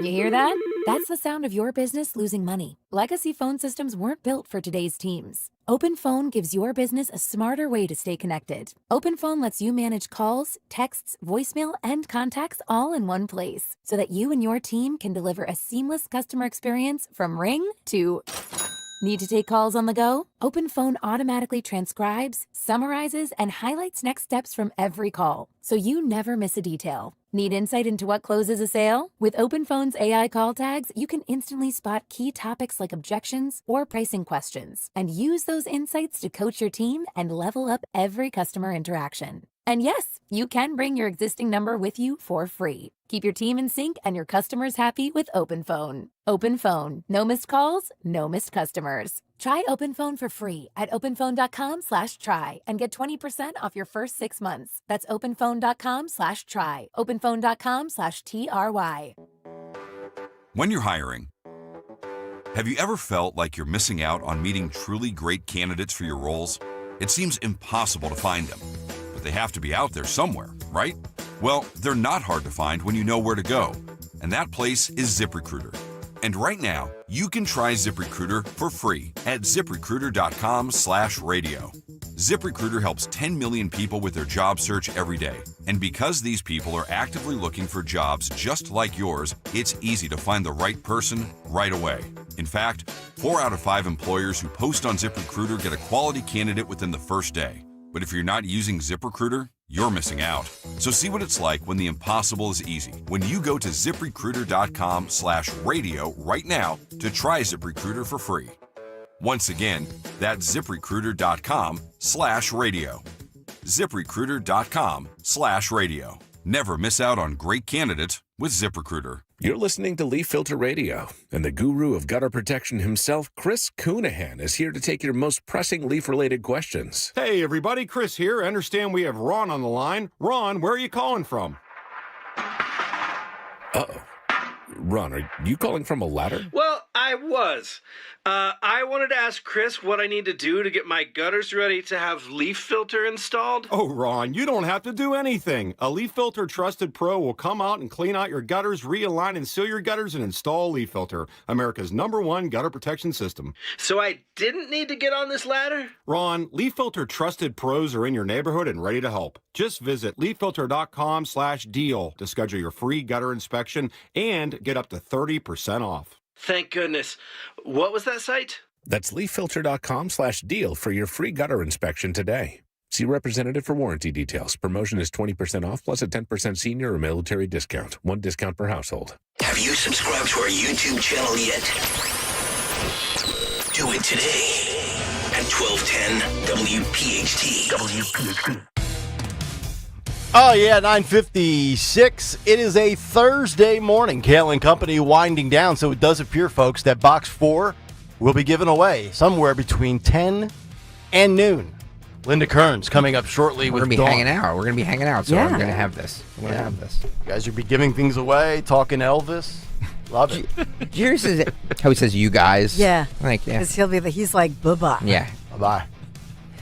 You hear that? That's the sound of your business losing money. Legacy phone systems weren't built for today's teams. OpenPhone gives your business a smarter way to stay connected. OpenPhone lets you manage calls, texts, voicemail, and contacts all in one place so that you and your team can deliver a seamless customer experience from ring to... Need to take calls on the go? OpenPhone automatically transcribes, summarizes, and highlights next steps from every call, so you never miss a detail. Need insight into what closes a sale? With OpenPhone's AI call tags, you can instantly spot key topics like objections or pricing questions, and use those insights to coach your team and level up every customer interaction. And yes, you can bring your existing number with you for free. Keep your team in sync and your customers happy with OpenPhone. OpenPhone. No missed calls, no missed customers. Try OpenPhone for free at openphone.com/try and get 20% off your first 6 months. That's openphone.com/try. openphone.com/TRY. When you're hiring, have you ever felt like you're missing out on meeting truly great candidates for your roles? It seems impossible to find them. They have to be out there somewhere, right? Well, they're not hard to find when you know where to go. And that place is ZipRecruiter. And right now, you can try ZipRecruiter for free at ziprecruiter.com/radio. ZipRecruiter helps 10 million people with their job search every day. And because these people are actively looking for jobs just like yours, it's easy to find the right person right away. In fact, 4 out of 5 employers who post on ZipRecruiter get a quality candidate within the first day. But if you're not using ZipRecruiter, you're missing out. So see what it's like when the impossible is easy. When you go to ZipRecruiter.com/radio right now to try ZipRecruiter for free. Once again, that's ZipRecruiter.com/radio. ZipRecruiter.com/radio. Never miss out on great candidates with ZipRecruiter. You're listening to Leaf Filter Radio, and the guru of gutter protection himself, Chris Coonahan, is here to take your most pressing leaf-related questions. Hey, everybody, Chris here. I understand we have Ron on the line. Ron, where are you calling from? Uh-oh. Ron, are you calling from a ladder? Well, I was. I wanted to ask Chris what I need to do to get my gutters ready to have leaf filter installed. Oh, Ron, you don't have to do anything. A Leaf Filter Trusted Pro will come out and clean out your gutters, realign and seal your gutters, and install Leaf Filter, America's #1 gutter protection system. So I didn't need to get on this ladder? Ron, Leaf Filter Trusted Pros are in your neighborhood and ready to help. Just visit leaffilter.com/deal to schedule your free gutter inspection and get up to 30% off. Thank goodness. What was that site? That's leaffilter.com/deal for your free gutter inspection today. See representative for warranty details. Promotion is 20% off plus a 10% senior or military discount. 1 discount per household. Have you subscribed to our YouTube channel yet? Do it today at 1210 WPHT. WPHT. Oh, yeah, 9:56. It is a Thursday morning. Kayal and Company winding down, so it does appear, folks, that Box 4 will be given away somewhere between 10 and noon. Linda Kearns coming up shortly We're with going to be Dawn. hanging out. We're going to be hanging out, so Yeah. I'm going to have this. I'm going to have this. You guys will be giving things away, talking Elvis. Love it. Yours is how he says you guys. Yeah. Like, yeah. Because he's like, bye-bye. Yeah. Bye-bye.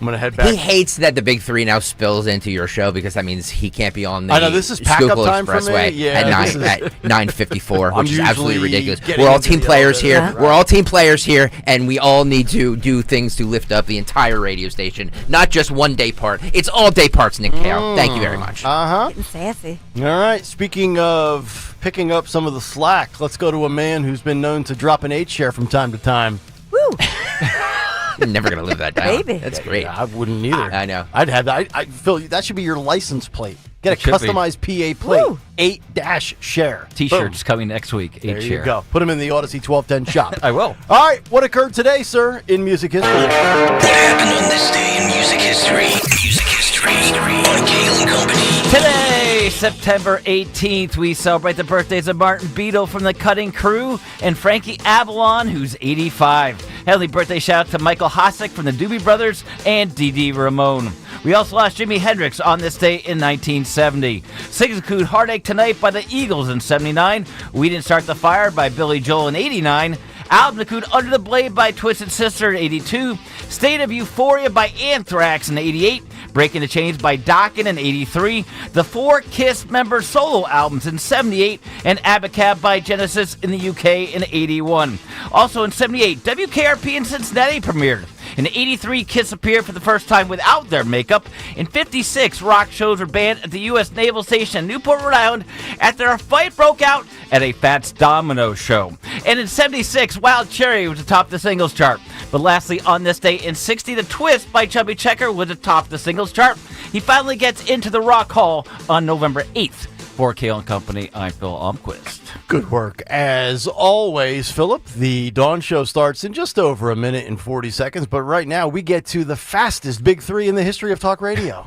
I'm going to head back. He hates that the Big Three now spills into your show because that means he can't be on the I know, this is pack-up Schuylkill time for me. Expressway Yeah, at this is- 9:54, I'm which is absolutely usually ridiculous. getting We're all into team the players here. elevator. We're all team players here, and we all need to do things to lift up the entire radio station, not just one day part. It's all day parts, Nick Kayal. Thank you very much. Uh-huh. Getting sassy. All right, speaking of picking up some of the slack, let's go to a man who's been known to drop an 8-share from time to time. Woo! You're never going to live that down. Maybe. That's great. I wouldn't either. I know. I'd have that. I Phil, that should be your license plate. Get a It should be. customized PA plate. Woo. Dee Ramone. We also lost Jimi Hendrix on this day in 1970. Sings include Heartache Tonight by the Eagles in 79. We Didn't Start the Fire by Billy Joel in 89. Album include Under the Blade by Twisted Sister in 82. State of Euphoria by Anthrax in 88. Breaking the Chains by Dokken in 83. The 4 Kiss member solo albums in 78. And Abacab by Genesis in the UK in 81. Also in 78, WKRP in Cincinnati premiered. In 83, Kiss appeared for the first time without their makeup. In 56, rock shows were banned at the U.S. Naval Station in Newport, Rhode Island after a fight broke out at a Fats Domino show. And in 76, Wild Cherry was atop the singles chart. But lastly, on this day in 60, The Twist by Chubby Checker was atop the singles chart. He finally gets into the Rock Hall on November 8th. For Kayal and Company, I'm Phil Almquist. Good work. As always, Philip, the Dawn Show starts in just over a minute and 40 seconds, but right now we get to the fastest Big Three in the history of talk radio.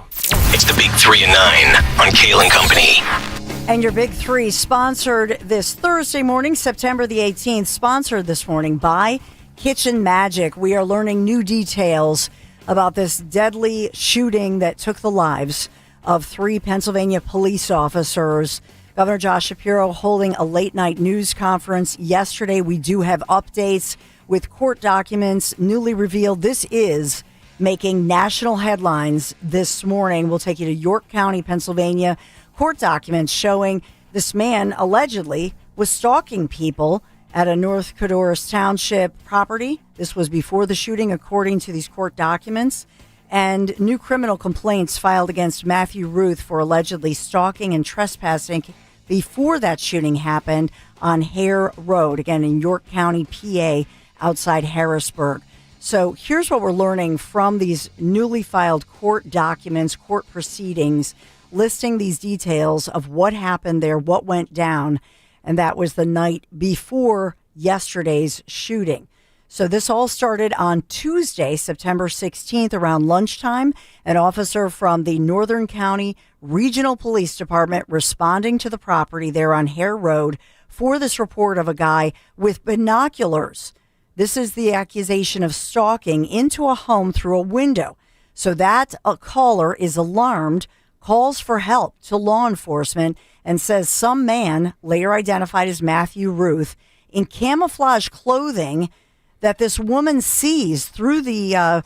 It's the Big 3 and 9 on Kayal and Company. And your Big Three sponsored this Thursday morning, September the 18th, sponsored this morning by Kitchen Magic. We are learning new details about this deadly shooting that took the lives of 3 Pennsylvania police officers. Governor Josh Shapiro holding a late-night news conference yesterday. We do have updates with court documents newly revealed. This is making national headlines this morning. We'll take you to York County, Pennsylvania. Court documents showing this man allegedly was stalking people at a North Codorus Township property. This was before the shooting, according to these court documents. And new criminal complaints filed against Matthew Ruth for allegedly stalking and trespassing before that shooting happened on Hare Road, again in York County, PA, outside Harrisburg. So here's what we're learning from these newly filed court documents, court proceedings, listing these details of what happened there, what went down, and that was the night before yesterday's shooting. So this all started on Tuesday, September 16th, around lunchtime. An officer from the Northern County Regional Police Department responding to the property there on Hare Road for this report of a guy with binoculars. This is the accusation of stalking into a home through a window. So that a caller is alarmed, calls for help to law enforcement, and says some man, later identified as Matthew Ruth, in camouflage clothing, that this woman sees through the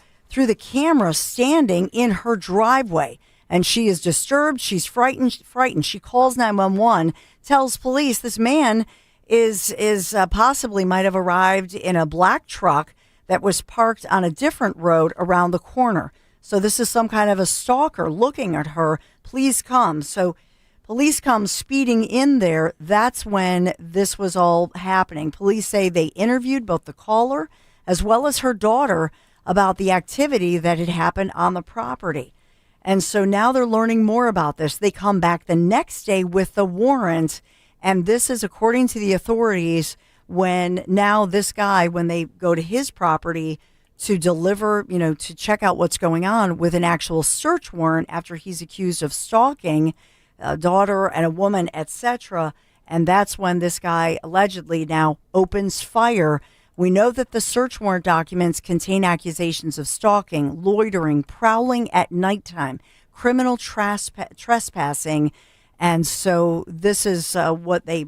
camera standing in her driveway. And she is disturbed. She's frightened. She calls 911, tells police this man is possibly might have arrived in a black truck that was parked on a different road around the corner. So this is some kind of a stalker looking at her. Please come. So police come speeding in there. That's when this was all happening. Police say they interviewed both the caller as well as her daughter about the activity that had happened on the property. And so now they're learning more about this. They come back the next day with the warrant. And this is according to the authorities when now this guy, when they go to his property to deliver, to check out what's going on with an actual search warrant after he's accused of stalking a daughter and a woman, etc. And that's when this guy allegedly now opens fire. We know that the search warrant documents contain accusations of stalking, loitering, prowling at nighttime, criminal trespassing. And so this is what they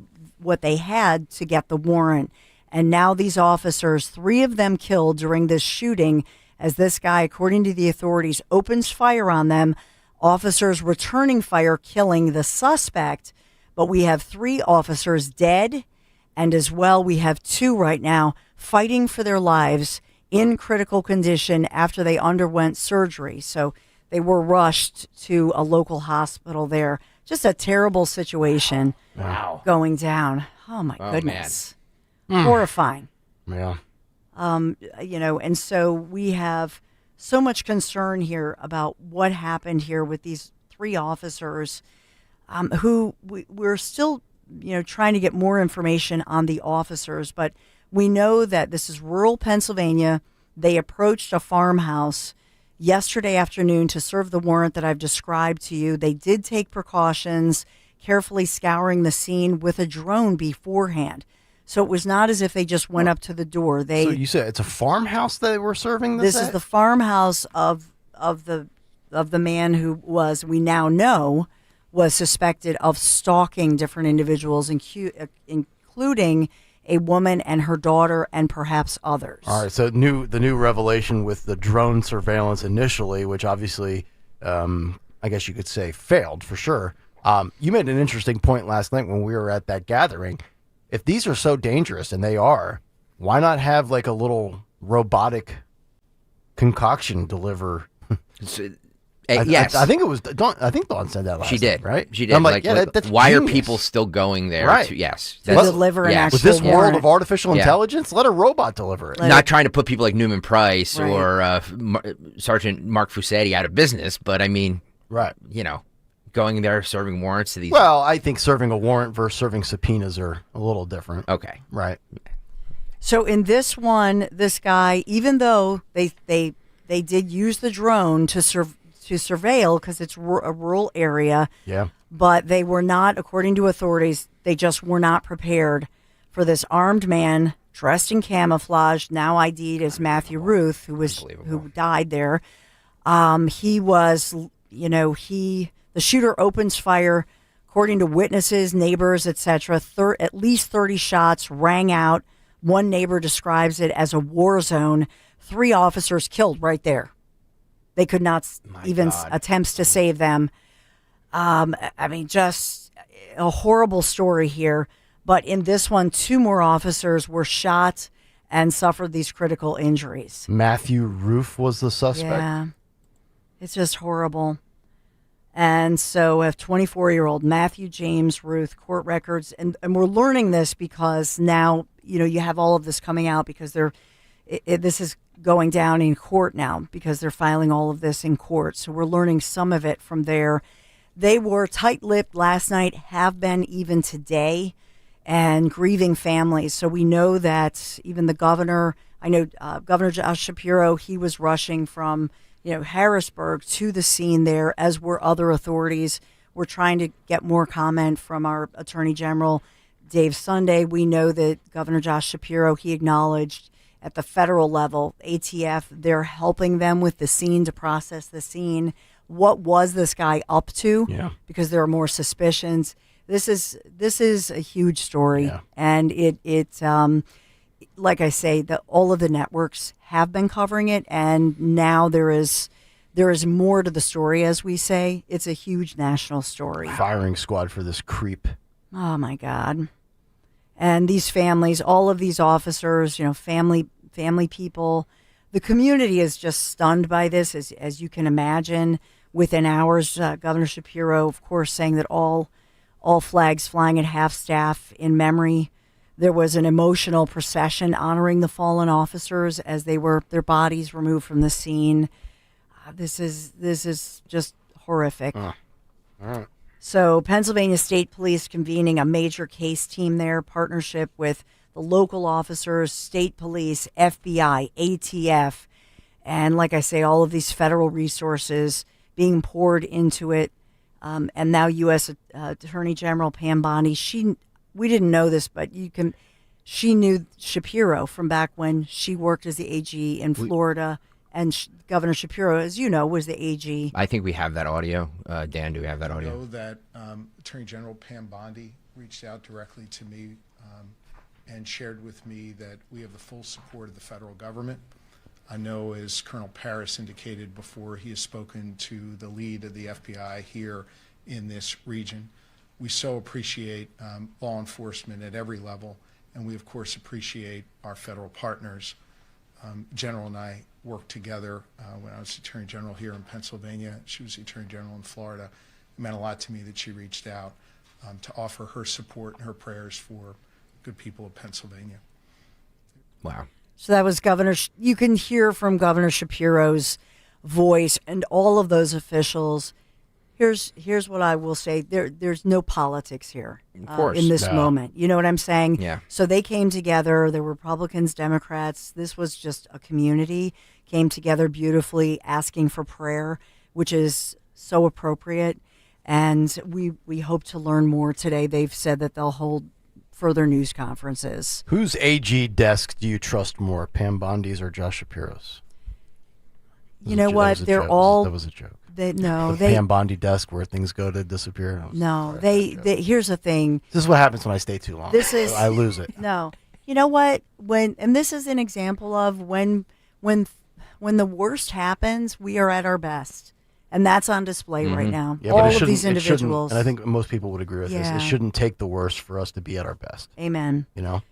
had to get the warrant. And now these officers, 3 of them killed during this shooting, as this guy, according to the authorities, opens fire on them. Officers returning fire, killing the suspect. But we have 3 officers dead. And as well, we have 2 right now fighting for their lives in critical condition after they underwent surgery. So they were rushed to a local hospital there. Just a terrible situation going down. Oh, my goodness. Horrifying. Yeah. And so we have so much concern here about what happened here with these 3 officers who we're still, trying to get more information on the officers. But we know that this is rural Pennsylvania. They approached a farmhouse yesterday afternoon to serve the warrant that I've described to you. They did take precautions, carefully scouring the scene with a drone beforehand. So it was not as if they just went up to the door. So you said it's a farmhouse that they were serving this This at? is the farmhouse of the man who we now know was suspected of stalking different individuals, including a woman and her daughter and perhaps others. All right, so the new revelation with the drone surveillance initially, which obviously, I guess you could say failed for sure. You made an interesting point last night when we were at that gathering. If these are so dangerous, and they are, why not have like a little robotic concoction deliver? Yes, I think it was Dawn. I think Dawn said that last. She did, night, right? She did. I'm like, that's why genius. are people still going there? Right. To deliver an actual with this world warrant. of artificial intelligence, let a robot deliver it. Not trying to put people like Newman Price Right. or Sergeant Mark Fusetti out of business, but I mean, right? Going there serving warrants to these. Well, I think serving a warrant versus serving subpoenas are a little different. Okay, right. So in this one, this guy, even though they did use the drone to surveil because it's a rural area. Yeah. But they were not, according to authorities, they just were not prepared for this armed man dressed in camouflage, now ID'd as Matthew Ruth, who died there. He was, the shooter opens fire, according to witnesses, neighbors, etc. At least 30 shots rang out. One neighbor describes it as a war zone. 3 officers killed right there. They could not attempts to save them. Just a horrible story here. But in this one, 2 more officers were shot and suffered these critical injuries. Matthew Ruth was the suspect. Yeah. It's just horrible. And so a 24-year-old Matthew James Ruth, court records, and we're learning this because now, you have all of this coming out because this is going down in court now because they're filing all of this in court. So we're learning some of it from there. They were tight-lipped last night, have been even today, and grieving families. So we know that even the governor, Governor Josh Shapiro, he was rushing from Harrisburg to the scene there, as were other authorities. We're trying to get more comment from our Attorney General, Dave Sunday. We know that Governor Josh Shapiro, he acknowledged at the federal level, ATF, they're helping them with the scene to process the scene. What was this guy up to? Yeah. Because there are more suspicions. This is a huge story, and it like I say, all of the networks have been covering it, and now there is more to the story, as we say. It's a huge national story. Firing squad for this creep. Oh my God! And these families, all of these officers, family people, the community is just stunned by this, as you can imagine. Within hours, Governor Shapiro, of course, saying that all flags flying at half-staff in memory. There was an emotional procession honoring the fallen officers as their bodies removed from the scene. This is just horrific. All right. So Pennsylvania State Police convening a major case team there, partnership with the local officers, state police, FBI, ATF, and like I say, all of these federal resources being poured into it. And now U.S. Attorney General Pam Bondi, we didn't know this, but she knew Shapiro from back when she worked as the AG in Florida, and Governor Shapiro, as you know, was the AG. I think we have that audio. Dan, do we have that audio? I know that Attorney General Pam Bondi reached out directly to me and shared with me that we have the full support of the federal government. I know, as Colonel Paris indicated before, he has spoken to the lead of the FBI here in this region. We so appreciate law enforcement at every level, and we, of course, appreciate our federal partners. General and I worked together when I was Attorney General here in Pennsylvania. She was the Attorney General in Florida. It meant a lot to me that she reached out to offer her support and her prayers for good people of Pennsylvania. Wow. So that was Governor. You can hear from Governor Shapiro's voice and all of those officials. Here's what I will say. There's no politics here of course. In this moment. You know what I'm saying? Yeah. So they came together. There were Republicans, Democrats. This was just a community came together beautifully, asking for prayer, which is so appropriate. And we hope to learn more today. They've said that they'll hold further news conferences. Whose AG desk do you trust more, Pam Bondi's or Josh Shapiro's? You know what? They're all. That was a joke. The Pam Bondi desk where things go to disappear. No, they here's the thing. This is what happens when I stay too long. I lose it. No, you know what? And this is an example of when the worst happens, we are at our best, and that's on display right now. Yeah, all of these individuals, and I think most people would agree with this. Yeah. It shouldn't take the worst for us to be at our best. Amen. You know.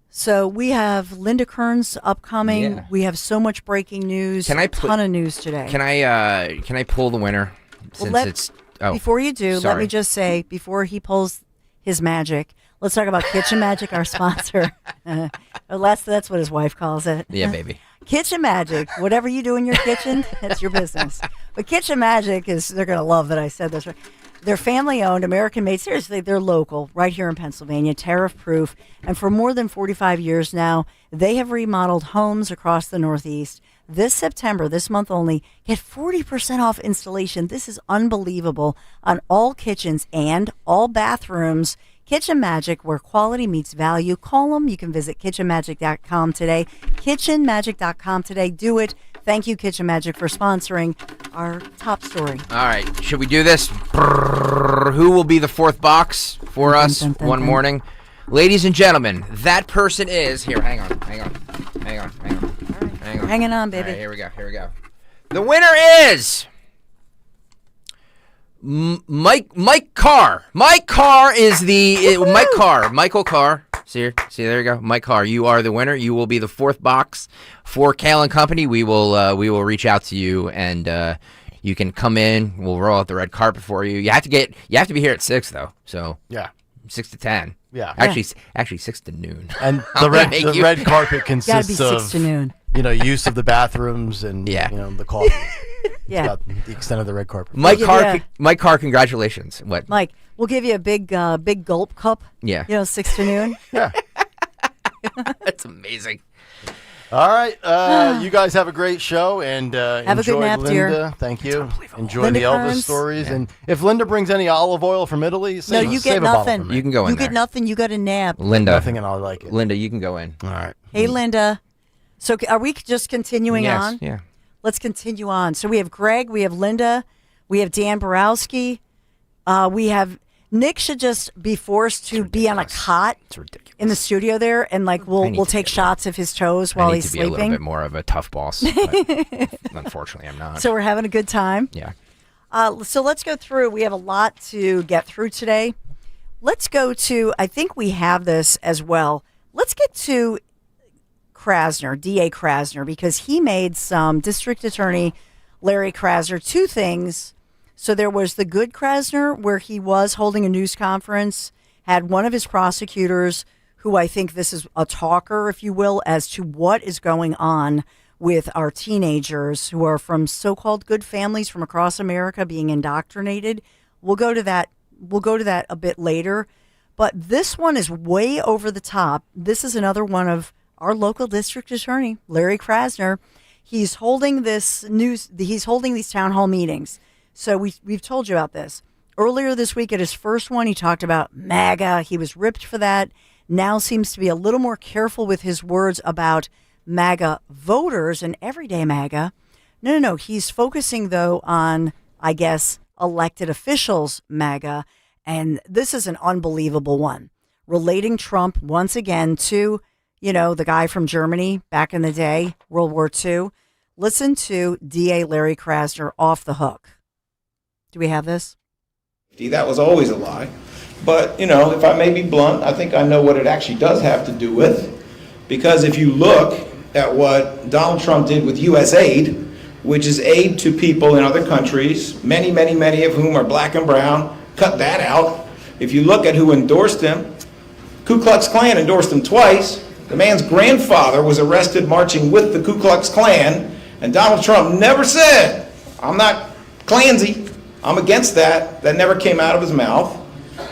So we have Linda Kearns upcoming. Yeah. We have so much breaking news. A ton of news today. Can I pull the winner? Before you do, sorry. let me just say, before he pulls his magic, let's talk about Kitchen Magic, our sponsor. That's what his wife calls it. Yeah, baby. Kitchen Magic, whatever you do in your kitchen, that's your business. But Kitchen Magic they're going to love that I said this right. They're family-owned, American-made. Seriously, they're local, right here in Pennsylvania, tariff-proof. And for more than 45 years now, they have remodeled homes across the Northeast. This September, this month only, get 40% off installation. This is unbelievable on all kitchens and all bathrooms. Kitchen Magic, where quality meets value. Call them. You can visit kitchenmagic.com today. Kitchenmagic.com today. Do it. Thank you, Kitchen Magic, for sponsoring our top story. All right. Should we do this? Who will be the fourth box for us one morning? Ladies and gentlemen, that person is... Here, hang on. Hanging on, baby. All right, here we go. The winner is... Mike Carr. Mike Carr is the... Michael Carr See, there you go. Mike Carr, you are the winner. You will be the fourth box for Kayal and Company. We will reach out to you, and you can come in. We'll roll out the red carpet for you. You have to be here at 6 though. So yeah, 6 to 10. Yeah, actually 6 to noon. And the red carpet consists gotta be 6 to noon. Use of the bathrooms and the coffee. Yeah, about the extent of the red carpet. Mike Carr, congratulations. What? Mike, we'll give you a big gulp cup. Yeah. 6 to noon. Yeah. That's amazing. All right. You guys have a great show and have enjoy a good nap, Linda. dear. Thank you. Enjoy Linda the Elvis Kearns. stories. And if Linda brings any olive oil from Italy, save, you save get a bottle nothing. for me. You can go in You there. get nothing. You got a nap. Linda. Nothing, and I like it. Linda, you can go in. All right. Hey, Linda. So are we just continuing Yes, on? yeah. Let's continue on. So we have Greg, we have Linda, we have Dan Borowski, we have Nick should just be forced to be on a cot in the studio there, and we'll take shots of his toes while he's I need to be a little sleeping. bit more of a tough boss. But unfortunately, I'm not. So we're having a good time. Yeah. So let's go through. We have a lot to get through today. Let's go to, I think we have this as well. Let's get to Krasner, D.A. Krasner, because he made some District Attorney Larry Krasner two things. So there was the good Krasner, where he was holding a news conference, had one of his prosecutors, who I think this is a talker, if you will, as to what is going on with our teenagers who are from so-called good families from across America being indoctrinated. We'll go to that. We'll go to that a bit later. But this one is way over the top. This is another one of our local district attorney, Larry Krasner. He's holding these town hall meetings. So we've told you about this. Earlier this week at his first one, he talked about MAGA. He was ripped for that. Now seems to be a little more careful with his words about MAGA voters and everyday MAGA. No. He's focusing, though, on, I guess, elected officials MAGA. And this is an unbelievable one. Relating Trump once again to, the guy from Germany back in the day, World War II. Listen to DA Larry Krasner off the hook. Do we have this? That was always a lie. But, if I may be blunt, I think I know what it actually does have to do with. Because if you look at what Donald Trump did with U.S. aid, which is aid to people in other countries, many of whom are black and brown, cut that out. If you look at who endorsed him, Ku Klux Klan endorsed him twice. The man's grandfather was arrested marching with the Ku Klux Klan, and Donald Trump never said, I'm not Klansy, I'm against that. That never came out of his mouth.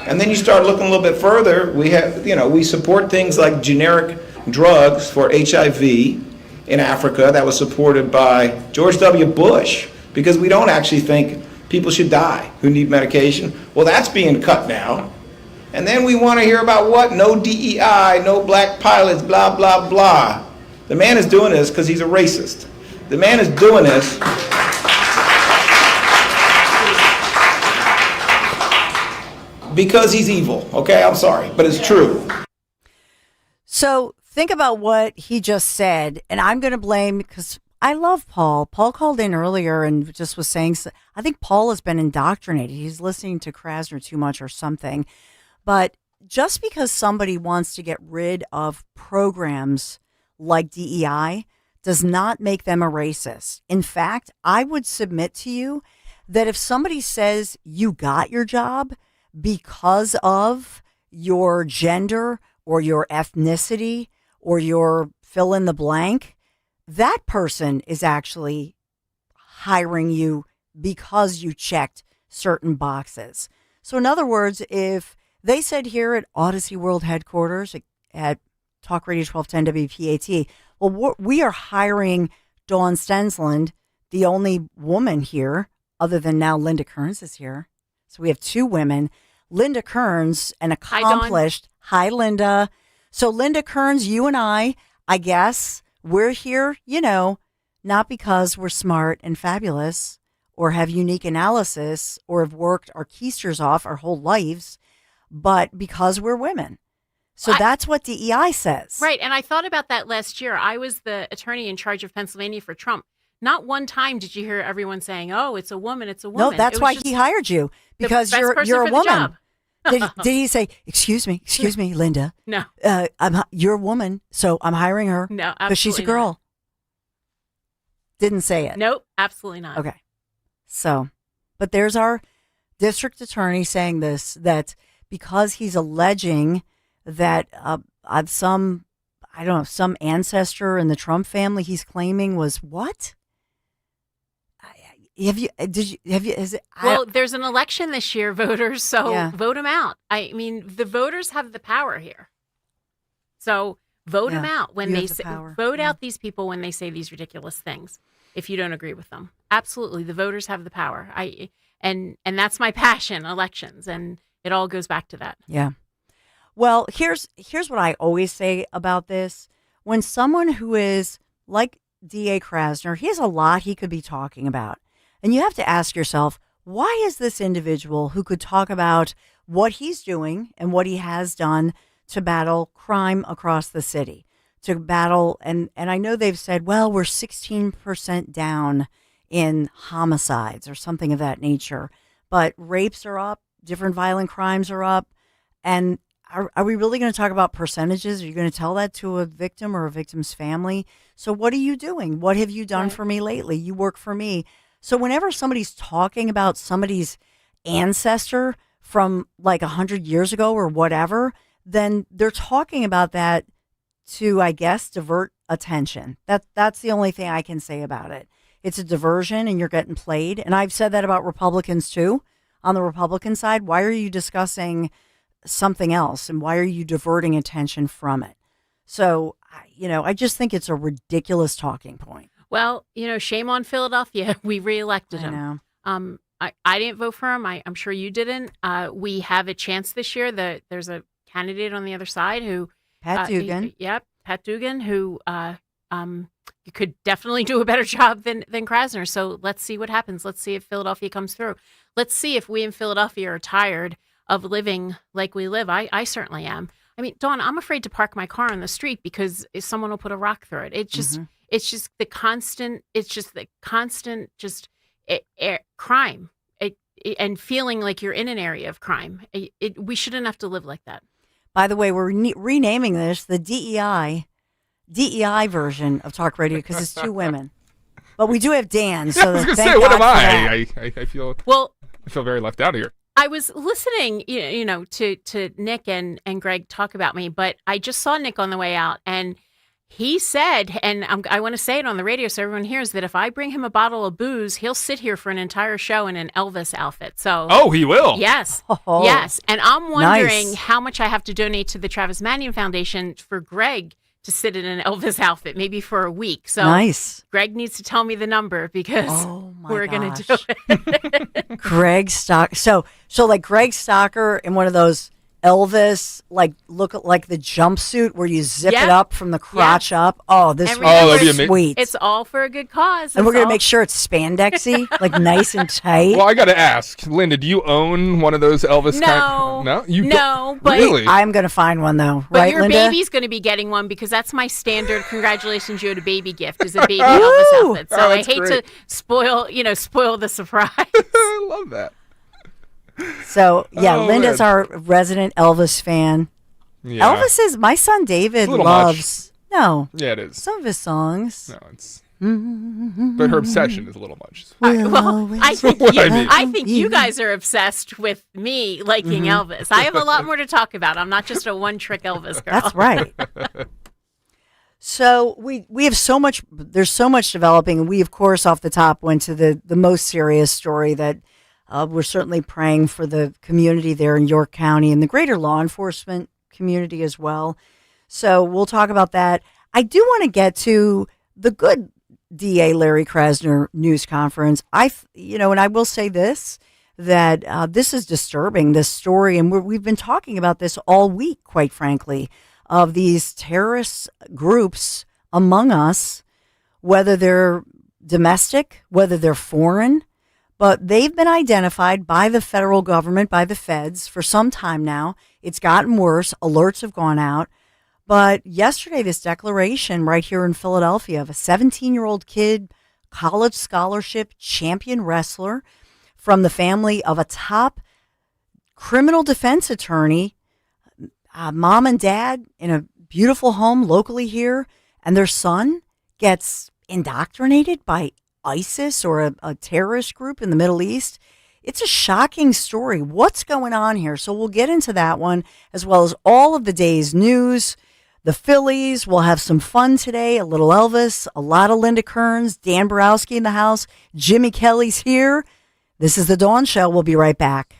And then you start looking a little bit further, we support things like generic drugs for HIV in Africa that was supported by George W. Bush, because we don't actually think people should die who need medication. Well, that's being cut now. And then we want to hear about what? No DEI, no black pilots, blah, blah, blah. The man is doing this because he's a racist. The man is doing this because he's evil. Okay, I'm sorry, but it's true. So think about what he just said, and I'm going to blame, because I love Paul. Paul called in earlier and just was saying, I think Paul has been indoctrinated. He's listening to Krasner too much or something. But just because somebody wants to get rid of programs like DEI does not make them a racist. In fact, I would submit to you that if somebody says you got your job because of your gender or your ethnicity or your fill in the blank, that person is actually hiring you because you checked certain boxes. So in other words, if they said here at Odyssey World Headquarters at Talk Radio 1210 WPHT, well, we are hiring Dawn Stensland, the only woman here, other than now Linda Kearns is here. So we have two women. Linda Kearns, an accomplished. Hi, Linda. So Linda Kearns, you and I guess, we're here, not because we're smart and fabulous or have unique analysis or have worked our keisters off our whole lives, but because we're women. So that's what DEI says. Right. And I thought about that last year. I was the attorney in charge of Pennsylvania for Trump. Not one time did you hear everyone saying, oh, it's a woman, it's a woman. No, that's why he hired you, because you're a woman. Did he say, excuse me, Linda? No. You're a woman, so I'm hiring her. No, because she's a girl. not. Didn't say it. Nope, absolutely not. Okay. So, but there's our district attorney saying this, that because he's alleging that some ancestor in the Trump family he's claiming was what? Well, there's an election this year, voters, so vote him out. I mean, the voters have the power here. So vote them out when they say, vote out these people when they say these ridiculous things. If you don't agree with them, absolutely, the voters have the power. And that's my passion, elections, and it all goes back to that. Yeah. Well, here's what I always say about this: when someone who is like D.A. Krasner, he has a lot he could be talking about, and you have to ask yourself, why is this individual who could talk about what he's doing and what he has done to battle crime across the city, to battle, and I know they've said, well, we're 16% down in homicides or something of that nature, but rapes are up, different violent crimes are up, and are we really going to talk about percentages? Are you going to tell that to a victim or a victim's family? So what are you doing? What have you done for me lately? You work for me. So whenever somebody's talking about somebody's ancestor from like 100 years ago or whatever, then they're talking about that to, I guess, divert attention. That's the only thing I can say about it. It's a diversion and you're getting played. And I've said that about Republicans too. On the Republican side, why are you discussing something else and why are you diverting attention from it? So, I just think it's a ridiculous talking point. Well, shame on Philadelphia. We reelected him. I know. I didn't vote for him. I'm sure you didn't. We have a chance this year. There's a candidate on the other side who Pat Dugan. Pat Dugan, who could definitely do a better job than Krasner. So let's see what happens. Let's see if Philadelphia comes through. Let's see if we in Philadelphia are tired of living like we live. I certainly am. I mean, Dawn, I'm afraid to park my car on the street because someone will put a rock through it. It's just the constant crime and feeling like you're in an area of crime. We shouldn't have to live like that. By the way, we're renaming this the DEI version of talk radio because it's two women. But we do have Dan. So I was going to say, thank what God am for that. I feel I feel very left out here. I was listening, to Nick and Greg talk about me, but I just saw Nick on the way out, and he said, and I want to say it on the radio so everyone hears, that if I bring him a bottle of booze, he'll sit here for an entire show in an Elvis outfit. So, he will. Yes, yes. And I'm wondering how much I have to donate to the Travis Manion Foundation for Greg to sit in an Elvis outfit, maybe for a week. So nice. Greg needs to tell me the number because we're going to do it. Greg Stock. So like Greg Stocker in one of those Elvis, look like the jumpsuit where you zip it up from the crotch up. Oh, this would be sweet. It's all for a good cause. And we're going to make sure it's spandexy, like nice and tight. Well, I got to ask, Linda, do you own one of those Elvis? No, you no, don't? But really? I'm going to find one though. But right, your Linda? baby's going to be getting one because that's my standard. Congratulations, you had a baby gift is a baby Elvis outfit. So I hate to spoil the surprise. I love that. So Linda's our resident Elvis fan. Yeah. Elvis is my son David loves. Much. No. Yeah, it is. Some of his songs. No, it's. But her obsession is a little much. I think you guys are obsessed with me liking Elvis. I have a lot more to talk about. I'm not just a one-trick Elvis girl. That's right. So we have so much. There's so much developing, and we of course off the top went to the most serious story that. We're certainly praying for the community there in York County and the greater law enforcement community as well. So we'll talk about that. I do want to get to the good DA Larry Krasner news conference. And I will say this, that this is disturbing, this story. And we've been talking about this all week, quite frankly, of these terrorist groups among us, whether they're domestic, whether they're foreign. But they've been identified by the federal government, by the feds, for some time now. It's gotten worse. Alerts have gone out. But yesterday, this declaration right here in Philadelphia of a 17-year-old kid, college scholarship champion wrestler from the family of a top criminal defense attorney, mom and dad in a beautiful home locally here, and their son gets indoctrinated by ISIS or a terrorist group in the Middle East. It's a shocking story. What's going on here? So we'll get into that one, as well as all of the day's news. The Phillies will have some fun today. A little Elvis, a lot of Linda Kearns, Dan Borowski in the house. Jimmy Kelly's here. This is The Dawn Show. We'll be right back.